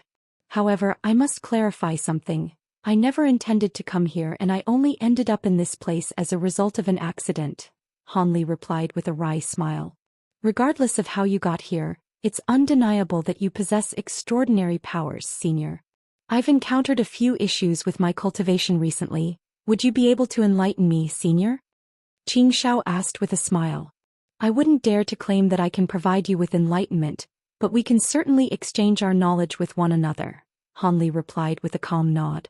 However, I must clarify something. I never intended to come here and I only ended up in this place as a result of an accident," Han Li replied with a wry smile. "Regardless of how you got here, it's undeniable that you possess extraordinary powers, senior. I've encountered a few issues with my cultivation recently. Would you be able to enlighten me, senior?" Qing Zhao asked with a smile. "I wouldn't dare to claim that I can provide you with enlightenment, but we can certainly exchange our knowledge with one another," Han Li replied with a calm nod.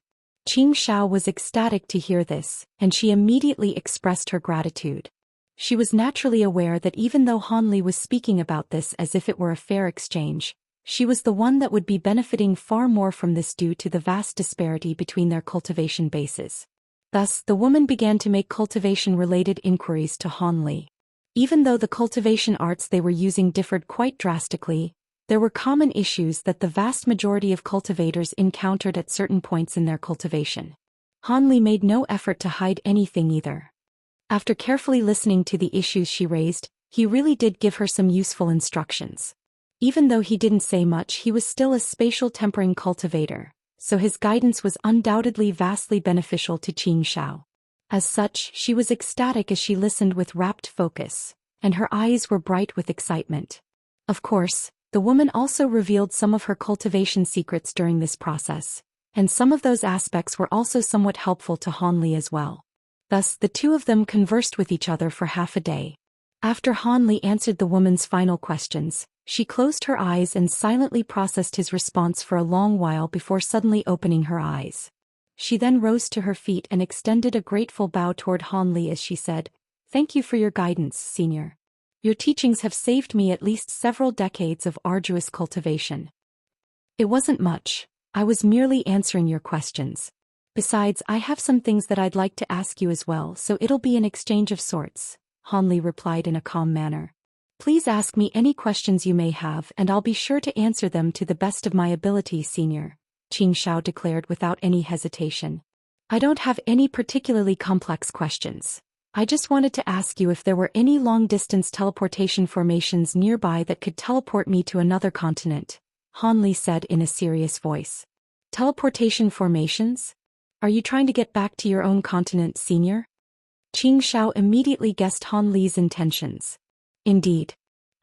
Qing Zhao was ecstatic to hear this, and she immediately expressed her gratitude. She was naturally aware that even though Han Li was speaking about this as if it were a fair exchange, she was the one that would be benefiting far more from this due to the vast disparity between their cultivation bases. Thus, the woman began to make cultivation-related inquiries to Han Li. Even though the cultivation arts they were using differed quite drastically, there were common issues that the vast majority of cultivators encountered at certain points in their cultivation. Han Li made no effort to hide anything either. After carefully listening to the issues she raised, he really did give her some useful instructions. Even though he didn't say much, he was still a spatial tempering cultivator, so his guidance was undoubtedly vastly beneficial to Qing Zhao. As such, she was ecstatic as she listened with rapt focus, and her eyes were bright with excitement. Of course, the woman also revealed some of her cultivation secrets during this process, and some of those aspects were also somewhat helpful to Han Li as well. Thus, the two of them conversed with each other for half a day. After Han Li answered the woman's final questions, she closed her eyes and silently processed his response for a long while before suddenly opening her eyes. She then rose to her feet and extended a grateful bow toward Han Li as she said, "Thank you for your guidance, senior. Your teachings have saved me at least several decades of arduous cultivation." "It wasn't much. I was merely answering your questions. Besides, I have some things that I'd like to ask you as well, so it'll be an exchange of sorts," Han Li replied in a calm manner. "Please ask me any questions you may have and I'll be sure to answer them to the best of my ability, senior," Qing Zhao declared without any hesitation. "I don't have any particularly complex questions. I just wanted to ask you if there were any long-distance teleportation formations nearby that could teleport me to another continent," Han Li said in a serious voice. "Teleportation formations? Are you trying to get back to your own continent, senior?" Qing Zhao immediately guessed Han Li's intentions. "Indeed.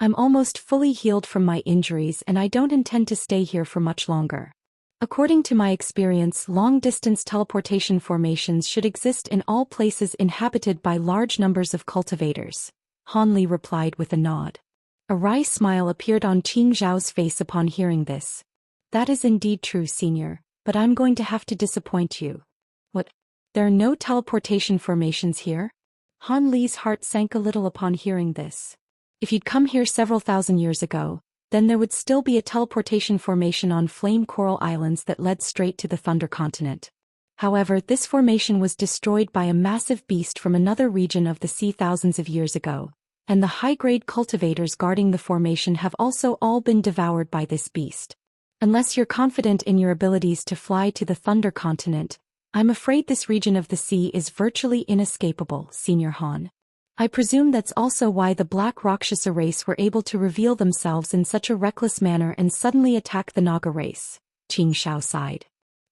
I'm almost fully healed from my injuries and I don't intend to stay here for much longer. According to my experience, long-distance teleportation formations should exist in all places inhabited by large numbers of cultivators," Han Li replied with a nod. A wry smile appeared on Qing Zhao's face upon hearing this. "That is indeed true, senior, but I'm going to have to disappoint you." "What? There are no teleportation formations here?" Han Li's heart sank a little upon hearing this. If you'd come here several thousand years ago, then there would still be a teleportation formation on Flame Coral Islands that led straight to the Thunder Continent. However, this formation was destroyed by a massive beast from another region of the sea thousands of years ago, and the high-grade cultivators guarding the formation have also all been devoured by this beast. Unless you're confident in your abilities to fly to the Thunder Continent, I'm afraid this region of the sea is virtually inescapable, Senior Han. I presume that's also why the Black Rakshasa race were able to reveal themselves in such a reckless manner and suddenly attack the Naga race. Xianxia sighed.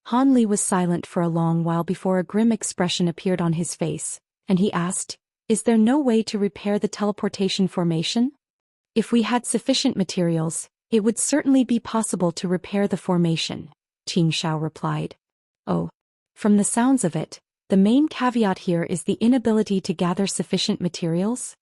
Han Li was silent for a long while before a grim expression appeared on his face, and he asked, "Is there no way to repair the teleportation formation?" "If we had sufficient materials, it would certainly be possible to repair the formation," Xianxia replied. "Oh. From the sounds of it, the main caveat here is the inability to gather sufficient materials?"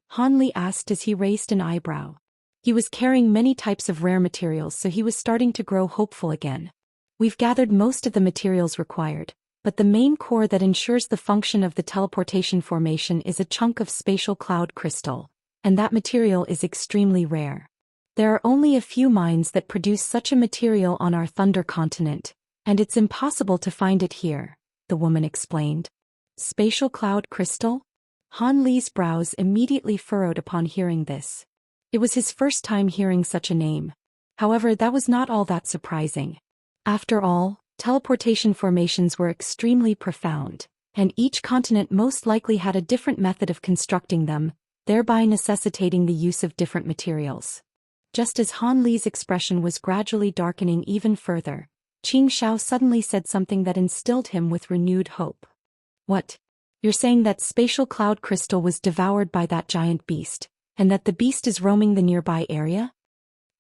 Han Li asked as he raised an eyebrow. He was carrying many types of rare materials, so he was starting to grow hopeful again. "We've gathered most of the materials required, but the main core that ensures the function of the teleportation formation is a chunk of spatial cloud crystal, and that material is extremely rare. There are only a few mines that produce such a material on our Thunder continent, and it's impossible to find it here," the woman explained. "Spatial cloud crystal?" Han Li's brows immediately furrowed upon hearing this. It was his first time hearing such a name. However, that was not all that surprising. After all, teleportation formations were extremely profound, and each continent most likely had a different method of constructing them, thereby necessitating the use of different materials. Just as Han Li's expression was gradually darkening even further, Qing Xiao suddenly said something that instilled him with renewed hope. "What? You're saying that spatial cloud crystal was devoured by that giant beast, and that the beast is roaming the nearby area?"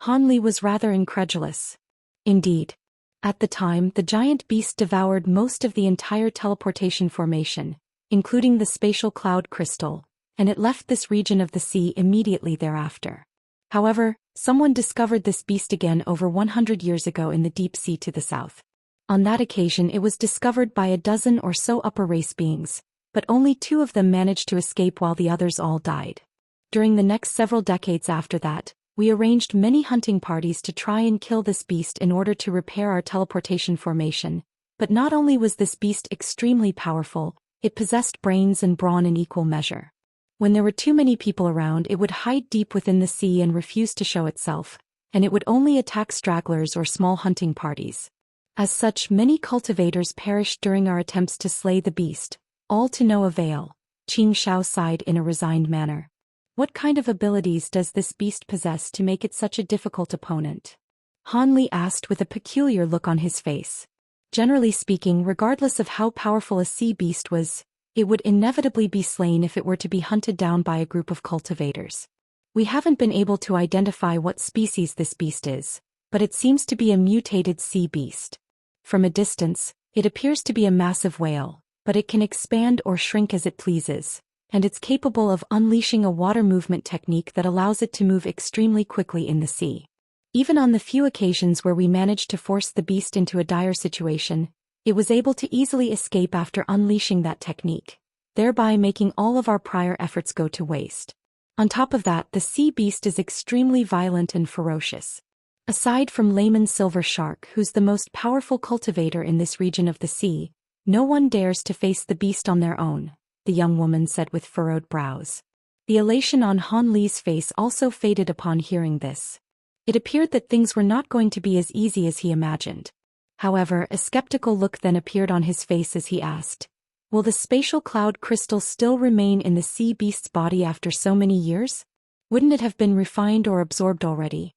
Han Li was rather incredulous. Indeed. At the time, the giant beast devoured most of the entire teleportation formation, including the spatial cloud crystal, and it left this region of the sea immediately thereafter. However, someone discovered this beast again over 100 years ago in the deep sea to the south. On that occasion it was discovered by a dozen or so upper race beings, but only 2 of them managed to escape while the others all died. During the next several decades after that, we arranged many hunting parties to try and kill this beast in order to repair our teleportation formation, but not only was this beast extremely powerful, it possessed brains and brawn in equal measure. When there were too many people around, it would hide deep within the sea and refuse to show itself, and it would only attack stragglers or small hunting parties. As such, many cultivators perished during our attempts to slay the beast, all to no avail. Qing Xiao sighed in a resigned manner. What kind of abilities does this beast possess to make it such a difficult opponent? Han Li asked with a peculiar look on his face. Generally speaking, regardless of how powerful a sea beast was, it would inevitably be slain if it were to be hunted down by a group of cultivators. We haven't been able to identify what species this beast is, but it seems to be a mutated sea beast. From a distance, it appears to be a massive whale, but it can expand or shrink as it pleases, and it's capable of unleashing a water movement technique that allows it to move extremely quickly in the sea. Even on the few occasions where we managed to force the beast into a dire situation, it was able to easily escape after unleashing that technique, thereby making all of our prior efforts go to waste. On top of that, the sea beast is extremely violent and ferocious. Aside from Layman Silver Shark, who's the most powerful cultivator in this region of the sea, no one dares to face the beast on their own, the young woman said with furrowed brows. The elation on Han Li's face also faded upon hearing this. It appeared that things were not going to be as easy as he imagined. However, a skeptical look then appeared on his face as he asked, "Will the spatial cloud crystal still remain in the sea beast's body after so many years? Wouldn't it have been refined or absorbed already?"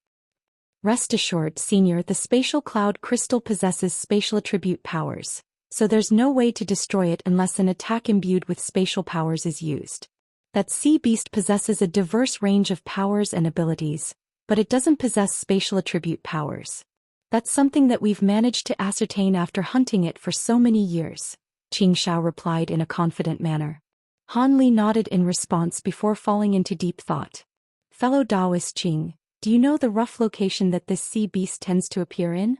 "Rest assured, Senior, the spatial cloud crystal possesses spatial attribute powers, so there's no way to destroy it unless an attack imbued with spatial powers is used. That sea beast possesses a diverse range of powers and abilities, but it doesn't possess spatial attribute powers. That's something that we've managed to ascertain after hunting it for so many years," Qing Xiao replied in a confident manner. Han Li nodded in response before falling into deep thought. "Fellow Daoist Qing, do you know the rough location that this sea beast tends to appear in?"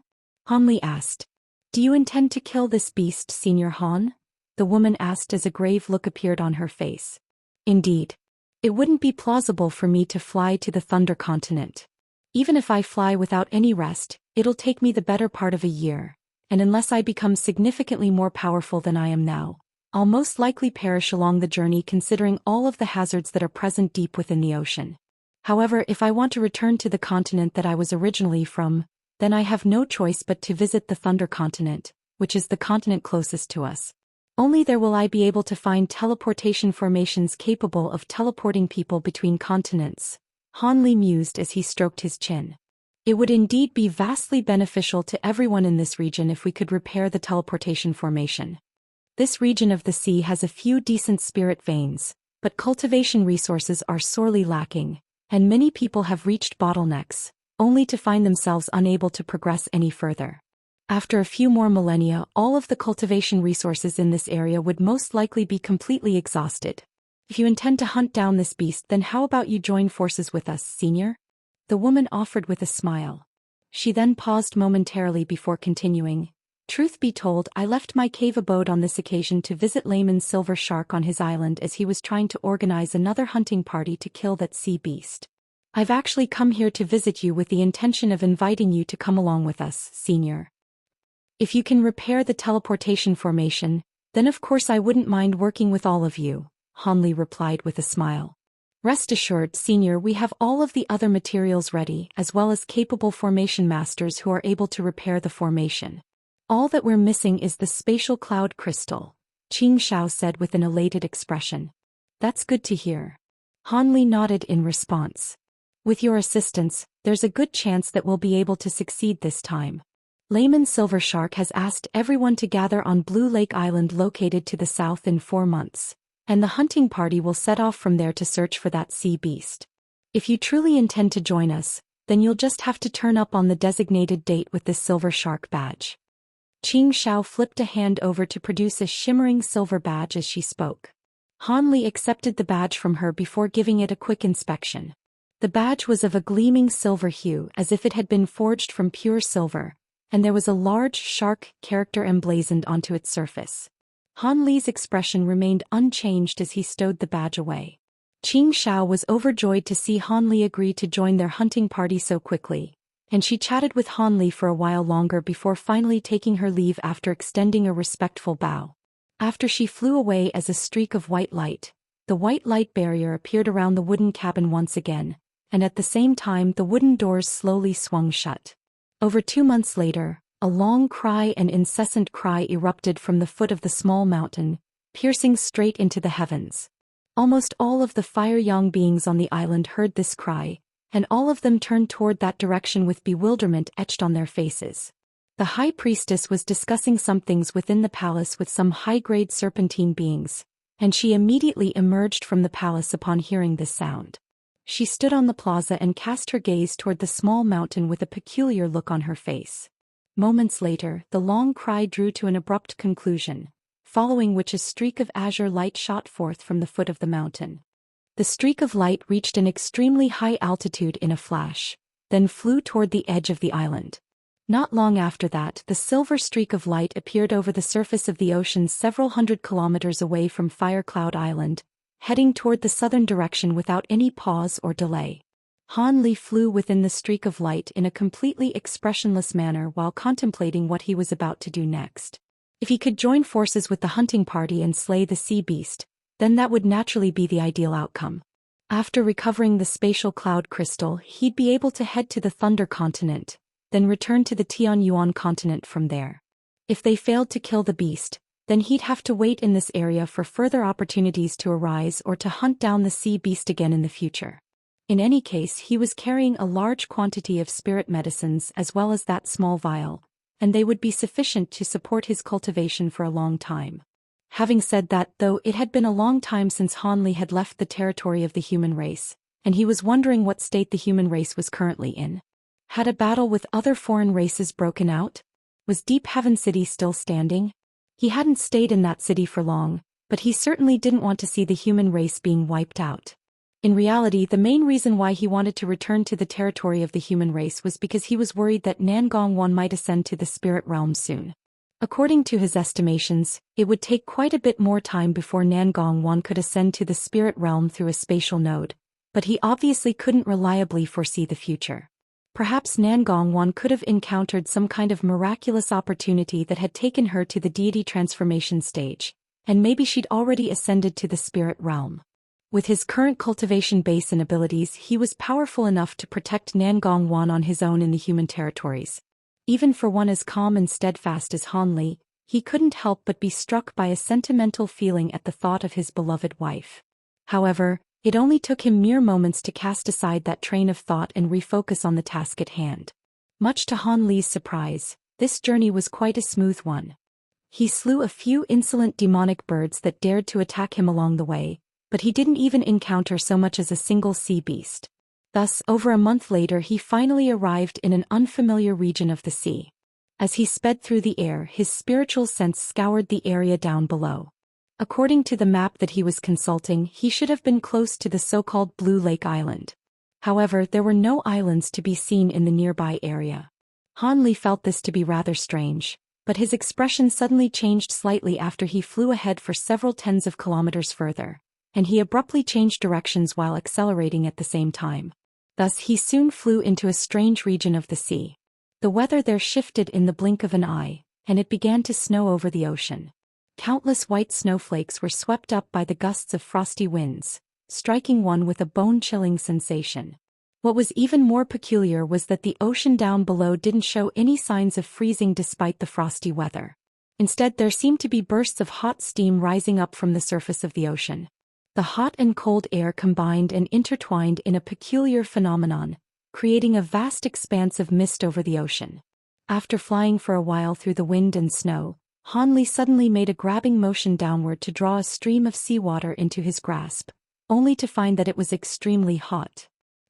Han Li asked. "Do you intend to kill this beast, Senior Han?" the woman asked as a grave look appeared on her face. "Indeed. It wouldn't be plausible for me to fly to the Thunder continent. Even if I fly without any rest, it'll take me the better part of a year, and unless I become significantly more powerful than I am now, I'll most likely perish along the journey considering all of the hazards that are present deep within the ocean. However, if I want to return to the continent that I was originally from, then I have no choice but to visit the Thunder continent, which is the continent closest to us. Only there will I be able to find teleportation formations capable of teleporting people between continents, Han Li mused as he stroked his chin. It would indeed be vastly beneficial to everyone in this region if we could repair the teleportation formation. This region of the sea has a few decent spirit veins, but cultivation resources are sorely lacking, and many people have reached bottlenecks, only to find themselves unable to progress any further. After a few more millennia, all of the cultivation resources in this area would most likely be completely exhausted. If you intend to hunt down this beast, then how about you join forces with us, senior? The woman offered with a smile. She then paused momentarily before continuing. Truth be told, I left my cave abode on this occasion to visit Layman's silver shark on his island as he was trying to organize another hunting party to kill that sea beast. I've actually come here to visit you with the intention of inviting you to come along with us, senior. If you can repair the teleportation formation, then of course I wouldn't mind working with all of you, Han Li replied with a smile. Rest assured, senior, we have all of the other materials ready, as well as capable formation masters who are able to repair the formation. All that we're missing is the spatial cloud crystal, Xianxia said with an elated expression. That's good to hear. Han Li nodded in response. With your assistance, there's a good chance that we'll be able to succeed this time. Layman Silver Shark has asked everyone to gather on Blue Lake Island located to the south in 4 months, and the hunting party will set off from there to search for that sea beast. If you truly intend to join us, then you'll just have to turn up on the designated date with this silver shark badge. Xianxia flipped a hand over to produce a shimmering silver badge as she spoke. Han Li accepted the badge from her before giving it a quick inspection. The badge was of a gleaming silver hue as if it had been forged from pure silver, and there was a large shark character emblazoned onto its surface. Han Li's expression remained unchanged as he stowed the badge away. Xianxia was overjoyed to see Han Li agree to join their hunting party so quickly, and she chatted with Han Li for a while longer before finally taking her leave after extending a respectful bow. After she flew away as a streak of white light, the white light barrier appeared around the wooden cabin once again, and at the same time the wooden doors slowly swung shut. Over 2 months later, a long cry and incessant cry erupted from the foot of the small mountain, piercing straight into the heavens. Almost all of the fire-young beings on the island heard this cry, and all of them turned toward that direction with bewilderment etched on their faces. The high priestess was discussing some things within the palace with some high-grade serpentine beings, and she immediately emerged from the palace upon hearing this sound. She stood on the plaza and cast her gaze toward the small mountain with a peculiar look on her face. Moments later, the long cry drew to an abrupt conclusion, following which a streak of azure light shot forth from the foot of the mountain. The streak of light reached an extremely high altitude in a flash, then flew toward the edge of the island. Not long after that, the silver streak of light appeared over the surface of the ocean several hundred kilometers away from Firecloud Island, heading toward the southern direction without any pause or delay. Han Li flew within the streak of light in a completely expressionless manner while contemplating what he was about to do next. If he could join forces with the hunting party and slay the sea beast, then that would naturally be the ideal outcome. After recovering the spatial cloud crystal, he'd be able to head to the Thunder Continent, then return to the Tianyuan continent from there. If they failed to kill the beast, then he'd have to wait in this area for further opportunities to arise or to hunt down the sea beast again in the future. In any case, he was carrying a large quantity of spirit medicines as well as that small vial, and they would be sufficient to support his cultivation for a long time. Having said that, though, it had been a long time since Han Li had left the territory of the human race, and he was wondering what state the human race was currently in. Had a battle with other foreign races broken out? Was Deep Heaven City still standing? He hadn't stayed in that city for long, but he certainly didn't want to see the human race being wiped out. In reality, the main reason why he wanted to return to the territory of the human race was because he was worried that Nangongwan might ascend to the spirit realm soon. According to his estimations, it would take quite a bit more time before Nangongwan could ascend to the spirit realm through a spatial node, but he obviously couldn't reliably foresee the future. Perhaps Nangongwan could have encountered some kind of miraculous opportunity that had taken her to the deity transformation stage, and maybe she'd already ascended to the spirit realm. With his current cultivation base and abilities, he was powerful enough to protect Nangongwan on his own in the human territories. Even for one as calm and steadfast as Han Li, He couldn't help but be struck by a sentimental feeling at the thought of his beloved wife. However, it only took him mere moments to cast aside that train of thought and refocus on the task at hand. Much to Han Li's surprise, this journey was quite a smooth one. He slew a few insolent demonic birds that dared to attack him along the way, but he didn't even encounter so much as a single sea beast. Thus, over a month later he finally arrived in an unfamiliar region of the sea. As he sped through the air, his spiritual sense scoured the area down below. According to the map that he was consulting, he should have been close to the so-called Blue Lake Island. However, there were no islands to be seen in the nearby area. Han Li felt this to be rather strange, but his expression suddenly changed slightly after he flew ahead for several tens of kilometers further, and he abruptly changed directions while accelerating at the same time. Thus he soon flew into a strange region of the sea. The weather there shifted in the blink of an eye, and it began to snow over the ocean. Countless white snowflakes were swept up by the gusts of frosty winds, striking one with a bone-chilling sensation. What was even more peculiar was that the ocean down below didn't show any signs of freezing despite the frosty weather. Instead, there seemed to be bursts of hot steam rising up from the surface of the ocean. The hot and cold air combined and intertwined in a peculiar phenomenon, creating a vast expanse of mist over the ocean. After flying for a while through the wind and snow, Han Li suddenly made a grabbing motion downward to draw a stream of seawater into his grasp, only to find that it was extremely hot.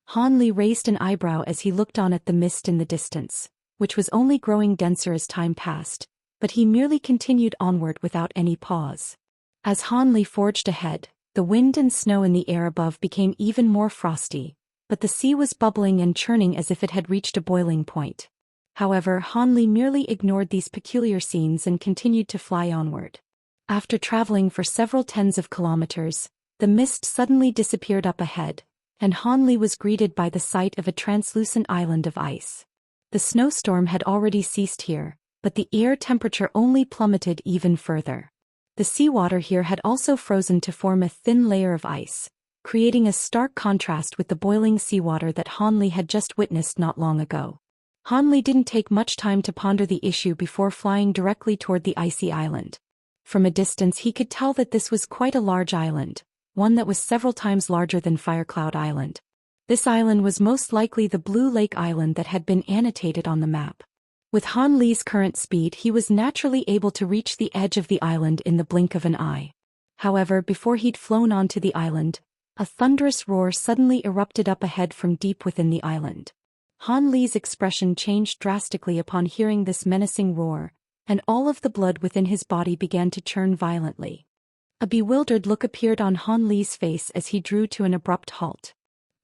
Han Li raised an eyebrow as he looked on at the mist in the distance, which was only growing denser as time passed, but he merely continued onward without any pause. As Han Li forged ahead, the wind and snow in the air above became even more frosty, but the sea was bubbling and churning as if it had reached a boiling point. However, Han Li merely ignored these peculiar scenes and continued to fly onward. After traveling for several tens of kilometers, the mist suddenly disappeared up ahead, and Han Li was greeted by the sight of a translucent island of ice. The snowstorm had already ceased here, but the air temperature only plummeted even further. The seawater here had also frozen to form a thin layer of ice, creating a stark contrast with the boiling seawater that Han Li had just witnessed not long ago. Han Li didn't take much time to ponder the issue before flying directly toward the icy island. From a distance he could tell that this was quite a large island, one that was several times larger than Firecloud Island. This island was most likely the Blue Lake Island that had been annotated on the map. With Han Li's current speed, he was naturally able to reach the edge of the island in the blink of an eye. However, before he'd flown onto the island, a thunderous roar suddenly erupted up ahead from deep within the island. Han Li's expression changed drastically upon hearing this menacing roar, and all of the blood within his body began to churn violently. A bewildered look appeared on Han Li's face as he drew to an abrupt halt.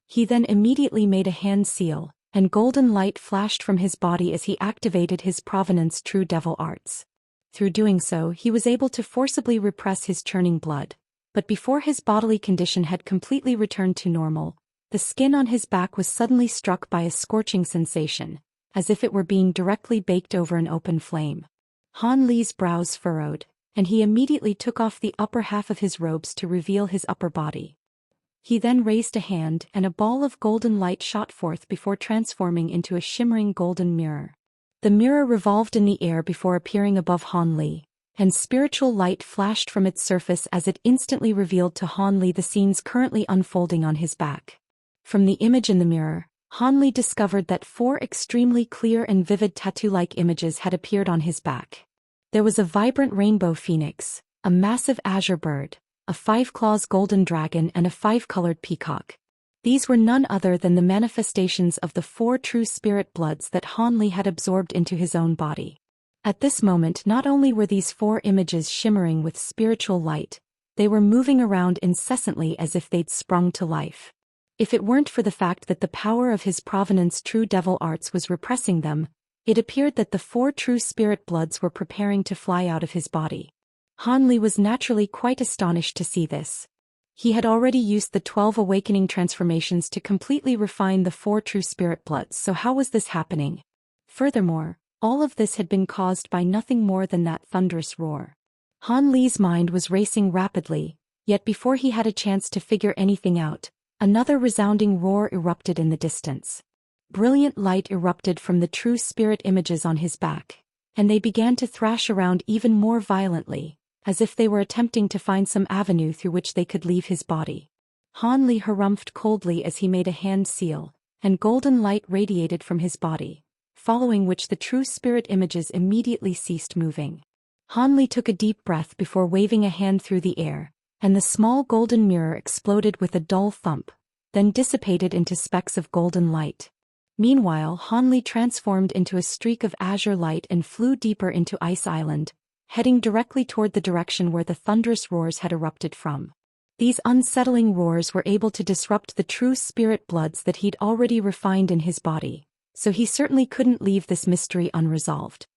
He then immediately made a hand seal, and golden light flashed from his body as he activated his Provenance True Devil Arts. Through doing so, he was able to forcibly repress his churning blood, but before his bodily condition had completely returned to normal, the skin on his back was suddenly struck by a scorching sensation, as if it were being directly baked over an open flame. Han Li's brows furrowed, and he immediately took off the upper half of his robes to reveal his upper body. He then raised a hand and a ball of golden light shot forth before transforming into a shimmering golden mirror. The mirror revolved in the air before appearing above Han Li, and spiritual light flashed from its surface as it instantly revealed to Han Li the scenes currently unfolding on his back. From the image in the mirror, Han Li discovered that 4 extremely clear and vivid tattoo-like images had appeared on his back. There was a vibrant rainbow phoenix, a massive azure bird, a 5-claws golden dragon and a 5-colored peacock. These were none other than the manifestations of the 4 true spirit bloods that Han Li had absorbed into his own body. At this moment, not only were these 4 images shimmering with spiritual light, they were moving around incessantly as if they'd sprung to life. If it weren't for the fact that the power of his Provenance True Devil Arts was repressing them, it appeared that the 4 true spirit bloods were preparing to fly out of his body. Han Li was naturally quite astonished to see this. He had already used the 12 awakening transformations to completely refine the 4 true spirit bloods, so how was this happening? Furthermore, all of this had been caused by nothing more than that thunderous roar. Han Li's mind was racing rapidly, yet before he had a chance to figure anything out, another resounding roar erupted in the distance. Brilliant light erupted from the true spirit images on his back, and they began to thrash around even more violently, as if they were attempting to find some avenue through which they could leave his body. Han Li harumphed coldly as he made a hand seal, and golden light radiated from his body, following which the true spirit images immediately ceased moving. Han Li took a deep breath before waving a hand through the air, and the small golden mirror exploded with a dull thump, then dissipated into specks of golden light. Meanwhile, Han Li transformed into a streak of azure light and flew deeper into Ice Island, heading directly toward the direction where the thunderous roars had erupted from. These unsettling roars were able to disrupt the true spirit bloods that he'd already refined in his body, so he certainly couldn't leave this mystery unresolved.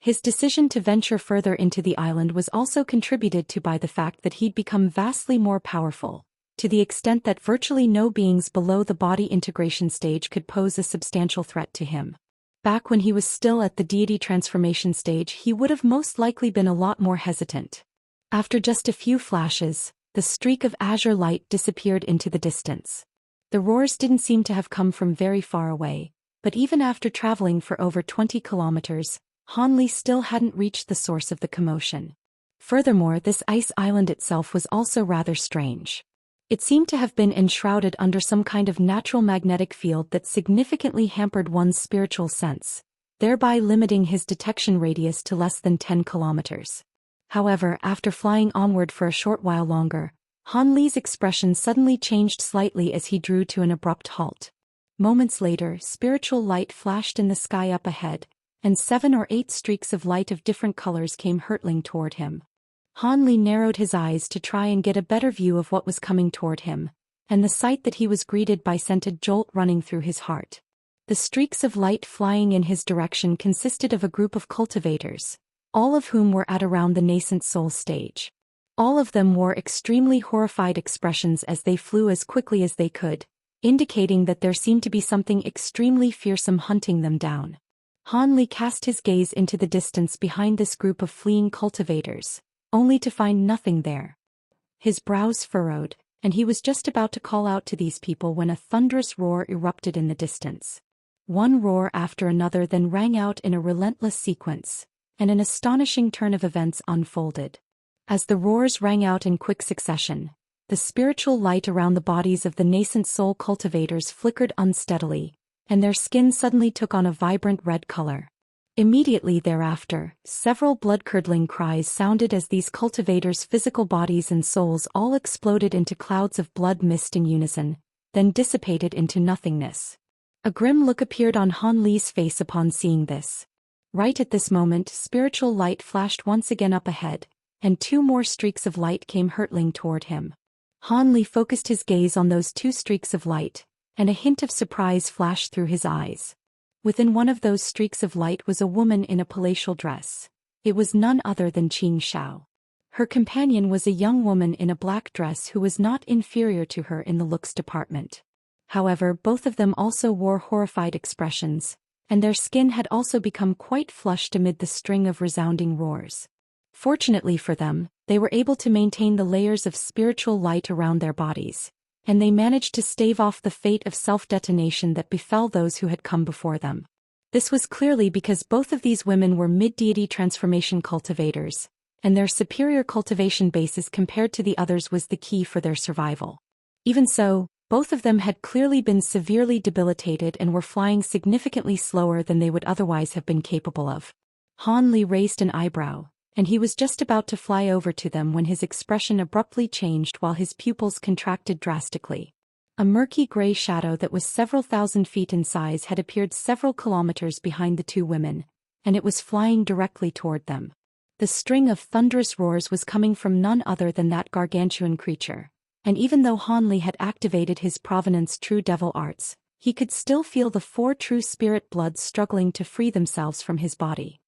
His decision to venture further into the island was also contributed to by the fact that he'd become vastly more powerful, to the extent that virtually no beings below the body integration stage could pose a substantial threat to him. Back when he was still at the deity transformation stage, he would have most likely been a lot more hesitant. After just a few flashes, the streak of azure light disappeared into the distance. The roars didn't seem to have come from very far away, but even after traveling for over 20 kilometers, Han Li still hadn't reached the source of the commotion. Furthermore, this ice island itself was also rather strange. It seemed to have been enshrouded under some kind of natural magnetic field that significantly hampered one's spiritual sense, thereby limiting his detection radius to less than 10 kilometers. However, after flying onward for a short while longer, Han Li's expression suddenly changed slightly as he drew to an abrupt halt. Moments later, spiritual light flashed in the sky up ahead, and 7 or 8 streaks of light of different colors came hurtling toward him. Han Li narrowed his eyes to try and get a better view of what was coming toward him, and the sight that he was greeted by sent a jolt running through his heart. The streaks of light flying in his direction consisted of a group of cultivators, all of whom were at around the nascent soul stage. All of them wore extremely horrified expressions as they flew as quickly as they could, indicating that there seemed to be something extremely fearsome hunting them down. Han Li cast his gaze into the distance behind this group of fleeing cultivators, only to find nothing there. His brows furrowed, and he was just about to call out to these people when a thunderous roar erupted in the distance. One roar after another then rang out in a relentless sequence, and an astonishing turn of events unfolded. As the roars rang out in quick succession, the spiritual light around the bodies of the nascent soul cultivators flickered unsteadily, and their skin suddenly took on a vibrant red color. Immediately thereafter, several blood-curdling cries sounded as these cultivators' physical bodies and souls all exploded into clouds of blood mist in unison, then dissipated into nothingness. A grim look appeared on Han Li's face upon seeing this. Right at this moment, spiritual light flashed once again up ahead, and 2 more streaks of light came hurtling toward him. Han Li focused his gaze on those 2 streaks of light, and a hint of surprise flashed through his eyes. Within one of those streaks of light was a woman in a palatial dress. It was none other than Xianxia. Her companion was a young woman in a black dress who was not inferior to her in the looks department. However, both of them also wore horrified expressions, and their skin had also become quite flushed amid the string of resounding roars. Fortunately for them, they were able to maintain the layers of spiritual light around their bodies, and they managed to stave off the fate of self-detonation that befell those who had come before them. This was clearly because both of these women were mid-deity transformation cultivators, and their superior cultivation basis compared to the others was the key for their survival. Even so, both of them had clearly been severely debilitated and were flying significantly slower than they would otherwise have been capable of. Han Li raised an eyebrow, and he was just about to fly over to them when his expression abruptly changed while his pupils contracted drastically. A murky gray shadow that was several thousand feet in size had appeared several kilometers behind the 2 women, and it was flying directly toward them. The string of thunderous roars was coming from none other than that gargantuan creature, and even though Han Li had activated his Provenance True Devil Arts, he could still feel the 4 true spirit bloods struggling to free themselves from his body.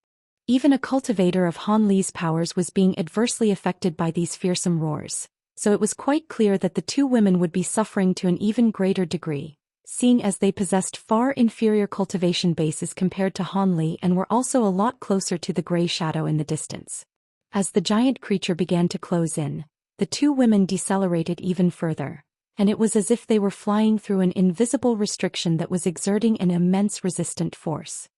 Even a cultivator of Han Li's powers was being adversely affected by these fearsome roars, so it was quite clear that the 2 women would be suffering to an even greater degree, seeing as they possessed far inferior cultivation bases compared to Han Li and were also a lot closer to the gray shadow in the distance. As the giant creature began to close in, the 2 women decelerated even further, and it was as if they were flying through an invisible restriction that was exerting an immense resistant force.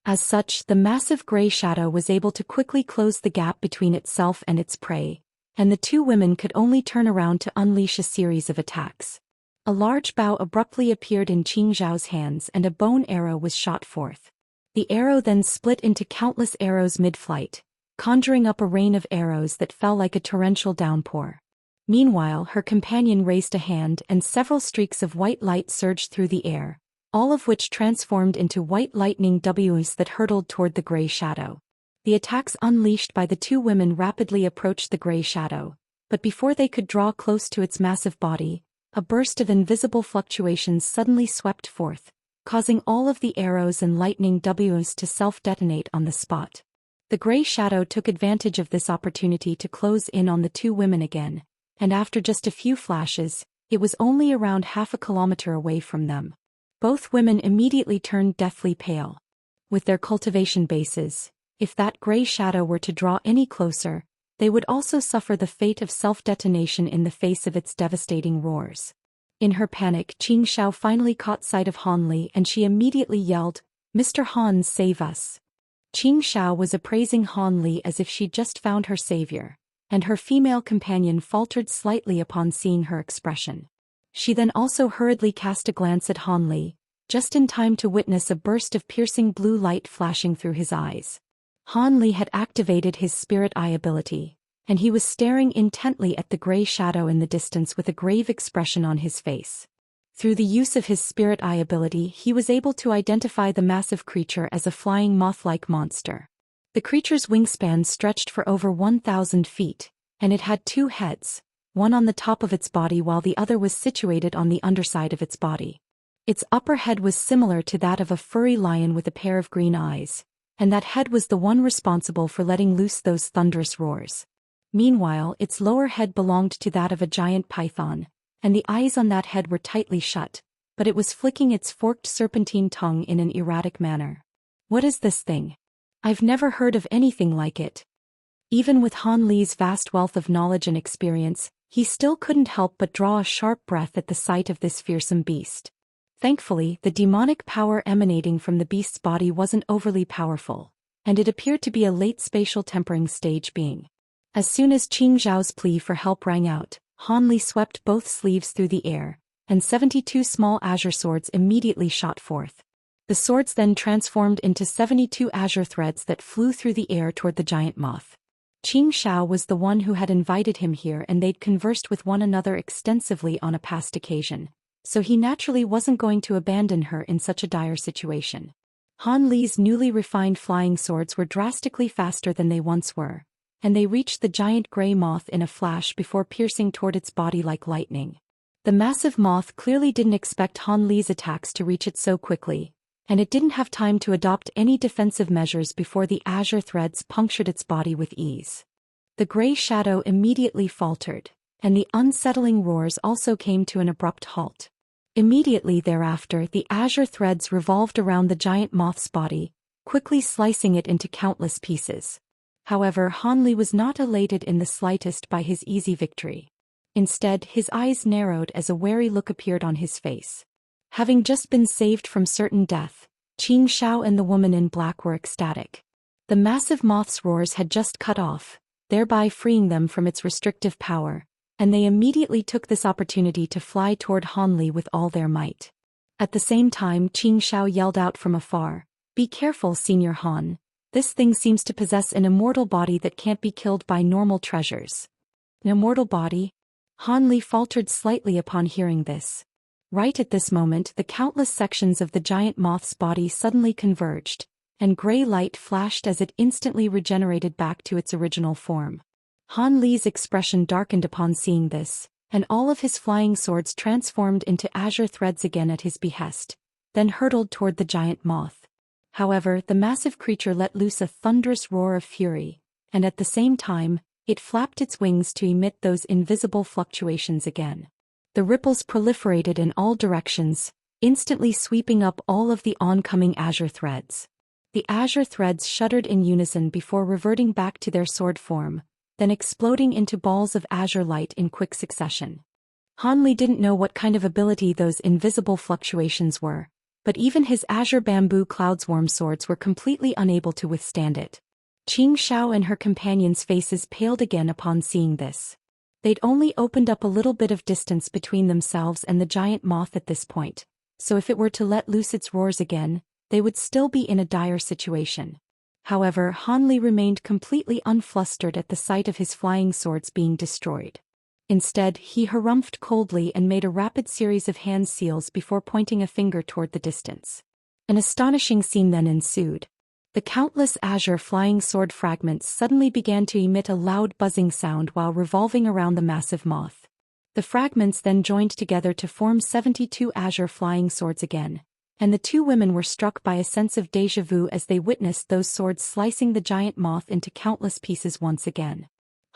As such, the massive gray shadow was able to quickly close the gap between itself and its prey, and the two women could only turn around to unleash a series of attacks. A large bow abruptly appeared in Qing Zhao's hands and a bone arrow was shot forth. The arrow then split into countless arrows mid-flight, conjuring up a rain of arrows that fell like a torrential downpour. Meanwhile, her companion raised a hand and several streaks of white light surged through the air, all of which transformed into white lightning Ws that hurtled toward the gray shadow. The attacks unleashed by the two women rapidly approached the gray shadow, but before they could draw close to its massive body, a burst of invisible fluctuations suddenly swept forth, causing all of the arrows and lightning Ws to self-detonate on the spot. The gray shadow took advantage of this opportunity to close in on the two women again, and after just a few flashes, it was only around half a kilometer away from them. Both women immediately turned deathly pale. With their cultivation bases, if that gray shadow were to draw any closer, they would also suffer the fate of self-detonation in the face of its devastating roars. In her panic, Qing Xiao finally caught sight of Han Li and she immediately yelled, "Mr. Han, save us." Qing Xiao was appraising Han Li as if she'd just found her savior, and her female companion faltered slightly upon seeing her expression. She then also hurriedly cast a glance at Han Li, just in time to witness a burst of piercing blue light flashing through his eyes. Han Li had activated his spirit eye ability, and he was staring intently at the gray shadow in the distance with a grave expression on his face. Through the use of his spirit eye ability, he was able to identify the massive creature as a flying moth-like monster. The creature's wingspan stretched for over 1,000 feet, and it had two heads, one on the top of its body while the other was situated on the underside of its body. Its upper head was similar to that of a furry lion with a pair of green eyes, and that head was the one responsible for letting loose those thunderous roars. Meanwhile, its lower head belonged to that of a giant python, and the eyes on that head were tightly shut, but it was flicking its forked serpentine tongue in an erratic manner. What is this thing? I've never heard of anything like it. Even with Han Li's vast wealth of knowledge and experience, he still couldn't help but draw a sharp breath at the sight of this fearsome beast. Thankfully, the demonic power emanating from the beast's body wasn't overly powerful, and it appeared to be a late spatial tempering stage being. As soon as Qing Zhao's plea for help rang out, Han Li swept both sleeves through the air, and 72 small azure swords immediately shot forth. The swords then transformed into 72 azure threads that flew through the air toward the giant moth. Qing Xiao was the one who had invited him here and they'd conversed with one another extensively on a past occasion, so he naturally wasn't going to abandon her in such a dire situation. Han Li's newly refined flying swords were drastically faster than they once were, and they reached the giant gray moth in a flash before piercing toward its body like lightning. The massive moth clearly didn't expect Han Li's attacks to reach it so quickly, and it didn't have time to adopt any defensive measures before the azure threads punctured its body with ease. The gray shadow immediately faltered, and the unsettling roars also came to an abrupt halt. Immediately thereafter, the azure threads revolved around the giant moth's body, quickly slicing it into countless pieces. However, Han Li was not elated in the slightest by his easy victory. Instead, his eyes narrowed as a wary look appeared on his face. Having just been saved from certain death, Qing Xiao and the woman in black were ecstatic. The massive moth's roars had just cut off, thereby freeing them from its restrictive power, and they immediately took this opportunity to fly toward Han Li with all their might. At the same time, Qing Xiao yelled out from afar, "Be careful, Senior Han. This thing seems to possess an immortal body that can't be killed by normal treasures." An immortal body? Han Li faltered slightly upon hearing this. Right at this moment, the countless sections of the giant moth's body suddenly converged, and gray light flashed as it instantly regenerated back to its original form. Han Li's expression darkened upon seeing this, and all of his flying swords transformed into azure threads again at his behest, then hurtled toward the giant moth. However, the massive creature let loose a thunderous roar of fury, and at the same time, it flapped its wings to emit those invisible fluctuations again. The ripples proliferated in all directions, instantly sweeping up all of the oncoming azure threads. The azure threads shuddered in unison before reverting back to their sword form, then exploding into balls of azure light in quick succession. Han Li didn't know what kind of ability those invisible fluctuations were, but even his azure bamboo cloudsworm swords were completely unable to withstand it. Xianxia and her companions' faces paled again upon seeing this. They'd only opened up a little bit of distance between themselves and the giant moth at this point, so if it were to let loose its roars again, they would still be in a dire situation. However, Hanli remained completely unflustered at the sight of his flying swords being destroyed. Instead, he harumphed coldly and made a rapid series of hand seals before pointing a finger toward the distance. An astonishing scene then ensued. The countless azure flying sword fragments suddenly began to emit a loud buzzing sound while revolving around the massive moth. The fragments then joined together to form 72 azure flying swords again, and the two women were struck by a sense of déjà vu as they witnessed those swords slicing the giant moth into countless pieces once again.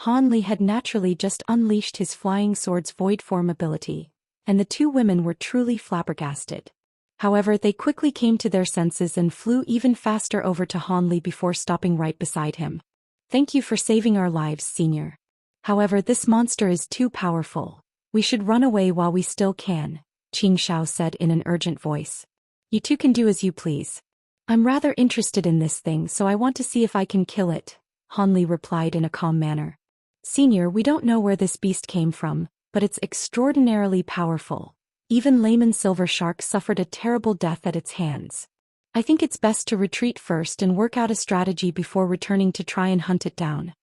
Hanli had naturally just unleashed his flying sword's void form ability, and the two women were truly flabbergasted. However, they quickly came to their senses and flew even faster over to Hanli before stopping right beside him. "Thank you for saving our lives, Senior. However, this monster is too powerful. We should run away while we still can," Xianxia said in an urgent voice. "You two can do as you please. I'm rather interested in this thing, so I want to see if I can kill it," Hanli replied in a calm manner. "Senior, we don't know where this beast came from, but it's extraordinarily powerful. Even Layman Silver Shark suffered a terrible death at its hands. I think it's best to retreat first and work out a strategy before returning to try and hunt it down."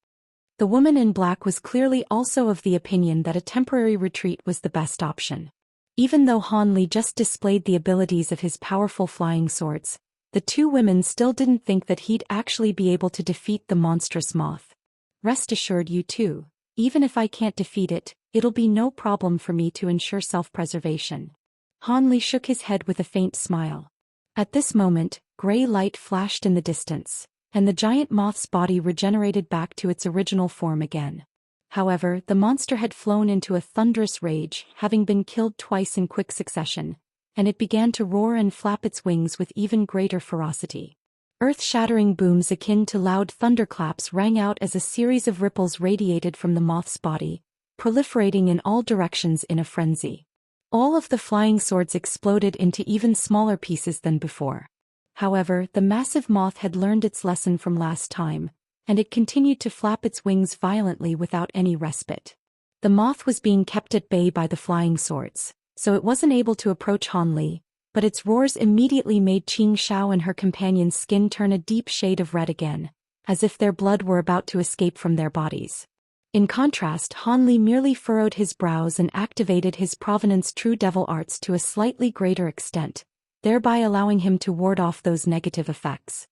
The woman in black was clearly also of the opinion that a temporary retreat was the best option. Even though Hanli just displayed the abilities of his powerful flying swords, the two women still didn't think that he'd actually be able to defeat the monstrous moth. "Rest assured, you two, even if I can't defeat it, it'll be no problem for me to ensure self-preservation." Hanli shook his head with a faint smile. At this moment, gray light flashed in the distance, and the giant moth's body regenerated back to its original form again. However, the monster had flown into a thunderous rage, having been killed twice in quick succession, and it began to roar and flap its wings with even greater ferocity. Earth-shattering booms akin to loud thunderclaps rang out as a series of ripples radiated from the moth's body, proliferating in all directions in a frenzy. All of the flying swords exploded into even smaller pieces than before. However, the massive moth had learned its lesson from last time, and it continued to flap its wings violently without any respite. The moth was being kept at bay by the flying swords, so it wasn't able to approach Hanli, but its roars immediately made Xianxia and her companion's skin turn a deep shade of red again, as if their blood were about to escape from their bodies. In contrast, Hanli merely furrowed his brows and activated his Provenance True Devil arts to a slightly greater extent, thereby allowing him to ward off those negative effects.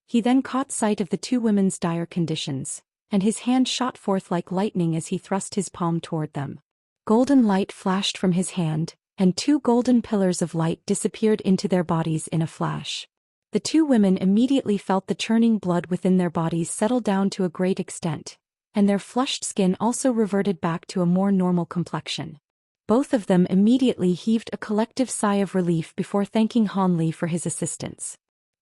He then caught sight of the two women's dire conditions, and his hand shot forth like lightning as he thrust his palm toward them. Golden light flashed from his hand, and two golden pillars of light disappeared into their bodies in a flash. The two women immediately felt the churning blood within their bodies settle down to a great extent, and their flushed skin also reverted back to a more normal complexion. Both of them immediately heaved a collective sigh of relief before thanking Hanli for his assistance.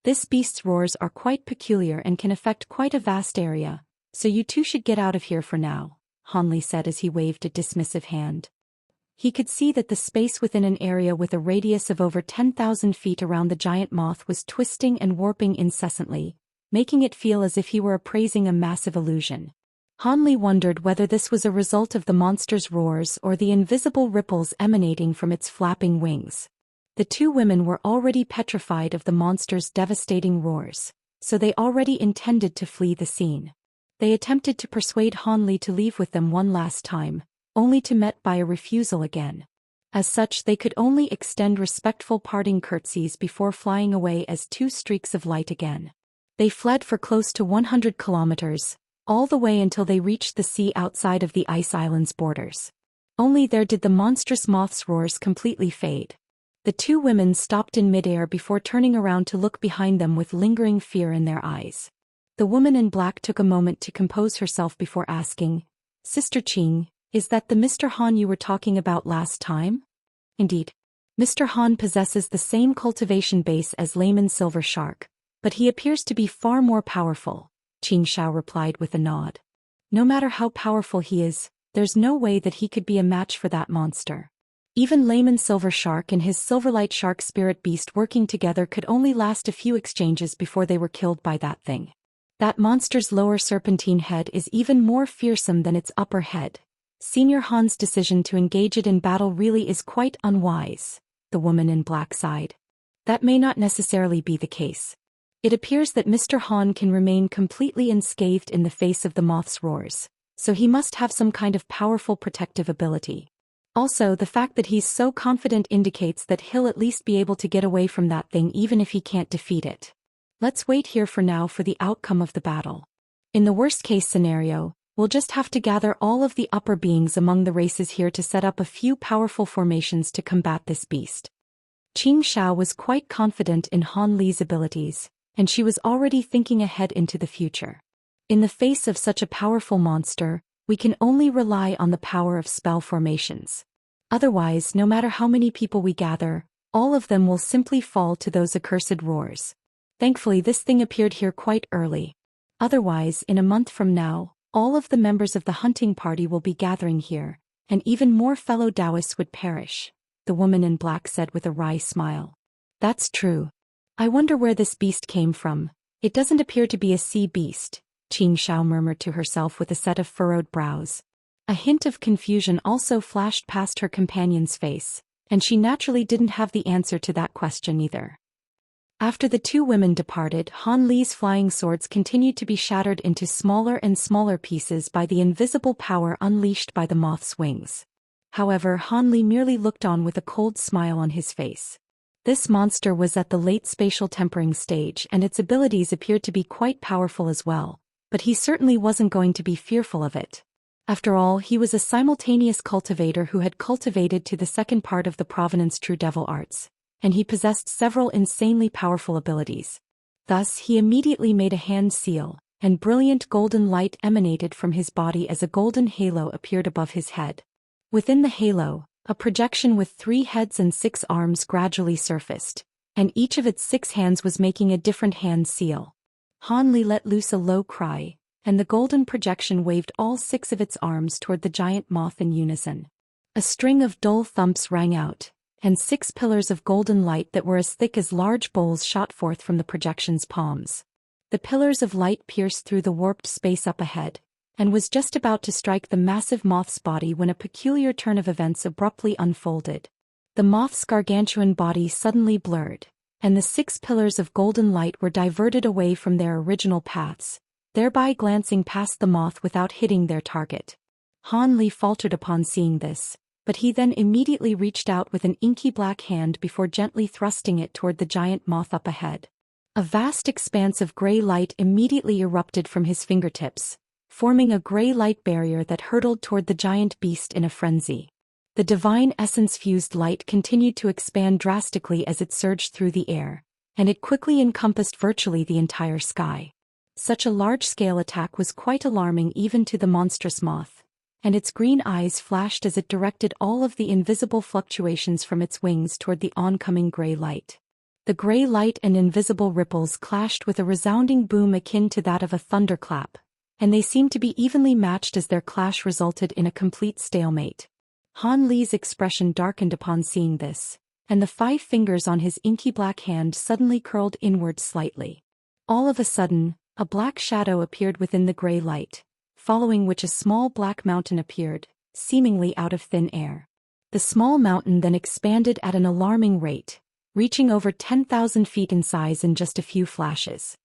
"This beast's roars are quite peculiar and can affect quite a vast area, so you two should get out of here for now," Hanli said as he waved a dismissive hand. He could see that the space within an area with a radius of over 10,000 feet around the giant moth was twisting and warping incessantly, making it feel as if he were appraising a massive illusion. Hanli wondered whether this was a result of the monster's roars or the invisible ripples emanating from its flapping wings. The two women were already petrified of the monster's devastating roars, so they already intended to flee the scene. They attempted to persuade Hanli to leave with them one last time, only to met by a refusal again. As such, they could only extend respectful parting curtsies before flying away as two streaks of light again. They fled for close to 100 kilometers, all the way until they reached the sea outside of the ice island's borders. Only there did the monstrous moth's roars completely fade. The two women stopped in midair before turning around to look behind them with lingering fear in their eyes. The woman in black took a moment to compose herself before asking, "Sister Qing, is that the Mr. Han you were talking about last time?" "Indeed. Mr. Han possesses the same cultivation base as Layman Silver Shark, but he appears to be far more powerful," Xianxia replied with a nod. "No matter how powerful he is, there's no way that he could be a match for that monster. Even Layman Silver Shark and his Silverlight Shark Spirit Beast working together could only last a few exchanges before they were killed by that thing. That monster's lower serpentine head is even more fearsome than its upper head. Senior Han's decision to engage it in battle really is quite unwise, the woman in black sighed. That may not necessarily be the case. It appears that Mr. Han can remain completely unscathed in the face of the moth's roars, so he must have some kind of powerful protective ability. Also, the fact that he's so confident indicates that he'll at least be able to get away from that thing even if he can't defeat it. Let's wait here for now for the outcome of the battle. In the worst-case scenario, we'll just have to gather all of the upper beings among the races here to set up a few powerful formations to combat this beast. Qing Xiao was quite confident in Han Li's abilities, and she was already thinking ahead into the future. In the face of such a powerful monster, we can only rely on the power of spell formations. Otherwise, no matter how many people we gather, all of them will simply fall to those accursed roars. Thankfully, this thing appeared here quite early. Otherwise, in a month from now, all of the members of the hunting party will be gathering here, and even more fellow Daoists would perish, the woman in black said with a wry smile. That's true. I wonder where this beast came from. It doesn't appear to be a sea beast, Qing Xiao murmured to herself with a set of furrowed brows. A hint of confusion also flashed past her companion's face, and she naturally didn't have the answer to that question either. After the two women departed, Han Li's flying swords continued to be shattered into smaller and smaller pieces by the invisible power unleashed by the moth's wings. However, Han Li merely looked on with a cold smile on his face. This monster was at the late spatial tempering stage and its abilities appeared to be quite powerful as well, but he certainly wasn't going to be fearful of it. After all, he was a simultaneous cultivator who had cultivated to the second part of the Provenance True Devil arts, and he possessed several insanely powerful abilities. Thus, he immediately made a hand seal, and brilliant golden light emanated from his body as a golden halo appeared above his head. Within the halo, a projection with 3 heads and 6 arms gradually surfaced, and each of its 6 hands was making a different hand seal. Han Li let loose a low cry, and the golden projection waved all 6 of its arms toward the giant moth in unison. A string of dull thumps rang out, and 6 pillars of golden light that were as thick as large bowls shot forth from the projection's palms. The pillars of light pierced through the warped space up ahead, and was just about to strike the massive moth's body when a peculiar turn of events abruptly unfolded. The moth's gargantuan body suddenly blurred, and the 6 pillars of golden light were diverted away from their original paths, thereby glancing past the moth without hitting their target. Han Li faltered upon seeing this, but he then immediately reached out with an inky black hand before gently thrusting it toward the giant moth up ahead. A vast expanse of gray light immediately erupted from his fingertips, forming a gray light barrier that hurtled toward the giant beast in a frenzy. The divine essence-fused light continued to expand drastically as it surged through the air, and it quickly encompassed virtually the entire sky. Such a large-scale attack was quite alarming even to the monstrous moth, and its green eyes flashed as it directed all of the invisible fluctuations from its wings toward the oncoming gray light. The gray light and invisible ripples clashed with a resounding boom akin to that of a thunderclap, and they seemed to be evenly matched as their clash resulted in a complete stalemate. Han Li's expression darkened upon seeing this, and the 5 fingers on his inky black hand suddenly curled inward slightly. All of a sudden, a black shadow appeared within the gray light, following which a small black mountain appeared, seemingly out of thin air. The small mountain then expanded at an alarming rate, reaching over 10,000 feet in size in just a few flashes.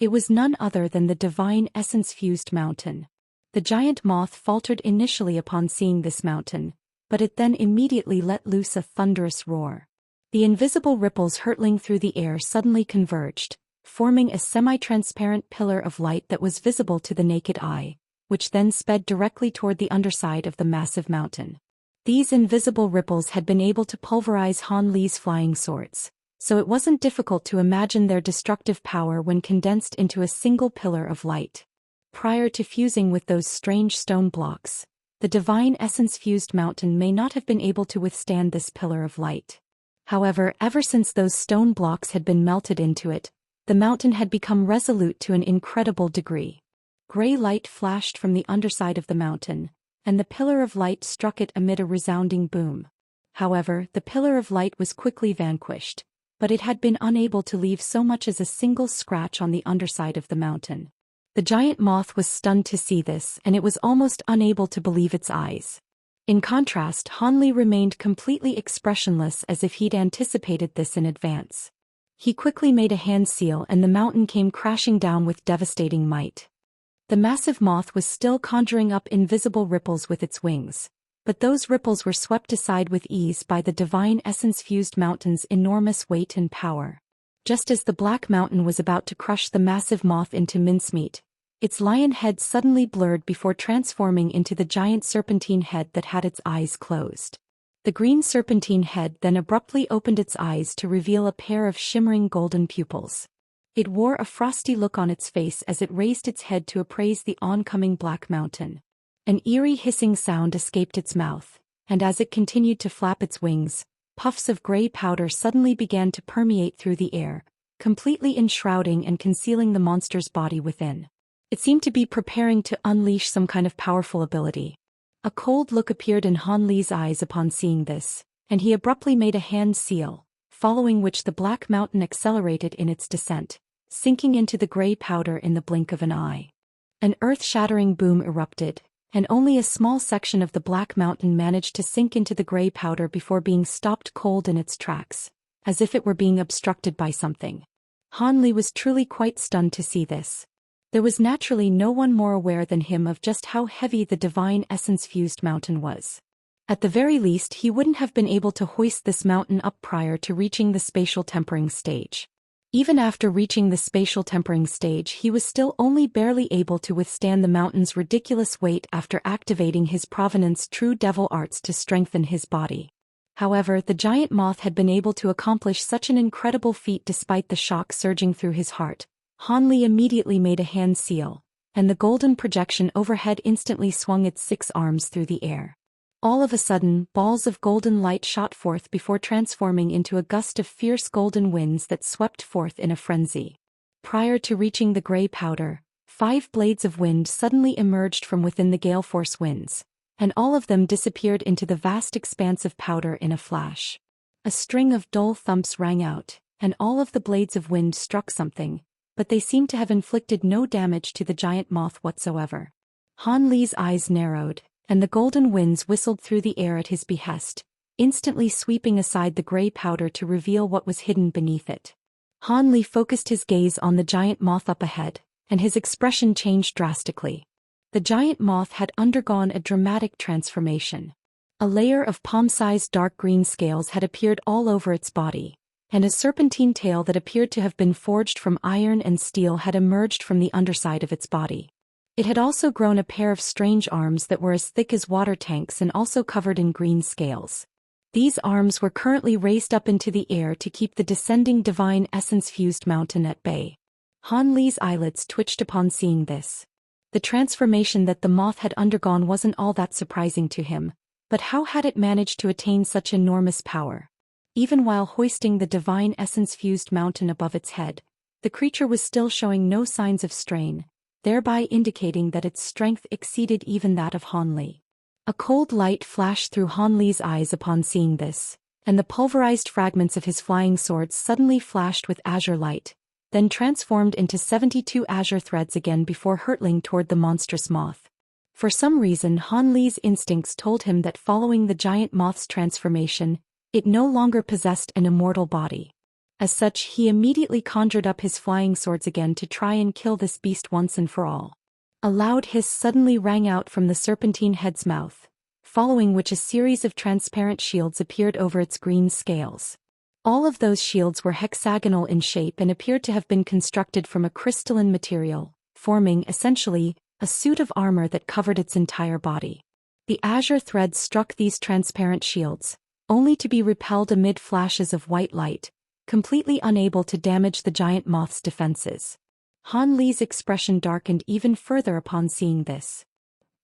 It was none other than the divine essence-fused mountain. The giant moth faltered initially upon seeing this mountain, but it then immediately let loose a thunderous roar. The invisible ripples hurtling through the air suddenly converged, forming a semi-transparent pillar of light that was visible to the naked eye, which then sped directly toward the underside of the massive mountain. These invisible ripples had been able to pulverize Han Li's flying swords, so it wasn't difficult to imagine their destructive power when condensed into a single pillar of light. Prior to fusing with those strange stone blocks, the divine essence-fused mountain may not have been able to withstand this pillar of light. However, ever since those stone blocks had been melted into it, the mountain had become resolute to an incredible degree. Gray light flashed from the underside of the mountain, and the pillar of light struck it amid a resounding boom. However, the pillar of light was quickly vanquished, but it had been unable to leave so much as a single scratch on the underside of the mountain. The giant moth was stunned to see this, and it was almost unable to believe its eyes. In contrast, Hanli remained completely expressionless, as if he'd anticipated this in advance. He quickly made a hand seal and the mountain came crashing down with devastating might. The massive moth was still conjuring up invisible ripples with its wings, but those ripples were swept aside with ease by the divine essence-fused mountain's enormous weight and power. Just as the black mountain was about to crush the massive moth into mincemeat, its lion head suddenly blurred before transforming into the giant serpentine head that had its eyes closed. The green serpentine head then abruptly opened its eyes to reveal a pair of shimmering golden pupils. It wore a frosty look on its face as it raised its head to appraise the oncoming black mountain. An eerie hissing sound escaped its mouth, and as it continued to flap its wings, puffs of gray powder suddenly began to permeate through the air, completely enshrouding and concealing the monster's body within. It seemed to be preparing to unleash some kind of powerful ability. A cold look appeared in Hanli's eyes upon seeing this, and he abruptly made a hand seal, following which the black mountain accelerated in its descent, sinking into the gray powder in the blink of an eye. An earth-shattering boom erupted, and only a small section of the black mountain managed to sink into the gray powder before being stopped cold in its tracks, as if it were being obstructed by something. Hanli was truly quite stunned to see this. There was naturally no one more aware than him of just how heavy the divine essence-fused mountain was. At the very least, he wouldn't have been able to hoist this mountain up prior to reaching the spatial tempering stage. Even after reaching the spatial tempering stage, he was still only barely able to withstand the mountain's ridiculous weight after activating his Provenance True Devil Arts to strengthen his body. However, the giant moth had been able to accomplish such an incredible feat despite the shock surging through his heart. Hanli immediately made a hand seal, and the golden projection overhead instantly swung its 6 arms through the air. All of a sudden, balls of golden light shot forth before transforming into a gust of fierce golden winds that swept forth in a frenzy. Prior to reaching the gray powder, 5 blades of wind suddenly emerged from within the gale force winds, and all of them disappeared into the vast expanse of powder in a flash. A string of dull thumps rang out, and all of the blades of wind struck something, but they seemed to have inflicted no damage to the giant moth whatsoever. Hanli's eyes narrowed, and the golden winds whistled through the air at his behest, instantly sweeping aside the gray powder to reveal what was hidden beneath it. Hanli focused his gaze on the giant moth up ahead, and his expression changed drastically. The giant moth had undergone a dramatic transformation. A layer of palm-sized dark green scales had appeared all over its body, and a serpentine tail that appeared to have been forged from iron and steel had emerged from the underside of its body. It had also grown a pair of strange arms that were as thick as water tanks and also covered in green scales. These arms were currently raised up into the air to keep the descending divine essence-fused mountain at bay. Hanli's eyelids twitched upon seeing this. The transformation that the moth had undergone wasn't all that surprising to him, but how had it managed to attain such enormous power? Even while hoisting the divine essence-fused mountain above its head, the creature was still showing no signs of strain, thereby indicating that its strength exceeded even that of Hanli. A cold light flashed through Hanli's eyes upon seeing this, and the pulverized fragments of his flying swords suddenly flashed with azure light, then transformed into 72 azure threads again before hurtling toward the monstrous moth. For some reason, Hanli's instincts told him that following the giant moth's transformation, it no longer possessed an immortal body. As such, he immediately conjured up his flying swords again to try and kill this beast once and for all. A loud hiss suddenly rang out from the serpentine head's mouth, following which a series of transparent shields appeared over its green scales. All of those shields were hexagonal in shape and appeared to have been constructed from a crystalline material, forming, essentially, a suit of armor that covered its entire body. The azure threads struck these transparent shields, only to be repelled amid flashes of white light, completely unable to damage the giant moth's defenses. Hanli's expression darkened even further upon seeing this.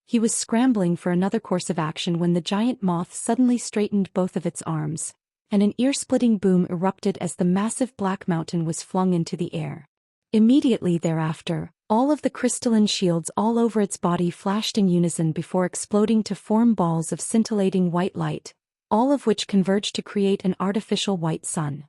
He was scrambling for another course of action when the giant moth suddenly straightened both of its arms, and an ear-splitting boom erupted as the massive black mountain was flung into the air. Immediately thereafter, all of the crystalline shields all over its body flashed in unison before exploding to form balls of scintillating white light, all of which converged to create an artificial white sun.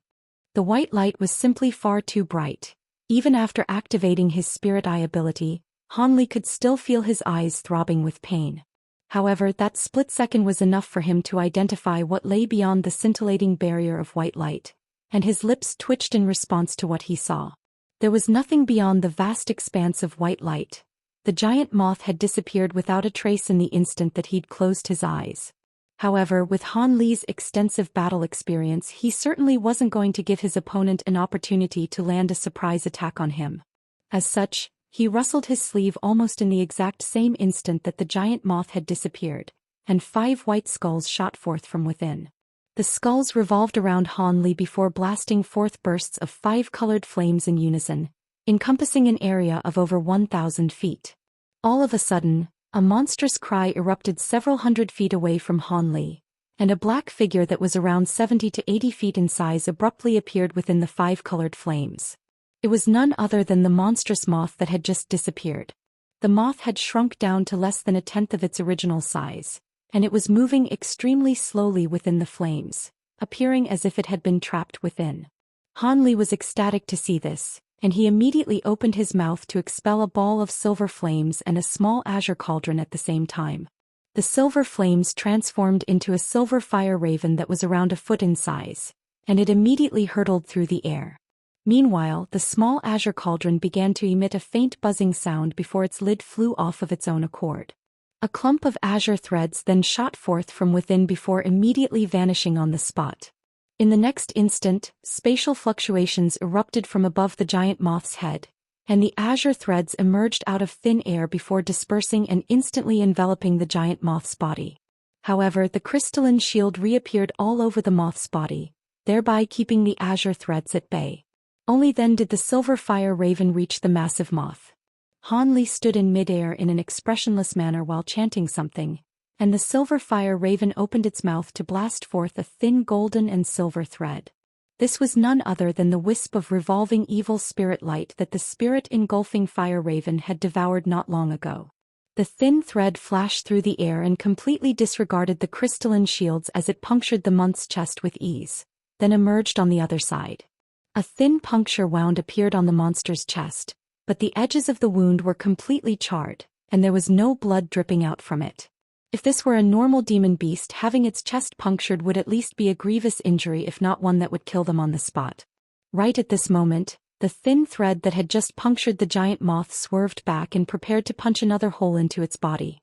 The white light was simply far too bright. Even after activating his spirit eye ability, Han Li could still feel his eyes throbbing with pain. However, that split second was enough for him to identify what lay beyond the scintillating barrier of white light, and his lips twitched in response to what he saw. There was nothing beyond the vast expanse of white light. The giant moth had disappeared without a trace in the instant that he'd closed his eyes. However, with Han Li's extensive battle experience, he certainly wasn't going to give his opponent an opportunity to land a surprise attack on him. As such, he rustled his sleeve almost in the exact same instant that the giant moth had disappeared, and 5 white skulls shot forth from within. The skulls revolved around Han Li before blasting forth bursts of 5 colored flames in unison, encompassing an area of over 1,000 feet. All of a sudden, a monstrous cry erupted several hundred feet away from Han Li, and a black figure that was around 70 to 80 feet in size abruptly appeared within the 5 colored flames. It was none other than the monstrous moth that had just disappeared. The moth had shrunk down to less than a tenth of its original size, and it was moving extremely slowly within the flames, appearing as if it had been trapped within. Han Li was ecstatic to see this, and he immediately opened his mouth to expel a ball of silver flames and a small azure cauldron at the same time. The silver flames transformed into a silver fire raven that was around a foot in size, and it immediately hurtled through the air. Meanwhile, the small azure cauldron began to emit a faint buzzing sound before its lid flew off of its own accord. A clump of azure threads then shot forth from within before immediately vanishing on the spot. In the next instant, spatial fluctuations erupted from above the giant moth's head, and the azure threads emerged out of thin air before dispersing and instantly enveloping the giant moth's body. However, the crystalline shield reappeared all over the moth's body, thereby keeping the azure threads at bay. Only then did the silver fire raven reach the massive moth. Han Li stood in midair in an expressionless manner while chanting something, and the silver fire raven opened its mouth to blast forth a thin golden and silver thread. This was none other than the wisp of revolving evil spirit light that the spirit-engulfing fire raven had devoured not long ago. The thin thread flashed through the air and completely disregarded the crystalline shields as it punctured the moth's chest with ease, then emerged on the other side. A thin puncture wound appeared on the monster's chest, but the edges of the wound were completely charred, and there was no blood dripping out from it. If this were a normal demon beast, having its chest punctured would at least be a grievous injury, if not one that would kill them on the spot. Right at this moment, the thin thread that had just punctured the giant moth swerved back and prepared to punch another hole into its body.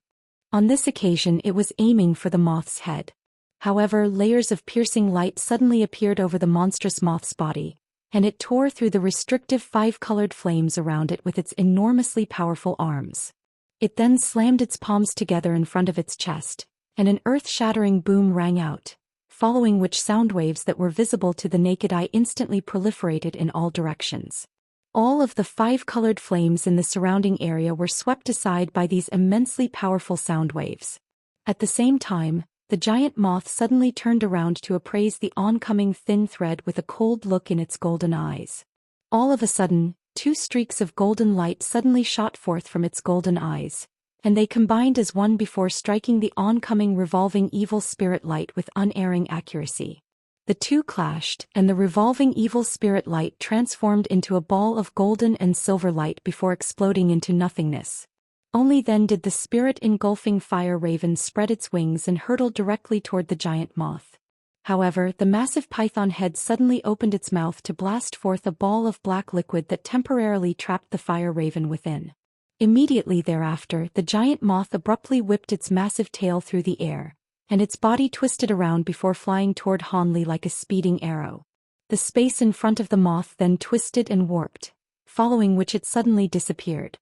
On this occasion it was aiming for the moth's head. However, layers of piercing light suddenly appeared over the monstrous moth's body, and it tore through the restrictive 5-colored flames around it with its enormously powerful arms. It then slammed its palms together in front of its chest, and an earth-shattering boom rang out, following which sound waves that were visible to the naked eye instantly proliferated in all directions. All of the 5-colored flames in the surrounding area were swept aside by these immensely powerful sound waves. At the same time, the giant moth suddenly turned around to appraise the oncoming thin thread with a cold look in its golden eyes. All of a sudden, 2 streaks of golden light suddenly shot forth from its golden eyes, and they combined as one before striking the oncoming revolving evil spirit light with unerring accuracy. The two clashed, and the revolving evil spirit light transformed into a ball of golden and silver light before exploding into nothingness. Only then did the spirit-engulfing fire raven spread its wings and hurtle directly toward the giant moth. However, the massive python head suddenly opened its mouth to blast forth a ball of black liquid that temporarily trapped the fire raven within. Immediately thereafter, the giant moth abruptly whipped its massive tail through the air, and its body twisted around before flying toward Han Li like a speeding arrow. The space in front of the moth then twisted and warped, following which it suddenly disappeared.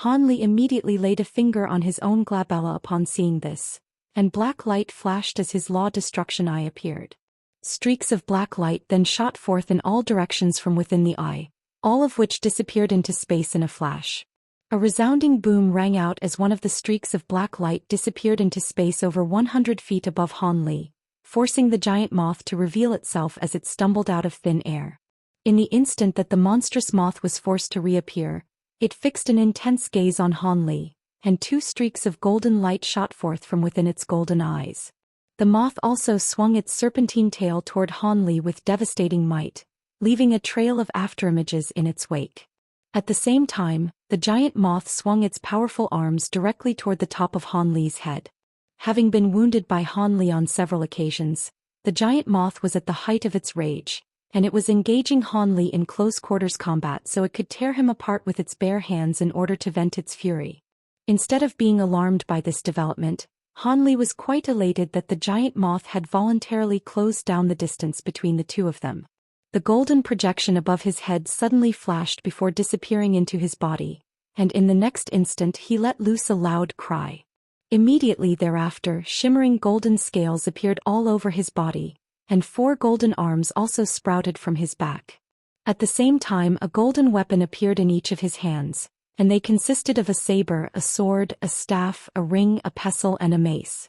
Han Li immediately laid a finger on his own glabella upon seeing this, and black light flashed as his law destruction eye appeared. Streaks of black light then shot forth in all directions from within the eye, all of which disappeared into space in a flash. A resounding boom rang out as one of the streaks of black light disappeared into space over 100 feet above Han Li, forcing the giant moth to reveal itself as it stumbled out of thin air. In the instant that the monstrous moth was forced to reappear, it fixed an intense gaze on Han Li, and 2 streaks of golden light shot forth from within its golden eyes. The moth also swung its serpentine tail toward Han Li with devastating might, leaving a trail of afterimages in its wake. At the same time, the giant moth swung its powerful arms directly toward the top of Han Li's head. Having been wounded by Han Li on several occasions, the giant moth was at the height of its rage, and it was engaging Han Li in close-quarters combat so it could tear him apart with its bare hands in order to vent its fury. Instead of being alarmed by this development, Han Li was quite elated that the giant moth had voluntarily closed down the distance between the two of them. The golden projection above his head suddenly flashed before disappearing into his body, and in the next instant he let loose a loud cry. Immediately thereafter, shimmering golden scales appeared all over his body, and 4 golden arms also sprouted from his back. At the same time, a golden weapon appeared in each of his hands, and they consisted of a saber, a sword, a staff, a ring, a pestle, and a mace.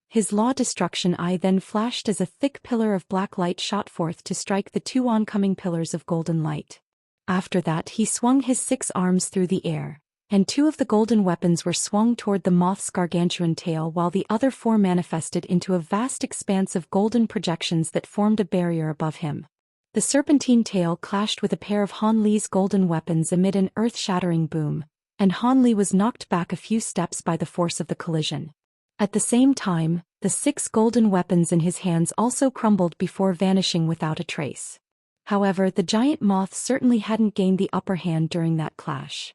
His law destruction eye then flashed as a thick pillar of black light shot forth to strike the 2 oncoming pillars of golden light. After that he swung his 6 arms through the air, and 2 of the golden weapons were swung toward the moth's gargantuan tail while the other 4 manifested into a vast expanse of golden projections that formed a barrier above him. The serpentine tail clashed with a pair of Han Li's golden weapons amid an earth-shattering boom, and Han Li was knocked back a few steps by the force of the collision. At the same time, the 6 golden weapons in his hands also crumbled before vanishing without a trace. However, the giant moth certainly hadn't gained the upper hand during that clash.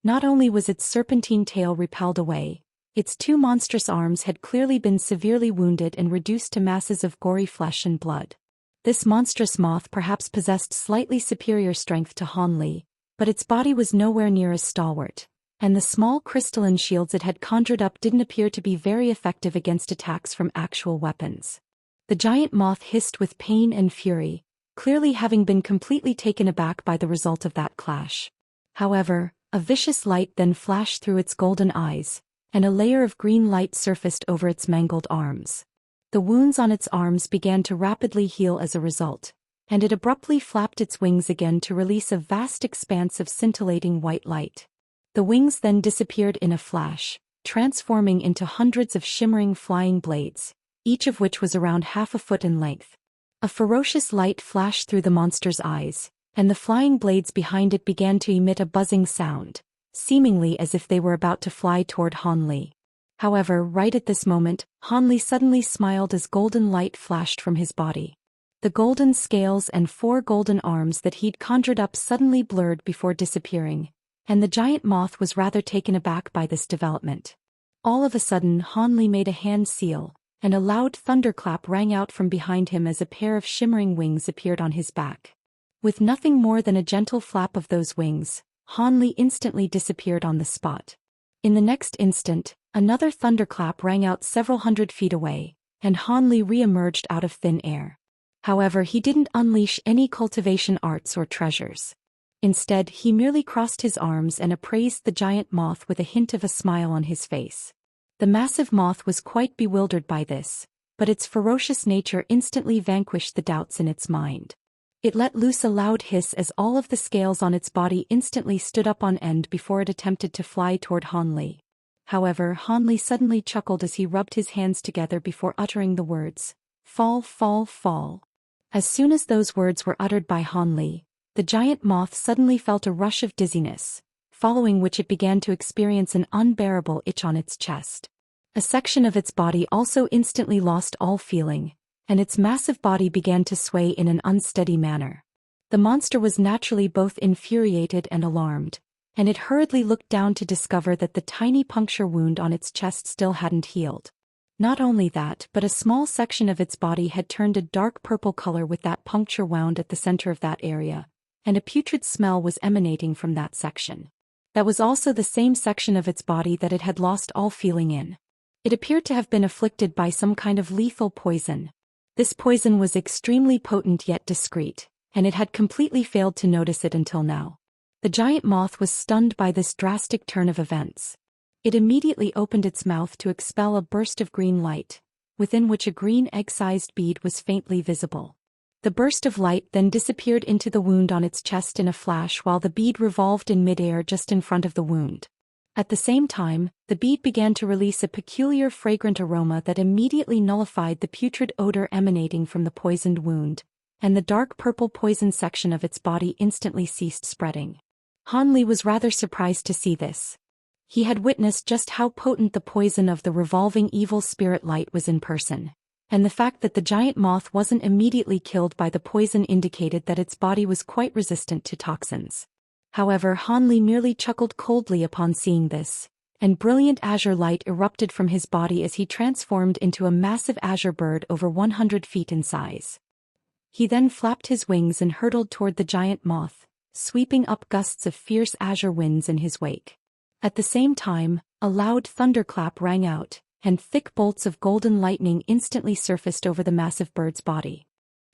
Not only was its serpentine tail repelled away, its 2 monstrous arms had clearly been severely wounded and reduced to masses of gory flesh and blood. This monstrous moth perhaps possessed slightly superior strength to Han Li, but its body was nowhere near as stalwart, and the small crystalline shields it had conjured up didn't appear to be very effective against attacks from actual weapons. The giant moth hissed with pain and fury, clearly having been completely taken aback by the result of that clash. However, a vicious light then flashed through its golden eyes, and a layer of green light surfaced over its mangled arms. The wounds on its arms began to rapidly heal as a result, and it abruptly flapped its wings again to release a vast expanse of scintillating white light. The wings then disappeared in a flash, transforming into hundreds of shimmering flying blades, each of which was around half a foot in length. A ferocious light flashed through the monster's eyes, and the flying blades behind it began to emit a buzzing sound, seemingly as if they were about to fly toward Han Li. However, right at this moment, Han Li suddenly smiled as golden light flashed from his body. The golden scales and 4 golden arms that he'd conjured up suddenly blurred before disappearing, and the giant moth was rather taken aback by this development. All of a sudden Han Li made a hand seal, and a loud thunderclap rang out from behind him as a pair of shimmering wings appeared on his back. With nothing more than a gentle flap of those wings, Han Li instantly disappeared on the spot. In the next instant, another thunderclap rang out several hundred feet away, and Han Li re-emerged out of thin air. However, he didn't unleash any cultivation arts or treasures. Instead, he merely crossed his arms and appraised the giant moth with a hint of a smile on his face. The massive moth was quite bewildered by this, but its ferocious nature instantly vanquished the doubts in its mind. It let loose a loud hiss as all of the scales on its body instantly stood up on end before it attempted to fly toward Han Li. However, Han Li suddenly chuckled as he rubbed his hands together before uttering the words, "Fall, fall, fall." As soon as those words were uttered by Han Li, the giant moth suddenly felt a rush of dizziness, following which it began to experience an unbearable itch on its chest. A section of its body also instantly lost all feeling, and its massive body began to sway in an unsteady manner. The monster was naturally both infuriated and alarmed, and it hurriedly looked down to discover that the tiny puncture wound on its chest still hadn't healed. Not only that, but a small section of its body had turned a dark purple color with that puncture wound at the center of that area, and a putrid smell was emanating from that section. That was also the same section of its body that it had lost all feeling in. It appeared to have been afflicted by some kind of lethal poison. This poison was extremely potent yet discreet, and it had completely failed to notice it until now. The giant moth was stunned by this drastic turn of events. It immediately opened its mouth to expel a burst of green light, within which a green egg-sized bead was faintly visible. The burst of light then disappeared into the wound on its chest in a flash while the bead revolved in midair just in front of the wound. At the same time, the bead began to release a peculiar fragrant aroma that immediately nullified the putrid odor emanating from the poisoned wound, and the dark purple poison section of its body instantly ceased spreading. Han Li was rather surprised to see this. He had witnessed just how potent the poison of the revolving evil spirit light was in person, and the fact that the giant moth wasn't immediately killed by the poison indicated that its body was quite resistant to toxins. However, Han Li merely chuckled coldly upon seeing this, and brilliant azure light erupted from his body as he transformed into a massive azure bird over 100 feet in size. He then flapped his wings and hurtled toward the giant moth, sweeping up gusts of fierce azure winds in his wake. At the same time, a loud thunderclap rang out, and thick bolts of golden lightning instantly surfaced over the massive bird's body.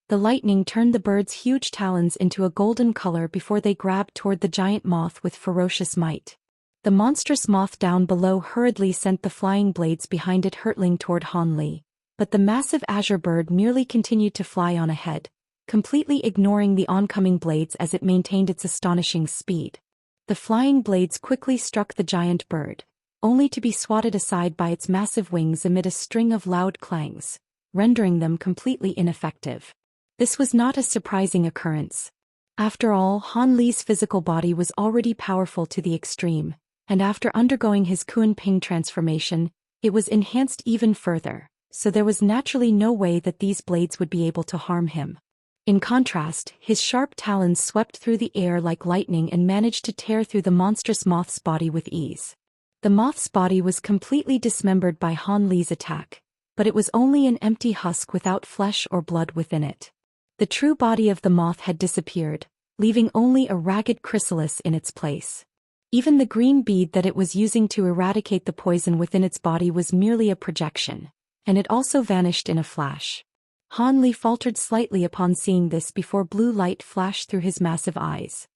The lightning turned the bird's huge talons into a golden color before they grabbed toward the giant moth with ferocious might. The monstrous moth down below hurriedly sent the flying blades behind it hurtling toward Han Li, but the massive azure bird merely continued to fly on ahead, completely ignoring the oncoming blades as it maintained its astonishing speed. The flying blades quickly struck the giant bird, only to be swatted aside by its massive wings amid a string of loud clangs, rendering them completely ineffective. This was not a surprising occurrence. After all, Han Li's physical body was already powerful to the extreme, and after undergoing his Kuan Ping transformation, it was enhanced even further, so there was naturally no way that these blades would be able to harm him. In contrast, his sharp talons swept through the air like lightning and managed to tear through the monstrous moth's body with ease. The moth's body was completely dismembered by Han Li's attack, but it was only an empty husk without flesh or blood within it. The true body of the moth had disappeared, leaving only a ragged chrysalis in its place. Even the green bead that it was using to eradicate the poison within its body was merely a projection, and it also vanished in a flash. Han Li faltered slightly upon seeing this before blue light flashed through his massive eyes.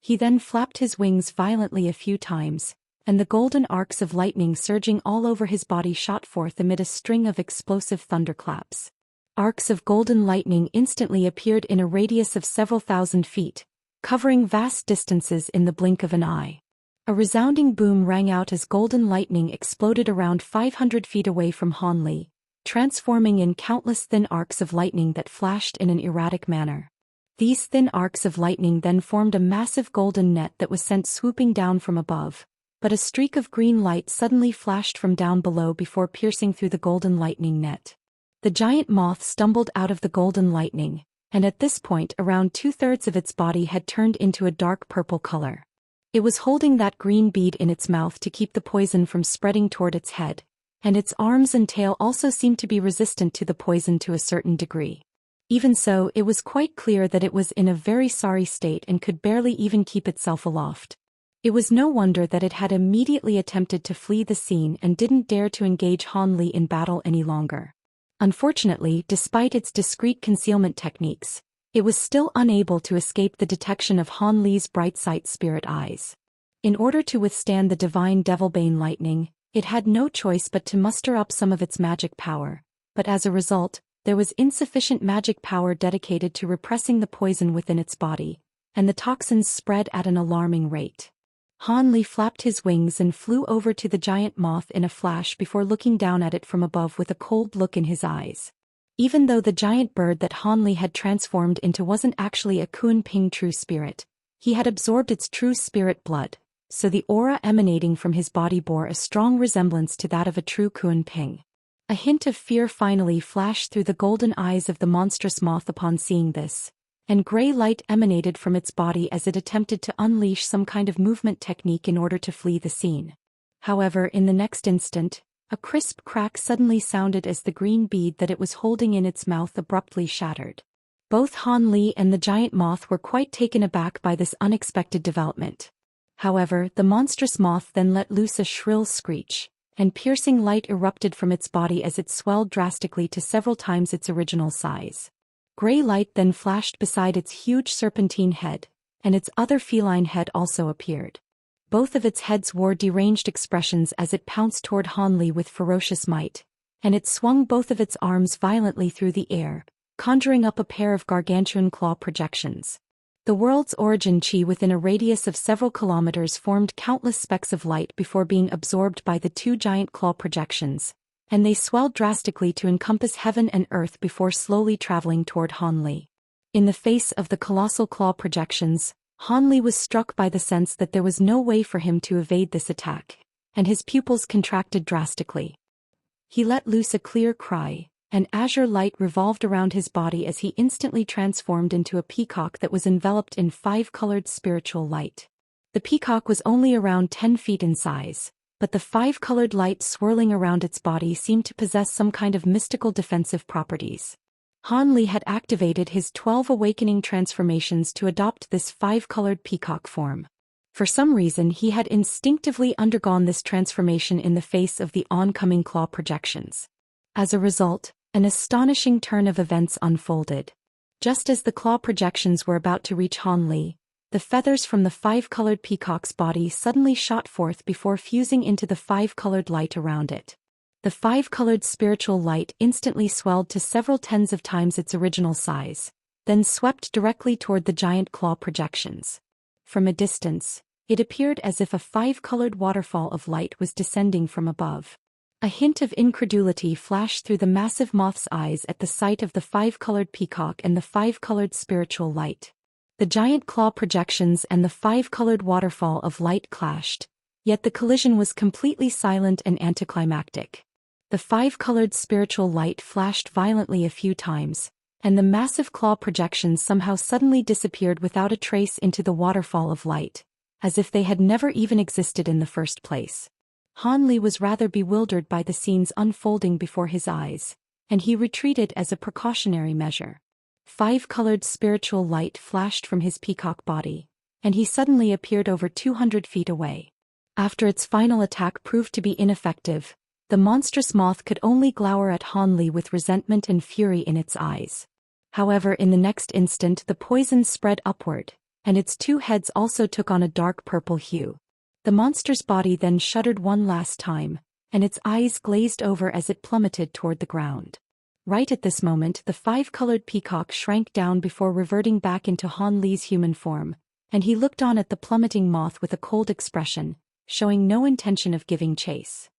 He then flapped his wings violently a few times, and the golden arcs of lightning surging all over his body shot forth amid a string of explosive thunderclaps. Arcs of golden lightning instantly appeared in a radius of several thousand feet, covering vast distances in the blink of an eye. A resounding boom rang out as golden lightning exploded around 500 feet away from Han Li, transforming in countless thin arcs of lightning that flashed in an erratic manner. These thin arcs of lightning then formed a massive golden net that was sent swooping down from above, but a streak of green light suddenly flashed from down below before piercing through the golden lightning net. The giant moth stumbled out of the golden lightning, and at this point around 2/3 of its body had turned into a dark purple color. It was holding that green bead in its mouth to keep the poison from spreading toward its head, and its arms and tail also seemed to be resistant to the poison to a certain degree. Even so, it was quite clear that it was in a very sorry state and could barely even keep itself aloft. It was no wonder that it had immediately attempted to flee the scene and didn't dare to engage Han Li in battle any longer. Unfortunately, despite its discreet concealment techniques, it was still unable to escape the detection of Han Li's bright sight spirit eyes. In order to withstand the divine Devilbane lightning, it had no choice but to muster up some of its magic power, but as a result, there was insufficient magic power dedicated to repressing the poison within its body, and the toxins spread at an alarming rate. Han Li flapped his wings and flew over to the giant moth in a flash before looking down at it from above with a cold look in his eyes. Even though the giant bird that Han Li had transformed into wasn't actually a Kuan Ping true spirit, he had absorbed its true spirit blood, so the aura emanating from his body bore a strong resemblance to that of a true Kuan Ping. A hint of fear finally flashed through the golden eyes of the monstrous moth upon seeing this, and gray light emanated from its body as it attempted to unleash some kind of movement technique in order to flee the scene. However, in the next instant, a crisp crack suddenly sounded as the green bead that it was holding in its mouth abruptly shattered. Both Han Li and the giant moth were quite taken aback by this unexpected development. However, the monstrous moth then let loose a shrill screech, and piercing light erupted from its body as it swelled drastically to several times its original size. Gray light then flashed beside its huge serpentine head, and its other feline head also appeared. Both of its heads wore deranged expressions as it pounced toward Han Li with ferocious might, and it swung both of its arms violently through the air, conjuring up a pair of gargantuan claw projections. The world's origin chi within a radius of several kilometers formed countless specks of light before being absorbed by the two giant claw projections, and they swelled drastically to encompass heaven and earth before slowly traveling toward Han Li. In the face of the colossal claw projections, Han Li was struck by the sense that there was no way for him to evade this attack, and his pupils contracted drastically. He let loose a clear cry, and azure light revolved around his body as he instantly transformed into a peacock that was enveloped in 5-colored spiritual light. The peacock was only around 10 feet in size, but the 5-colored light swirling around its body seemed to possess some kind of mystical defensive properties. Han Li had activated his 12 awakening transformations to adopt this 5-colored peacock form. For some reason he had instinctively undergone this transformation in the face of the oncoming claw projections. As a result, an astonishing turn of events unfolded. Just as the claw projections were about to reach Han Li, the feathers from the 5-colored peacock's body suddenly shot forth before fusing into the 5-colored light around it. The 5-colored spiritual light instantly swelled to several tens of times its original size, then swept directly toward the giant claw projections. From a distance, it appeared as if a 5-colored waterfall of light was descending from above. A hint of incredulity flashed through the massive moth's eyes at the sight of the 5-colored peacock and the 5-colored spiritual light. The giant claw projections and the 5-colored waterfall of light clashed, yet the collision was completely silent and anticlimactic. The 5-colored spiritual light flashed violently a few times, and the massive claw projections somehow suddenly disappeared without a trace into the waterfall of light, as if they had never even existed in the first place. Han Li was rather bewildered by the scenes unfolding before his eyes, and he retreated as a precautionary measure. 5-colored spiritual light flashed from his peacock body, and he suddenly appeared over 200 feet away. After its final attack proved to be ineffective, the monstrous moth could only glower at Han Li with resentment and fury in its eyes. However, in the next instant the poison spread upward, and its two heads also took on a dark purple hue. The monster's body then shuddered one last time, and its eyes glazed over as it plummeted toward the ground. Right at this moment the 5-colored peacock shrank down before reverting back into Han Li's human form, and he looked on at the plummeting moth with a cold expression, showing no intention of giving chase.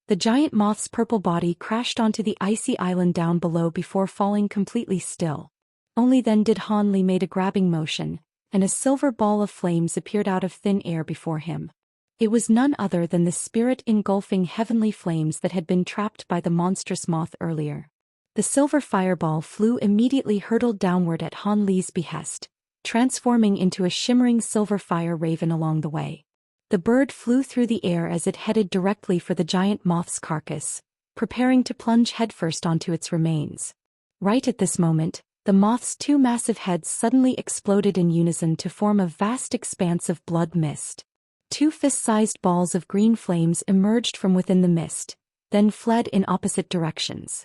The giant moth's purple body crashed onto the icy island down below before falling completely still. Only then did Han Li make a grabbing motion, and a silver ball of flames appeared out of thin air before him. It was none other than the spirit engulfing heavenly flames that had been trapped by the monstrous moth earlier. The silver fireball flew immediately hurtled downward at Han Li's behest, transforming into a shimmering silver fire raven along the way. The bird flew through the air as it headed directly for the giant moth's carcass, preparing to plunge headfirst onto its remains. Right at this moment, the moth's two massive heads suddenly exploded in unison to form a vast expanse of blood mist. 2 fist-sized balls of green flames emerged from within the mist, then fled in opposite directions.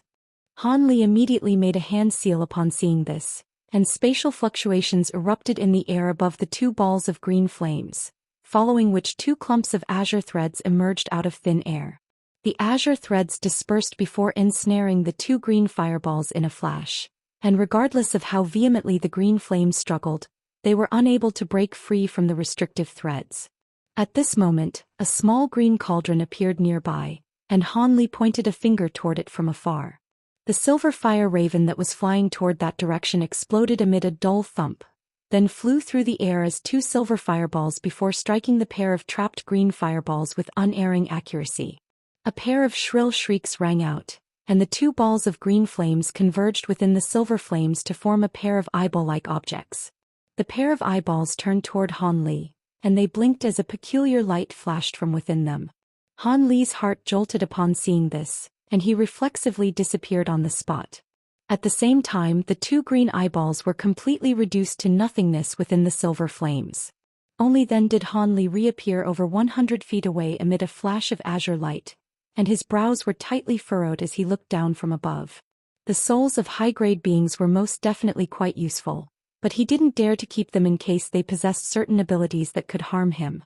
Han Li immediately made a hand seal upon seeing this, and spatial fluctuations erupted in the air above the 2 balls of green flames, following which 2 clumps of azure threads emerged out of thin air. The azure threads dispersed before ensnaring the 2 green fireballs in a flash, and regardless of how vehemently the green flames struggled, they were unable to break free from the restrictive threads. At this moment, a small green cauldron appeared nearby, and Han Li pointed a finger toward it from afar. The silver fire raven that was flying toward that direction exploded amid a dull thump, then flew through the air as 2 silver fireballs before striking the pair of trapped green fireballs with unerring accuracy. A pair of shrill shrieks rang out, and the 2 balls of green flames converged within the silver flames to form a pair of eyeball-like objects. The pair of eyeballs turned toward Han Li, and they blinked as a peculiar light flashed from within them. Han Li's heart jolted upon seeing this, and he reflexively disappeared on the spot. At the same time, the 2 green eyeballs were completely reduced to nothingness within the silver flames. Only then did Han Li reappear over 100 feet away amid a flash of azure light, and his brows were tightly furrowed as he looked down from above. The souls of high-grade beings were most definitely quite useful, but he didn't dare to keep them in case they possessed certain abilities that could harm him.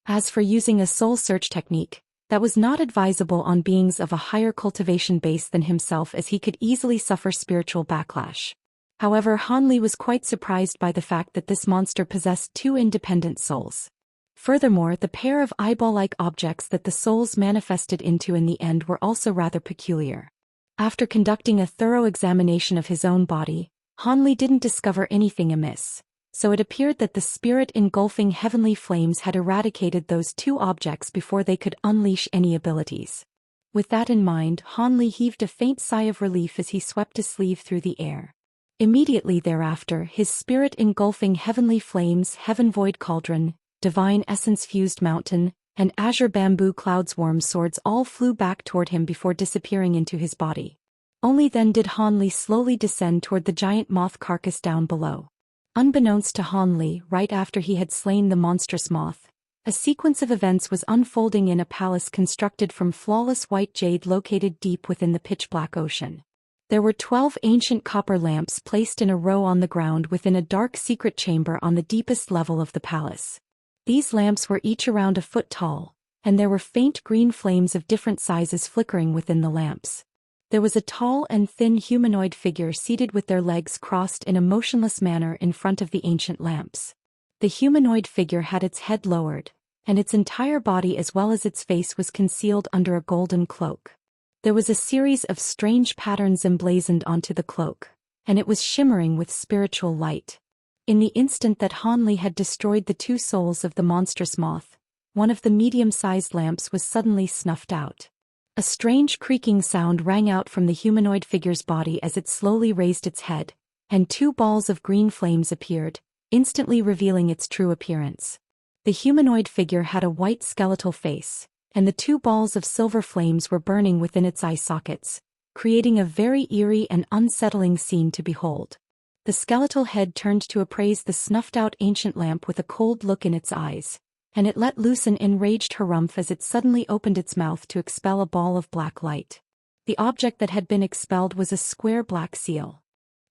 As for using a soul search technique, that was not advisable on beings of a higher cultivation base than himself, as he could easily suffer spiritual backlash. However, Hanli was quite surprised by the fact that this monster possessed two independent souls. Furthermore, the pair of eyeball-like objects that the souls manifested into in the end were also rather peculiar. After conducting a thorough examination of his own body, Hanli didn't discover anything amiss, so it appeared that the spirit engulfing heavenly flames had eradicated those two objects before they could unleash any abilities. With that in mind, Hanli heaved a faint sigh of relief as he swept his sleeve through the air. Immediately thereafter, his spirit engulfing heavenly flames, heaven void cauldron, divine essence-fused mountain, and azure bamboo cloudswarm swords all flew back toward him before disappearing into his body. Only then did Hanli slowly descend toward the giant moth carcass down below. Unbeknownst to Hanli, right after he had slain the monstrous moth, a sequence of events was unfolding in a palace constructed from flawless white jade located deep within the pitch-black ocean. There were 12 ancient copper lamps placed in a row on the ground within a dark secret chamber on the deepest level of the palace. These lamps were each around a foot tall, and there were faint green flames of different sizes flickering within the lamps. There was a tall and thin humanoid figure seated with their legs crossed in a motionless manner in front of the ancient lamps. The humanoid figure had its head lowered, and its entire body as well as its face was concealed under a golden cloak. There was a series of strange patterns emblazoned onto the cloak, and it was shimmering with spiritual light. In the instant that Hanli had destroyed the two souls of the monstrous moth, one of the medium-sized lamps was suddenly snuffed out. A strange creaking sound rang out from the humanoid figure's body as it slowly raised its head, and two balls of green flames appeared, instantly revealing its true appearance. The humanoid figure had a white skeletal face, and the two balls of silver flames were burning within its eye sockets, creating a very eerie and unsettling scene to behold. The skeletal head turned to appraise the snuffed-out ancient lamp with a cold look in its eyes, and it let loose an enraged harumph as it suddenly opened its mouth to expel a ball of black light. The object that had been expelled was a square black seal.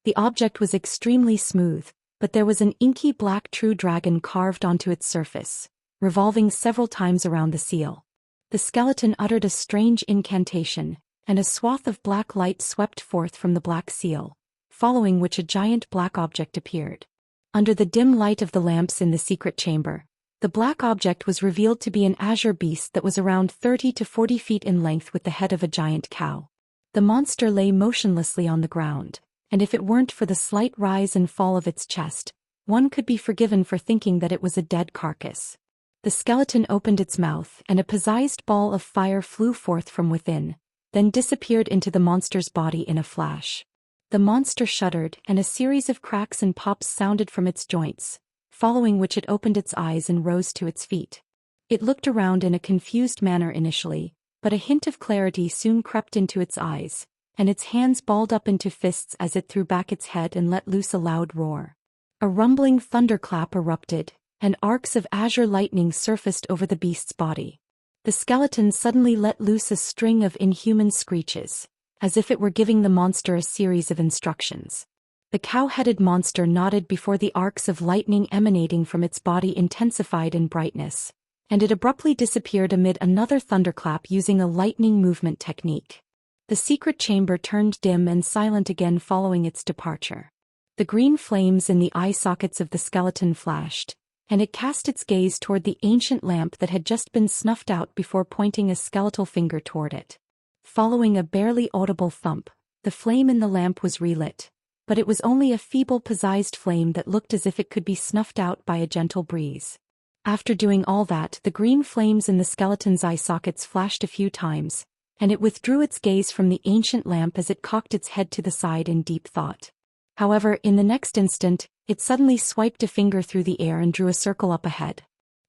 The object was extremely smooth, but there was an inky black true dragon carved onto its surface, revolving several times around the seal. The skeleton uttered a strange incantation, and a swath of black light swept forth from the black seal, following which a giant black object appeared. Under the dim light of the lamps in the secret chamber, the black object was revealed to be an azure beast that was around 30 to 40 feet in length with the head of a giant cow. The monster lay motionlessly on the ground, and if it weren't for the slight rise and fall of its chest, one could be forgiven for thinking that it was a dead carcass. The skeleton opened its mouth and a possessed ball of fire flew forth from within, then disappeared into the monster's body in a flash. The monster shuddered and a series of cracks and pops sounded from its joints, following which it opened its eyes and rose to its feet. It looked around in a confused manner initially, but a hint of clarity soon crept into its eyes, and its hands balled up into fists as it threw back its head and let loose a loud roar. A rumbling thunderclap erupted, and arcs of azure lightning surfaced over the beast's body. The skeleton suddenly let loose a string of inhuman screeches, as if it were giving the monster a series of instructions. The cow-headed monster nodded before the arcs of lightning emanating from its body intensified in brightness, and it abruptly disappeared amid another thunderclap using a lightning movement technique. The secret chamber turned dim and silent again following its departure. The green flames in the eye sockets of the skeleton flashed, and it cast its gaze toward the ancient lamp that had just been snuffed out before pointing a skeletal finger toward it. Following a barely audible thump, the flame in the lamp was relit, but it was only a feeble possessed flame that looked as if it could be snuffed out by a gentle breeze. After doing all that, the green flames in the skeleton's eye sockets flashed a few times, and it withdrew its gaze from the ancient lamp as it cocked its head to the side in deep thought. However, in the next instant, it suddenly swiped a finger through the air and drew a circle up ahead.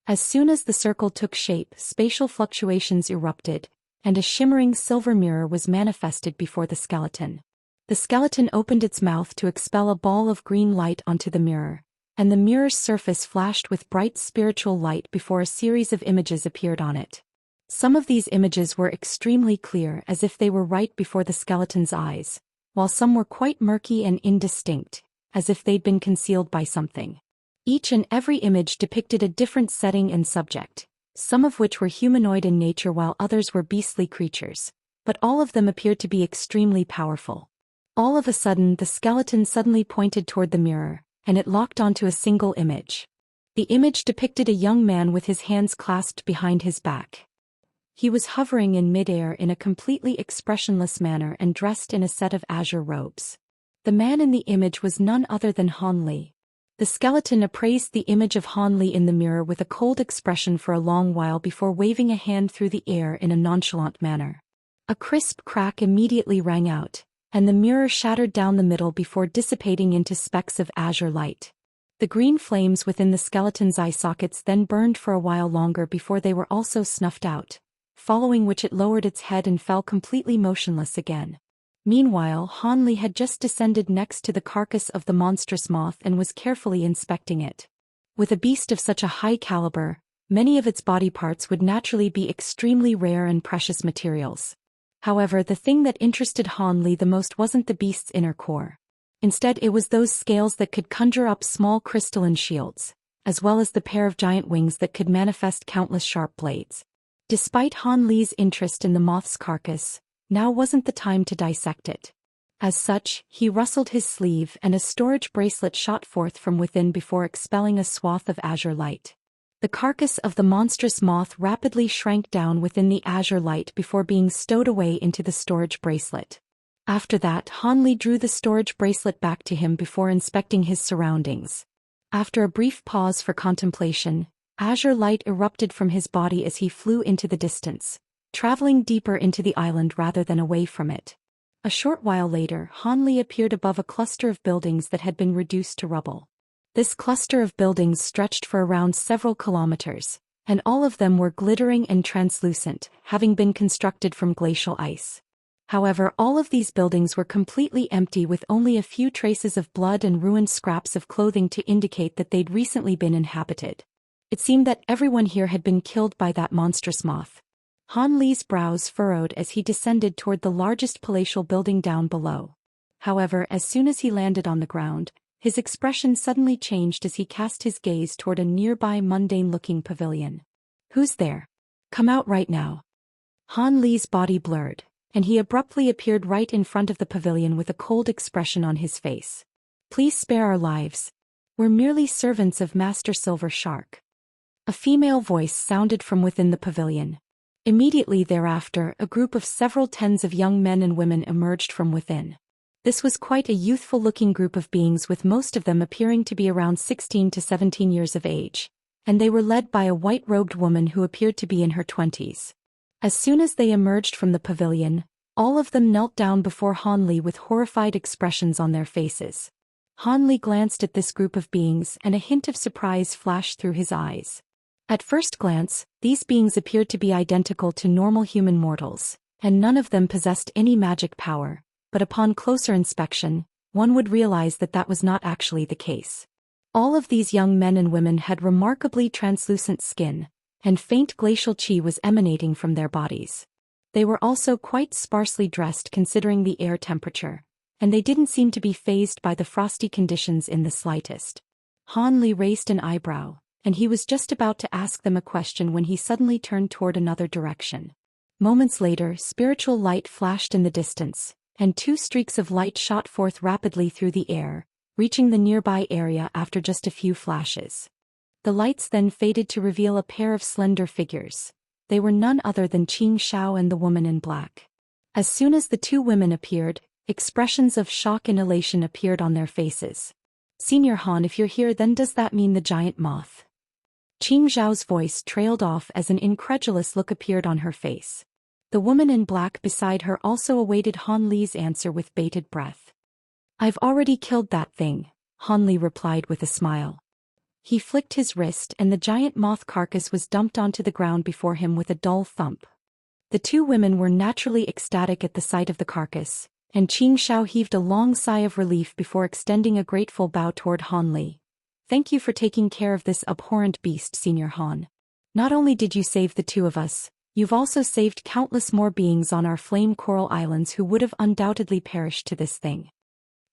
As soon as the circle took shape, spatial fluctuations erupted, and a shimmering silver mirror was manifested before the skeleton. The skeleton opened its mouth to expel a ball of green light onto the mirror, and the mirror's surface flashed with bright spiritual light before a series of images appeared on it. Some of these images were extremely clear as if they were right before the skeleton's eyes, while some were quite murky and indistinct, as if they'd been concealed by something. Each and every image depicted a different setting and subject, some of which were humanoid in nature while others were beastly creatures, but all of them appeared to be extremely powerful. All of a sudden the skeleton suddenly pointed toward the mirror, and it locked onto a single image. The image depicted a young man with his hands clasped behind his back. He was hovering in midair in a completely expressionless manner and dressed in a set of azure robes. The man in the image was none other than Han Li. The skeleton appraised the image of Han Li in the mirror with a cold expression for a long while before waving a hand through the air in a nonchalant manner. A crisp crack immediately rang out, and the mirror shattered down the middle before dissipating into specks of azure light. The green flames within the skeleton's eye sockets then burned for a while longer before they were also snuffed out, following which it lowered its head and fell completely motionless again. Meanwhile, Han Li had just descended next to the carcass of the monstrous moth and was carefully inspecting it. With a beast of such a high caliber, many of its body parts would naturally be extremely rare and precious materials. However, the thing that interested Han Li the most wasn't the beast's inner core. Instead, it was those scales that could conjure up small crystalline shields, as well as the pair of giant wings that could manifest countless sharp blades. Despite Han Li's interest in the moth's carcass, now wasn't the time to dissect it. As such, he rustled his sleeve and a storage bracelet shot forth from within before expelling a swath of azure light. The carcass of the monstrous moth rapidly shrank down within the azure light before being stowed away into the storage bracelet. After that, Han Li drew the storage bracelet back to him before inspecting his surroundings. After a brief pause for contemplation, azure light erupted from his body as he flew into the distance, traveling deeper into the island rather than away from it. A short while later, Han Li appeared above a cluster of buildings that had been reduced to rubble. This cluster of buildings stretched for around several kilometers, and all of them were glittering and translucent, having been constructed from glacial ice. However, all of these buildings were completely empty with only a few traces of blood and ruined scraps of clothing to indicate that they'd recently been inhabited. It seemed that everyone here had been killed by that monstrous moth. Han Li's brows furrowed as he descended toward the largest palatial building down below. However, as soon as he landed on the ground, his expression suddenly changed as he cast his gaze toward a nearby mundane-looking pavilion. "Who's there? Come out right now." Han Li's body blurred, and he abruptly appeared right in front of the pavilion with a cold expression on his face. "Please spare our lives. We're merely servants of Master Silver Shark." A female voice sounded from within the pavilion. Immediately thereafter, a group of several tens of young men and women emerged from within. This was quite a youthful-looking group of beings, with most of them appearing to be around 16 to 17 years of age, and they were led by a white-robed woman who appeared to be in her 20s. As soon as they emerged from the pavilion, all of them knelt down before Han Li with horrified expressions on their faces. Han Li glanced at this group of beings and a hint of surprise flashed through his eyes. At first glance, these beings appeared to be identical to normal human mortals, and none of them possessed any magic power, but upon closer inspection, one would realize that that was not actually the case. All of these young men and women had remarkably translucent skin, and faint glacial qi was emanating from their bodies. They were also quite sparsely dressed considering the air temperature, and they didn't seem to be fazed by the frosty conditions in the slightest. Han Li raised an eyebrow, and he was just about to ask them a question when he suddenly turned toward another direction. Moments later, spiritual light flashed in the distance, and two streaks of light shot forth rapidly through the air, reaching the nearby area after just a few flashes. The lights then faded to reveal a pair of slender figures. They were none other than Xianxia and the woman in black. As soon as the two women appeared, expressions of shock and elation appeared on their faces. "Senior Han, if you're here, then does that mean the giant moth?" Qing Zhao's voice trailed off as an incredulous look appeared on her face. The woman in black beside her also awaited Han Li's answer with bated breath. "I've already killed that thing," Han Li replied with a smile. He flicked his wrist and the giant moth carcass was dumped onto the ground before him with a dull thump. The two women were naturally ecstatic at the sight of the carcass, and Qing Zhao heaved a long sigh of relief before extending a grateful bow toward Han Li. "Thank you for taking care of this abhorrent beast, Senior Han. Not only did you save the two of us, you've also saved countless more beings on our flame coral islands who would have undoubtedly perished to this thing."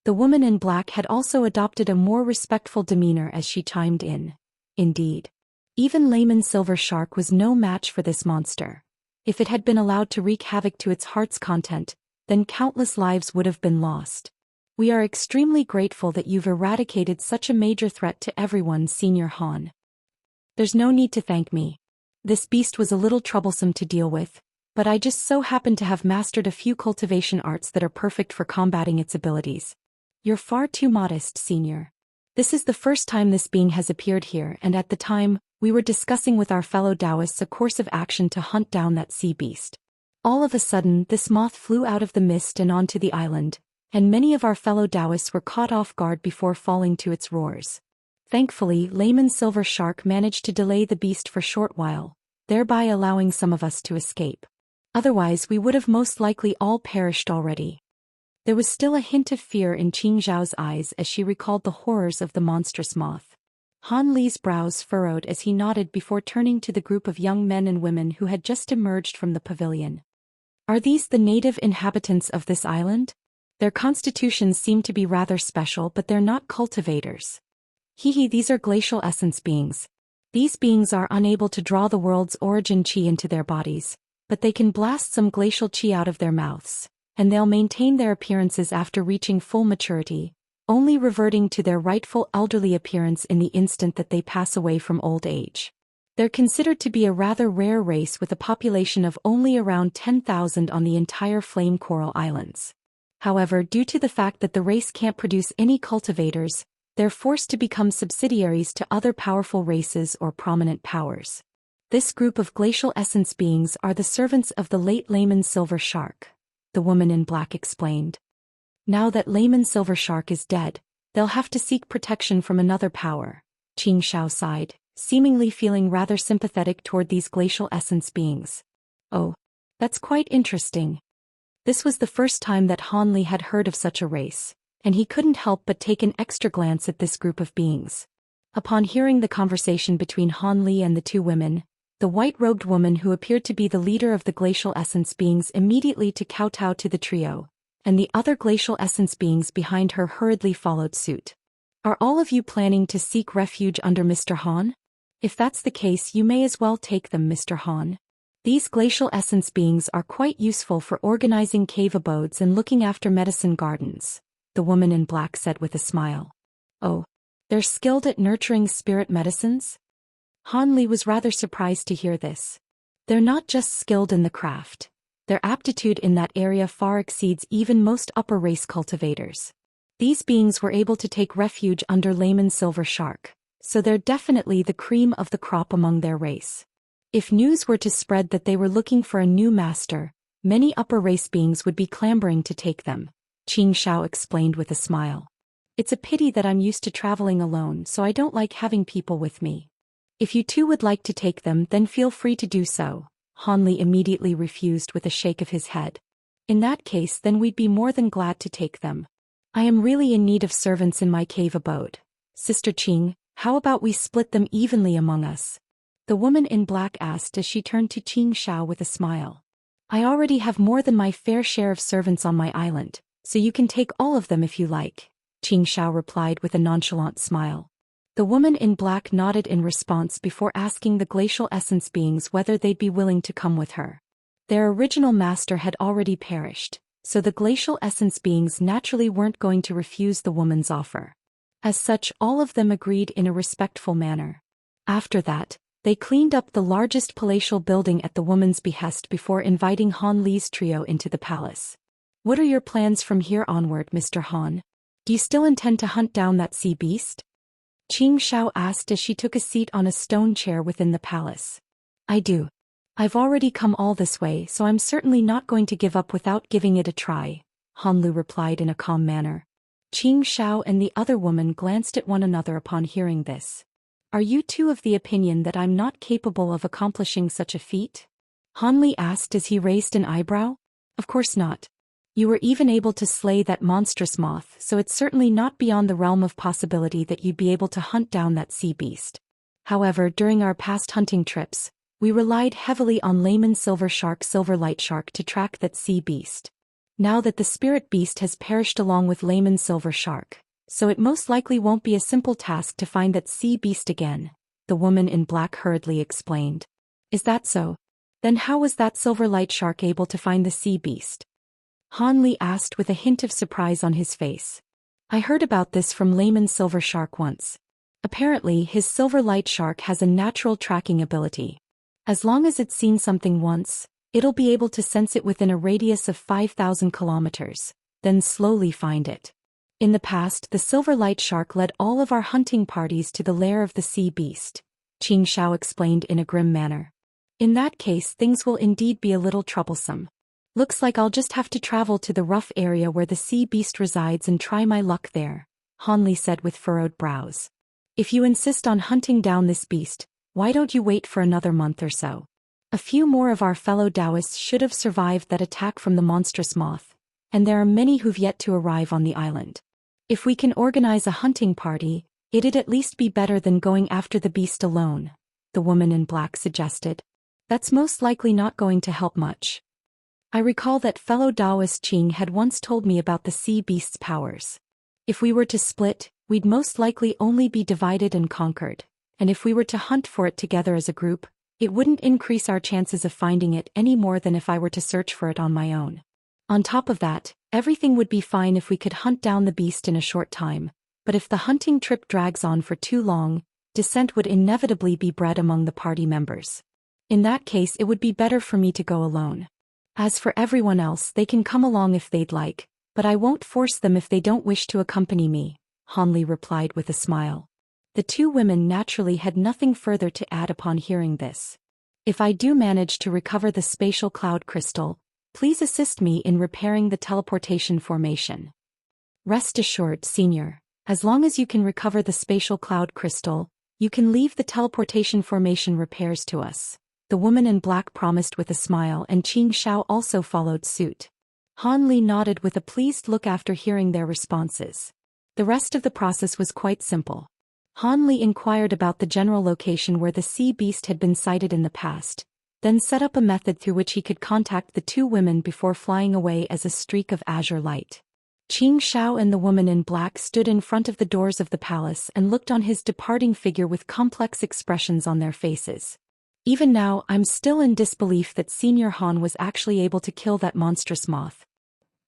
The woman in black had also adopted a more respectful demeanor as she chimed in. "Indeed. Even layman Silver Shark was no match for this monster. If it had been allowed to wreak havoc to its heart's content, then countless lives would have been lost. We are extremely grateful that you've eradicated such a major threat to everyone, Senior Han. There's no need to thank me. This beast was a little troublesome to deal with, but I just so happen to have mastered a few cultivation arts that are perfect for combating its abilities. You're far too modest, Senior. This is the first time this being has appeared here, and at the time, we were discussing with our fellow Daoists a course of action to hunt down that sea beast. All of a sudden, this moth flew out of the mist and onto the island, and many of our fellow Daoists were caught off guard before falling to its roars. Thankfully, Layman Silver Shark managed to delay the beast for a short while, thereby allowing some of us to escape. Otherwise we would have most likely all perished already. There was still a hint of fear in Qing Zhao's eyes as she recalled the horrors of the monstrous moth. Han Li's brows furrowed as he nodded before turning to the group of young men and women who had just emerged from the pavilion. Are these the native inhabitants of this island? Their constitutions seem to be rather special, but they're not cultivators. These are glacial essence beings. These beings are unable to draw the world's origin qi into their bodies, but they can blast some glacial qi out of their mouths, and they'll maintain their appearances after reaching full maturity, only reverting to their rightful elderly appearance in the instant that they pass away from old age. They're considered to be a rather rare race with a population of only around 10,000 on the entire Flame Coral Islands. However, due to the fact that the race can't produce any cultivators, they're forced to become subsidiaries to other powerful races or prominent powers. This group of glacial essence beings are the servants of the late Layman Silver Shark, the woman in black explained. Now that Layman Silver Shark is dead, they'll have to seek protection from another power. Qing Xiao sighed, seemingly feeling rather sympathetic toward these glacial essence beings. Oh, that's quite interesting. This was the first time that Han Li had heard of such a race, and he couldn't help but take an extra glance at this group of beings. Upon hearing the conversation between Han Li and the two women, the white-robed woman who appeared to be the leader of the glacial essence beings immediately to kowtow to the trio, and the other glacial essence beings behind her hurriedly followed suit. Are all of you planning to seek refuge under Mr. Han? If that's the case, you may as well take them, Mr. Han. These glacial essence beings are quite useful for organizing cave abodes and looking after medicine gardens, the woman in black said with a smile. Oh, they're skilled at nurturing spirit medicines? Han Li was rather surprised to hear this. They're not just skilled in the craft. Their aptitude in that area far exceeds even most upper race cultivators. These beings were able to take refuge under Layman Silver Shark, so they're definitely the cream of the crop among their race. If news were to spread that they were looking for a new master, many upper race beings would be clamoring to take them, Qing Xiao explained with a smile. It's a pity that I'm used to traveling alone, so I don't like having people with me. If you two would like to take them, then feel free to do so, Han Li immediately refused with a shake of his head. In that case, then we'd be more than glad to take them. I am really in need of servants in my cave abode. Sister Qing, how about we split them evenly among us? The woman in black asked as she turned to Qing Xiao with a smile. I already have more than my fair share of servants on my island, so you can take all of them if you like, Qing Xiao replied with a nonchalant smile. The woman in black nodded in response before asking the glacial essence beings whether they'd be willing to come with her. Their original master had already perished, so the glacial essence beings naturally weren't going to refuse the woman's offer. As such, all of them agreed in a respectful manner. After that, they cleaned up the largest palatial building at the woman's behest before inviting Han Li's trio into the palace. What are your plans from here onward, Mr. Han? Do you still intend to hunt down that sea beast? Qing Xiao asked as she took a seat on a stone chair within the palace. I do. I've already come all this way, so I'm certainly not going to give up without giving it a try, Han Lu replied in a calm manner. Qing Xiao and the other woman glanced at one another upon hearing this. Are you two of the opinion that I'm not capable of accomplishing such a feat? Han Li asked as he raised an eyebrow. Of course not. You were even able to slay that monstrous moth, so it's certainly not beyond the realm of possibility that you'd be able to hunt down that sea beast. However, during our past hunting trips, we relied heavily on Layman Silver Light Shark to track that sea beast. Now that the spirit beast has perished along with Layman Silver Shark, so it most likely won't be a simple task to find that sea beast again, the woman in black hurriedly explained. Is that so? Then how was that Silver Light Shark able to find the sea beast? Han Li asked with a hint of surprise on his face. I heard about this from Layman Silver Shark once. Apparently, his silver light shark has a natural tracking ability. As long as it's seen something once, it'll be able to sense it within a radius of 5,000 kilometers, then slowly find it. In the past, the silver light shark led all of our hunting parties to the lair of the sea beast, Xianxia explained in a grim manner. In that case, things will indeed be a little troublesome. Looks like I'll just have to travel to the rough area where the sea beast resides and try my luck there, Han Li said with furrowed brows. If you insist on hunting down this beast, why don't you wait for another month or so? A few more of our fellow Daoists should have survived that attack from the monstrous moth, and there are many who've yet to arrive on the island. If we can organize a hunting party, it'd at least be better than going after the beast alone, the woman in black suggested. That's most likely not going to help much. I recall that fellow Daoist Qing had once told me about the sea beast's powers. If we were to split, we'd most likely only be divided and conquered, and if we were to hunt for it together as a group, it wouldn't increase our chances of finding it any more than if I were to search for it on my own. On top of that, everything would be fine if we could hunt down the beast in a short time, but if the hunting trip drags on for too long, dissent would inevitably be bred among the party members. In that case, it would be better for me to go alone. As for everyone else, they can come along if they'd like, but I won't force them if they don't wish to accompany me, Han Li replied with a smile. The two women naturally had nothing further to add upon hearing this. If I do manage to recover the spatial cloud crystal, please assist me in repairing the teleportation formation. Rest assured, Senior, as long as you can recover the spatial cloud crystal, you can leave the teleportation formation repairs to us, the woman in black promised with a smile, and Xianxia also followed suit. Han Li nodded with a pleased look after hearing their responses. The rest of the process was quite simple. Han Li inquired about the general location where the sea beast had been sighted in the past, then set up a method through which he could contact the two women before flying away as a streak of azure light. Xianxia and the woman in black stood in front of the doors of the palace and looked on his departing figure with complex expressions on their faces. Even now, I'm still in disbelief that Senior Han was actually able to kill that monstrous moth.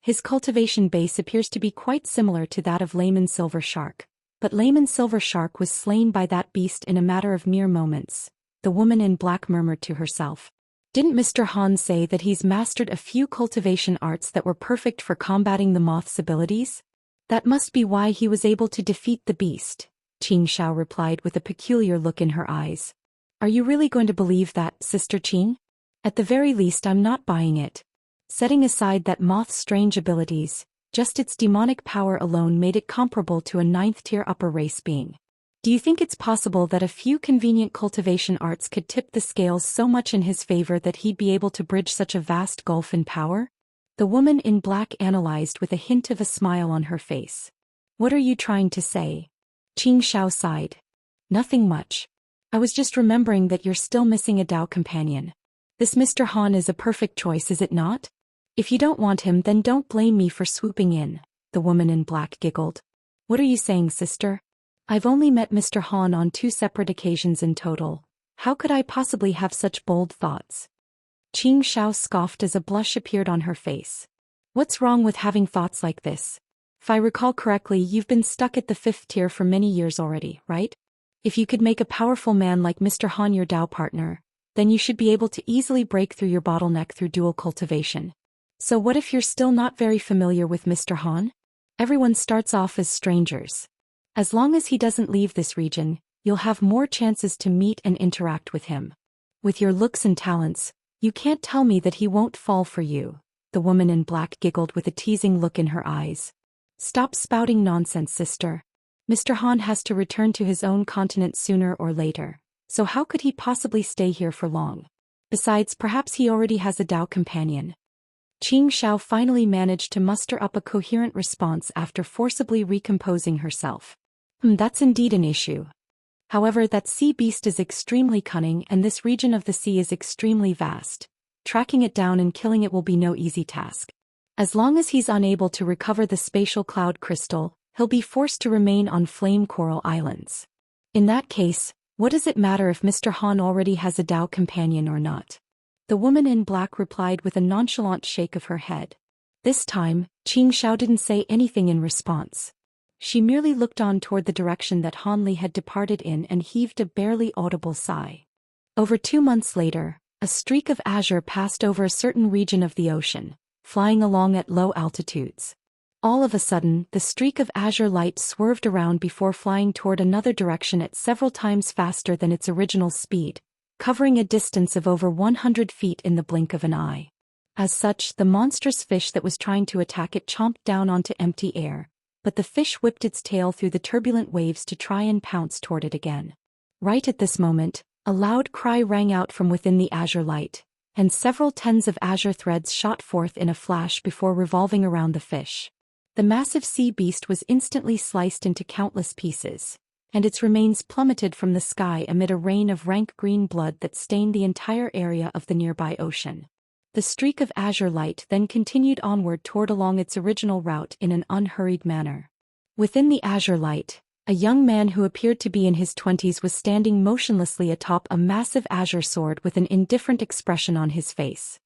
His cultivation base appears to be quite similar to that of Layman Silver Shark, but Layman Silver Shark was slain by that beast in a matter of mere moments, the woman in black murmured to herself. Didn't Mr. Han say that he's mastered a few cultivation arts that were perfect for combating the moth's abilities? That must be why he was able to defeat the beast, Xianxia replied with a peculiar look in her eyes. Are you really going to believe that, Sister Qing? At the very least, I'm not buying it. Setting aside that moth's strange abilities, just its demonic power alone made it comparable to a ninth-tier upper race being. Do you think it's possible that a few convenient cultivation arts could tip the scales so much in his favor that he'd be able to bridge such a vast gulf in power? The woman in black analyzed with a hint of a smile on her face. What are you trying to say? Xianxia sighed. Nothing much. I was just remembering that you're still missing a Dao companion. This Mr. Han is a perfect choice, is it not? If you don't want him, then don't blame me for swooping in, the woman in black giggled. What are you saying, sister? I've only met Mr. Han on 2 separate occasions in total. How could I possibly have such bold thoughts? Xianxia scoffed as a blush appeared on her face. What's wrong with having thoughts like this? If I recall correctly, you've been stuck at the 5th tier for many years already, right? If you could make a powerful man like Mr. Han your Dao partner, then you should be able to easily break through your bottleneck through dual cultivation. So what if you're still not very familiar with Mr. Han? Everyone starts off as strangers. As long as he doesn't leave this region, you'll have more chances to meet and interact with him. With your looks and talents, you can't tell me that he won't fall for you, the woman in black giggled with a teasing look in her eyes. Stop spouting nonsense, sister. Mr. Han has to return to his own continent sooner or later, so how could he possibly stay here for long? Besides, perhaps he already has a Dao companion. Xianxia finally managed to muster up a coherent response after forcibly recomposing herself. That's indeed an issue. However, that sea beast is extremely cunning and this region of the sea is extremely vast. Tracking it down and killing it will be no easy task. As long as he's unable to recover the spatial cloud crystal, he'll be forced to remain on Flame Coral Islands. In that case, what does it matter if Mr. Han already has a Dao companion or not? The woman in black replied with a nonchalant shake of her head. This time, Xianxia didn't say anything in response. She merely looked on toward the direction that Han Li had departed in and heaved a barely audible sigh. Over 2 months later, a streak of azure passed over a certain region of the ocean, flying along at low altitudes. All of a sudden, the streak of azure light swerved around before flying toward another direction at several times faster than its original speed, covering a distance of over 100 feet in the blink of an eye. As such, the monstrous fish that was trying to attack it chomped down onto empty air, but the fish whipped its tail through the turbulent waves to try and pounce toward it again. Right at this moment, a loud cry rang out from within the azure light, and several tens of azure threads shot forth in a flash before revolving around the fish. The massive sea beast was instantly sliced into countless pieces, and its remains plummeted from the sky amid a rain of rank green blood that stained the entire area of the nearby ocean. The streak of azure light then continued onward toward along its original route in an unhurried manner. Within the azure light, a young man who appeared to be in his 20s was standing motionlessly atop a massive azure sword with an indifferent expression on his face.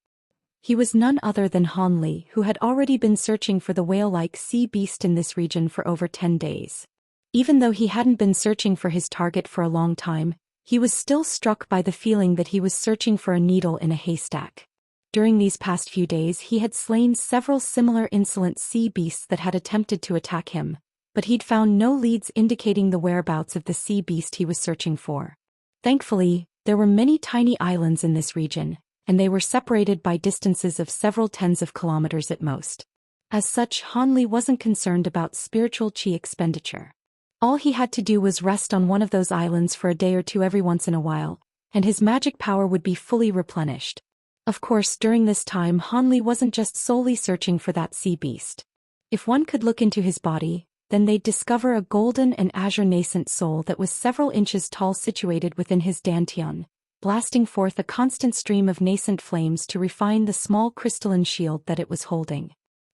He was none other than Han Li, who had already been searching for the whale-like sea beast in this region for over 10 days. Even though he hadn't been searching for his target for a long time, he was still struck by the feeling that he was searching for a needle in a haystack. During these past few days he had slain several similar insolent sea beasts that had attempted to attack him, but he'd found no leads indicating the whereabouts of the sea beast he was searching for. Thankfully, there were many tiny islands in this region, and they were separated by distances of several tens of kilometers at most. As such, Han Li wasn't concerned about spiritual qi expenditure. All he had to do was rest on one of those islands for a day or two every once in a while, and his magic power would be fully replenished. Of course, during this time Han Li wasn't just solely searching for that sea beast. If one could look into his body, then they'd discover a golden and azure nascent soul that was several inches tall situated within his dantian, blasting forth a constant stream of nascent flames to refine the small crystalline shield that it was holding.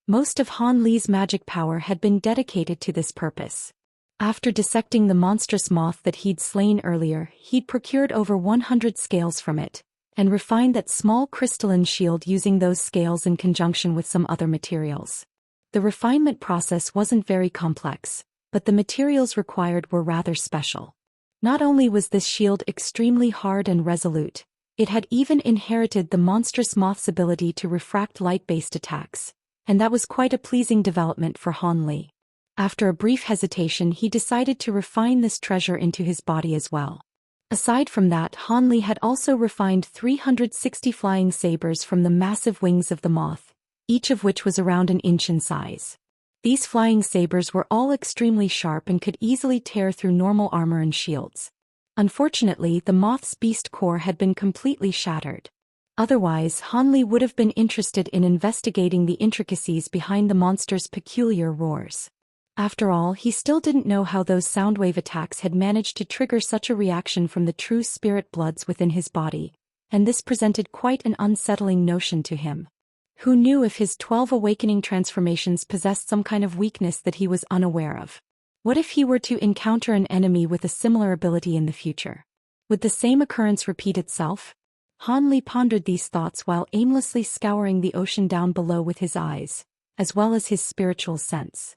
Most of Han Li's magic power had been dedicated to this purpose. After dissecting the monstrous moth that he'd slain earlier, he'd procured over 100 scales from it, and refined that small crystalline shield using those scales in conjunction with some other materials. The refinement process wasn't very complex, but the materials required were rather special. Not only was this shield extremely hard and resolute, it had even inherited the monstrous moth's ability to refract light-based attacks, and that was quite a pleasing development for Han Li. After a brief hesitation, he decided to refine this treasure into his body as well. Aside from that, Han Li had also refined 360 flying sabers from the massive wings of the moth, each of which was around an inch in size. These flying sabers were all extremely sharp and could easily tear through normal armor and shields. Unfortunately, the moth's beast core had been completely shattered. Otherwise, Han Li would have been interested in investigating the intricacies behind the monster's peculiar roars. After all, he still didn't know how those soundwave attacks had managed to trigger such a reaction from the true spirit bloods within his body, and this presented quite an unsettling notion to him. Who knew if his 12 awakening transformations possessed some kind of weakness that he was unaware of? What if he were to encounter an enemy with a similar ability in the future? Would the same occurrence repeat itself? Han Li pondered these thoughts while aimlessly scouring the ocean down below with his eyes, as well as his spiritual sense.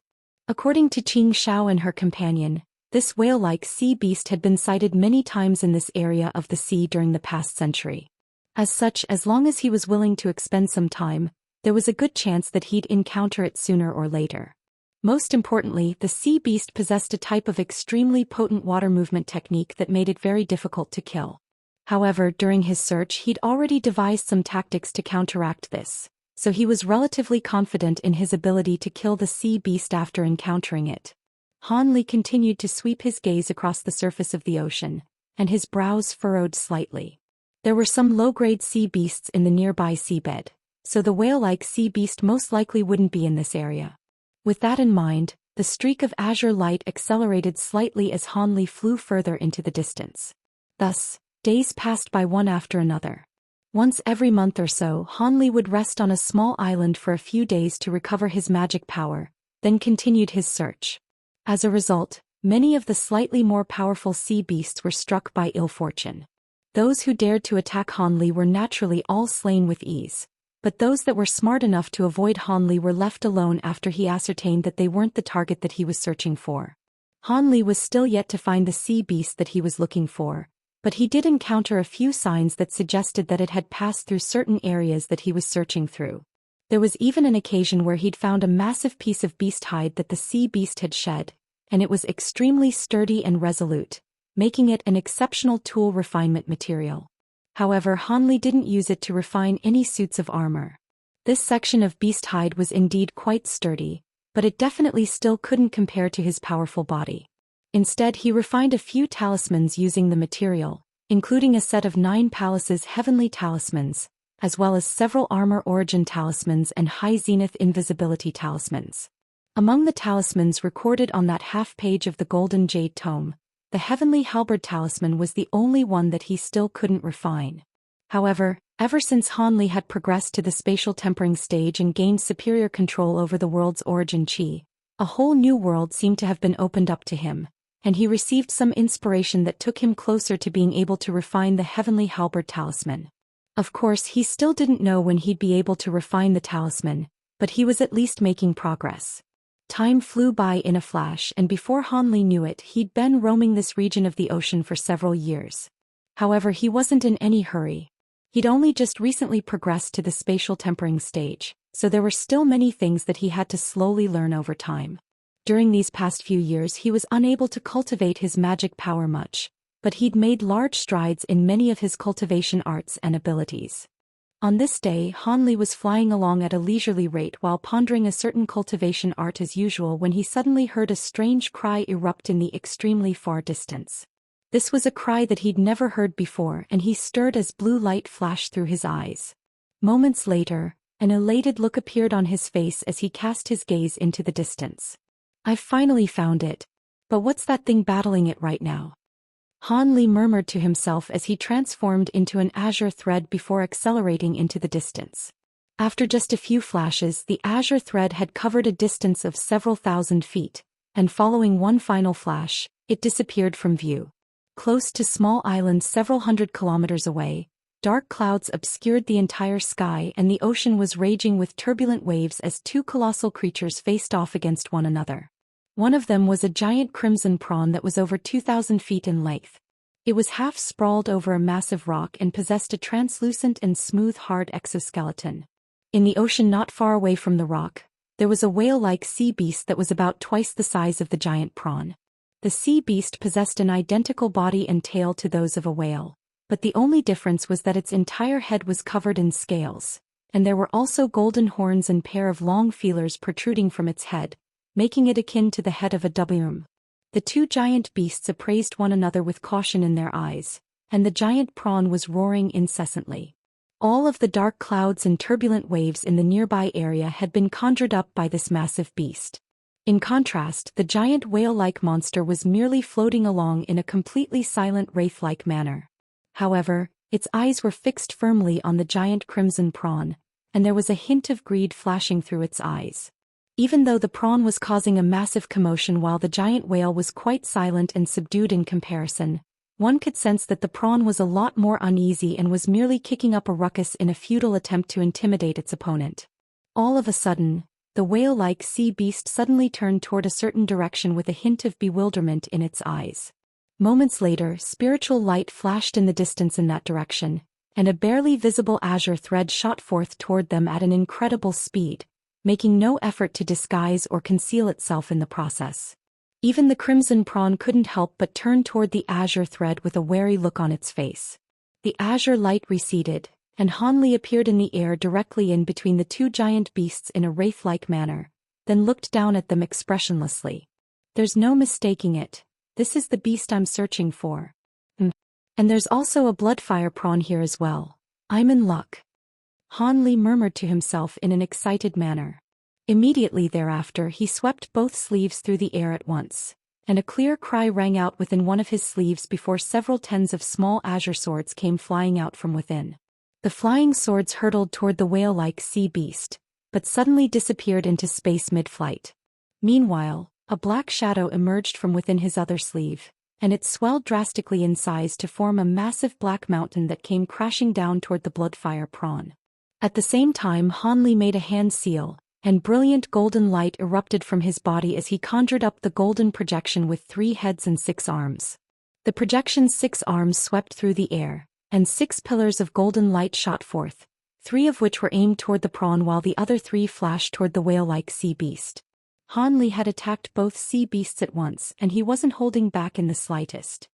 According to Xianxia and her companion, this whale-like sea beast had been sighted many times in this area of the sea during the past century. As such, as long as he was willing to expend some time, there was a good chance that he'd encounter it sooner or later. Most importantly, the sea beast possessed a type of extremely potent water movement technique that made it very difficult to kill. However, during his search he'd already devised some tactics to counteract this, so he was relatively confident in his ability to kill the sea beast after encountering it. Han Li continued to sweep his gaze across the surface of the ocean, and his brows furrowed slightly. There were some low-grade sea beasts in the nearby seabed, so the whale-like sea beast most likely wouldn't be in this area. With that in mind, the streak of azure light accelerated slightly as Han Li flew further into the distance. Thus, days passed by one after another. Once every month or so, Han Li would rest on a small island for a few days to recover his magic power, then continued his search. As a result, many of the slightly more powerful sea beasts were struck by ill fortune. Those who dared to attack Han Li were naturally all slain with ease, but those that were smart enough to avoid Hanli were left alone after he ascertained that they weren't the target that he was searching for. Hanli was still yet to find the sea beast that he was looking for, but he did encounter a few signs that suggested that it had passed through certain areas that he was searching through. There was even an occasion where he'd found a massive piece of beast hide that the sea beast had shed, and it was extremely sturdy and resolute, making it an exceptional tool refinement material. However, Hanli didn't use it to refine any suits of armor. This section of beast hide was indeed quite sturdy, but it definitely still couldn't compare to his powerful body. Instead, he refined a few talismans using the material, including a set of 9 palaces heavenly talismans, as well as several armor origin talismans and high zenith invisibility talismans. Among the talismans recorded on that half-page of the Golden Jade Tome, the Heavenly Halberd Talisman was the only one that he still couldn't refine. However, ever since Hanli had progressed to the spatial tempering stage and gained superior control over the world's origin chi, a whole new world seemed to have been opened up to him, and he received some inspiration that took him closer to being able to refine the Heavenly Halberd Talisman. Of course, he still didn't know when he'd be able to refine the talisman, but he was at least making progress. Time flew by in a flash, and before Hanli knew it, he'd been roaming this region of the ocean for several years. However, he wasn't in any hurry. He'd only just recently progressed to the spatial tempering stage, so there were still many things that he had to slowly learn over time. During these past few years, he was unable to cultivate his magic power much, but he'd made large strides in many of his cultivation arts and abilities. On this day, Hanli was flying along at a leisurely rate while pondering a certain cultivation art as usual when he suddenly heard a strange cry erupt in the extremely far distance. This was a cry that he'd never heard before, and he stirred as blue light flashed through his eyes. Moments later, an elated look appeared on his face as he cast his gaze into the distance. "I've finally found it. But what's that thing battling it right now?" Hanli murmured to himself as he transformed into an azure thread before accelerating into the distance. After just a few flashes, the azure thread had covered a distance of several thousand feet, and following one final flash, it disappeared from view. Close to small islands several hundred kilometers away, dark clouds obscured the entire sky and the ocean was raging with turbulent waves as 2 colossal creatures faced off against one another. One of them was a giant crimson prawn that was over 2,000 feet in length. It was half sprawled over a massive rock and possessed a translucent and smooth hard exoskeleton. In the ocean not far away from the rock, there was a whale-like sea beast that was about twice the size of the giant prawn. The sea beast possessed an identical body and tail to those of a whale, but the only difference was that its entire head was covered in scales, and there were also golden horns and pair of long feelers protruding from its head, making it akin to the head of a wurm. The 2 giant beasts appraised one another with caution in their eyes, and the giant prawn was roaring incessantly. All of the dark clouds and turbulent waves in the nearby area had been conjured up by this massive beast. In contrast, the giant whale-like monster was merely floating along in a completely silent wraith-like manner. However, its eyes were fixed firmly on the giant crimson prawn, and there was a hint of greed flashing through its eyes. Even though the prawn was causing a massive commotion while the giant whale was quite silent and subdued in comparison, one could sense that the prawn was a lot more uneasy and was merely kicking up a ruckus in a futile attempt to intimidate its opponent. All of a sudden, the whale-like sea beast suddenly turned toward a certain direction with a hint of bewilderment in its eyes. Moments later, spiritual light flashed in the distance in that direction, and a barely visible azure thread shot forth toward them at an incredible speed, making no effort to disguise or conceal itself in the process. Even the crimson prawn couldn't help but turn toward the azure thread with a wary look on its face. The azure light receded, and Hanli appeared in the air directly in between the 2 giant beasts in a wraith-like manner, then looked down at them expressionlessly. "There's no mistaking it. This is the beast I'm searching for. And there's also a bloodfire prawn here as well. I'm in luck." Hanli murmured to himself in an excited manner. Immediately thereafter he swept both sleeves through the air at once, and a clear cry rang out within one of his sleeves before several tens of small azure swords came flying out from within. The flying swords hurtled toward the whale-like sea beast, but suddenly disappeared into space mid-flight. Meanwhile, a black shadow emerged from within his other sleeve, and it swelled drastically in size to form a massive black mountain that came crashing down toward the bloodfire prawn. At the same time, Han Li made a hand seal, and brilliant golden light erupted from his body as he conjured up the golden projection with 3 heads and 6 arms. The projection's 6 arms swept through the air, and 6 pillars of golden light shot forth, 3 of which were aimed toward the prawn while the other 3 flashed toward the whale-like sea beast. Han Li had attacked both sea beasts at once, and he wasn't holding back in the slightest.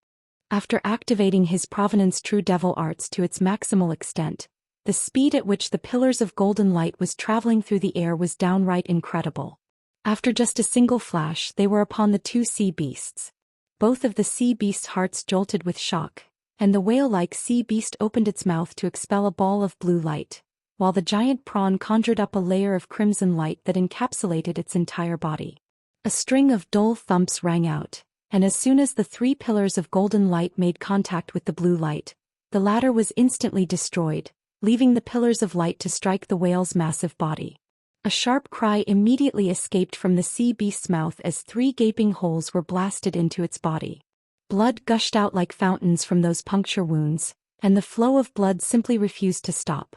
After activating his Provenance True Devil Arts to its maximal extent, the speed at which the pillars of golden light was traveling through the air was downright incredible. After just a single flash, they were upon the 2 sea beasts. Both of the sea beasts' hearts jolted with shock, and the whale-like sea beast opened its mouth to expel a ball of blue light, while the giant prawn conjured up a layer of crimson light that encapsulated its entire body. A string of dull thumps rang out, and as soon as the 3 pillars of golden light made contact with the blue light, the latter was instantly destroyed, leaving the pillars of light to strike the whale's massive body. A sharp cry immediately escaped from the sea beast's mouth as 3 gaping holes were blasted into its body. Blood gushed out like fountains from those puncture wounds, and the flow of blood simply refused to stop.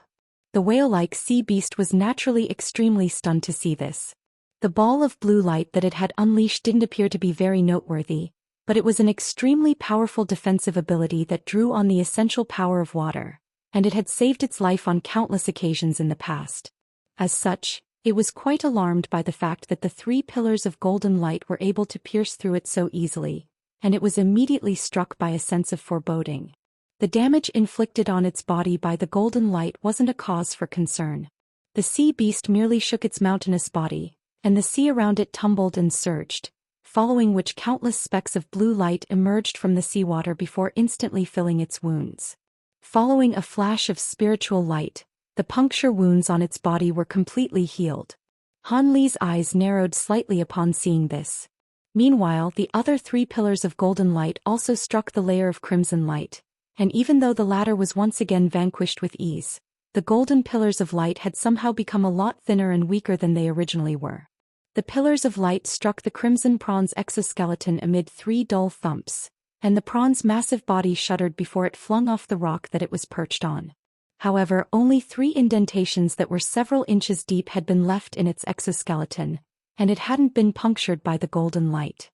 The whale-like sea beast was naturally extremely stunned to see this. The ball of blue light that it had unleashed didn't appear to be very noteworthy, but it was an extremely powerful defensive ability that drew on the essential power of water, and it had saved its life on countless occasions in the past. As such, it was quite alarmed by the fact that the 3 pillars of golden light were able to pierce through it so easily, and it was immediately struck by a sense of foreboding. The damage inflicted on its body by the golden light wasn't a cause for concern. The sea beast merely shook its mountainous body, and the sea around it tumbled and surged, following which countless specks of blue light emerged from the seawater before instantly filling its wounds. Following a flash of spiritual light, the puncture wounds on its body were completely healed. Han Li's eyes narrowed slightly upon seeing this. Meanwhile, the other 3 pillars of golden light also struck the layer of crimson light, and even though the latter was once again vanquished with ease, the golden pillars of light had somehow become a lot thinner and weaker than they originally were. The pillars of light struck the crimson prawn's exoskeleton amid 3 dull thumps, and the prawn's massive body shuddered before it flung off the rock that it was perched on. However, only 3 indentations that were several inches deep had been left in its exoskeleton, and it hadn't been punctured by the golden light.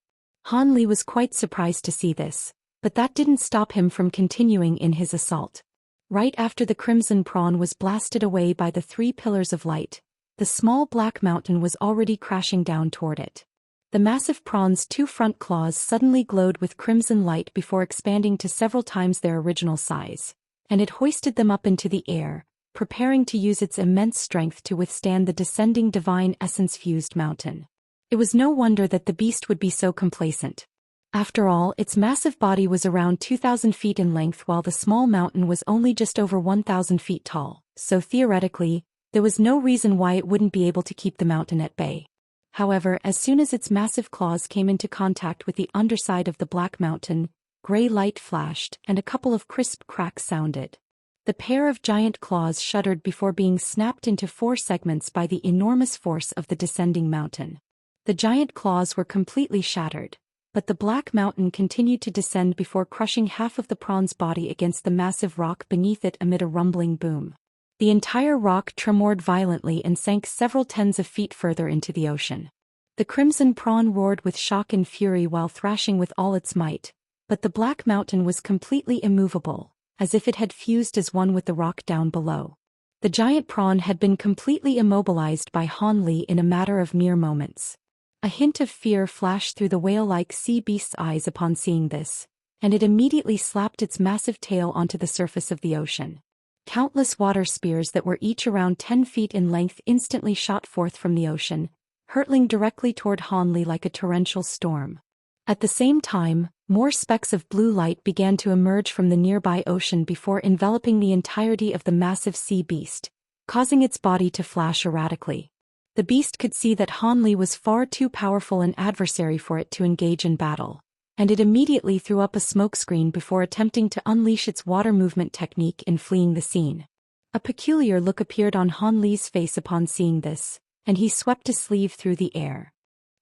Han Li was quite surprised to see this, but that didn't stop him from continuing in his assault. Right after the crimson prawn was blasted away by the 3 pillars of light, the small black mountain was already crashing down toward it. The massive prawn's 2 front claws suddenly glowed with crimson light before expanding to several times their original size, and it hoisted them up into the air, preparing to use its immense strength to withstand the descending divine essence-fused mountain. It was no wonder that the beast would be so complacent. After all, its massive body was around 2,000 feet in length while the small mountain was only just over 1,000 feet tall, so theoretically, there was no reason why it wouldn't be able to keep the mountain at bay. However, as soon as its massive claws came into contact with the underside of the black mountain, gray light flashed and a couple of crisp cracks sounded. The pair of giant claws shuddered before being snapped into 4 segments by the enormous force of the descending mountain. The giant claws were completely shattered, but the black mountain continued to descend before crushing half of the prawn's body against the massive rock beneath it amid a rumbling boom. The entire rock tremored violently and sank several tens of feet further into the ocean. The crimson prawn roared with shock and fury while thrashing with all its might, but the black mountain was completely immovable, as if it had fused as one with the rock down below. The giant prawn had been completely immobilized by Han Li in a matter of mere moments. A hint of fear flashed through the whale-like sea beast's eyes upon seeing this, and it immediately slapped its massive tail onto the surface of the ocean. Countless water spears that were each around 10 feet in length instantly shot forth from the ocean, hurtling directly toward Han Li like a torrential storm. At the same time, more specks of blue light began to emerge from the nearby ocean before enveloping the entirety of the massive sea beast, causing its body to flash erratically. The beast could see that Han Li was far too powerful an adversary for it to engage in battle, and it immediately threw up a smokescreen before attempting to unleash its water movement technique in fleeing the scene. A peculiar look appeared on Han Li's face upon seeing this, and he swept a sleeve through the air.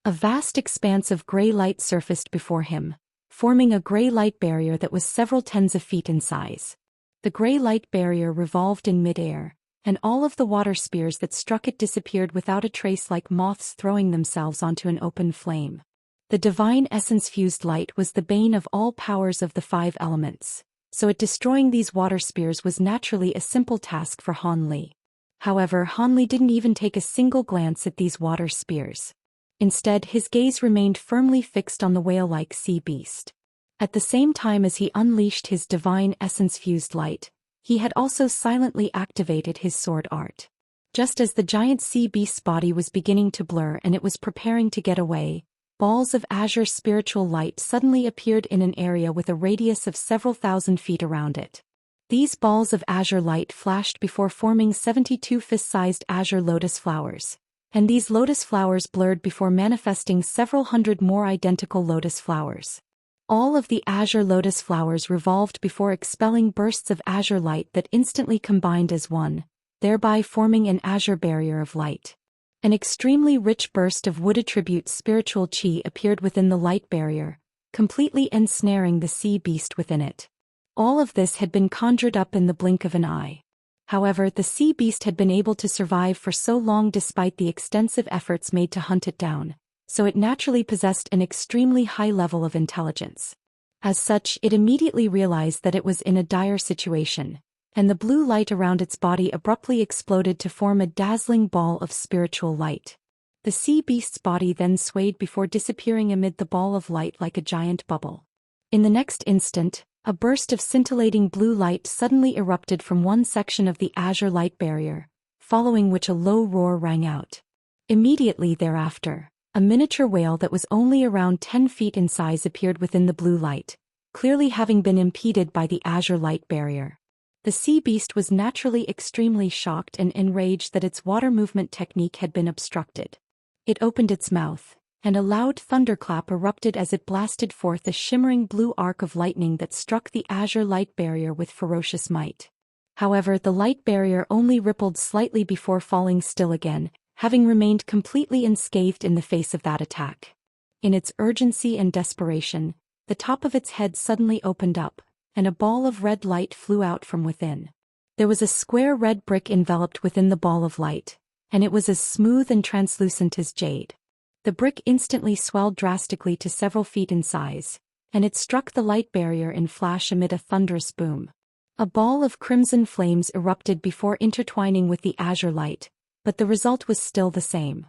A vast expanse of gray light surfaced before him, forming a gray light barrier that was several tens of feet in size. The gray light barrier revolved in midair, and all of the water spears that struck it disappeared without a trace, like moths throwing themselves onto an open flame. The divine essence-fused light was the bane of all powers of the 5 elements, so destroying these water spears was naturally a simple task for Han Li. However, Han Li didn't even take a single glance at these water spears. Instead, his gaze remained firmly fixed on the whale-like sea beast. At the same time as he unleashed his divine essence-fused light, he had also silently activated his sword art. Just as the giant sea beast's body was beginning to blur and it was preparing to get away, balls of azure spiritual light suddenly appeared in an area with a radius of several thousand feet around it. These balls of azure light flashed before forming 72 fist-sized azure lotus flowers, and these lotus flowers blurred before manifesting several hundred more identical lotus flowers. All of the azure lotus flowers revolved before expelling bursts of azure light that instantly combined as one, thereby forming an azure barrier of light. An extremely rich burst of wood attribute spiritual chi appeared within the light barrier, completely ensnaring the sea beast within it. All of this had been conjured up in the blink of an eye. However, the sea beast had been able to survive for so long despite the extensive efforts made to hunt it down, so it naturally possessed an extremely high level of intelligence. As such, it immediately realized that it was in a dire situation, and the blue light around its body abruptly exploded to form a dazzling ball of spiritual light. The sea beast's body then swayed before disappearing amid the ball of light like a giant bubble. In the next instant, a burst of scintillating blue light suddenly erupted from one section of the azure light barrier, following which a low roar rang out. Immediately thereafter, a miniature whale that was only around 10 feet in size appeared within the blue light, clearly having been impeded by the azure light barrier. The sea beast was naturally extremely shocked and enraged that its water movement technique had been obstructed. It opened its mouth, and a loud thunderclap erupted as it blasted forth a shimmering blue arc of lightning that struck the azure light barrier with ferocious might. However, the light barrier only rippled slightly before falling still again, having remained completely unscathed in the face of that attack. In its urgency and desperation, the top of its head suddenly opened up, and a ball of red light flew out from within. There was a square red brick enveloped within the ball of light, and it was as smooth and translucent as jade. The brick instantly swelled drastically to several feet in size, and it struck the light barrier in flash amid a thunderous boom. A ball of crimson flames erupted before intertwining with the azure light, but the result was still the same.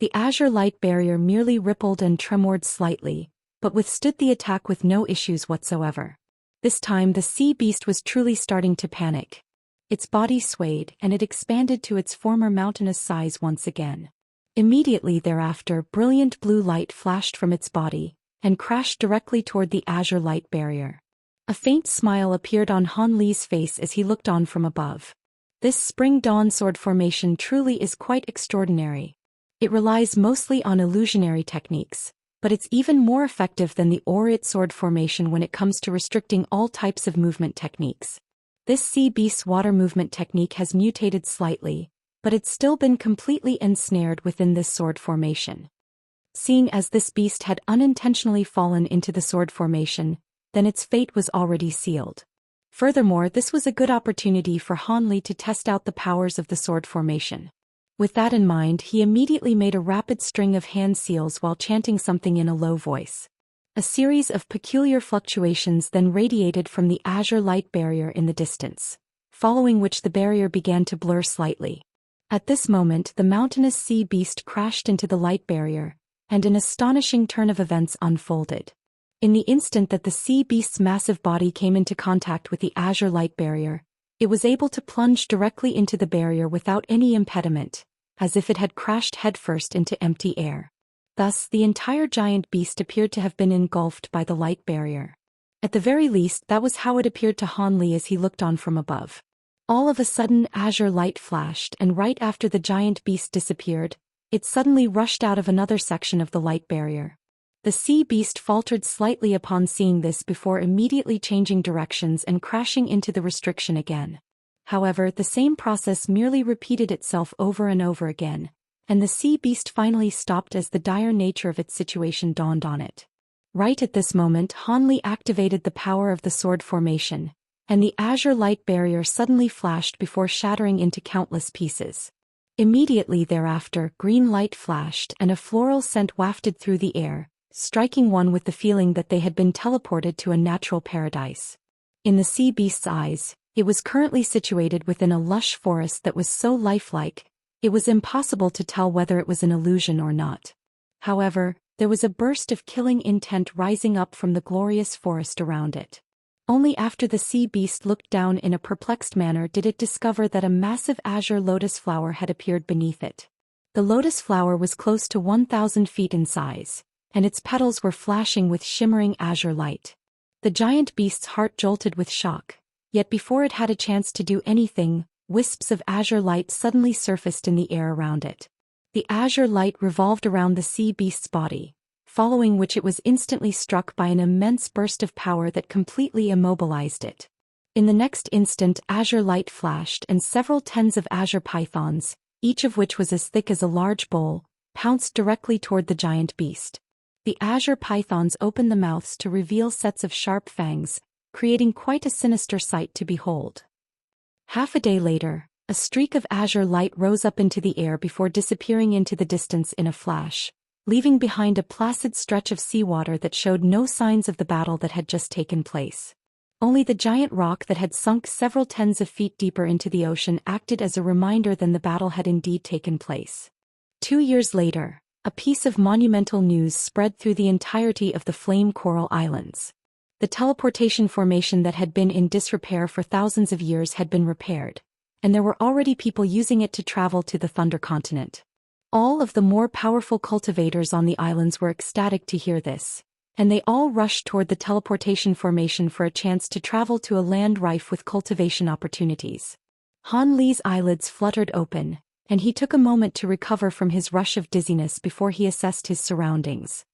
The azure light barrier merely rippled and tremored slightly, but withstood the attack with no issues whatsoever. This time the sea beast was truly starting to panic. Its body swayed and it expanded to its former mountainous size once again. Immediately thereafter, brilliant blue light flashed from its body, and crashed directly toward the azure light barrier. A faint smile appeared on Han Li's face as he looked on from above. This spring dawn sword formation truly is quite extraordinary. It relies mostly on illusionary techniques, but it's even more effective than the Aurit sword formation when it comes to restricting all types of movement techniques. This sea beast's water movement technique has mutated slightly, but it's still been completely ensnared within this sword formation. Seeing as this beast had unintentionally fallen into the sword formation, then its fate was already sealed. Furthermore, this was a good opportunity for Han Li to test out the powers of the sword formation. With that in mind, he immediately made a rapid string of hand seals while chanting something in a low voice. A series of peculiar fluctuations then radiated from the azure light barrier in the distance, following which the barrier began to blur slightly. At this moment, the mountainous sea beast crashed into the light barrier, and an astonishing turn of events unfolded. In the instant that the sea beast's massive body came into contact with the azure light barrier, it was able to plunge directly into the barrier without any impediment, as if it had crashed headfirst into empty air. Thus, the entire giant beast appeared to have been engulfed by the light barrier. At the very least, that was how it appeared to Han Li as he looked on from above. All of a sudden, azure light flashed, and right after the giant beast disappeared, it suddenly rushed out of another section of the light barrier. The sea beast faltered slightly upon seeing this before immediately changing directions and crashing into the restriction again. However, the same process merely repeated itself over and over again, and the sea beast finally stopped as the dire nature of its situation dawned on it. Right at this moment, Han Li activated the power of the sword formation, and the azure light barrier suddenly flashed before shattering into countless pieces. Immediately thereafter, green light flashed and a floral scent wafted through the air, striking one with the feeling that they had been teleported to a natural paradise. In the sea beast's eyes, it was currently situated within a lush forest that was so lifelike, it was impossible to tell whether it was an illusion or not. However, there was a burst of killing intent rising up from the glorious forest around it. Only after the sea beast looked down in a perplexed manner did it discover that a massive azure lotus flower had appeared beneath it. The lotus flower was close to 1,000 feet in size, and its petals were flashing with shimmering azure light. The giant beast's heart jolted with shock, yet before it had a chance to do anything, wisps of azure light suddenly surfaced in the air around it. The azure light revolved around the sea beast's body, following which it was instantly struck by an immense burst of power that completely immobilized it. In the next instant, azure light flashed and several tens of azure pythons, each of which was as thick as a large bowl, pounced directly toward the giant beast. The azure pythons opened the mouths to reveal sets of sharp fangs, creating quite a sinister sight to behold. Half a day later, a streak of azure light rose up into the air before disappearing into the distance in a flash, leaving behind a placid stretch of seawater that showed no signs of the battle that had just taken place. Only the giant rock that had sunk several tens of feet deeper into the ocean acted as a reminder that the battle had indeed taken place. 2 years later, a piece of monumental news spread through the entirety of the Flame Coral Islands. The teleportation formation that had been in disrepair for thousands of years had been repaired, and there were already people using it to travel to the Thunder Continent. All of the more powerful cultivators on the islands were ecstatic to hear this, and they all rushed toward the teleportation formation for a chance to travel to a land rife with cultivation opportunities. Han Li's eyelids fluttered open, and he took a moment to recover from his rush of dizziness before he assessed his surroundings.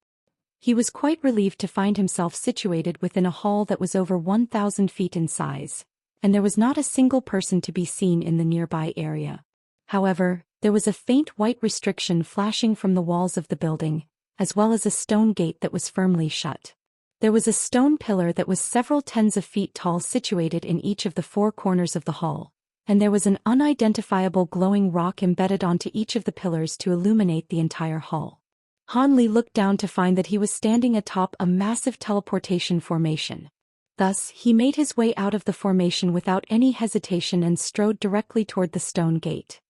He was quite relieved to find himself situated within a hall that was over 1,000 feet in size, and there was not a single person to be seen in the nearby area. However, there was a faint white restriction flashing from the walls of the building, as well as a stone gate that was firmly shut. There was a stone pillar that was several tens of feet tall situated in each of the 4 corners of the hall, and there was an unidentifiable glowing rock embedded onto each of the pillars to illuminate the entire hall. Han Li looked down to find that he was standing atop a massive teleportation formation. Thus, he made his way out of the formation without any hesitation and strode directly toward the stone gate.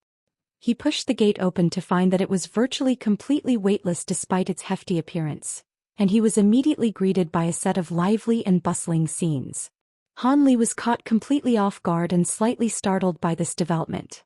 He pushed the gate open to find that it was virtually completely weightless despite its hefty appearance, and he was immediately greeted by a set of lively and bustling scenes. Han Li was caught completely off guard and slightly startled by this development.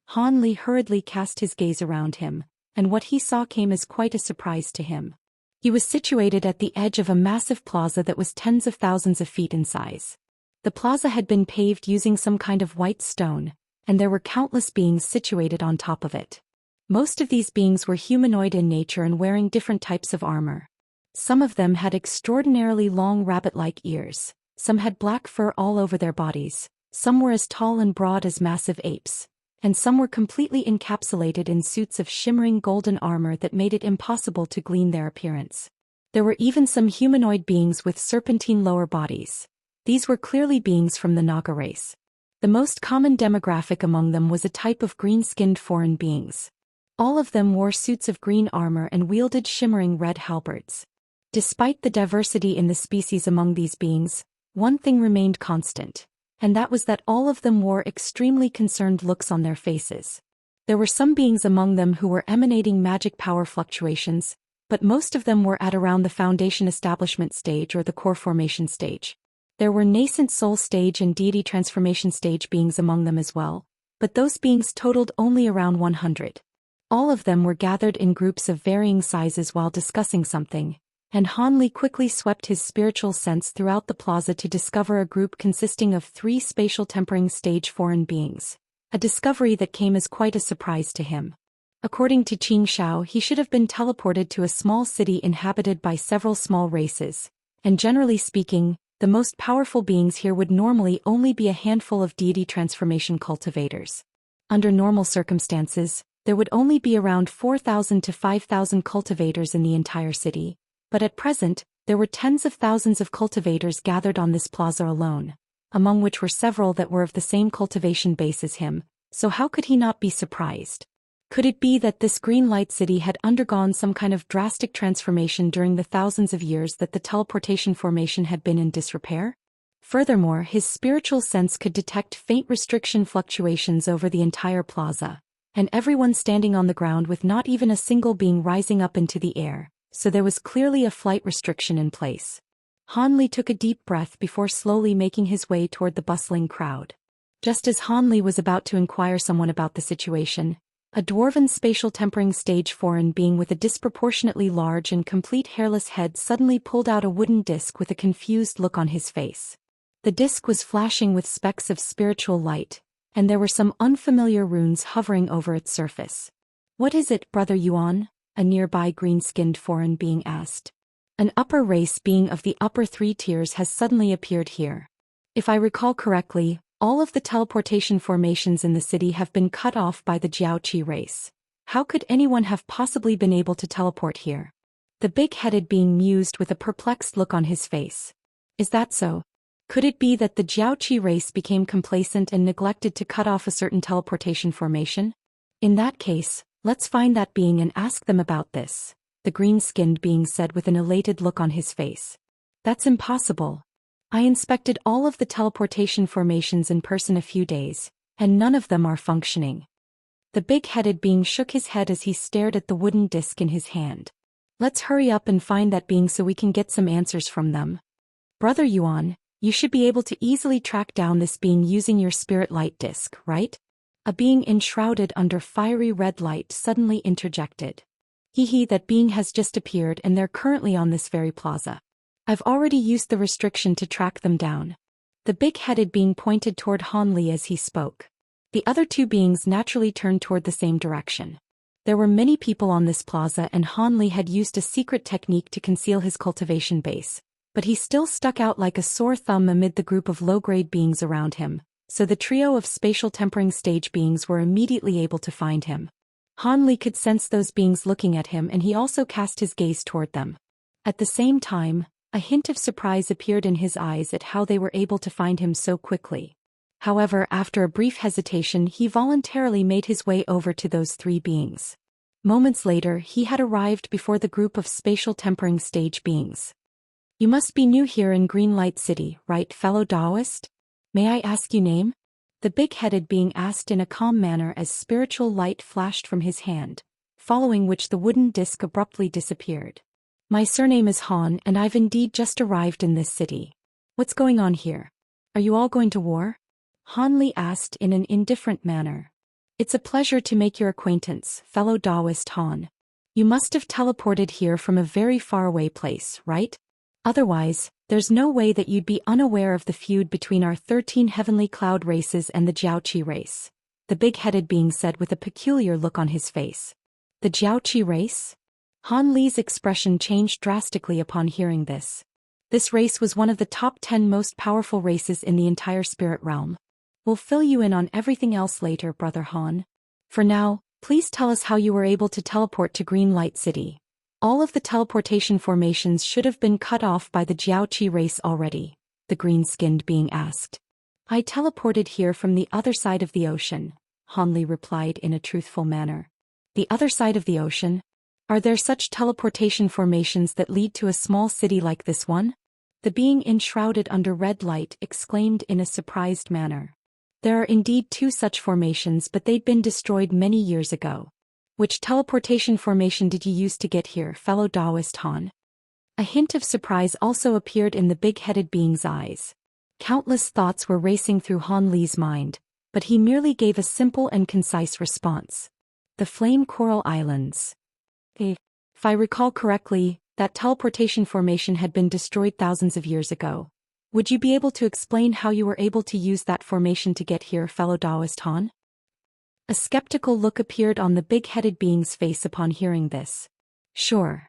Han Li hurriedly cast his gaze around him, and what he saw came as quite a surprise to him. He was situated at the edge of a massive plaza that was tens of thousands of feet in size. The plaza had been paved using some kind of white stone, and there were countless beings situated on top of it. Most of these beings were humanoid in nature and wearing different types of armor. Some of them had extraordinarily long rabbit-like ears, some had black fur all over their bodies, some were as tall and broad as massive apes, and some were completely encapsulated in suits of shimmering golden armor that made it impossible to glean their appearance. There were even some humanoid beings with serpentine lower bodies. These were clearly beings from the Naga race. The most common demographic among them was a type of green-skinned foreign beings. All of them wore suits of green armor and wielded shimmering red halberds. Despite the diversity in the species among these beings, one thing remained constant, and that was that all of them wore extremely concerned looks on their faces. There were some beings among them who were emanating magic power fluctuations, but most of them were at around the foundation establishment stage or the core formation stage. There were nascent soul stage and deity transformation stage beings among them as well, but those beings totaled only around 100. All of them were gathered in groups of varying sizes while discussing something, and Han Li quickly swept his spiritual sense throughout the plaza to discover a group consisting of 3 spatial tempering stage foreign beings, a discovery that came as quite a surprise to him. According to Qing Shao, he should have been teleported to a small city inhabited by several small races, and generally speaking, the most powerful beings here would normally only be a handful of deity transformation cultivators. Under normal circumstances, there would only be around 4,000 to 5,000 cultivators in the entire city, but at present, there were tens of thousands of cultivators gathered on this plaza alone, among which were several that were of the same cultivation base as him, so how could he not be surprised? Could it be that this green light city had undergone some kind of drastic transformation during the thousands of years that the teleportation formation had been in disrepair? Furthermore, his spiritual sense could detect faint restriction fluctuations over the entire plaza, and everyone standing on the ground with not even a single being rising up into the air, so there was clearly a flight restriction in place. Han Li took a deep breath before slowly making his way toward the bustling crowd. Just as Han Li was about to inquire someone about the situation, a dwarven spatial tempering stage foreign being with a disproportionately large and complete hairless head suddenly pulled out a wooden disc with a confused look on his face. The disc was flashing with specks of spiritual light, and there were some unfamiliar runes hovering over its surface. "What is it, Brother Yuan?" a nearby green-skinned foreign being asked. "An upper race being of the upper 3 tiers has suddenly appeared here. If I recall correctly, all of the teleportation formations in the city have been cut off by the Jiaoqi race. How could anyone have possibly been able to teleport here?" The big-headed being mused with a perplexed look on his face. "Is that so? Could it be that the Jiaoqi race became complacent and neglected to cut off a certain teleportation formation? In that case, let's find that being and ask them about this," the green-skinned being said with an elated look on his face. "That's impossible. I inspected all of the teleportation formations in person a few days, and none of them are functioning." The big-headed being shook his head as he stared at the wooden disc in his hand. "Let's hurry up and find that being so we can get some answers from them. Brother Yuan, you should be able to easily track down this being using your spirit light disc, right?" A being enshrouded under fiery red light suddenly interjected. "Hee, that being has just appeared and they're currently on this very plaza. I've already used the restriction to track them down." The big-headed being pointed toward Han Li as he spoke. The other 2 beings naturally turned toward the same direction. There were many people on this plaza and Han Li had used a secret technique to conceal his cultivation base, but he still stuck out like a sore thumb amid the group of low-grade beings around him, so the trio of spatial tempering stage beings were immediately able to find him. Han Li could sense those beings looking at him and he also cast his gaze toward them. At the same time, a hint of surprise appeared in his eyes at how they were able to find him so quickly. However, after a brief hesitation, he voluntarily made his way over to those 3 beings. Moments later, he had arrived before the group of spatial tempering stage beings. "You must be new here in Greenlight City, right, fellow Daoist? May I ask you name?" The big-headed being asked in a calm manner as spiritual light flashed from his hand, following which the wooden disc abruptly disappeared. "My surname is Han and I've indeed just arrived in this city. What's going on here? Are you all going to war?" Han Li asked in an indifferent manner. "It's a pleasure to make your acquaintance, fellow Daoist Han. You must have teleported here from a very faraway place, right? Otherwise, there's no way that you'd be unaware of the feud between our 13 heavenly cloud races and the Jiaoqi race," the big-headed being said with a peculiar look on his face. "The Jiaoqi race?" Han Li's expression changed drastically upon hearing this. This race was one of the top 10 most powerful races in the entire spirit realm. "We'll fill you in on everything else later, Brother Han. For now, please tell us how you were able to teleport to Green Light City. All of the teleportation formations should have been cut off by the Jiaoqi race already," the green-skinned being asked. "I teleported here from the other side of the ocean," Han Li replied in a truthful manner. "The other side of the ocean? Are there such teleportation formations that lead to a small city like this one?" The being enshrouded under red light exclaimed in a surprised manner. "There are indeed 2 such formations, but they'd been destroyed many years ago. Which teleportation formation did you use to get here, fellow Daoist Han?" A hint of surprise also appeared in the big-headed being's eyes. Countless thoughts were racing through Han Li's mind, but he merely gave a simple and concise response. "The Flame Coral Islands. If I recall correctly, that teleportation formation had been destroyed thousands of years ago. Would you be able to explain how you were able to use that formation to get here, fellow Daoist Han?" A skeptical look appeared on the big-headed being's face upon hearing this. "Sure."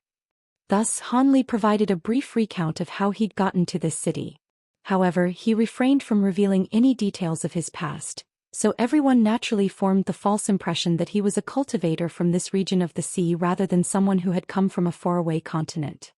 Thus Han Li provided a brief recount of how he'd gotten to this city. However, he refrained from revealing any details of his past, so everyone naturally formed the false impression that he was a cultivator from this region of the sea rather than someone who had come from a faraway continent.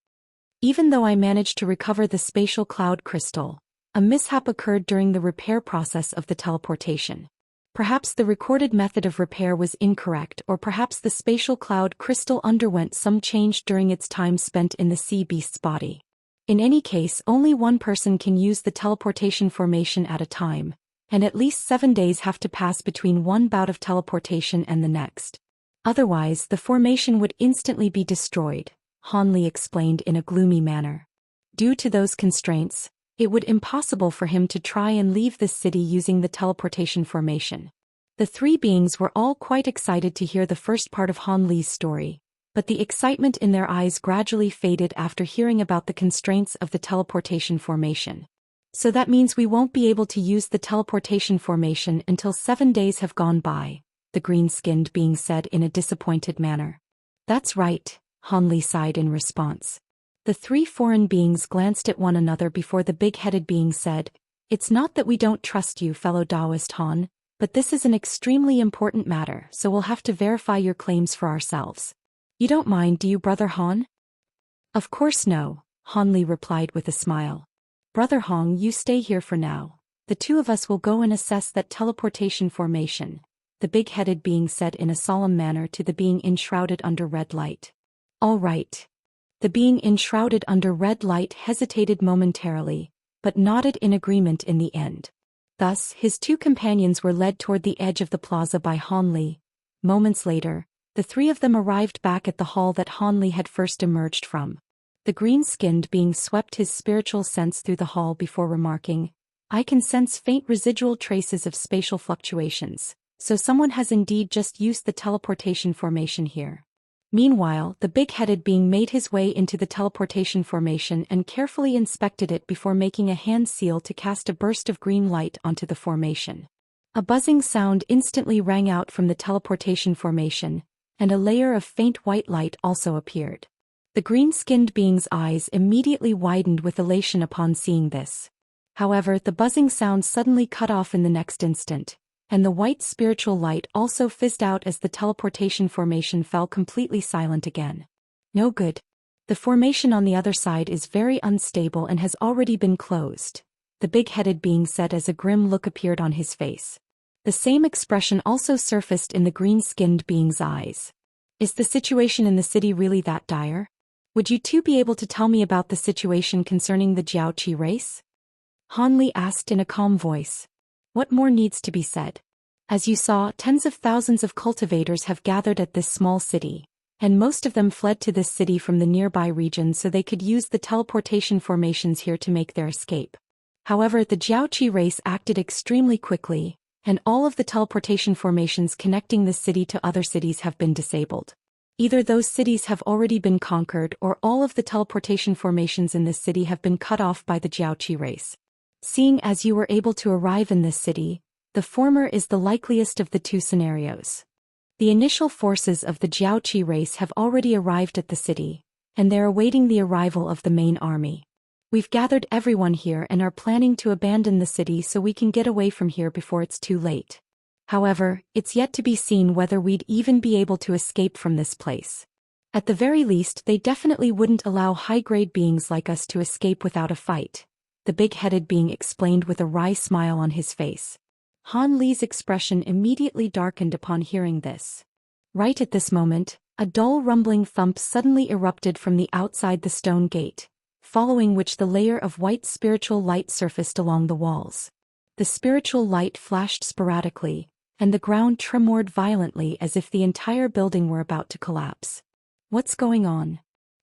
"Even though I managed to recover the spatial cloud crystal, A mishap occurred during the repair process of the teleportation. Perhaps the recorded method of repair was incorrect, or perhaps the spatial cloud crystal underwent some change during its time spent in the sea beast's body. In any case, only one person can use the teleportation formation at a time, and at least 7 days have to pass between one bout of teleportation and the next. Otherwise, the formation would instantly be destroyed, Han Li explained in a gloomy manner. Due to those constraints, it would be impossible for him to try and leave this city using the teleportation formation. The three beings were all quite excited to hear the first part of Han Li's story, but the excitement in their eyes gradually faded after hearing about the constraints of the teleportation formation. So that means we won't be able to use the teleportation formation until 7 days have gone by, the green-skinned being said in a disappointed manner. That's right, Han Li sighed in response. The three foreign beings glanced at one another before the big-headed being said, "It's not that we don't trust you, fellow Daoist Han, but this is an extremely important matter, so we'll have to verify your claims for ourselves. You don't mind, do you, Brother Han?" "Of course no," Han Li replied with a smile. "Brother Hong, you stay here for now. The two of us will go and assess that teleportation formation," the big-headed being said in a solemn manner to the being enshrouded under red light. "All right." The being enshrouded under red light hesitated momentarily, but nodded in agreement in the end. Thus, his two companions were led toward the edge of the plaza by Han Li. Moments later, the three of them arrived back at the hall that Han Li had first emerged from. The green-skinned being swept his spiritual sense through the hall before remarking, "I can sense faint residual traces of spatial fluctuations, so someone has indeed just used the teleportation formation here." Meanwhile, the big-headed being made his way into the teleportation formation and carefully inspected it before making a hand seal to cast a burst of green light onto the formation. A buzzing sound instantly rang out from the teleportation formation, and a layer of faint white light also appeared. The green-skinned being's eyes immediately widened with elation upon seeing this. However, the buzzing sound suddenly cut off in the next instant, and the white spiritual light also fizzed out as the teleportation formation fell completely silent again. "No good. The formation on the other side is very unstable and has already been closed," the big-headed being said as a grim look appeared on his face. The same expression also surfaced in the green-skinned being's eyes. "Is the situation in the city really that dire? Would you two be able to tell me about the situation concerning the Jiaoqi race?" Han Li asked in a calm voice. "What more needs to be said? As you saw, tens of thousands of cultivators have gathered at this small city, and most of them fled to this city from the nearby region so they could use the teleportation formations here to make their escape. However, the Jiaoqi race acted extremely quickly, and all of the teleportation formations connecting this city to other cities have been disabled. Either those cities have already been conquered or all of the teleportation formations in this city have been cut off by the Jiaoqi race. Seeing as you were able to arrive in this city, the former is the likeliest of the two scenarios. The initial forces of the Jiaoqi race have already arrived at the city, and they're awaiting the arrival of the main army. We've gathered everyone here and are planning to abandon the city so we can get away from here before it's too late. However, it's yet to be seen whether we'd even be able to escape from this place. At the very least, they definitely wouldn't allow high-grade beings like us to escape without a fight," the big-headed being explained with a wry smile on his face. Han Li's expression immediately darkened upon hearing this. Right at this moment, a dull rumbling thump suddenly erupted from the outside the stone gate, following which the layer of white spiritual light surfaced along the walls. The spiritual light flashed sporadically, and the ground tremored violently as if the entire building were about to collapse. What's going on?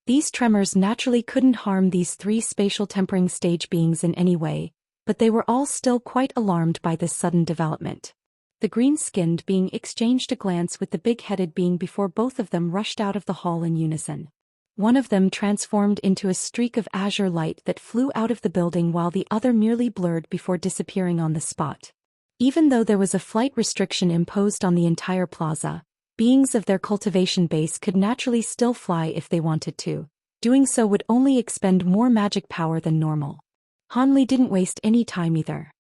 These tremors naturally couldn't harm these three spatial tempering stage beings in any way, but they were all still quite alarmed by this sudden development. The green-skinned being exchanged a glance with the big-headed being before both of them rushed out of the hall in unison. One of them transformed into a streak of azure light that flew out of the building while the other merely blurred before disappearing on the spot. Even though there was a flight restriction imposed on the entire plaza, beings of their cultivation base could naturally still fly if they wanted to. Doing so would only expend more magic power than normal. Han Li didn't waste any time either.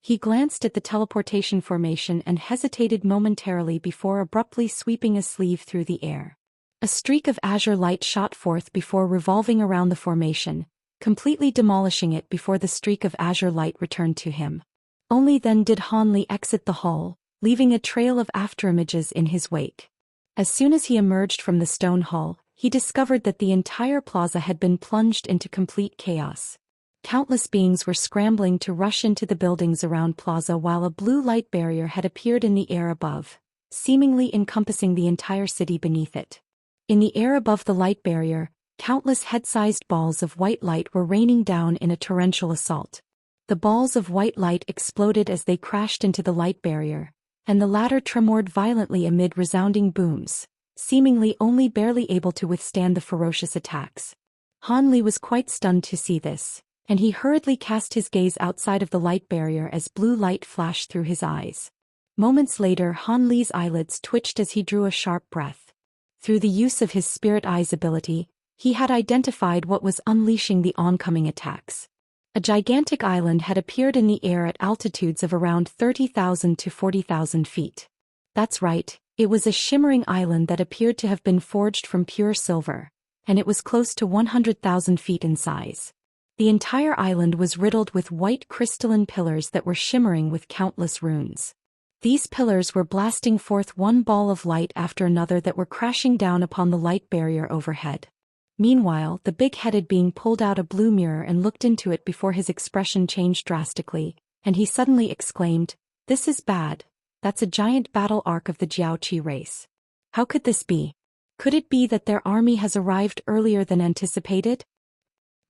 He glanced at the teleportation formation and hesitated momentarily before abruptly sweeping a sleeve through the air. A streak of azure light shot forth before revolving around the formation, completely demolishing it before the streak of azure light returned to him. Only then did Han Li exit the hall, leaving a trail of afterimages in his wake. As soon as he emerged from the stone hall, he discovered that the entire plaza had been plunged into complete chaos. Countless beings were scrambling to rush into the buildings around plaza while a blue light barrier had appeared in the air above, seemingly encompassing the entire city beneath it. In the air above the light barrier, countless head-sized balls of white light were raining down in a torrential assault. The balls of white light exploded as they crashed into the light barrier, and the latter tremored violently amid resounding booms, seemingly only barely able to withstand the ferocious attacks. Han Li was quite stunned to see this, and he hurriedly cast his gaze outside of the light barrier as blue light flashed through his eyes. Moments later, Han Li's eyelids twitched as he drew a sharp breath. Through the use of his Spirit Eyes ability, he had identified what was unleashing the oncoming attacks. A gigantic island had appeared in the air at altitudes of around 30,000 to 40,000 feet. That's right, it was a shimmering island that appeared to have been forged from pure silver, and it was close to 100,000 feet in size. The entire island was riddled with white crystalline pillars that were shimmering with countless runes. These pillars were blasting forth one ball of light after another that were crashing down upon the light barrier overhead. Meanwhile, the big-headed being pulled out a blue mirror and looked into it before his expression changed drastically, and he suddenly exclaimed, "This is bad. That's a giant battle arc of the Jiaoqi race. How could this be? Could it be that their army has arrived earlier than anticipated?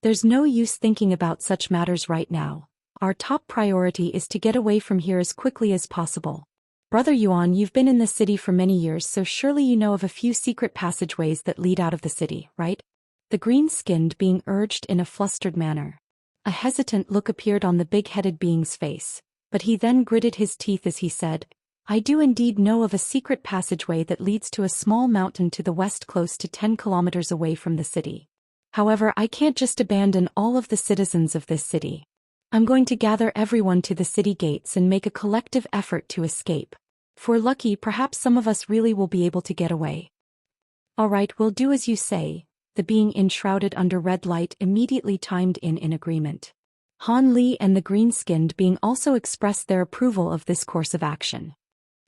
There's no use thinking about such matters right now. Our top priority is to get away from here as quickly as possible. Brother Yuan, you've been in the city for many years, so surely you know of a few secret passageways that lead out of the city, right?" The green-skinned being urged in a flustered manner. A hesitant look appeared on the big-headed being's face, but he then gritted his teeth as he said, "I do indeed know of a secret passageway that leads to a small mountain to the west close to 10 kilometers away from the city. However, I can't just abandon all of the citizens of this city. I'm going to gather everyone to the city gates and make a collective effort to escape. If we're lucky, perhaps some of us really will be able to get away." "All right, we'll do as you say," the being enshrouded under red light immediately chimed in agreement. Han Li and the green-skinned being also expressed their approval of this course of action.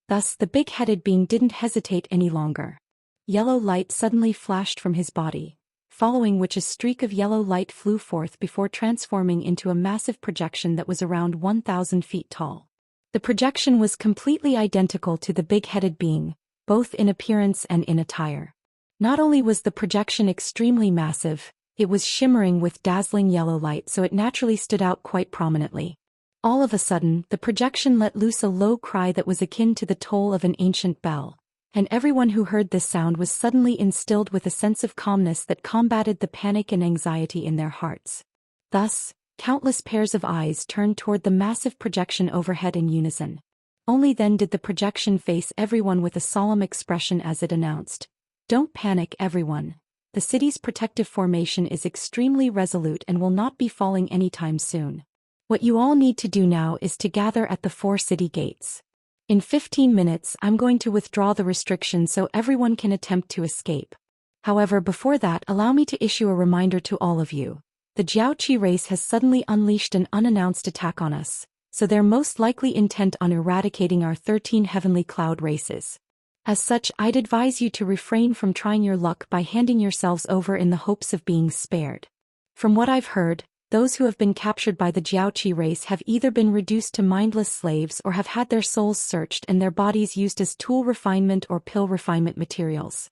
Thus, the big-headed being didn't hesitate any longer. Yellow light suddenly flashed from his body, following which a streak of yellow light flew forth before transforming into a massive projection that was around 1,000 feet tall. The projection was completely identical to the big-headed being, both in appearance and in attire. Not only was the projection extremely massive, it was shimmering with dazzling yellow light, so it naturally stood out quite prominently. All of a sudden, the projection let loose a low cry that was akin to the toll of an ancient bell, and everyone who heard this sound was suddenly instilled with a sense of calmness that combated the panic and anxiety in their hearts. Thus, countless pairs of eyes turned toward the massive projection overhead in unison. Only then did the projection face everyone with a solemn expression as it announced, "Don't panic, everyone. The city's protective formation is extremely resolute and will not be falling anytime soon. What you all need to do now is to gather at the 4 city gates. In 15 minutes, I'm going to withdraw the restrictions so everyone can attempt to escape. However, before that, allow me to issue a reminder to all of you. The Jiaoqi race has suddenly unleashed an unannounced attack on us, so they're most likely intent on eradicating our 13 heavenly cloud races. As such, I'd advise you to refrain from trying your luck by handing yourselves over in the hopes of being spared. From what I've heard, those who have been captured by the Jiaoqi race have either been reduced to mindless slaves or have had their souls searched and their bodies used as tool refinement or pill refinement materials."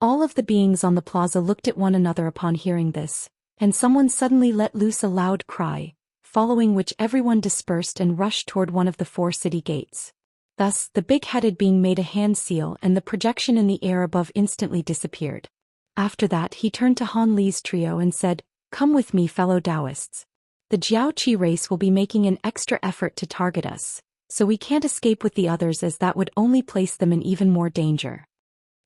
All of the beings on the plaza looked at one another upon hearing this, and someone suddenly let loose a loud cry, following which everyone dispersed and rushed toward one of the 4 city gates. Thus, the big-headed being made a hand seal and the projection in the air above instantly disappeared. After that, he turned to Han Li's trio and said, "Come with me, fellow Daoists. The Jiaoqi race will be making an extra effort to target us, so we can't escape with the others as that would only place them in even more danger."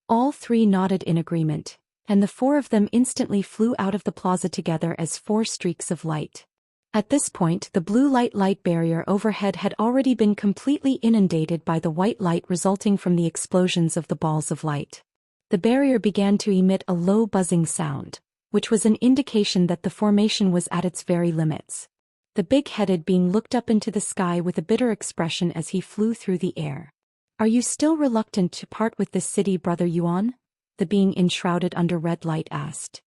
All 3 nodded in agreement, and the 4 of them instantly flew out of the plaza together as 4 streaks of light. At this point, the blue light barrier overhead had already been completely inundated by the white light resulting from the explosions of the balls of light. The barrier began to emit a low buzzing sound, which was an indication that the formation was at its very limits. The big-headed being looked up into the sky with a bitter expression as he flew through the air. "Are you still reluctant to part with this city, Brother Yuan?" the being enshrouded under red light asked.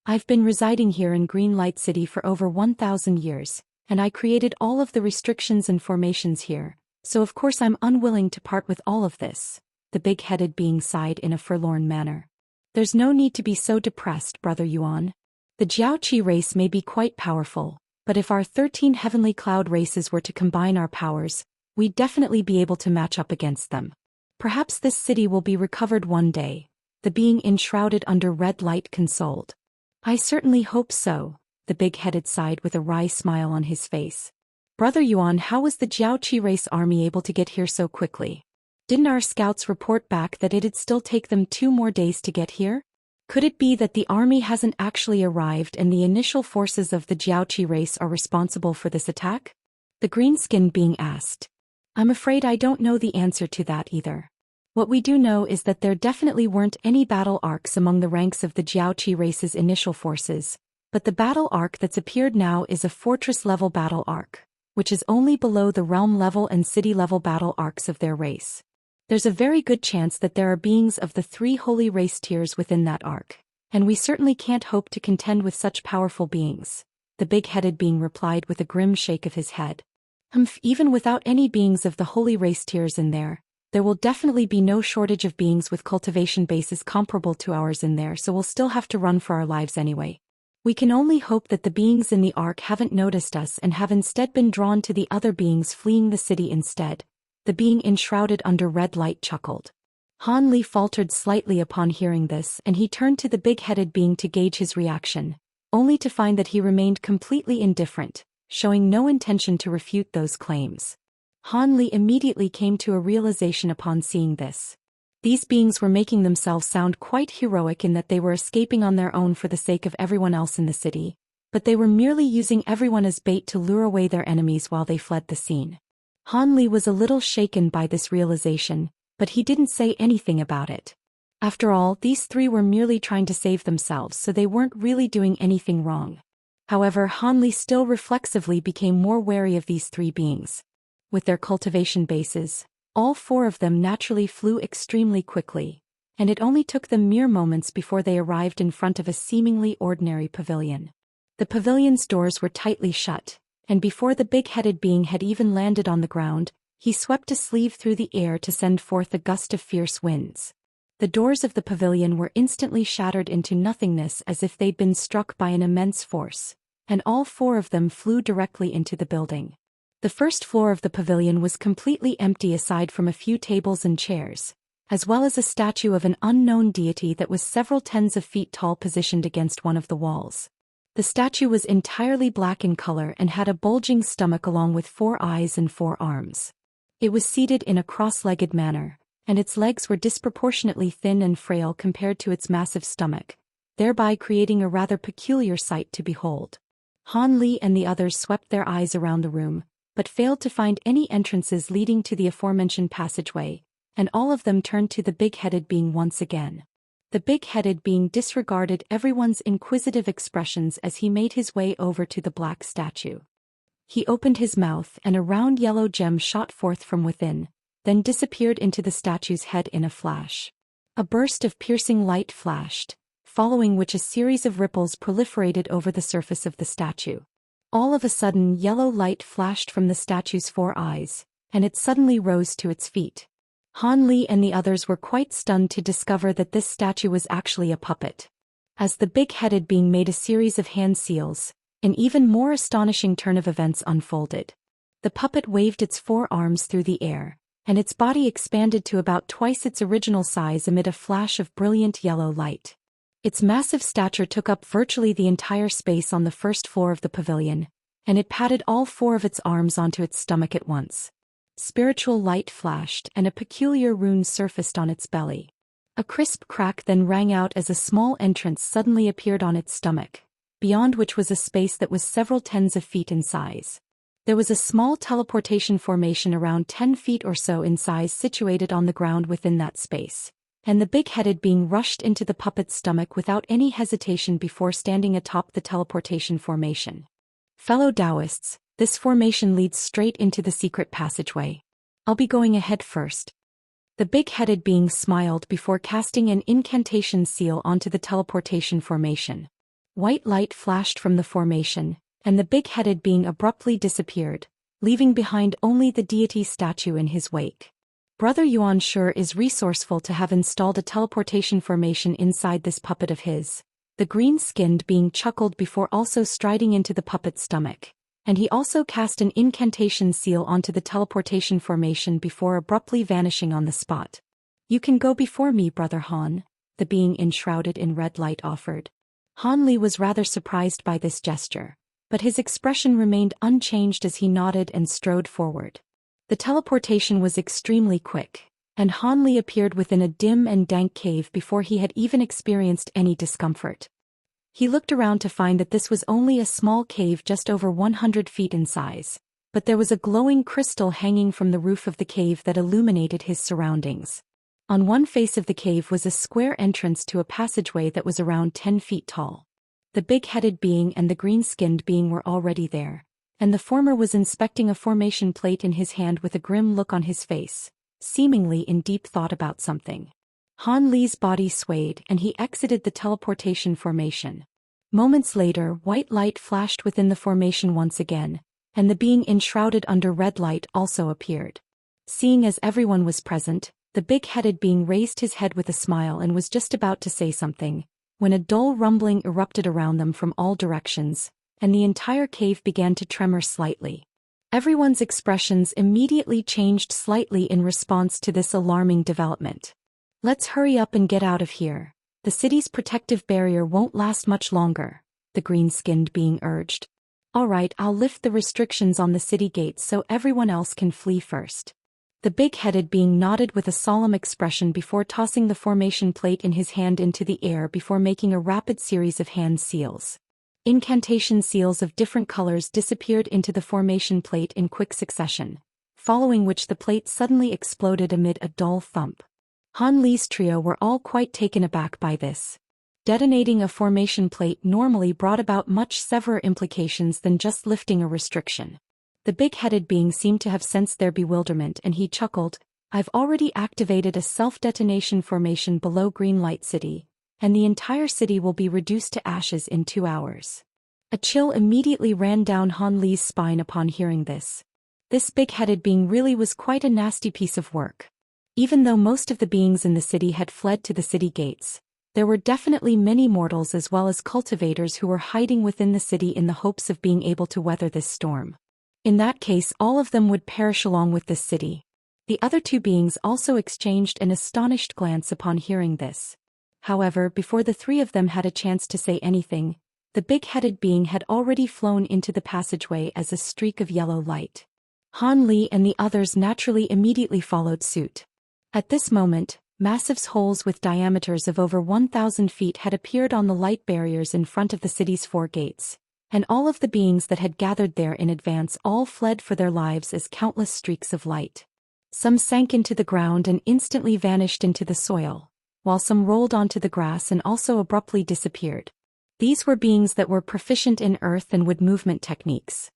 "I've been residing here in Green Light City for over 1,000 years, and I created all of the restrictions and formations here, so of course I'm unwilling to part with all of this," the big-headed being sighed in a forlorn manner. "There's no need to be so depressed, Brother Yuan. The Jiaoqi race may be quite powerful, but if our 13 heavenly cloud races were to combine our powers, we'd definitely be able to match up against them. Perhaps this city will be recovered one day," the being enshrouded under red light consoled. "I certainly hope so," the big-headed sighed with a wry smile on his face. "Brother Yuan, how was the Jiaoqi race army able to get here so quickly? Didn't our scouts report back that it'd still take them 2 more days to get here? Could it be that the army hasn't actually arrived and the initial forces of the Jiaoqi race are responsible for this attack?" the green-skinned being asked. "I'm afraid I don't know the answer to that either. What we do know is that there definitely weren't any battle arcs among the ranks of the Jiaoqi race's initial forces, but the battle arc that's appeared now is a fortress-level battle arc, which is only below the realm-level and city-level battle arcs of their race. There's a very good chance that there are beings of the 3 holy race tiers within that arc, and we certainly can't hope to contend with such powerful beings," the big-headed being replied with a grim shake of his head. Even without any beings of the holy race tiers in there will definitely be no shortage of beings with cultivation bases comparable to ours in there, so we'll still have to run for our lives anyway. We can only hope that the beings in the arc haven't noticed us and have instead been drawn to the other beings fleeing the city instead," the being enshrouded under red light chuckled. Han Li faltered slightly upon hearing this, and he turned to the big-headed being to gauge his reaction, only to find that he remained completely indifferent, showing no intention to refute those claims. Han Li immediately came to a realization upon seeing this. These beings were making themselves sound quite heroic in that they were escaping on their own for the sake of everyone else in the city, but they were merely using everyone as bait to lure away their enemies while they fled the scene. Han Li was a little shaken by this realization, but he didn't say anything about it. After all, these 3 were merely trying to save themselves, so they weren't really doing anything wrong. However, Han Li still reflexively became more wary of these 3 beings. With their cultivation bases, all 4 of them naturally flew extremely quickly, and it only took them mere moments before they arrived in front of a seemingly ordinary pavilion. The pavilion's doors were tightly shut, and before the big-headed being had even landed on the ground, he swept a sleeve through the air to send forth a gust of fierce winds. The doors of the pavilion were instantly shattered into nothingness as if they'd been struck by an immense force, and all 4 of them flew directly into the building. The first floor of the pavilion was completely empty aside from a few tables and chairs, as well as a statue of an unknown deity that was several tens of feet tall positioned against one of the walls. The statue was entirely black in color and had a bulging stomach along with 4 eyes and 4 arms. It was seated in a cross-legged manner, and its legs were disproportionately thin and frail compared to its massive stomach, thereby creating a rather peculiar sight to behold. Han Li and the others swept their eyes around the room, but failed to find any entrances leading to the aforementioned passageway, and all of them turned to the big-headed being once again. The big-headed being disregarded everyone's inquisitive expressions as he made his way over to the black statue. He opened his mouth and a round yellow gem shot forth from within, then disappeared into the statue's head in a flash. A burst of piercing light flashed, following which a series of ripples proliferated over the surface of the statue. All of a sudden, yellow light flashed from the statue's 4 eyes, and it suddenly rose to its feet. Han Li and the others were quite stunned to discover that this statue was actually a puppet. As the big-headed being made a series of hand seals, an even more astonishing turn of events unfolded. The puppet waved its 4 arms through the air, and its body expanded to about twice its original size amid a flash of brilliant yellow light. Its massive stature took up virtually the entire space on the first floor of the pavilion, and it patted all 4 of its arms onto its stomach at once. Spiritual light flashed and a peculiar rune surfaced on its belly. A crisp crack then rang out as a small entrance suddenly appeared on its stomach, beyond which was a space that was several tens of feet in size. There was a small teleportation formation around 10 feet or so in size situated on the ground within that space, and the big-headed being rushed into the puppet's stomach without any hesitation before standing atop the teleportation formation. Fellow Daoists, this formation leads straight into the secret passageway. I'll be going ahead first. The big-headed being smiled before casting an incantation seal onto the teleportation formation. White light flashed from the formation, and the big-headed being abruptly disappeared, leaving behind only the deity statue in his wake. Brother Yuan sure is resourceful to have installed a teleportation formation inside this puppet of his. The green-skinned being chuckled before also striding into the puppet's stomach, and he also cast an incantation seal onto the teleportation formation before abruptly vanishing on the spot. You can go before me, Brother Han, the being enshrouded in red light offered. Han Li was rather surprised by this gesture, but his expression remained unchanged as he nodded and strode forward. The teleportation was extremely quick, and Han Li appeared within a dim and dank cave before he had even experienced any discomfort. He looked around to find that this was only a small cave just over 100 feet in size, but there was a glowing crystal hanging from the roof of the cave that illuminated his surroundings. On one face of the cave was a square entrance to a passageway that was around 10 feet tall. The big-headed being and the green-skinned being were already there, and the former was inspecting a formation plate in his hand with a grim look on his face, seemingly in deep thought about something. Han Li's body swayed and he exited the teleportation formation. Moments later, white light flashed within the formation once again, and the being enshrouded under red light also appeared. Seeing as everyone was present, the big-headed being raised his head with a smile and was just about to say something, when a dull rumbling erupted around them from all directions, and the entire cave began to tremor slightly. Everyone's expressions immediately changed slightly in response to this alarming development. Let's hurry up and get out of here. The city's protective barrier won't last much longer, the green-skinned being urged. All right, I'll lift the restrictions on the city gates so everyone else can flee first. The big-headed being nodded with a solemn expression before tossing the formation plate in his hand into the air before making a rapid series of hand seals. Incantation seals of different colors disappeared into the formation plate in quick succession, following which the plate suddenly exploded amid a dull thump. Han Li's trio were all quite taken aback by this. Detonating a formation plate normally brought about much severer implications than just lifting a restriction. The big-headed being seemed to have sensed their bewilderment and he chuckled, I've already activated a self-detonation formation below Green Light City, and the entire city will be reduced to ashes in 2 hours. A chill immediately ran down Han Li's spine upon hearing this. This big-headed being really was quite a nasty piece of work. Even though most of the beings in the city had fled to the city gates, there were definitely many mortals as well as cultivators who were hiding within the city in the hopes of being able to weather this storm. In that case, all of them would perish along with this city. The other two beings also exchanged an astonished glance upon hearing this. However, before the three of them had a chance to say anything, the big-headed being had already flown into the passageway as a streak of yellow light. Han Li and the others naturally immediately followed suit. At this moment, massive holes with diameters of over 1,000 feet had appeared on the light barriers in front of the city's 4 gates, and all of the beings that had gathered there in advance all fled for their lives as countless streaks of light. Some sank into the ground and instantly vanished into the soil, while some rolled onto the grass and also abruptly disappeared. These were beings that were proficient in earth and wood movement techniques.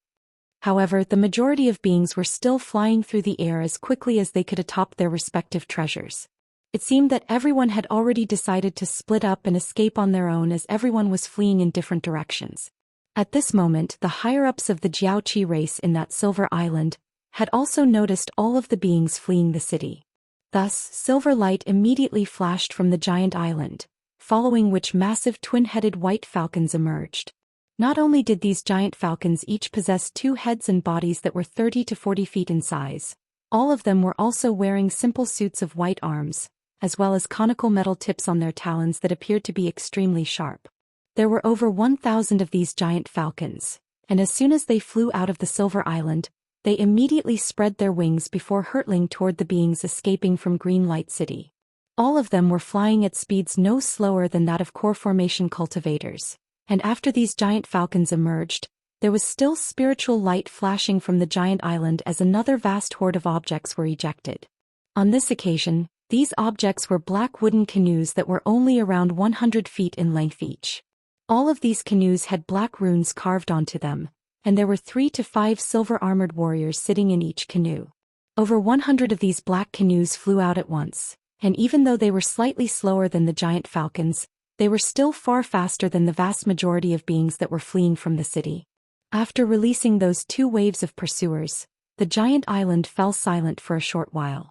However, the majority of beings were still flying through the air as quickly as they could atop their respective treasures. It seemed that everyone had already decided to split up and escape on their own as everyone was fleeing in different directions. At this moment, the higher-ups of the Jiaoqi race in that silver island had also noticed all of the beings fleeing the city. Thus, silver light immediately flashed from the giant island, following which massive twin-headed white falcons emerged. Not only did these giant falcons each possess 2 heads and bodies that were 30 to 40 feet in size, all of them were also wearing simple suits of white arms, as well as conical metal tips on their talons that appeared to be extremely sharp. There were over 1,000 of these giant falcons, and as soon as they flew out of the silver island, they immediately spread their wings before hurtling toward the beings escaping from Green Light City. All of them were flying at speeds no slower than that of core formation cultivators, and after these giant falcons emerged, there was still spiritual light flashing from the giant island as another vast horde of objects were ejected. On this occasion, These objects were black wooden canoes that were only around 100 feet in length each. All of these canoes had black runes carved onto them, and there were 3 to 5 silver-armored warriors sitting in each canoe. Over 100 of these black canoes flew out at once, and even though they were slightly slower than the giant falcons, they were still far faster than the vast majority of beings that were fleeing from the city. After releasing those 2 waves of pursuers, the giant island fell silent for a short while.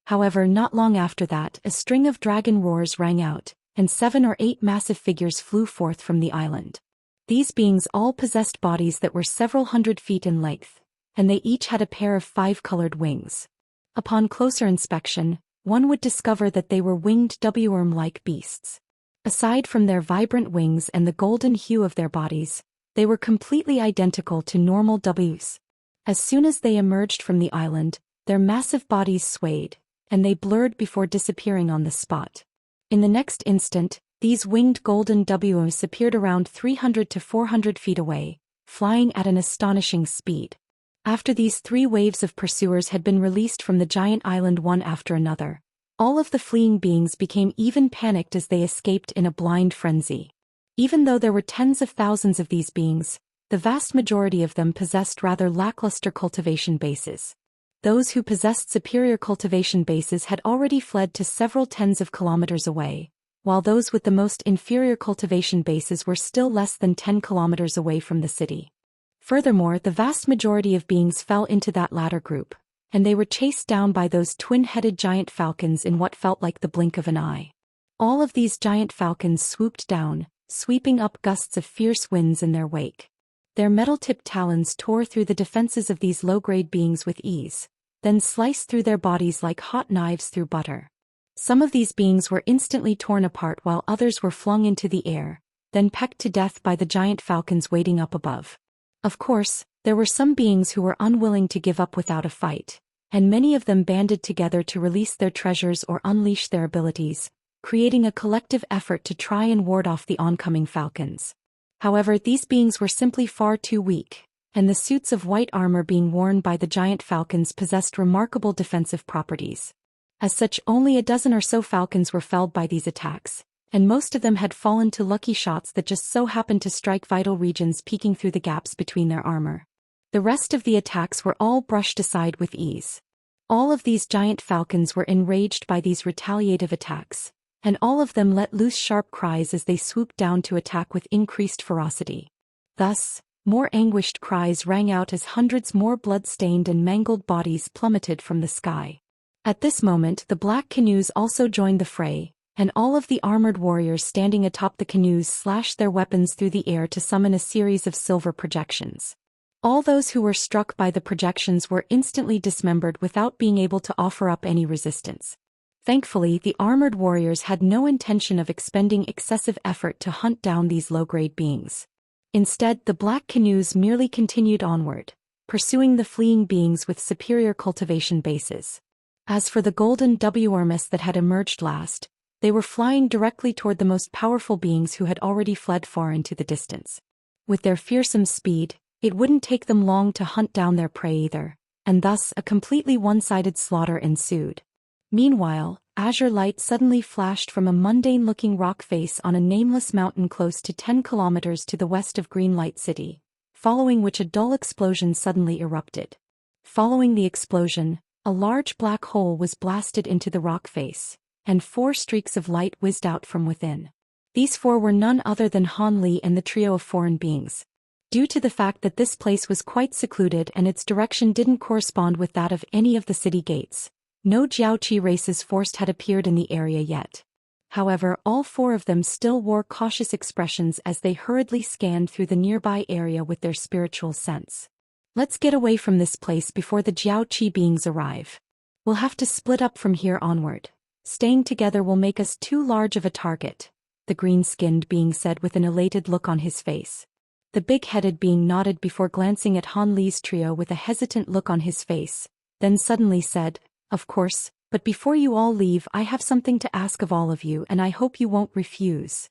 However, not long after that, a string of dragon roars rang out, and 7 or 8 massive figures flew forth from the island. These beings all possessed bodies that were several hundred feet in length, and they each had a pair of 5-colored wings. Upon closer inspection, one would discover that they were winged worm-like beasts. Aside from their vibrant wings and the golden hue of their bodies, they were completely identical to normal Ws. As soon as they emerged from the island, their massive bodies swayed, and they blurred before disappearing on the spot. In the next instant, these winged golden Ws appeared around 300 to 400 feet away, flying at an astonishing speed. After these 3 waves of pursuers had been released from the giant island one after another, all of the fleeing beings became even panicked as they escaped in a blind frenzy. Even though there were tens of thousands of these beings, the vast majority of them possessed rather lackluster cultivation bases. Those who possessed superior cultivation bases had already fled to several tens of kilometers away, while those with the most inferior cultivation bases were still less than 10 kilometers away from the city. Furthermore, the vast majority of beings fell into that latter group, and they were chased down by those twin-headed giant falcons in what felt like the blink of an eye. All of these giant falcons swooped down, sweeping up gusts of fierce winds in their wake. Their metal-tipped talons tore through the defenses of these low-grade beings with ease, then sliced through their bodies like hot knives through butter. Some of these beings were instantly torn apart while others were flung into the air, then pecked to death by the giant falcons waiting up above. Of course, there were some beings who were unwilling to give up without a fight, and many of them banded together to release their treasures or unleash their abilities, creating a collective effort to try and ward off the oncoming falcons. However, these beings were simply far too weak, and the suits of white armor being worn by the giant falcons possessed remarkable defensive properties. As such, only a dozen or so falcons were felled by these attacks, and most of them had fallen to lucky shots that just so happened to strike vital regions peeking through the gaps between their armor. The rest of the attacks were all brushed aside with ease. All of these giant falcons were enraged by these retaliative attacks, and all of them let loose sharp cries as they swooped down to attack with increased ferocity. Thus, more anguished cries rang out as hundreds more blood-stained and mangled bodies plummeted from the sky. At this moment, the black canoes also joined the fray, and all of the armored warriors standing atop the canoes slashed their weapons through the air to summon a series of silver projections. All those who were struck by the projections were instantly dismembered without being able to offer up any resistance. Thankfully, the armored warriors had no intention of expending excessive effort to hunt down these low-grade beings. Instead, the black canoes merely continued onward, pursuing the fleeing beings with superior cultivation bases. As for the golden worms that had emerged last, they were flying directly toward the most powerful beings who had already fled far into the distance. With their fearsome speed, it wouldn't take them long to hunt down their prey either, and thus a completely one-sided slaughter ensued. Meanwhile, azure light suddenly flashed from a mundane-looking rock face on a nameless mountain close to 10 kilometers to the west of Greenlight City, following which a dull explosion suddenly erupted. Following the explosion, a large black hole was blasted into the rock face, and 4 streaks of light whizzed out from within. These 4 were none other than Han Li and the trio of foreign beings. Due to the fact that this place was quite secluded and its direction didn't correspond with that of any of the city gates, no Jiaoqi races forced had appeared in the area yet. However, all 4 of them still wore cautious expressions as they hurriedly scanned through the nearby area with their spiritual sense. Let's get away from this place before the Jiaoqi beings arrive. We'll have to split up from here onward. Staying together will make us too large of a target, the green-skinned being said with an elated look on his face. The big-headed being nodded before glancing at Han Li's trio with a hesitant look on his face, then suddenly said, "Of course, but before you all leave I have something to ask of all of you and I hope you won't refuse."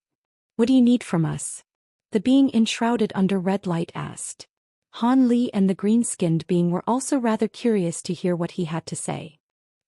"What do you need from us?" the being enshrouded under red light asked. Han Li and the green-skinned being were also rather curious to hear what he had to say.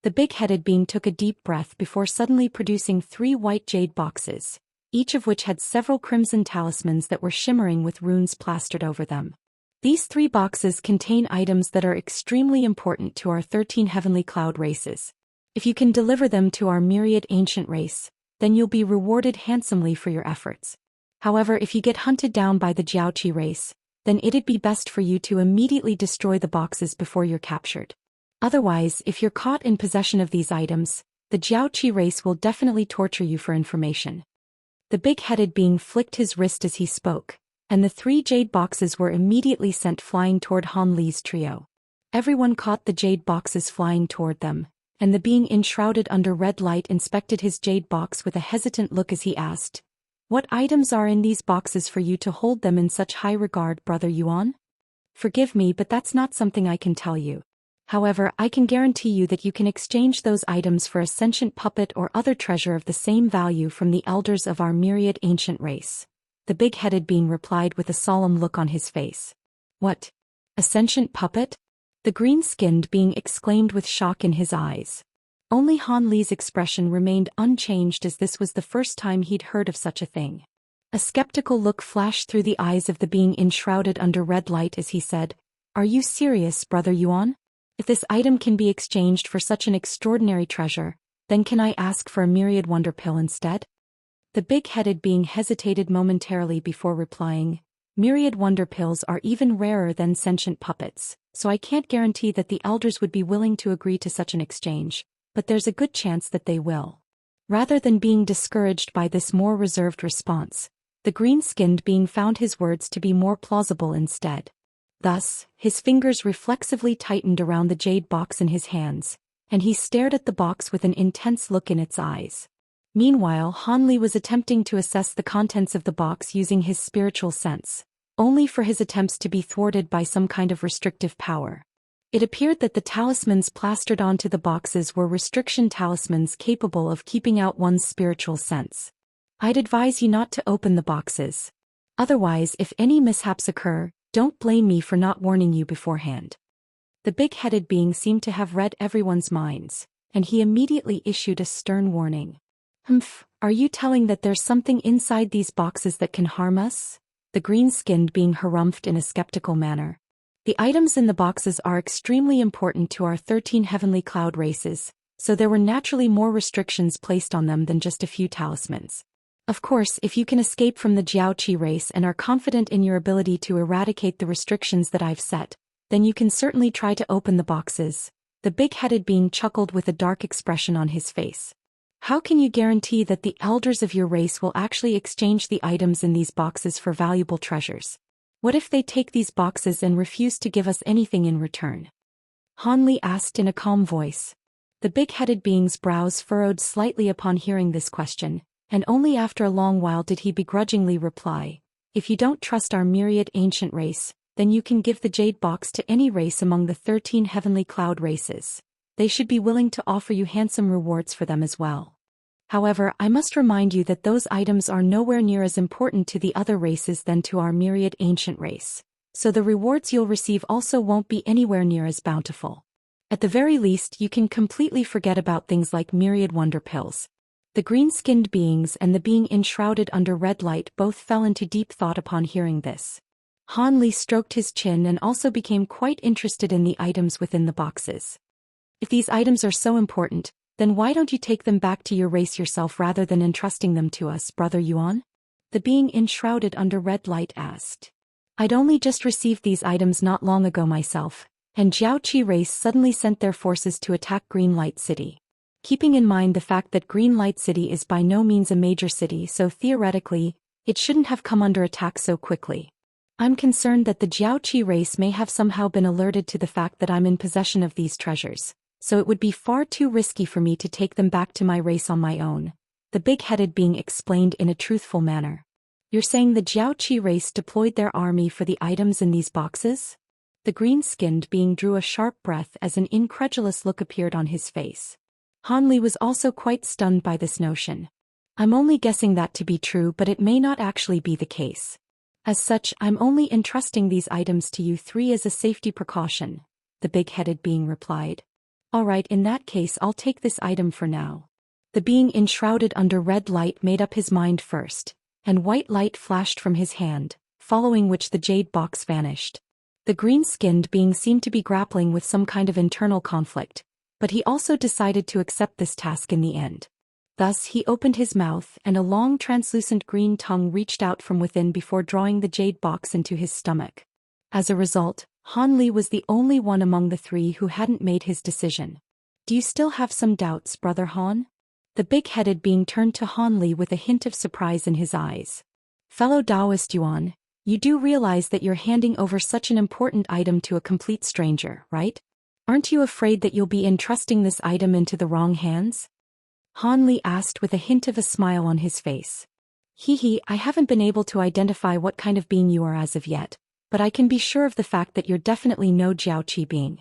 The big-headed being took a deep breath before suddenly producing 3 white jade boxes, each of which had several crimson talismans that were shimmering with runes plastered over them. These 3 boxes contain items that are extremely important to our 13 heavenly cloud races. If you can deliver them to our myriad ancient race, then you'll be rewarded handsomely for your efforts. However, if you get hunted down by the Jiaoqi race, then it'd be best for you to immediately destroy the boxes before you're captured. Otherwise, if you're caught in possession of these items, the Jiaoqi race will definitely torture you for information. The big-headed being flicked his wrist as he spoke, and the 3 jade boxes were immediately sent flying toward Han Li's trio. Everyone caught the jade boxes flying toward them, and the being enshrouded under red light inspected his jade box with a hesitant look as he asked, "What items are in these boxes for you to hold them in such high regard, Brother Yuan?" "Forgive me, but that's not something I can tell you. However, I can guarantee you that you can exchange those items for a sentient puppet or other treasure of the same value from the elders of our myriad ancient race," the big-headed being replied with a solemn look on his face. "What? A sentient puppet?" the green-skinned being exclaimed with shock in his eyes. Only Han Li's expression remained unchanged as this was the first time he'd heard of such a thing. A skeptical look flashed through the eyes of the being enshrouded under red light as he said, "Are you serious, Brother Yuan? If this item can be exchanged for such an extraordinary treasure, then can I ask for a myriad wonder pill instead?" The big-headed being hesitated momentarily before replying, "Myriad wonder pills are even rarer than sentient puppets, so I can't guarantee that the elders would be willing to agree to such an exchange, but there's a good chance that they will." Rather than being discouraged by this more reserved response, the green-skinned being found his words to be more plausible instead. Thus, his fingers reflexively tightened around the jade box in his hands, and he stared at the box with an intense look in its eyes. Meanwhile, Han Li was attempting to assess the contents of the box using his spiritual sense, only for his attempts to be thwarted by some kind of restrictive power. It appeared that the talismans plastered onto the boxes were restriction talismans capable of keeping out one's spiritual sense. "I'd advise you not to open the boxes. Otherwise, if any mishaps occur, don't blame me for not warning you beforehand." The big-headed being seemed to have read everyone's minds, and he immediately issued a stern warning. "Humph, are you telling that there's something inside these boxes that can harm us?" the green-skinned being harumphed in a skeptical manner. "The items in the boxes are extremely important to our 13 heavenly cloud races, so there were naturally more restrictions placed on them than just a few talismans. Of course, if you can escape from the Jiaoqi race and are confident in your ability to eradicate the restrictions that I've set, then you can certainly try to open the boxes." The big-headed being chuckled with a dark expression on his face. "How can you guarantee that the elders of your race will actually exchange the items in these boxes for valuable treasures? What if they take these boxes and refuse to give us anything in return?" Han Li asked in a calm voice. The big-headed being's brows furrowed slightly upon hearing this question, and only after a long while did he begrudgingly reply, "If you don't trust our myriad ancient race, then you can give the jade box to any race among the 13 heavenly cloud races. They should be willing to offer you handsome rewards for them as well. However, I must remind you that those items are nowhere near as important to the other races than to our myriad ancient race, so the rewards you'll receive also won't be anywhere near as bountiful. At the very least, you can completely forget about things like myriad wonder pills." The green-skinned beings and the being enshrouded under red light both fell into deep thought upon hearing this. Han Li stroked his chin and also became quite interested in the items within the boxes. "If these items are so important, then why don't you take them back to your race yourself rather than entrusting them to us, Brother Yuan?" the being enshrouded under red light asked. "I'd only just received these items not long ago myself, and Jiaoqi race suddenly sent their forces to attack Green Light City. Keeping in mind the fact that Green Light City is by no means a major city, so theoretically, it shouldn't have come under attack so quickly. I'm concerned that the Jiaoqi race may have somehow been alerted to the fact that I'm in possession of these treasures, so it would be far too risky for me to take them back to my race on my own," the big-headed being explained in a truthful manner. "You're saying the Jiaoqi race deployed their army for the items in these boxes?" The green-skinned being drew a sharp breath as an incredulous look appeared on his face. Han Li was also quite stunned by this notion. "I'm only guessing that to be true, but it may not actually be the case. As such, I'm only entrusting these items to you 3 as a safety precaution," the big-headed being replied. Alright, in that case I'll take this item for now. The being enshrouded under red light made up his mind first, and white light flashed from his hand, following which the jade box vanished. The green-skinned being seemed to be grappling with some kind of internal conflict, but he also decided to accept this task in the end. Thus he opened his mouth and a long translucent green tongue reached out from within before drawing the jade box into his stomach. As a result, Han Li was the only one among the three who hadn't made his decision. Do you still have some doubts, Brother Han? The big-headed being turned to Han Li with a hint of surprise in his eyes. Fellow Daoist Yuan, you do realize that you're handing over such an important item to a complete stranger, right? Aren't you afraid that you'll be entrusting this item into the wrong hands? Han Li asked with a hint of a smile on his face. I haven't been able to identify what kind of being you are as of yet, but I can be sure of the fact that you're definitely no Jiaoqi being.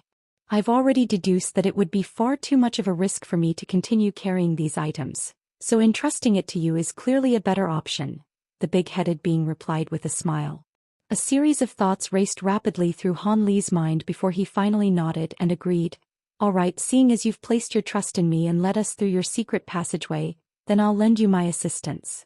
I've already deduced that it would be far too much of a risk for me to continue carrying these items, so entrusting it to you is clearly a better option, the big-headed being replied with a smile. A series of thoughts raced rapidly through Han Li's mind before he finally nodded and agreed. All right, seeing as you've placed your trust in me and led us through your secret passageway, then I'll lend you my assistance.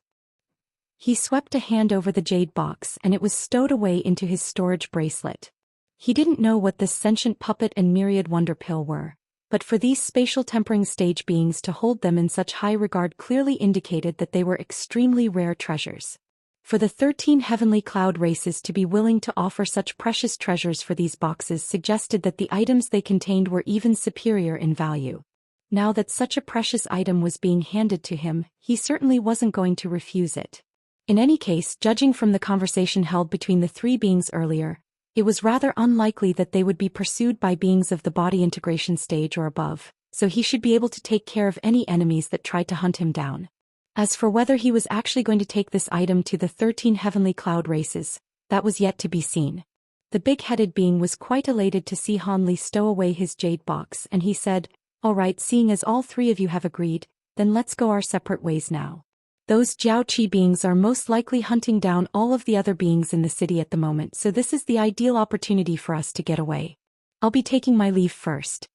He swept a hand over the jade box and it was stowed away into his storage bracelet. He didn't know what this sentient puppet and myriad wonder pill were, but for these spatial tempering stage beings to hold them in such high regard clearly indicated that they were extremely rare treasures. For the 13 heavenly cloud races to be willing to offer such precious treasures for these boxes suggested that the items they contained were even superior in value. Now that such a precious item was being handed to him, he certainly wasn't going to refuse it. In any case, judging from the conversation held between the three beings earlier, it was rather unlikely that they would be pursued by beings of the body integration stage or above, so he should be able to take care of any enemies that tried to hunt him down. As for whether he was actually going to take this item to the 13 heavenly cloud races, that was yet to be seen. The big-headed being was quite elated to see Han Li stow away his jade box and he said, "All right, seeing as all three of you have agreed, then let's go our separate ways now. Those Jiaoqi beings are most likely hunting down all of the other beings in the city at the moment, so this is the ideal opportunity for us to get away. I'll be taking my leave first."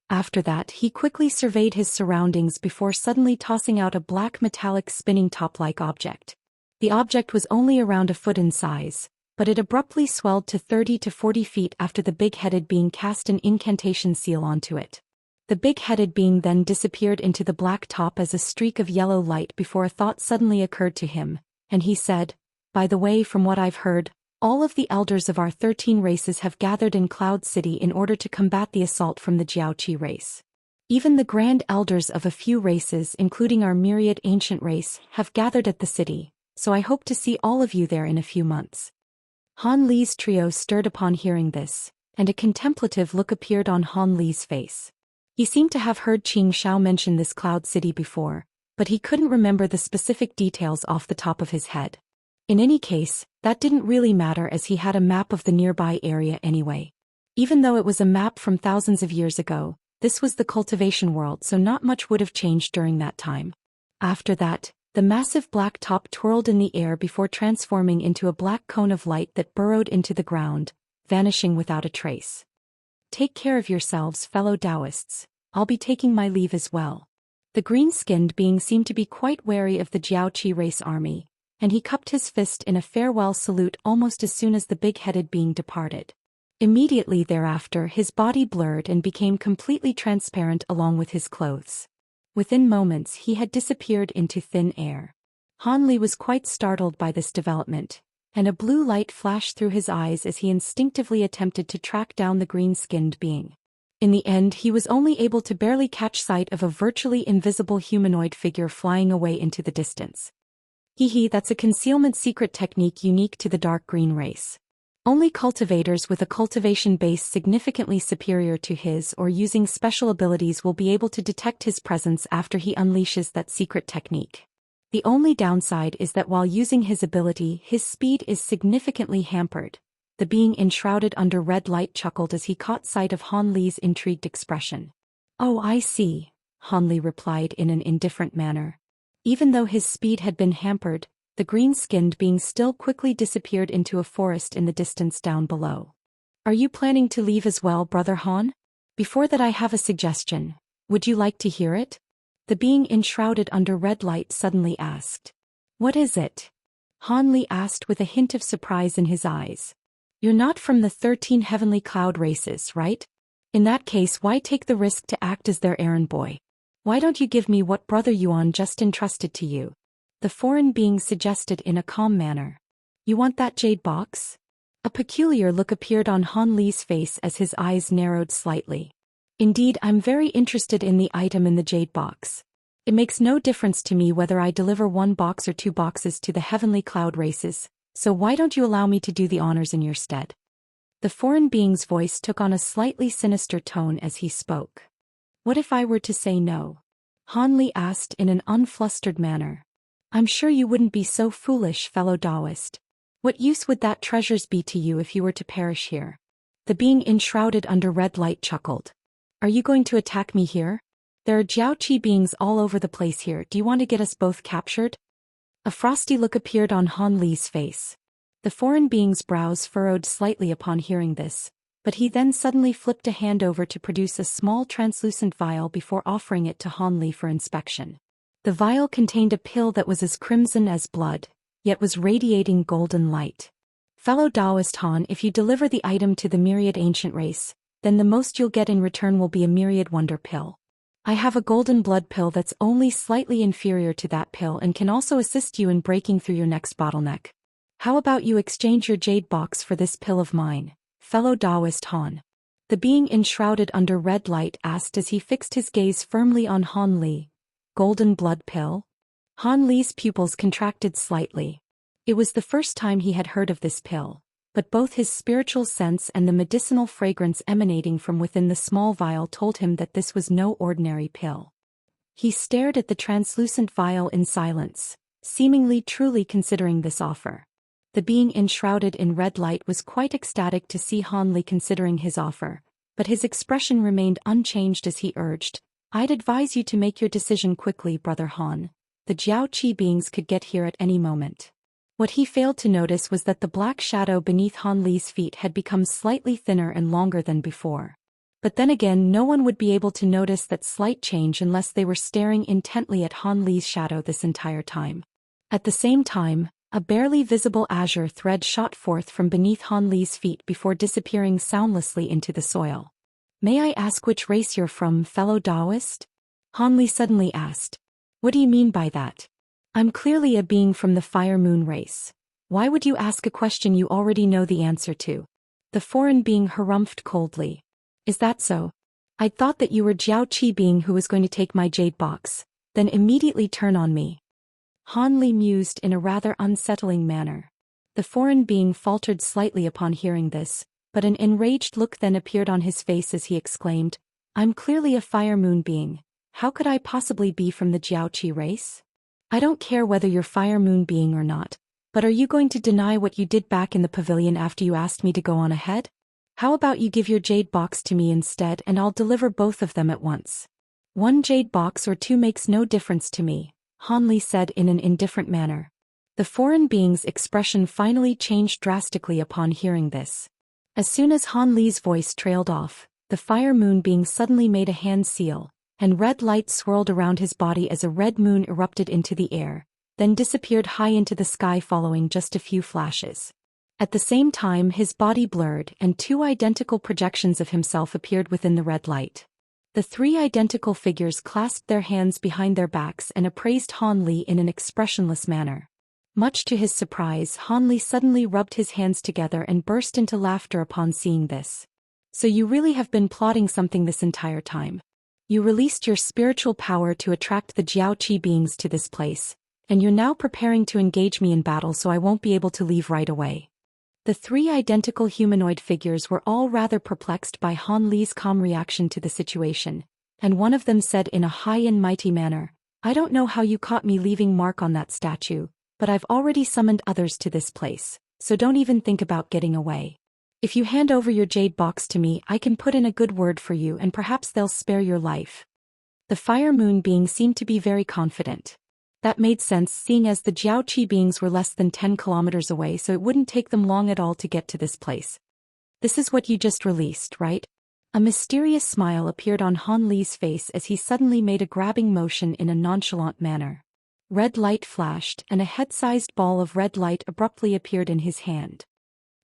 After that, he quickly surveyed his surroundings before suddenly tossing out a black metallic spinning top-like object. The object was only around a foot in size, but it abruptly swelled to 30 to 40 feet after the big-headed being cast an incantation seal onto it. The big-headed being then disappeared into the black top as a streak of yellow light before a thought suddenly occurred to him, and he said, "By the way, from what I've heard, all of the elders of our 13 races have gathered in Cloud City in order to combat the assault from the Jiaoqi race. Even the grand elders of a few races, including our myriad ancient race, have gathered at the city, so I hope to see all of you there in a few months." Han Li's trio stirred upon hearing this, and a contemplative look appeared on Han Li's face. He seemed to have heard Qing Shao mention this Cloud City before, but he couldn't remember the specific details off the top of his head. In any case, that didn't really matter as he had a map of the nearby area anyway. Even though it was a map from thousands of years ago, this was the cultivation world, so not much would have changed during that time. After that, the massive black top twirled in the air before transforming into a black cone of light that burrowed into the ground, vanishing without a trace. "Take care of yourselves, fellow Daoists. I'll be taking my leave as well." The green-skinned being seemed to be quite wary of the Jiaoqi race army, and he cupped his fist in a farewell salute almost as soon as the big-headed being departed. Immediately thereafter his body blurred and became completely transparent along with his clothes. Within moments he had disappeared into thin air. Han Li was quite startled by this development, and a blue light flashed through his eyes as he instinctively attempted to track down the green-skinned being. In the end he was only able to barely catch sight of a virtually invisible humanoid figure flying away into the distance. That's a concealment secret technique unique to the dark green race. Only cultivators with a cultivation base significantly superior to his or using special abilities will be able to detect his presence after he unleashes that secret technique. The only downside is that while using his ability, his speed is significantly hampered. The being enshrouded under red light chuckled as he caught sight of Han Li's intrigued expression. "Oh, I see," Han Li replied in an indifferent manner. Even though his speed had been hampered, the green-skinned being still quickly disappeared into a forest in the distance down below. "Are you planning to leave as well, Brother Han?" Before that I have a suggestion. Would you like to hear it? The being enshrouded under red light suddenly asked. What is it? Han Li asked with a hint of surprise in his eyes. You're not from the 13 heavenly cloud races, right? In that case, why take the risk to act as their errand boy? Why don't you give me what Brother Yuan just entrusted to you? The foreign being suggested in a calm manner. You want that jade box? A peculiar look appeared on Han Li's face as his eyes narrowed slightly. Indeed, I'm very interested in the item in the jade box. It makes no difference to me whether I deliver 1 box or 2 boxes to the heavenly cloud races, so why don't you allow me to do the honors in your stead? The foreign being's voice took on a slightly sinister tone as he spoke. What if I were to say no? Han Li asked in an unflustered manner. I'm sure you wouldn't be so foolish, fellow Daoist. What use would that treasures be to you if you were to perish here? The being enshrouded under red light chuckled. Are you going to attack me here? There are Jiaoqi beings all over the place here. Do you want to get us both captured? A frosty look appeared on Han Li's face. The foreign being's brows furrowed slightly upon hearing this, but he then suddenly flipped a hand over to produce a small translucent vial before offering it to Han Li for inspection. The vial contained a pill that was as crimson as blood, yet was radiating golden light. Fellow Daoist Han, if you deliver the item to the myriad ancient race, then the most you'll get in return will be a myriad wonder pill. I have a golden blood pill that's only slightly inferior to that pill and can also assist you in breaking through your next bottleneck. How about you exchange your jade box for this pill of mine, fellow Daoist Han? The being enshrouded under red light asked as he fixed his gaze firmly on Han Li. Golden blood pill? Han Li's pupils contracted slightly. It was the first time he had heard of this pill, but both his spiritual sense and the medicinal fragrance emanating from within the small vial told him that this was no ordinary pill. He stared at the translucent vial in silence, seemingly truly considering this offer. The being enshrouded in red light was quite ecstatic to see Han Li considering his offer, but his expression remained unchanged as he urged, I'd advise you to make your decision quickly, Brother Han. The Jiaoqi beings could get here at any moment. What he failed to notice was that the black shadow beneath Han Li's feet had become slightly thinner and longer than before. But then again, no one would be able to notice that slight change unless they were staring intently at Han Li's shadow this entire time. At the same time, a barely visible azure thread shot forth from beneath Han Li's feet before disappearing soundlessly into the soil. May I ask which race you're from, fellow Daoist? Han Li suddenly asked. What do you mean by that? I'm clearly a being from the Fire Moon race. Why would you ask a question you already know the answer to? The foreign being harumphed coldly. Is that so? I thought that you were Jiaoqi being who was going to take my jade box, then immediately turn on me. Han Li mused in a rather unsettling manner. The foreign being faltered slightly upon hearing this, but an enraged look then appeared on his face as he exclaimed, I'm clearly a Fire Moon being. How could I possibly be from the Jiaoqi race? I don't care whether you're Fire Moon being or not, but are you going to deny what you did back in the pavilion after you asked me to go on ahead? How about you give your jade box to me instead and I'll deliver both of them at once? 1 jade box or 2 makes no difference to me, Han Li said in an indifferent manner. The foreign being's expression finally changed drastically upon hearing this. As soon as Han Li's voice trailed off, the Fire Moon being suddenly made a hand seal, and red light swirled around his body as a red moon erupted into the air, then disappeared high into the sky following just a few flashes. At the same time, his body blurred and 2 identical projections of himself appeared within the red light. The 3 identical figures clasped their hands behind their backs and appraised Han Li in an expressionless manner. Much to his surprise, Han Li suddenly rubbed his hands together and burst into laughter upon seeing this. So you really have been plotting something this entire time. You released your spiritual power to attract the Jiaoqi beings to this place, and you're now preparing to engage me in battle so I won't be able to leave right away. The 3 identical humanoid figures were all rather perplexed by Han Li's calm reaction to the situation, and one of them said in a high and mighty manner, I don't know how you caught me leaving mark on that statue, but I've already summoned others to this place, so don't even think about getting away. If you hand over your jade box to me, I can put in a good word for you and perhaps they'll spare your life. The Fire Moon being seemed to be very confident. That made sense seeing as the Jiaoqi beings were less than 10 kilometers away, so it wouldn't take them long at all to get to this place. This is what you just released, right? A mysterious smile appeared on Han Li's face as he suddenly made a grabbing motion in a nonchalant manner. Red light flashed, and a head-sized ball of red light abruptly appeared in his hand.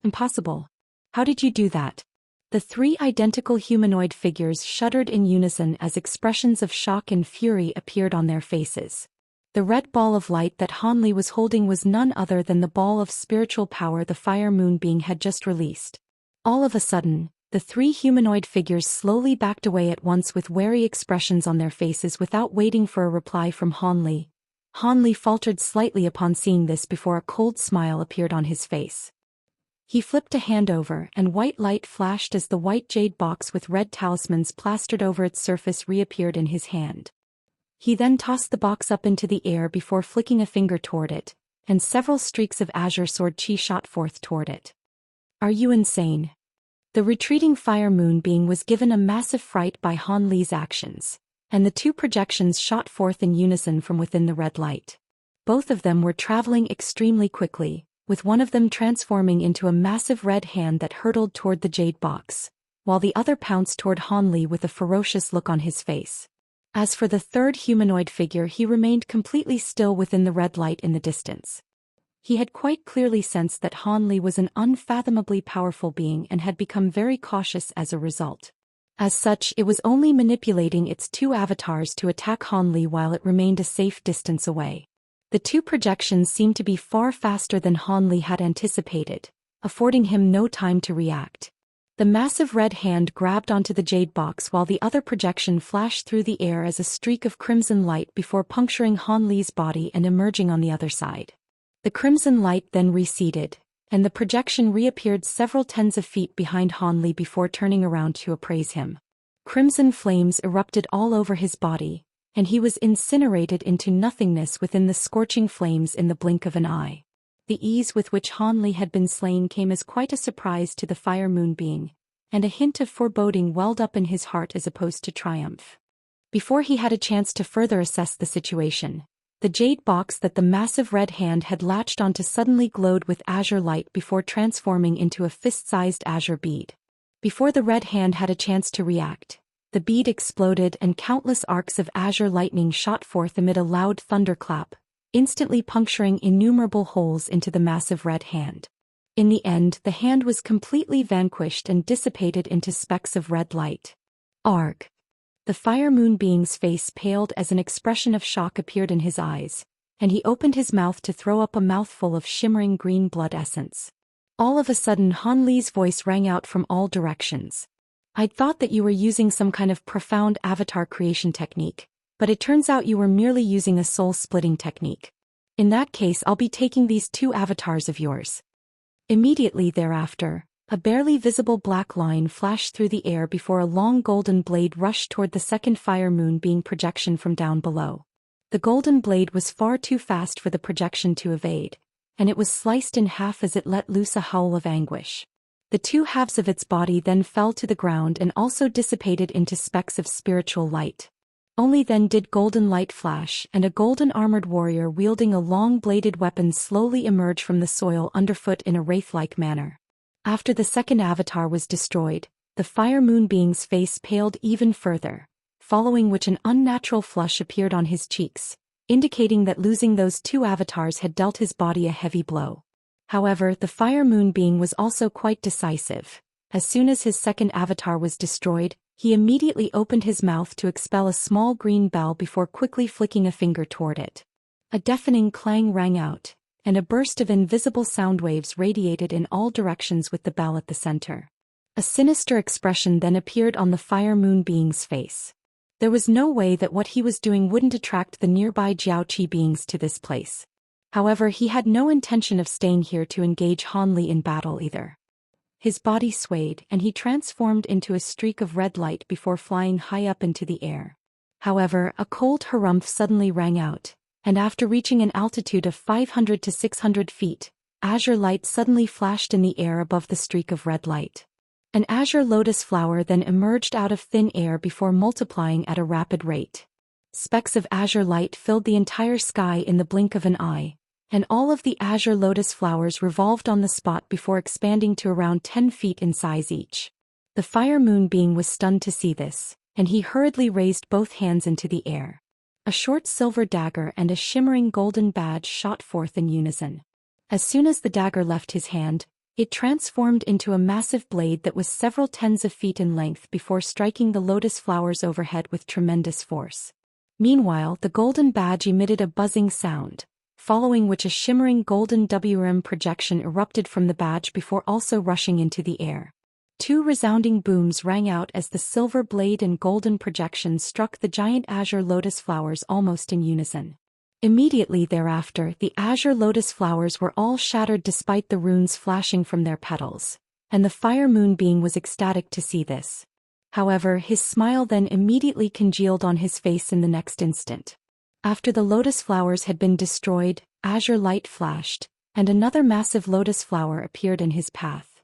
Impossible. How did you do that? The three identical humanoid figures shuddered in unison as expressions of shock and fury appeared on their faces. The red ball of light that Han Li was holding was none other than the ball of spiritual power the fire moon being had just released. All of a sudden, the three humanoid figures slowly backed away at once with wary expressions on their faces without waiting for a reply from Han Li. Han Li faltered slightly upon seeing this before a cold smile appeared on his face. He flipped a hand over, and white light flashed as the white jade box with red talismans plastered over its surface reappeared in his hand. He then tossed the box up into the air before flicking a finger toward it, and several streaks of azure sword chi shot forth toward it. Are you insane? The retreating fire moon being was given a massive fright by Han Li's actions, and the two projections shot forth in unison from within the red light. Both of them were traveling extremely quickly, with one of them transforming into a massive red hand that hurtled toward the jade box, while the other pounced toward Han Li with a ferocious look on his face. As for the third humanoid figure, he remained completely still within the red light in the distance. He had quite clearly sensed that Han Li was an unfathomably powerful being and had become very cautious as a result. As such, it was only manipulating its two avatars to attack Han Li while it remained a safe distance away. The two projections seemed to be far faster than Han Li had anticipated, affording him no time to react. The massive red hand grabbed onto the jade box while the other projection flashed through the air as a streak of crimson light before puncturing Han Li's body and emerging on the other side. The crimson light then receded, and the projection reappeared several tens of feet behind Han Li before turning around to appraise him. Crimson flames erupted all over his body, and he was incinerated into nothingness within the scorching flames in the blink of an eye. The ease with which Han Li had been slain came as quite a surprise to the fire moon being, and a hint of foreboding welled up in his heart as opposed to triumph. Before he had a chance to further assess the situation, the jade box that the massive red hand had latched onto suddenly glowed with azure light before transforming into a fist-sized azure bead. Before the red hand had a chance to react, the bead exploded and countless arcs of azure lightning shot forth amid a loud thunderclap, instantly puncturing innumerable holes into the massive red hand. In the end, the hand was completely vanquished and dissipated into specks of red light. Arg! The fire moon being's face paled as an expression of shock appeared in his eyes, and he opened his mouth to throw up a mouthful of shimmering green blood essence. All of a sudden, Han Li's voice rang out from all directions. I'd thought that you were using some kind of profound avatar creation technique, but it turns out you were merely using a soul-splitting technique. In that case, I'll be taking these two avatars of yours. Immediately thereafter, a barely visible black line flashed through the air before a long golden blade rushed toward the second fire moon being projection from down below. The golden blade was far too fast for the projection to evade, and it was sliced in half as it let loose a howl of anguish. The two halves of its body then fell to the ground and also dissipated into specks of spiritual light. Only then did golden light flash, and a golden armored warrior wielding a long-bladed weapon slowly emerge from the soil underfoot in a wraith-like manner. After the second avatar was destroyed, the fire moon being's face paled even further, following which an unnatural flush appeared on his cheeks, indicating that losing those two avatars had dealt his body a heavy blow. However, the fire moon being was also quite decisive. As soon as his second avatar was destroyed, he immediately opened his mouth to expel a small green bell before quickly flicking a finger toward it. A deafening clang rang out, and a burst of invisible sound waves radiated in all directions with the bell at the center. A sinister expression then appeared on the fire moon being's face. There was no way that what he was doing wouldn't attract the nearby Jiaoqi beings to this place. However, he had no intention of staying here to engage Han Li in battle either. His body swayed, and he transformed into a streak of red light before flying high up into the air. However, a cold harumph suddenly rang out, and after reaching an altitude of 500 to 600 feet, azure light suddenly flashed in the air above the streak of red light. An azure lotus flower then emerged out of thin air before multiplying at a rapid rate. Specks of azure light filled the entire sky in the blink of an eye, and all of the azure lotus flowers revolved on the spot before expanding to around 10 feet in size each. The fire moon being was stunned to see this, and he hurriedly raised both hands into the air. A short silver dagger and a shimmering golden badge shot forth in unison. As soon as the dagger left his hand, it transformed into a massive blade that was several tens of feet in length before striking the lotus flowers overhead with tremendous force. Meanwhile, the golden badge emitted a buzzing sound, following which a shimmering golden WRM projection erupted from the badge before also rushing into the air. Two resounding booms rang out as the silver blade and golden projection struck the giant azure lotus flowers almost in unison. Immediately thereafter, the azure lotus flowers were all shattered despite the runes flashing from their petals, and the fire moon being was ecstatic to see this. However, his smile then immediately congealed on his face in the next instant. After the lotus flowers had been destroyed, azure light flashed, and another massive lotus flower appeared in his path.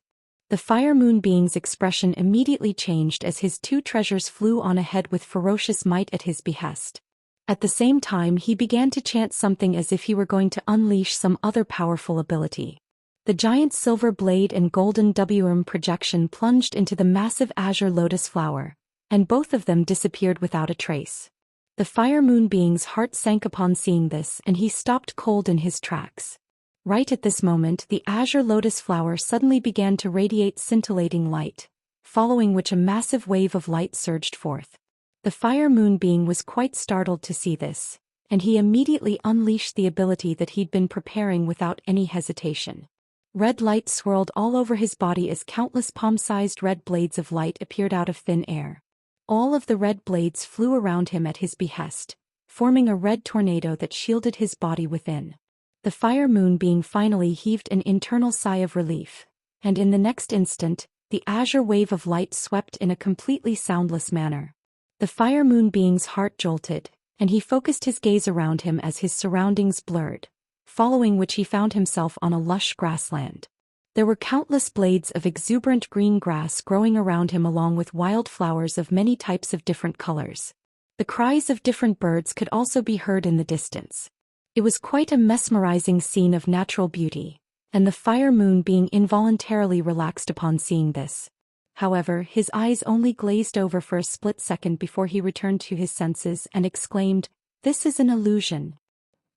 The fire moon being's expression immediately changed as his two treasures flew on ahead with ferocious might at his behest. At the same time, he began to chant something as if he were going to unleash some other powerful ability. The giant silver blade and golden WRM projection plunged into the massive azure lotus flower, and both of them disappeared without a trace. The fire moon being's heart sank upon seeing this, and he stopped cold in his tracks. Right at this moment, the azure lotus flower suddenly began to radiate scintillating light, following which a massive wave of light surged forth. The fire moon being was quite startled to see this, and he immediately unleashed the ability that he'd been preparing without any hesitation. Red light swirled all over his body as countless palm-sized red blades of light appeared out of thin air. All of the red blades flew around him at his behest, forming a red tornado that shielded his body within. The fire moon being finally heaved an internal sigh of relief, and in the next instant, the azure wave of light swept in a completely soundless manner. The fire moon being's heart jolted, and he focused his gaze around him as his surroundings blurred, following which he found himself on a lush grassland. There were countless blades of exuberant green grass growing around him along with wild flowers of many types of different colors. The cries of different birds could also be heard in the distance. It was quite a mesmerizing scene of natural beauty, and the fire moon being involuntarily relaxed upon seeing this. However, his eyes only glazed over for a split second before he returned to his senses and exclaimed, "This is an illusion."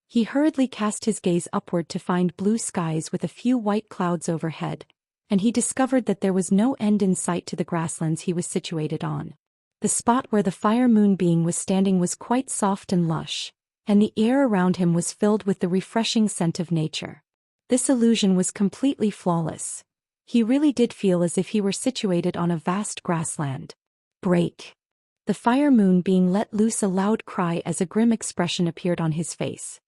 He hurriedly cast his gaze upward to find blue skies with a few white clouds overhead, and he discovered that there was no end in sight to the grasslands he was situated on. The spot where the fire moon being was standing was quite soft and lush, and the air around him was filled with the refreshing scent of nature. This illusion was completely flawless. He really did feel as if he were situated on a vast grassland. Break! The fire moon being let loose a loud cry as a grim expression appeared on his face.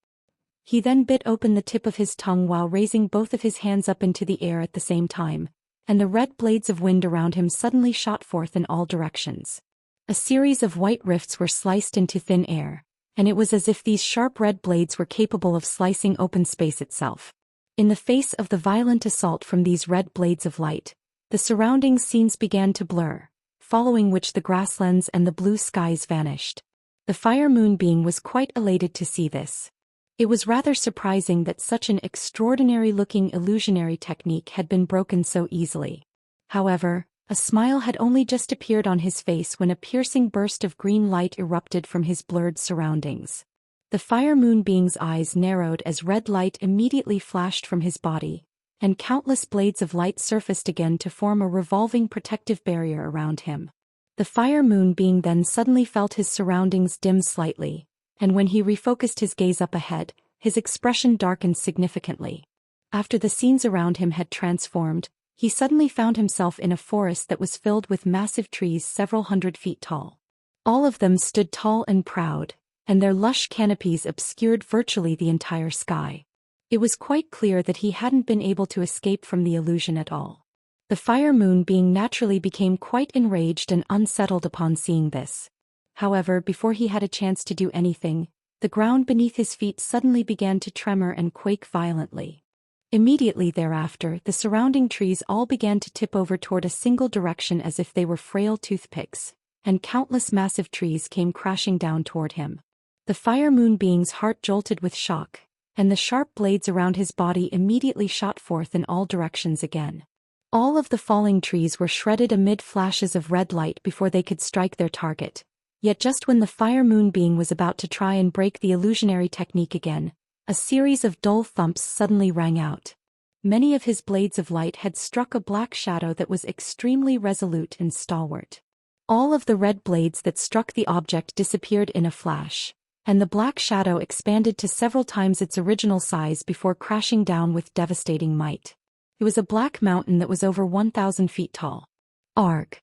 He then bit open the tip of his tongue while raising both of his hands up into the air at the same time, and the red blades of wind around him suddenly shot forth in all directions. A series of white rifts were sliced into thin air, and it was as if these sharp red blades were capable of slicing open space itself. In the face of the violent assault from these red blades of light, the surrounding scenes began to blur, following which the grasslands and the blue skies vanished. The fire moon being was quite elated to see this. It was rather surprising that such an extraordinary-looking illusionary technique had been broken so easily. However, a smile had only just appeared on his face when a piercing burst of green light erupted from his blurred surroundings. The fire moon being's eyes narrowed as red light immediately flashed from his body, and countless blades of light surfaced again to form a revolving protective barrier around him. The fire moon being then suddenly felt his surroundings dim slightly, and when he refocused his gaze up ahead, his expression darkened significantly. After the scenes around him had transformed, he suddenly found himself in a forest that was filled with massive trees several hundred feet tall. All of them stood tall and proud, and their lush canopies obscured virtually the entire sky. It was quite clear that he hadn't been able to escape from the illusion at all. The fire moon being naturally became quite enraged and unsettled upon seeing this. However, before he had a chance to do anything, the ground beneath his feet suddenly began to tremor and quake violently. Immediately thereafter, the surrounding trees all began to tip over toward a single direction as if they were frail toothpicks, and countless massive trees came crashing down toward him. The fire moon being's heart jolted with shock, and the sharp blades around his body immediately shot forth in all directions again. All of the falling trees were shredded amid flashes of red light before they could strike their target. Yet just when the fire moon being was about to try and break the illusionary technique again, a series of dull thumps suddenly rang out. Many of his blades of light had struck a black shadow that was extremely resolute and stalwart. All of the red blades that struck the object disappeared in a flash, and the black shadow expanded to several times its original size before crashing down with devastating might. It was a black mountain that was over 1,000 feet tall. Arg!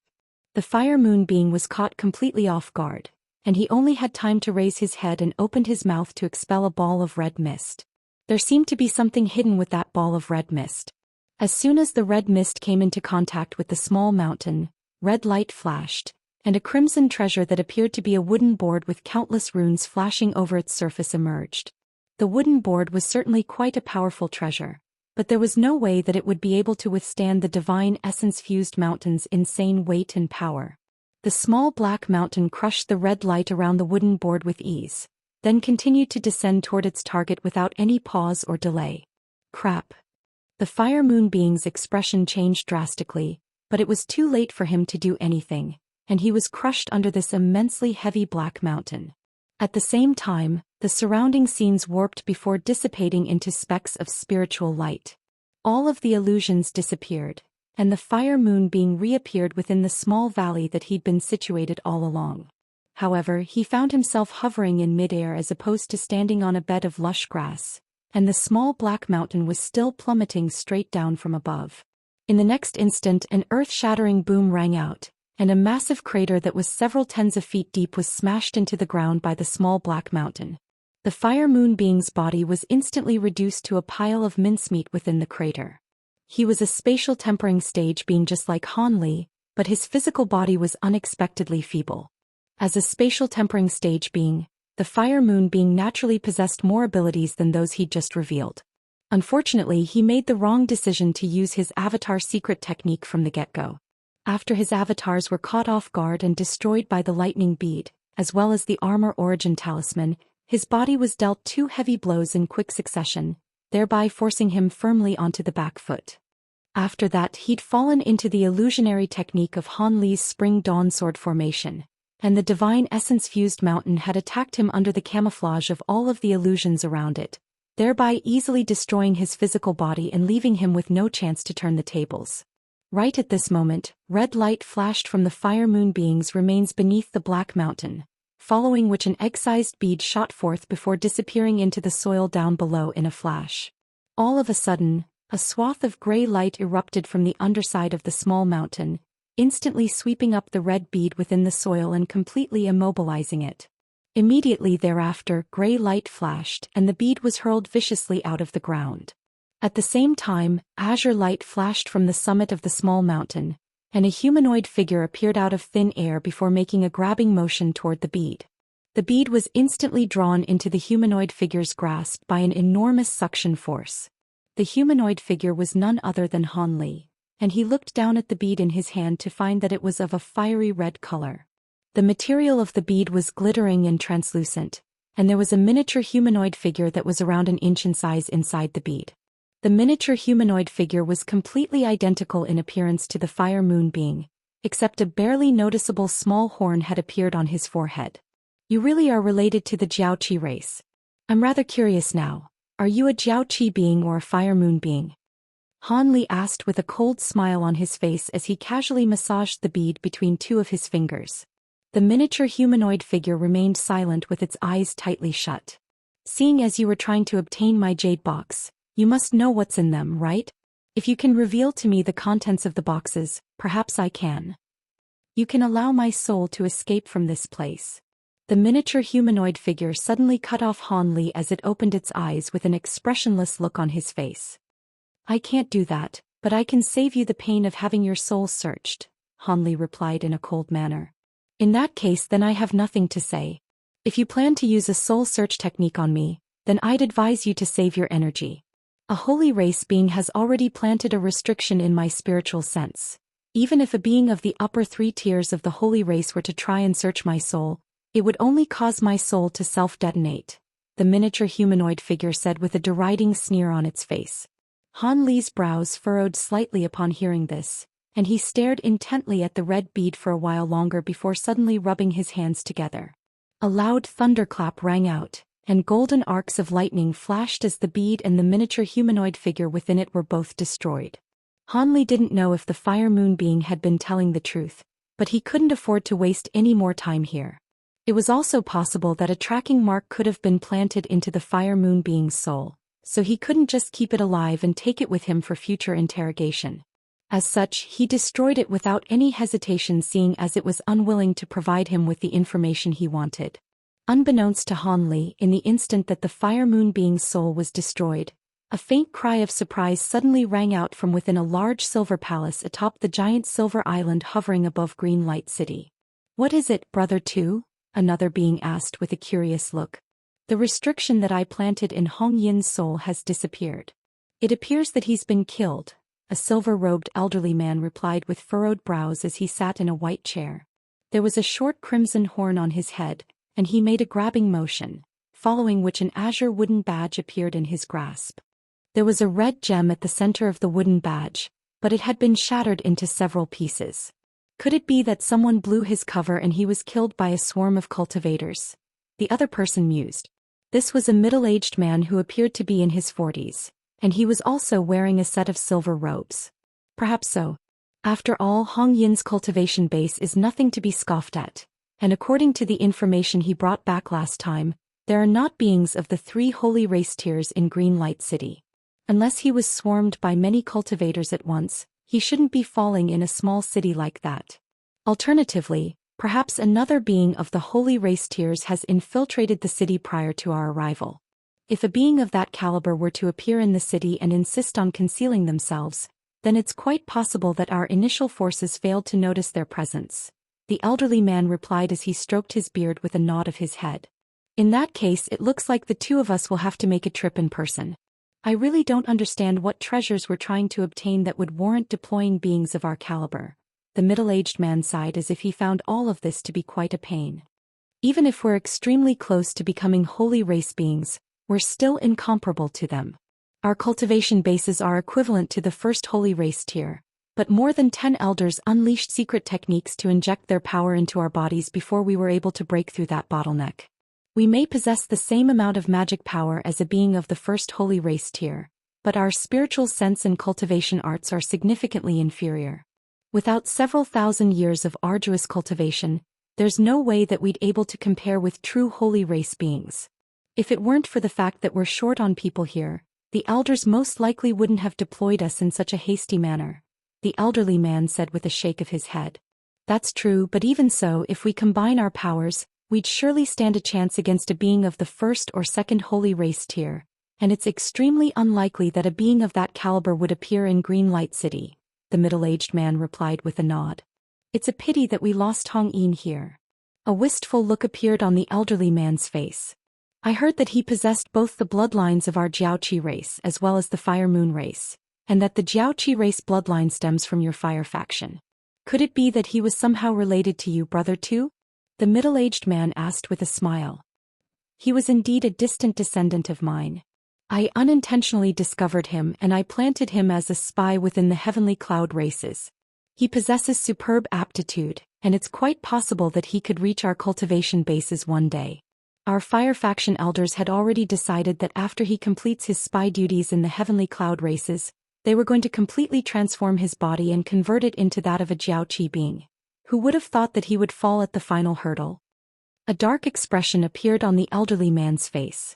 The fire moon being was caught completely off guard, and he only had time to raise his head and opened his mouth to expel a ball of red mist. There seemed to be something hidden with that ball of red mist. As soon as the red mist came into contact with the small mountain, red light flashed, and a crimson treasure that appeared to be a wooden board with countless runes flashing over its surface emerged. The wooden board was certainly quite a powerful treasure, but there was no way that it would be able to withstand the divine essence-fused mountain's insane weight and power. The small black mountain crushed the red light around the wooden board with ease, then continued to descend toward its target without any pause or delay. Crap. The fire moon being's expression changed drastically, but it was too late for him to do anything, and he was crushed under this immensely heavy black mountain. At the same time, the surrounding scenes warped before dissipating into specks of spiritual light. All of the illusions disappeared, and the fire moon being reappeared within the small valley that he'd been situated all along. However, he found himself hovering in midair as opposed to standing on a bed of lush grass, and the small black mountain was still plummeting straight down from above. In the next instant, an earth-shattering boom rang out, and a massive crater that was several tens of feet deep was smashed into the ground by the small black mountain. The fire moon being's body was instantly reduced to a pile of mincemeat within the crater. He was a spatial tempering stage being just like Han Li, but his physical body was unexpectedly feeble. As a spatial tempering stage being, the fire moon being naturally possessed more abilities than those he'd just revealed. Unfortunately, he made the wrong decision to use his avatar secret technique from the get-go. After his avatars were caught off guard and destroyed by the lightning bead, as well as the armor origin talisman, his body was dealt 2 heavy blows in quick succession, thereby forcing him firmly onto the back foot. After that, he'd fallen into the illusionary technique of Han Li's Spring Dawn Sword formation, and the divine essence-fused mountain had attacked him under the camouflage of all of the illusions around it, thereby easily destroying his physical body and leaving him with no chance to turn the tables. Right at this moment, red light flashed from the fire moon being's remains beneath the black mountain, following which an egg-sized bead shot forth before disappearing into the soil down below in a flash. All of a sudden, a swath of gray light erupted from the underside of the small mountain, instantly sweeping up the red bead within the soil and completely immobilizing it. Immediately thereafter, gray light flashed and the bead was hurled viciously out of the ground. At the same time, azure light flashed from the summit of the small mountain, and a humanoid figure appeared out of thin air before making a grabbing motion toward the bead. The bead was instantly drawn into the humanoid figure's grasp by an enormous suction force. The humanoid figure was none other than Han Li, and he looked down at the bead in his hand to find that it was of a fiery red color. The material of the bead was glittering and translucent, and there was a miniature humanoid figure that was around an inch in size inside the bead. The miniature humanoid figure was completely identical in appearance to the fire moon being, except a barely noticeable small horn had appeared on his forehead. You really are related to the Jiaoqi race. I'm rather curious now. Are you a Jiaoqi being or a fire moon being? Han Li asked with a cold smile on his face as he casually massaged the bead between 2 of his fingers. The miniature humanoid figure remained silent with its eyes tightly shut. Seeing as you were trying to obtain my jade box, you must know what's in them, right? If you can reveal to me the contents of the boxes, perhaps I can. You can allow my soul to escape from this place. The miniature humanoid figure suddenly cut off Han Li as it opened its eyes with an expressionless look on his face. I can't do that, but I can save you the pain of having your soul searched, Han Li replied in a cold manner. In that case, then I have nothing to say. If you plan to use a soul search technique on me, then I'd advise you to save your energy. A holy race being has already planted a restriction in my spiritual sense. Even if a being of the upper 3 tiers of the holy race were to try and search my soul, it would only cause my soul to self-detonate, the miniature humanoid figure said with a deriding sneer on its face. Han Li's brows furrowed slightly upon hearing this, and he stared intently at the red bead for a while longer before suddenly rubbing his hands together. A loud thunderclap rang out, and golden arcs of lightning flashed as the bead and the miniature humanoid figure within it were both destroyed. Han Li didn't know if the fire moon being had been telling the truth, but he couldn't afford to waste any more time here. It was also possible that a tracking mark could have been planted into the fire moon being's soul, so he couldn't just keep it alive and take it with him for future interrogation. As such, he destroyed it without any hesitation, seeing as it was unwilling to provide him with the information he wanted. Unbeknownst to Han Li, in the instant that the fire moon being's soul was destroyed, a faint cry of surprise suddenly rang out from within a large silver palace atop the giant silver island hovering above Green Light City. "What is it, Brother Two?" another being asked with a curious look. "The restriction that I planted in Hong Yin's soul has disappeared. It appears that he's been killed," a silver-robed elderly man replied with furrowed brows as he sat in a white chair. There was a short crimson horn on his head, and he made a grabbing motion, following which an azure wooden badge appeared in his grasp. There was a red gem at the center of the wooden badge, but it had been shattered into several pieces. Could it be that someone blew his cover and he was killed by a swarm of cultivators? The other person mused. This was a middle-aged man who appeared to be in his 40s, and he was also wearing a set of silver robes. Perhaps so. After all, Hong Yin's cultivation base is nothing to be scoffed at, and according to the information he brought back last time, there are not beings of the 3 holy race tiers in Green Light City. Unless he was swarmed by many cultivators at once, he shouldn't be falling in a small city like that. Alternatively, perhaps another being of the holy race tiers has infiltrated the city prior to our arrival. If a being of that caliber were to appear in the city and insist on concealing themselves, then it's quite possible that our initial forces failed to notice their presence, the elderly man replied as he stroked his beard with a nod of his head. "In that case, it looks like the two of us will have to make a trip in person. I really don't understand what treasures we're trying to obtain that would warrant deploying beings of our caliber." The middle-aged man sighed as if he found all of this to be quite a pain. "Even if we're extremely close to becoming holy race beings, we're still incomparable to them. Our cultivation bases are equivalent to the first holy race tier, but more than 10 elders unleashed secret techniques to inject their power into our bodies before we were able to break through that bottleneck. We may possess the same amount of magic power as a being of the first holy race tier, but our spiritual sense and cultivation arts are significantly inferior. Without several thousand years of arduous cultivation, there's no way that we'd able to compare with true holy race beings. If it weren't for the fact that we're short on people here, the elders most likely wouldn't have deployed us in such a hasty manner," the elderly man said with a shake of his head. "That's true, but even so, if we combine our powers, we'd surely stand a chance against a being of the first or second holy race tier, and it's extremely unlikely that a being of that caliber would appear in Green Light City," the middle-aged man replied with a nod. "It's a pity that we lost Hong Yin here." A wistful look appeared on the elderly man's face. "I heard that he possessed both the bloodlines of our Jiaoqi race as well as the Fire Moon race, and that the Jiaoqi race bloodline stems from your fire faction. Could it be that he was somehow related to you, Brother Two?" the middle-aged man asked with a smile. "He was indeed a distant descendant of mine. I unintentionally discovered him and I planted him as a spy within the heavenly cloud races. He possesses superb aptitude, and it's quite possible that he could reach our cultivation bases one day. Our fire faction elders had already decided that after he completes his spy duties in the heavenly cloud races, they were going to completely transform his body and convert it into that of a Jiaoqi being. Who would have thought that he would fall at the final hurdle?" A dark expression appeared on the elderly man's face.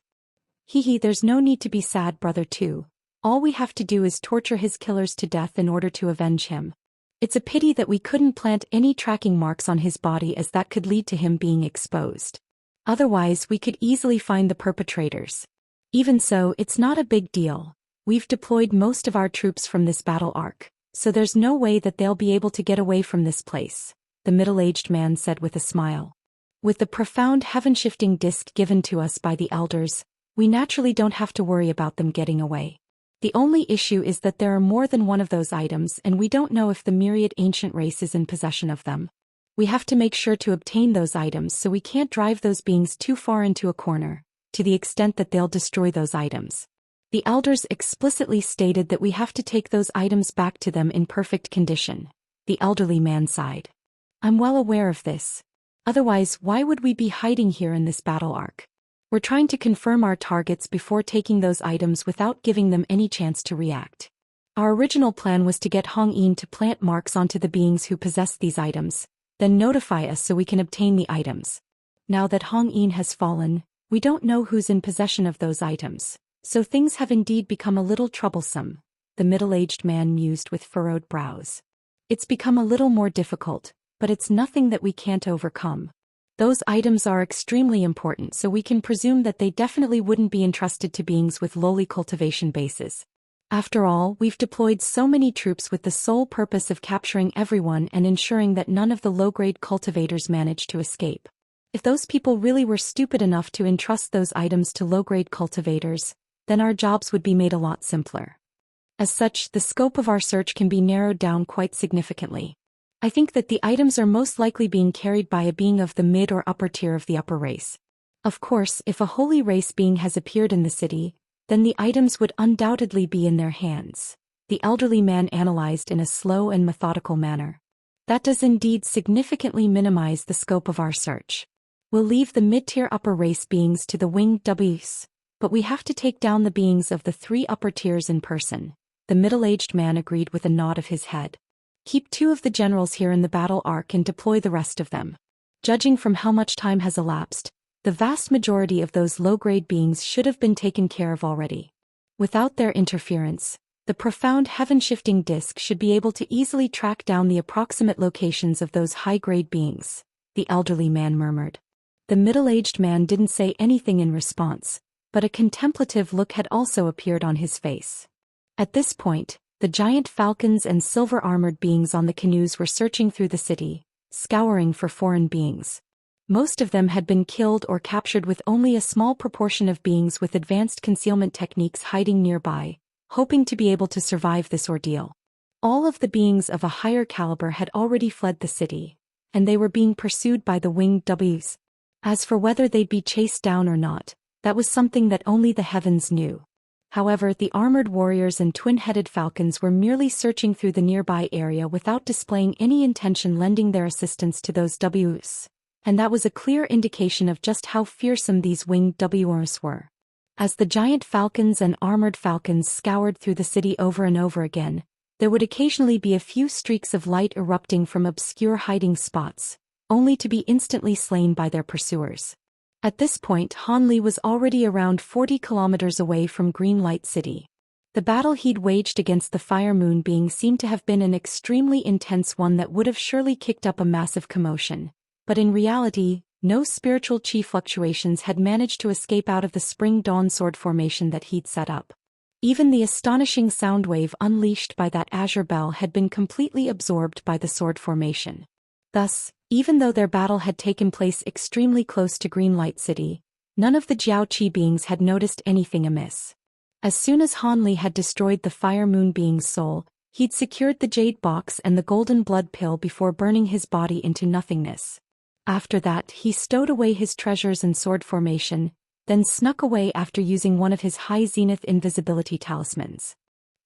"Hee, there's no need to be sad, Brother Two. All we have to do is torture his killers to death in order to avenge him. It's a pity that we couldn't plant any tracking marks on his body, as that could lead to him being exposed. Otherwise, we could easily find the perpetrators. Even so, it's not a big deal. We've deployed most of our troops from this battle arc, so there's no way that they'll be able to get away from this place," the middle-aged man said with a smile. "With the profound heaven-shifting disc given to us by the elders, we naturally don't have to worry about them getting away. The only issue is that there are more than one of those items, and we don't know if the myriad ancient race is in possession of them. We have to make sure to obtain those items, so we can't drive those beings too far into a corner, to the extent that they'll destroy those items. The elders explicitly stated that we have to take those items back to them in perfect condition. The elderly man sighed. I'm well aware of this. Otherwise, why would we be hiding here in this battle arc? We're trying to confirm our targets before taking those items without giving them any chance to react. Our original plan was to get Hong Yin to plant marks onto the beings who possess these items, then notify us so we can obtain the items. Now that Hong Yin has fallen, we don't know who's in possession of those items, so things have indeed become a little troublesome, the middle-aged man mused with furrowed brows. It's become a little more difficult, but it's nothing that we can't overcome. Those items are extremely important, so we can presume that they definitely wouldn't be entrusted to beings with lowly cultivation bases. After all, we've deployed so many troops with the sole purpose of capturing everyone and ensuring that none of the low-grade cultivators manage to escape. If those people really were stupid enough to entrust those items to low-grade cultivators, then our jobs would be made a lot simpler. As such, the scope of our search can be narrowed down quite significantly. I think that the items are most likely being carried by a being of the mid or upper tier of the upper race. Of course, if a holy race being has appeared in the city, then the items would undoubtedly be in their hands, the elderly man analyzed in a slow and methodical manner. That does indeed significantly minimize the scope of our search. We'll leave the mid-tier upper race beings to the winged Daoist, but we have to take down the beings of the 3 upper tiers in person. The middle-aged man agreed with a nod of his head. Keep 2 of the generals here in the battle arc and deploy the rest of them. Judging from how much time has elapsed, the vast majority of those low-grade beings should have been taken care of already. Without their interference, the profound heaven-shifting disk should be able to easily track down the approximate locations of those high-grade beings, the elderly man murmured. The middle-aged man didn't say anything in response, but a contemplative look had also appeared on his face. At this point, the giant falcons and silver-armored beings on the canoes were searching through the city, scouring for foreign beings. Most of them had been killed or captured, with only a small proportion of beings with advanced concealment techniques hiding nearby, hoping to be able to survive this ordeal. All of the beings of a higher caliber had already fled the city, and they were being pursued by the winged Ws. As for whether they'd be chased down or not, that was something that only the heavens knew. However, the armored warriors and twin-headed falcons were merely searching through the nearby area without displaying any intention lending their assistance to those Ws, and that was a clear indication of just how fearsome these winged Ws were. As the giant falcons and armored falcons scoured through the city over and over again, there would occasionally be a few streaks of light erupting from obscure hiding spots, only to be instantly slain by their pursuers. At this point, Han Li was already around 40 kilometers away from Green Light City. The battle he'd waged against the Fire Moon being seemed to have been an extremely intense one that would have surely kicked up a massive commotion, but in reality, no spiritual chi fluctuations had managed to escape out of the Spring Dawn sword formation that he'd set up. Even the astonishing sound wave unleashed by that azure bell had been completely absorbed by the sword formation. Thus, even though their battle had taken place extremely close to Green Light City, none of the Jiao Qi beings had noticed anything amiss. As soon as Han Li had destroyed the Fire Moon being's soul, he'd secured the jade box and the golden blood pill before burning his body into nothingness. After that, he stowed away his treasures and sword formation, then snuck away after using one of his high zenith invisibility talismans.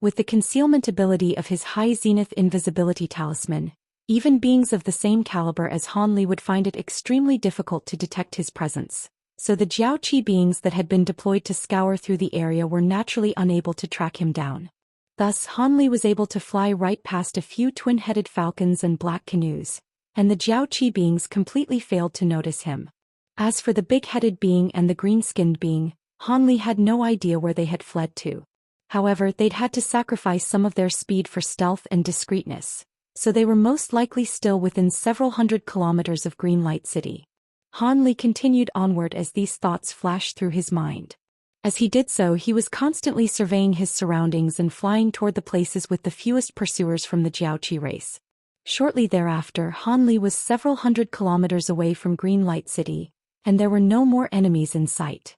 With the concealment ability of his high zenith invisibility talisman, even beings of the same caliber as Han Li would find it extremely difficult to detect his presence, so the Jiao Qi beings that had been deployed to scour through the area were naturally unable to track him down. Thus, Han Li was able to fly right past a few twin-headed falcons and black canoes, and the Jiao Qi beings completely failed to notice him. As for the big-headed being and the green-skinned being, Han Li had no idea where they had fled to. However, they'd had to sacrifice some of their speed for stealth and discreetness, so they were most likely still within several hundred kilometers of Green Light City. Han Li continued onward as these thoughts flashed through his mind. As he did so, he was constantly surveying his surroundings and flying toward the places with the fewest pursuers from the Jiao Qi race. Shortly thereafter, Han Li was several hundred kilometers away from Green Light City, and there were no more enemies in sight.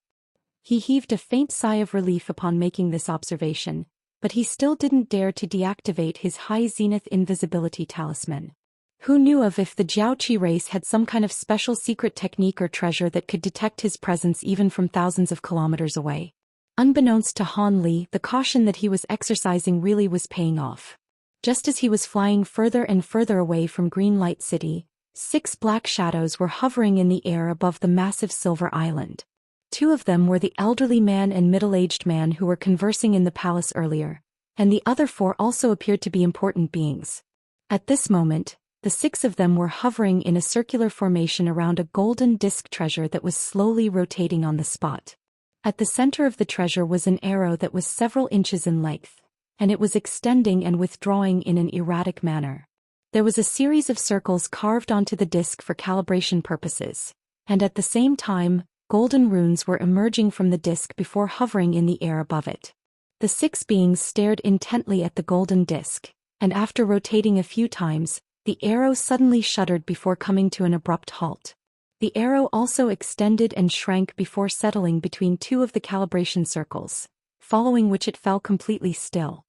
He heaved a faint sigh of relief upon making this observation, but he still didn't dare to deactivate his high zenith invisibility talisman. Who knew if the Jiao Qi race had some kind of special secret technique or treasure that could detect his presence even from thousands of kilometers away? Unbeknownst to Han Li, the caution that he was exercising really was paying off. Just as he was flying further and further away from Green Light City, 6 black shadows were hovering in the air above the massive silver island. 2 of them were the elderly man and middle-aged man who were conversing in the palace earlier, and the other 4 also appeared to be important beings. At this moment, the 6 of them were hovering in a circular formation around a golden disc treasure that was slowly rotating on the spot. At the center of the treasure was an arrow that was several inches in length, and it was extending and withdrawing in an erratic manner. There was a series of circles carved onto the disc for calibration purposes, and at the same time, golden runes were emerging from the disc before hovering in the air above it. The 6 beings stared intently at the golden disc, and after rotating a few times, the arrow suddenly shuddered before coming to an abrupt halt. The arrow also extended and shrank before settling between 2 of the calibration circles, following which it fell completely still.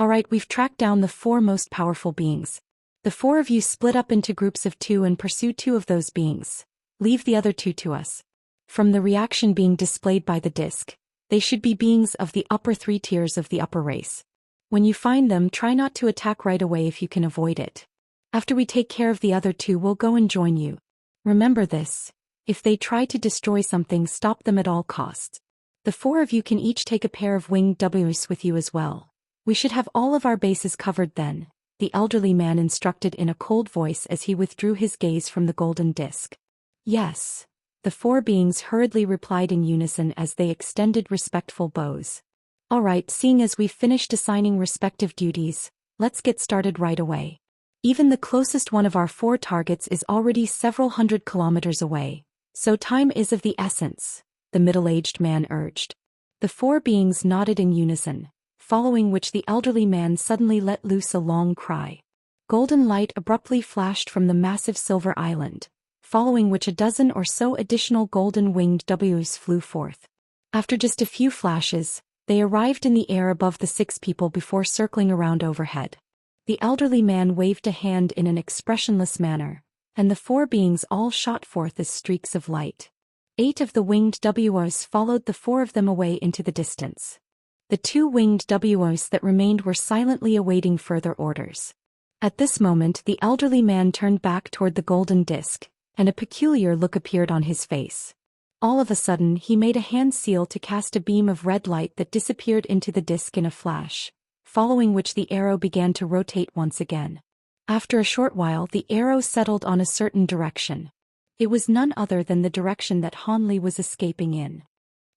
Alright, we've tracked down the 4 most powerful beings. The 4 of you split up into groups of 2 and pursue 2 of those beings. Leave the other 2 to us. From the reaction being displayed by the disc, they should be beings of the upper 3 tiers of the upper race. When you find them, try not to attack right away if you can avoid it. After we take care of the other 2, we'll go and join you. Remember this: if they try to destroy something, stop them at all costs. The 4 of you can each take a pair of winged Daoists with you as well. We should have all of our bases covered then, the elderly man instructed in a cold voice as he withdrew his gaze from the golden disc. Yes. The 4 beings hurriedly replied in unison as they extended respectful bows. Alright, seeing as we've finished assigning respective duties, let's get started right away. Even the closest one of our 4 targets is already several hundred kilometers away, so time is of the essence, the middle-aged man urged. The 4 beings nodded in unison, following which the elderly man suddenly let loose a long cry. Golden light abruptly flashed from the massive silver island, following which a dozen or so additional golden-winged Daoists flew forth. After just a few flashes, they arrived in the air above the 6 people before circling around overhead. The elderly man waved a hand in an expressionless manner, and the 4 beings all shot forth as streaks of light. 8 of the winged Daoists followed the 4 of them away into the distance. The 2 winged Daoists that remained were silently awaiting further orders. At this moment, the elderly man turned back toward the golden disc, and a peculiar look appeared on his face. All of a sudden, he made a hand seal to cast a beam of red light that disappeared into the disc in a flash, following which the arrow began to rotate once again. After a short while, the arrow settled on a certain direction. It was none other than the direction that Han Li was escaping in.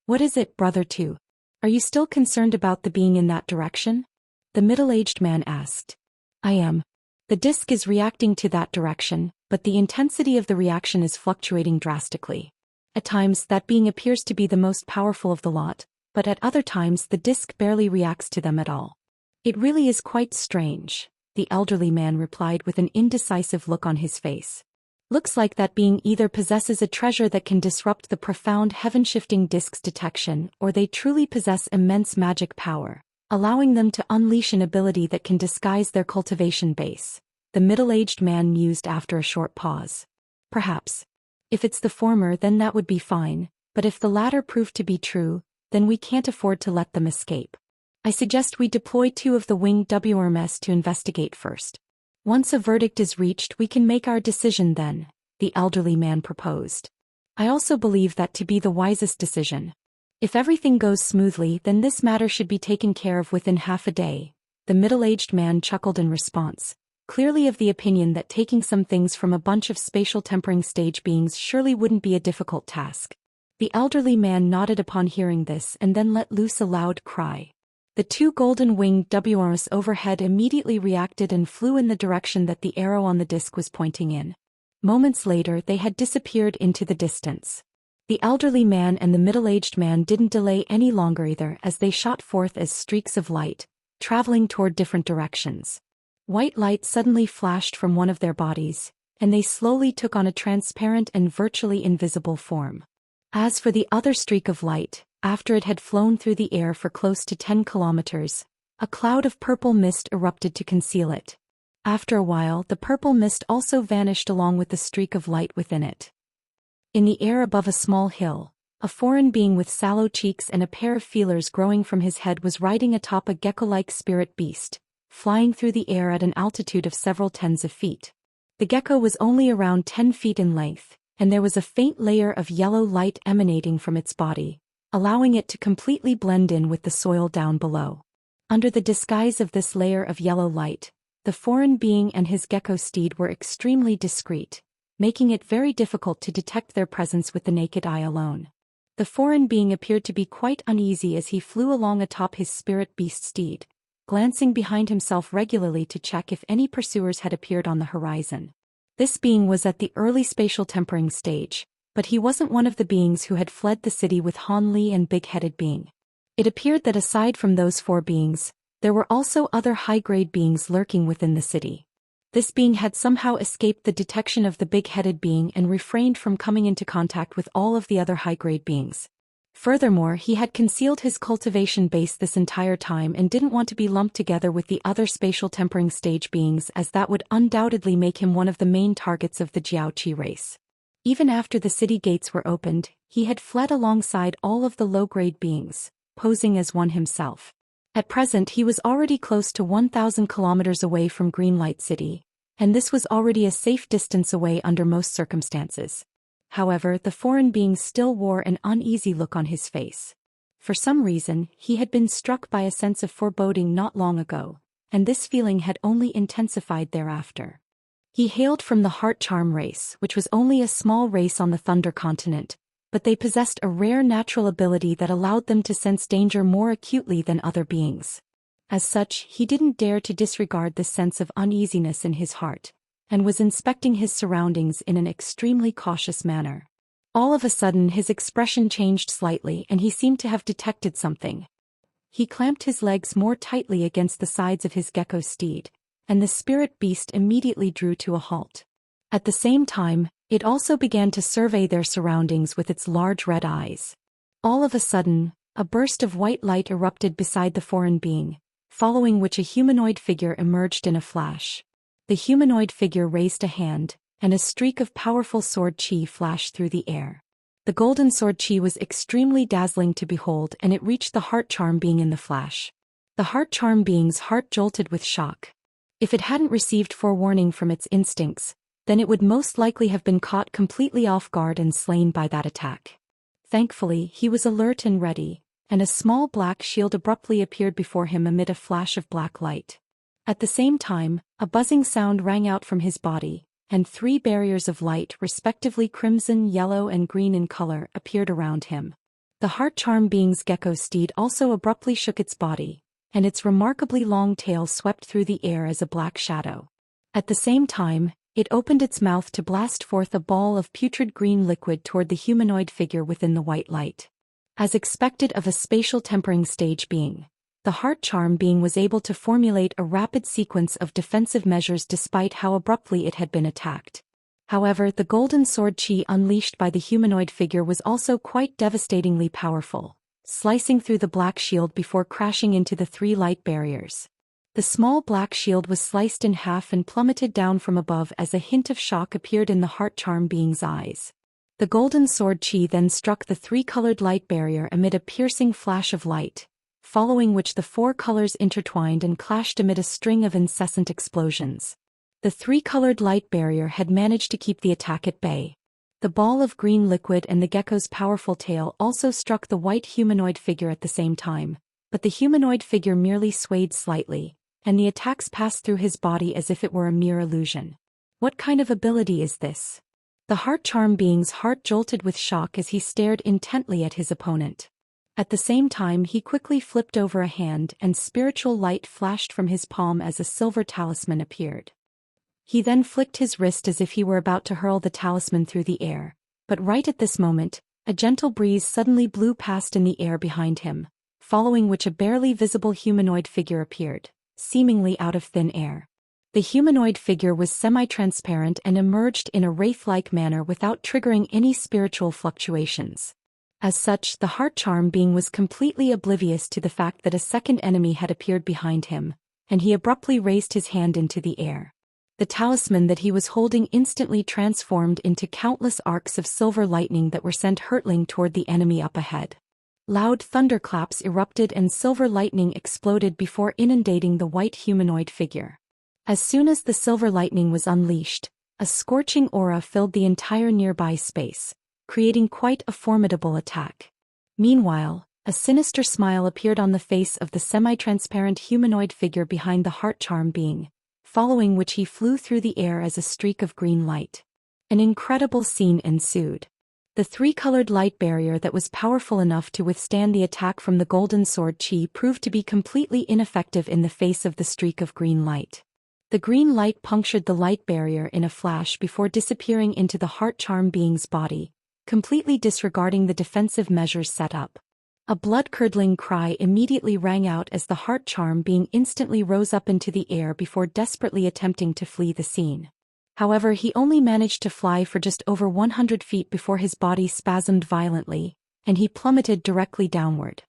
What is it, brother 2? Are you still concerned about the being in that direction? The middle-aged man asked. I am. The disc is reacting to that direction, but the intensity of the reaction is fluctuating drastically. At times, that being appears to be the most powerful of the lot, but at other times the disc barely reacts to them at all. It really is quite strange, the elderly man replied with an indecisive look on his face. Looks like that being either possesses a treasure that can disrupt the profound heaven-shifting disc's detection, or they truly possess immense magic power, allowing them to unleash an ability that can disguise their cultivation base, the middle-aged man mused after a short pause. Perhaps. If it's the former, then that would be fine, but if the latter proved to be true, then we can't afford to let them escape. I suggest we deploy 2 of the winged Immerse to investigate first. Once a verdict is reached, we can make our decision then, the elderly man proposed. I also believe that to be the wisest decision. If everything goes smoothly, then this matter should be taken care of within half a day, the middle-aged man chuckled in response, clearly of the opinion that taking some things from a bunch of spatial tempering stage beings surely wouldn't be a difficult task. The elderly man nodded upon hearing this and then let loose a loud cry. The 2 golden-winged Immerse overhead immediately reacted and flew in the direction that the arrow on the disc was pointing in. Moments later, they had disappeared into the distance. The elderly man and the middle-aged man didn't delay any longer either, as they shot forth as streaks of light, traveling toward different directions. White light suddenly flashed from one of their bodies, and they slowly took on a transparent and virtually invisible form. As for the other streak of light, after it had flown through the air for close to 10 kilometers, a cloud of purple mist erupted to conceal it. After a while, the purple mist also vanished along with the streak of light within it. In the air above a small hill, A foreign being with sallow cheeks and a pair of feelers growing from his head was riding atop a gecko-like spirit beast, flying through the air at an altitude of several tens of feet. The gecko was only around 10 feet in length, and there was a faint layer of yellow light emanating from its body, allowing it to completely blend in with the soil down below. Under the disguise of this layer of yellow light, the foreign being and his gecko steed were extremely discreet, making it very difficult to detect their presence with the naked eye alone. The foreign being appeared to be quite uneasy as he flew along atop his spirit beast steed, glancing behind himself regularly to check if any pursuers had appeared on the horizon. This being was at the early spatial tempering stage, but he wasn't one of the beings who had fled the city with Han Li and Big-Headed Being. It appeared that aside from those 4 beings, there were also other high-grade beings lurking within the city. This being had somehow escaped the detection of the Big-Headed Being and refrained from coming into contact with all of the other high-grade beings. Furthermore, he had concealed his cultivation base this entire time and didn't want to be lumped together with the other spatial tempering stage beings, as that would undoubtedly make him one of the main targets of the Jiaoqi race. Even after the city gates were opened, he had fled alongside all of the low-grade beings, posing as one himself. At present he was already close to 1,000 kilometers away from Greenlight City, and this was already a safe distance away under most circumstances. However, the foreign being still wore an uneasy look on his face. For some reason, he had been struck by a sense of foreboding not long ago, and this feeling had only intensified thereafter. He hailed from the Heart Charm race, which was only a small race on the Thunder Continent, but they possessed a rare natural ability that allowed them to sense danger more acutely than other beings. As such, he didn't dare to disregard this sense of uneasiness in his heart, and was inspecting his surroundings in an extremely cautious manner. All of a sudden his expression changed slightly and he seemed to have detected something. He clamped his legs more tightly against the sides of his gecko steed, and the spirit beast immediately drew to a halt. At the same time, it also began to survey their surroundings with its large red eyes. All of a sudden, a burst of white light erupted beside the foreign being, following which a humanoid figure emerged in a flash. The humanoid figure raised a hand, and a streak of powerful sword chi flashed through the air. The golden sword chi was extremely dazzling to behold, and it reached the heart charm being in the flash. The heart charm being's heart jolted with shock. If it hadn't received forewarning from its instincts, then it would most likely have been caught completely off guard and slain by that attack. Thankfully, he was alert and ready, and a small black shield abruptly appeared before him amid a flash of black light. At the same time, a buzzing sound rang out from his body, and 3 barriers of light, respectively crimson, yellow and green in color, appeared around him. The heart charm being's gecko steed also abruptly shook its body, and its remarkably long tail swept through the air as a black shadow. At the same time, it opened its mouth to blast forth a ball of putrid green liquid toward the humanoid figure within the white light. As expected of a spatial tempering stage being, the heart charm being was able to formulate a rapid sequence of defensive measures despite how abruptly it had been attacked. However, the golden sword chi unleashed by the humanoid figure was also quite devastatingly powerful, slicing through the black shield before crashing into the 3 light barriers. The small black shield was sliced in half and plummeted down from above as a hint of shock appeared in the heart charm being's eyes. The golden sword chi then struck the 3-colored light barrier amid a piercing flash of light, following which the 4 colors intertwined and clashed amid a string of incessant explosions. The 3-colored light barrier had managed to keep the attack at bay. The ball of green liquid and the gecko's powerful tail also struck the white humanoid figure at the same time, but the humanoid figure merely swayed slightly, and the attacks passed through his body as if it were a mere illusion. What kind of ability is this? The heart charm being's heart jolted with shock as he stared intently at his opponent. At the same time he quickly flipped over a hand and spiritual light flashed from his palm as a silver talisman appeared. He then flicked his wrist as if he were about to hurl the talisman through the air, but right at this moment, a gentle breeze suddenly blew past in the air behind him, following which a barely visible humanoid figure appeared, seemingly out of thin air. The humanoid figure was semi-transparent and emerged in a wraith-like manner without triggering any spiritual fluctuations. As such, the heart charm being was completely oblivious to the fact that a second enemy had appeared behind him, and he abruptly raised his hand into the air. The talisman that he was holding instantly transformed into countless arcs of silver lightning that were sent hurtling toward the enemy up ahead. Loud thunderclaps erupted and silver lightning exploded before inundating the white humanoid figure. As soon as the silver lightning was unleashed, a scorching aura filled the entire nearby space, creating quite a formidable attack. Meanwhile, a sinister smile appeared on the face of the semi-transparent humanoid figure behind the heart charm being, following which he flew through the air as a streak of green light. An incredible scene ensued. The three-colored light barrier that was powerful enough to withstand the attack from the golden sword chi proved to be completely ineffective in the face of the streak of green light. The green light punctured the light barrier in a flash before disappearing into the heart charm being's body, completely disregarding the defensive measures set up. A blood-curdling cry immediately rang out as the heart charm being instantly rose up into the air before desperately attempting to flee the scene. However, he only managed to fly for just over 100 feet before his body spasmed violently, and he plummeted directly downward.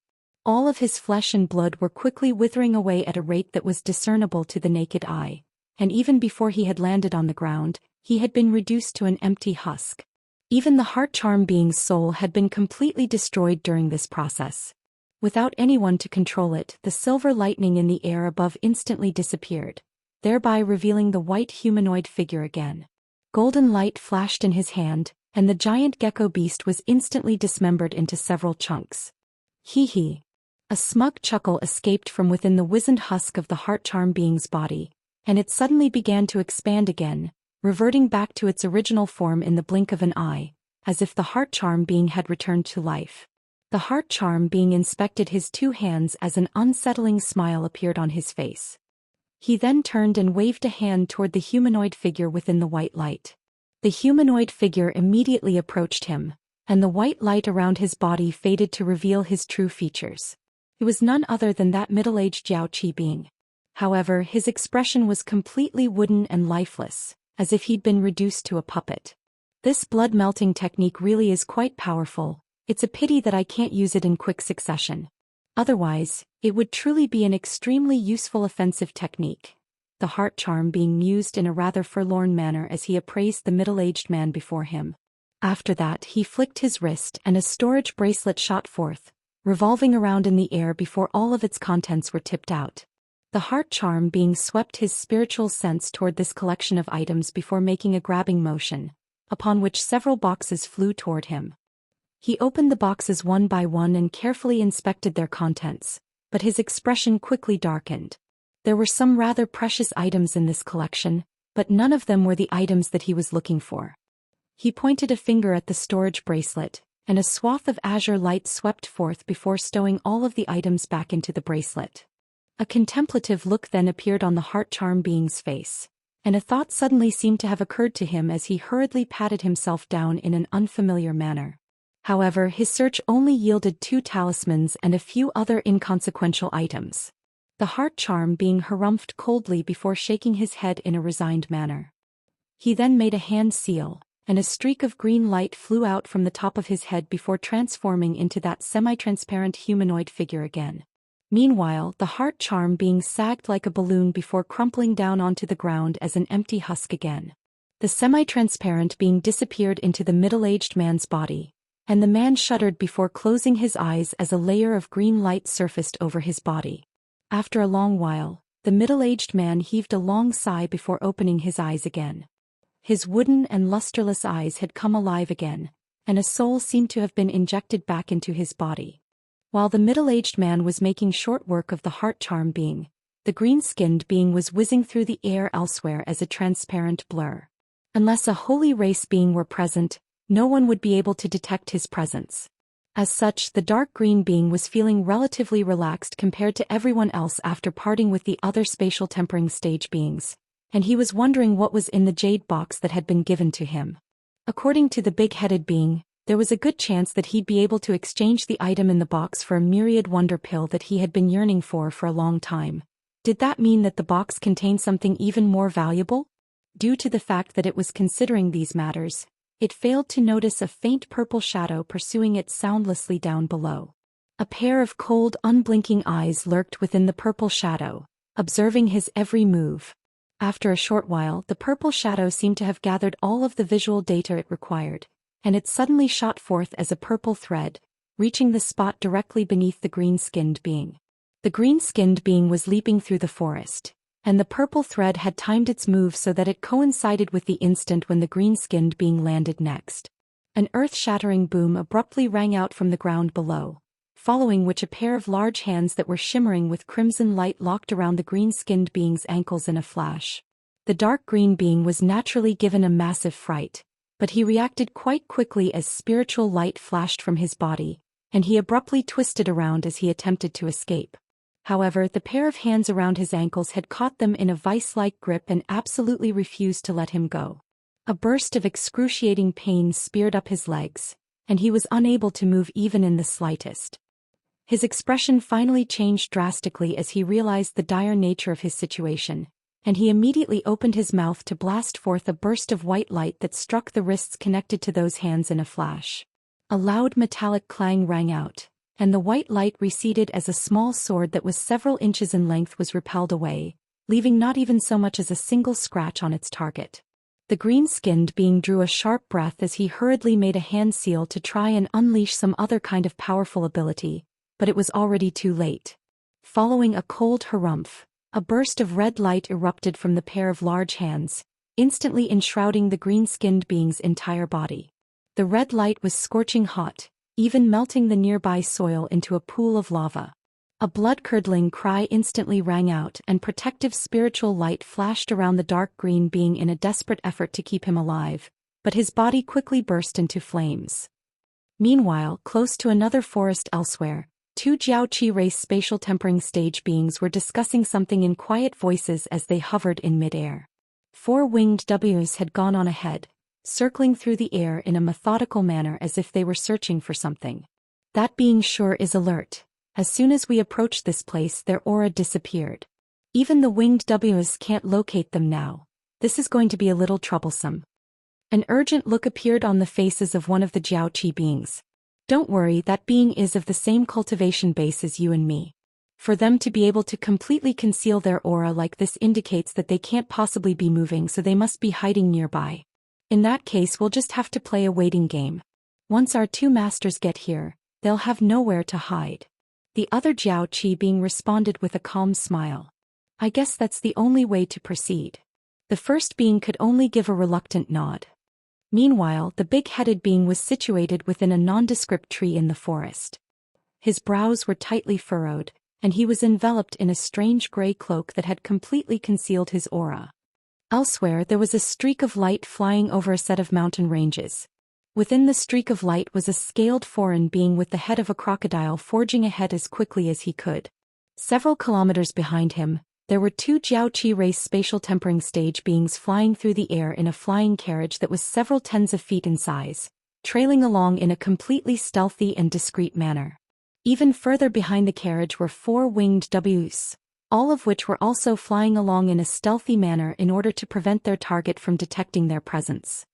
All of his flesh and blood were quickly withering away at a rate that was discernible to the naked eye, and even before he had landed on the ground, he had been reduced to an empty husk. Even the heart charm being's soul had been completely destroyed during this process. Without anyone to control it, the silver lightning in the air above instantly disappeared, thereby revealing the white humanoid figure again. Golden light flashed in his hand, and the giant gecko beast was instantly dismembered into several chunks. Hee hee. A smug chuckle escaped from within the wizened husk of the heart charm being's body, and it suddenly began to expand again, reverting back to its original form in the blink of an eye, as if the heart charm being had returned to life. The heart charm being inspected his two hands as an unsettling smile appeared on his face. He then turned and waved a hand toward the humanoid figure within the white light. The humanoid figure immediately approached him, and the white light around his body faded to reveal his true features. It was none other than that middle-aged Jiao Qi being. However, his expression was completely wooden and lifeless, as if he'd been reduced to a puppet. This blood-melting technique really is quite powerful. It's a pity that I can't use it in quick succession. Otherwise, it would truly be an extremely useful offensive technique. The heart charm being mused in a rather forlorn manner as he appraised the middle-aged man before him. After that, he flicked his wrist and a storage bracelet shot forth, revolving around in the air before all of its contents were tipped out. The heart charm being swept his spiritual sense toward this collection of items before making a grabbing motion, upon which several boxes flew toward him. He opened the boxes one by one and carefully inspected their contents, but his expression quickly darkened. There were some rather precious items in this collection, but none of them were the items that he was looking for. He pointed a finger at the storage bracelet, and a swath of azure light swept forth before stowing all of the items back into the bracelet. A contemplative look then appeared on the heart charm being's face, and a thought suddenly seemed to have occurred to him as he hurriedly patted himself down in an unfamiliar manner. However, his search only yielded 2 talismans and a few other inconsequential items. The heart charm being harumphed coldly before shaking his head in a resigned manner. He then made a hand seal, and a streak of green light flew out from the top of his head before transforming into that semi-transparent humanoid figure again. Meanwhile, the heart charm being sagged like a balloon before crumpling down onto the ground as an empty husk again. The semi-transparent being disappeared into the middle-aged man's body, and the man shuddered before closing his eyes as a layer of green light surfaced over his body. After a long while, the middle-aged man heaved a long sigh before opening his eyes again. His wooden and lusterless eyes had come alive again, and a soul seemed to have been injected back into his body. While the middle-aged man was making short work of the heart charm being, the green-skinned being was whizzing through the air elsewhere as a transparent blur. Unless a holy race being were present, no one would be able to detect his presence. As such, the dark green being was feeling relatively relaxed compared to everyone else after parting with the other spatial tempering stage beings, and he was wondering what was in the jade box that had been given to him. According to the big-headed being, there was a good chance that he'd be able to exchange the item in the box for a myriad wonder pill that he had been yearning for a long time. Did that mean that the box contained something even more valuable? Due to the fact that it was considering these matters, it failed to notice a faint purple shadow pursuing it soundlessly down below. A pair of cold, unblinking eyes lurked within the purple shadow, observing his every move. After a short while, the purple shadow seemed to have gathered all of the visual data it required, and it suddenly shot forth as a purple thread, reaching the spot directly beneath the green-skinned being. The green-skinned being was leaping through the forest, and the purple thread had timed its move so that it coincided with the instant when the green-skinned being landed next. An earth-shattering boom abruptly rang out from the ground below, following which a pair of large hands that were shimmering with crimson light locked around the green-skinned being's ankles in a flash. The dark green being was naturally given a massive fright, but he reacted quite quickly as spiritual light flashed from his body, and he abruptly twisted around as he attempted to escape. However, the pair of hands around his ankles had caught them in a vice-like grip and absolutely refused to let him go. A burst of excruciating pain speared up his legs, and he was unable to move even in the slightest. His expression finally changed drastically as he realized the dire nature of his situation, and he immediately opened his mouth to blast forth a burst of white light that struck the wrists connected to those hands in a flash. A loud metallic clang rang out, and the white light receded as a small sword that was several inches in length was repelled away, leaving not even so much as a single scratch on its target. The green-skinned being drew a sharp breath as he hurriedly made a hand seal to try and unleash some other kind of powerful ability, but it was already too late. Following a cold harumph, a burst of red light erupted from the pair of large hands, instantly enshrouding the green-skinned being's entire body. The red light was scorching hot, even melting the nearby soil into a pool of lava. A blood-curdling cry instantly rang out and protective spiritual light flashed around the dark green being in a desperate effort to keep him alive, but his body quickly burst into flames. Meanwhile, close to another forest elsewhere, two Jiaoqi race spatial tempering stage beings were discussing something in quiet voices as they hovered in midair. Four winged Ws had gone on ahead, circling through the air in a methodical manner as if they were searching for something. That being sure is alert. As soon as we approached this place, their aura disappeared. Even the winged Ws can't locate them now. This is going to be a little troublesome. An urgent look appeared on the faces of one of the Jiaoqi beings. Don't worry, that being is of the same cultivation base as you and me. For them to be able to completely conceal their aura like this indicates that they can't possibly be moving, so they must be hiding nearby. In that case, we'll just have to play a waiting game. Once our two masters get here, they'll have nowhere to hide. The other Jiaoqi being responded with a calm smile. I guess that's the only way to proceed. The first being could only give a reluctant nod. Meanwhile, the big-headed being was situated within a nondescript tree in the forest. His brows were tightly furrowed, and he was enveloped in a strange gray cloak that had completely concealed his aura. Elsewhere, there was a streak of light flying over a set of mountain ranges. Within the streak of light was a scaled foreign being with the head of a crocodile forging ahead as quickly as he could. Several kilometers behind him, there were two Jiaoqi race spatial tempering stage beings flying through the air in a flying carriage that was several tens of feet in size, trailing along in a completely stealthy and discreet manner. Even further behind the carriage were four winged Ws, all of which were also flying along in a stealthy manner in order to prevent their target from detecting their presence.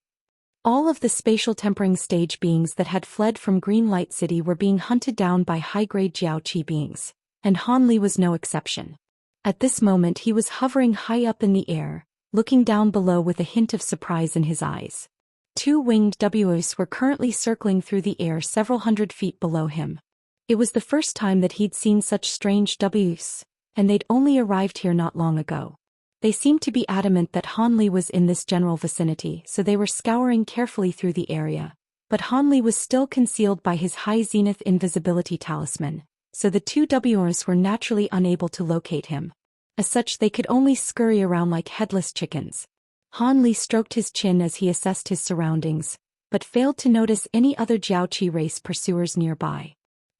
All of the spatial tempering stage beings that had fled from Green Light City were being hunted down by high-grade Jiaoqi beings, and Hanli was no exception. At this moment he was hovering high up in the air, looking down below with a hint of surprise in his eyes. Two winged Ws were currently circling through the air several hundred feet below him. It was the first time that he'd seen such strange Ws, and they'd only arrived here not long ago. They seemed to be adamant that Hanli was in this general vicinity, so they were scouring carefully through the area. But Hanli was still concealed by his high zenith invisibility talisman, so the two Ws were naturally unable to locate him. As such, they could only scurry around like headless chickens. Hanli stroked his chin as he assessed his surroundings, but failed to notice any other Jiaoqi race pursuers nearby.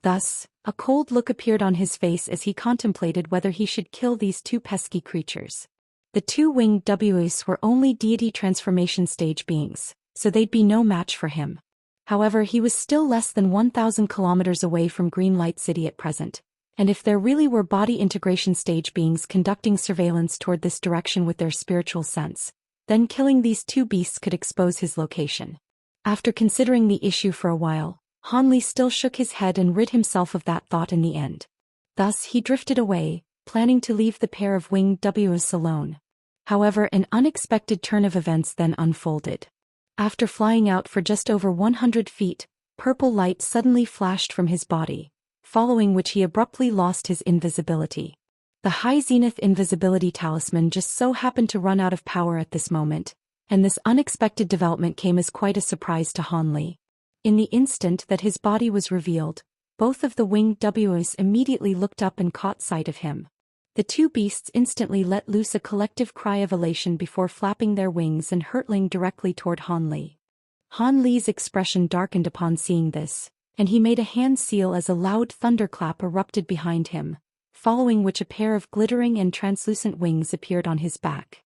Thus, a cold look appeared on his face as he contemplated whether he should kill these two pesky creatures. The two winged Ws were only deity transformation stage beings, so they'd be no match for him. However, he was still less than 1,000 kilometers away from Green Light City at present, and if there really were body integration stage beings conducting surveillance toward this direction with their spiritual sense, then killing these two beasts could expose his location. After considering the issue for a while, Hanli still shook his head and rid himself of that thought in the end. Thus he drifted away, planning to leave the pair of winged Ws alone. However, an unexpected turn of events then unfolded. After flying out for just over 100 feet, purple light suddenly flashed from his body, following which he abruptly lost his invisibility. The High Zenith Invisibility Talisman just so happened to run out of power at this moment, and this unexpected development came as quite a surprise to Han Li. In the instant that his body was revealed, both of the winged Ws immediately looked up and caught sight of him. The two beasts instantly let loose a collective cry of elation before flapping their wings and hurtling directly toward Han Li. Han Li's expression darkened upon seeing this, and he made a hand seal as a loud thunderclap erupted behind him, following which a pair of glittering and translucent wings appeared on his back.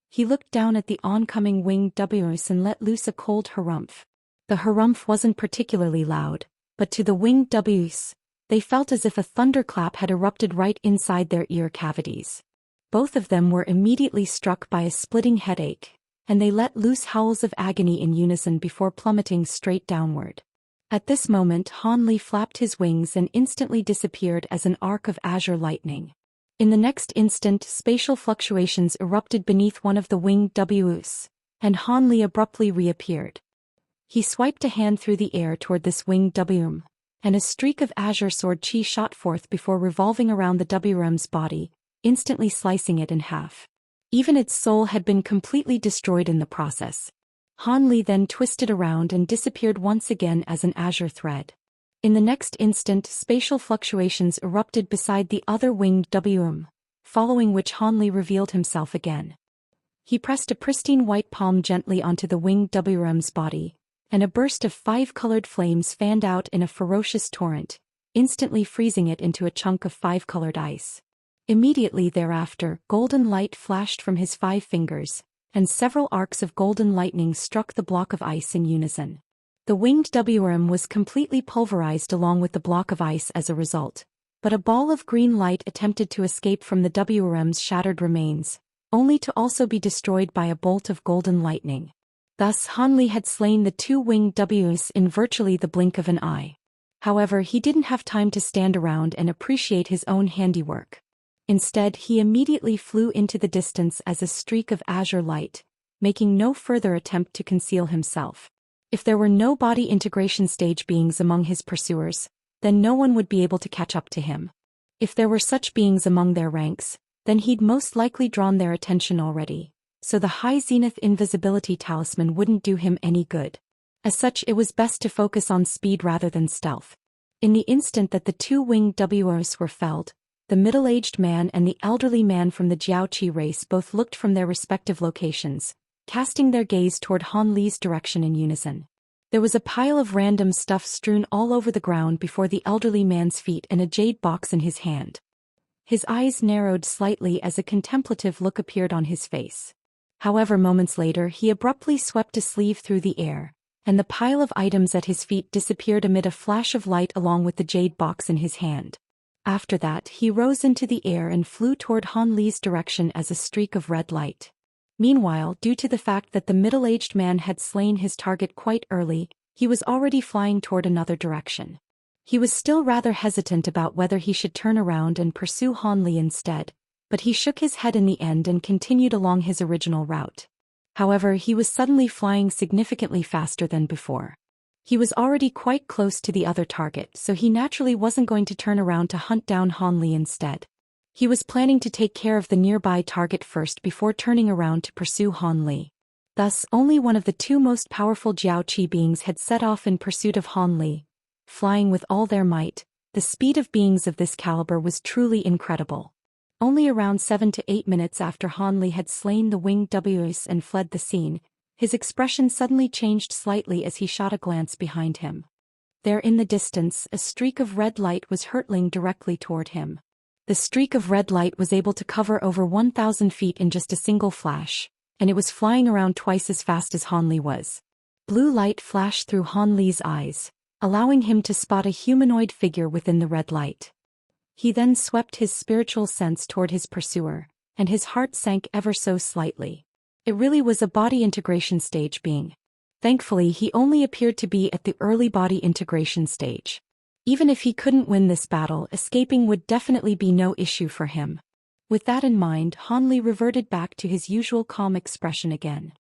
He looked down at the oncoming winged Ws and let loose a cold harumph. The harumph wasn't particularly loud, but to the winged Ws, they felt as if a thunderclap had erupted right inside their ear cavities. Both of them were immediately struck by a splitting headache, and they let loose howls of agony in unison before plummeting straight downward. At this moment Han Li flapped his wings and instantly disappeared as an arc of azure lightning. In the next instant spatial fluctuations erupted beneath one of the winged Ws, and Han Li abruptly reappeared. He swiped a hand through the air toward this winged W, and a streak of azure sword chi shot forth before revolving around the WM's body, instantly slicing it in half. Even its soul had been completely destroyed in the process. Han Li then twisted around and disappeared once again as an azure thread. In the next instant spatial fluctuations erupted beside the other winged WM, following which Han Li revealed himself again. He pressed a pristine white palm gently onto the winged WM's body, and a burst of 5-colored flames fanned out in a ferocious torrent, instantly freezing it into a chunk of 5-colored ice. Immediately thereafter, golden light flashed from his 5 fingers, and several arcs of golden lightning struck the block of ice in unison. The winged WM was completely pulverized along with the block of ice as a result, but a ball of green light attempted to escape from the WM's shattered remains, only to also be destroyed by a bolt of golden lightning. Thus Han Li had slain the two winged Ws in virtually the blink of an eye. However, he didn't have time to stand around and appreciate his own handiwork. Instead, he immediately flew into the distance as a streak of azure light, making no further attempt to conceal himself. If there were no body integration stage beings among his pursuers, then no one would be able to catch up to him. If there were such beings among their ranks, then he'd most likely drawn their attention already, so the High Zenith Invisibility Talisman wouldn't do him any good. As such, it was best to focus on speed rather than stealth. In the instant that the two winged Ws were felled, the middle-aged man and the elderly man from the Jiaoqi race both looked from their respective locations, casting their gaze toward Han Li's direction in unison. There was a pile of random stuff strewn all over the ground before the elderly man's feet and a jade box in his hand. His eyes narrowed slightly as a contemplative look appeared on his face. However, moments later he abruptly swept a sleeve through the air, and the pile of items at his feet disappeared amid a flash of light along with the jade box in his hand. After that, he rose into the air and flew toward Han Li's direction as a streak of red light. Meanwhile, due to the fact that the middle-aged man had slain his target quite early, he was already flying toward another direction. He was still rather hesitant about whether he should turn around and pursue Han Li instead, but he shook his head in the end and continued along his original route. However, he was suddenly flying significantly faster than before. He was already quite close to the other target, so he naturally wasn't going to turn around to hunt down Han Li instead. He was planning to take care of the nearby target first before turning around to pursue Han Li. Thus, only one of the two most powerful Jiaoqi beings had set off in pursuit of Han Li. Flying with all their might, the speed of beings of this caliber was truly incredible. Only around 7 to 8 minutes after Han Li had slain the winged Ws and fled the scene, his expression suddenly changed slightly as he shot a glance behind him. There in the distance, a streak of red light was hurtling directly toward him. The streak of red light was able to cover over 1,000 feet in just a single flash, and it was flying around twice as fast as Han Li was. Blue light flashed through Han Li's eyes, allowing him to spot a humanoid figure within the red light. He then swept his spiritual sense toward his pursuer, and his heart sank ever so slightly. It really was a body integration stage being. Thankfully, he only appeared to be at the early body integration stage. Even if he couldn't win this battle, escaping would definitely be no issue for him. With that in mind, Hanli reverted back to his usual calm expression again.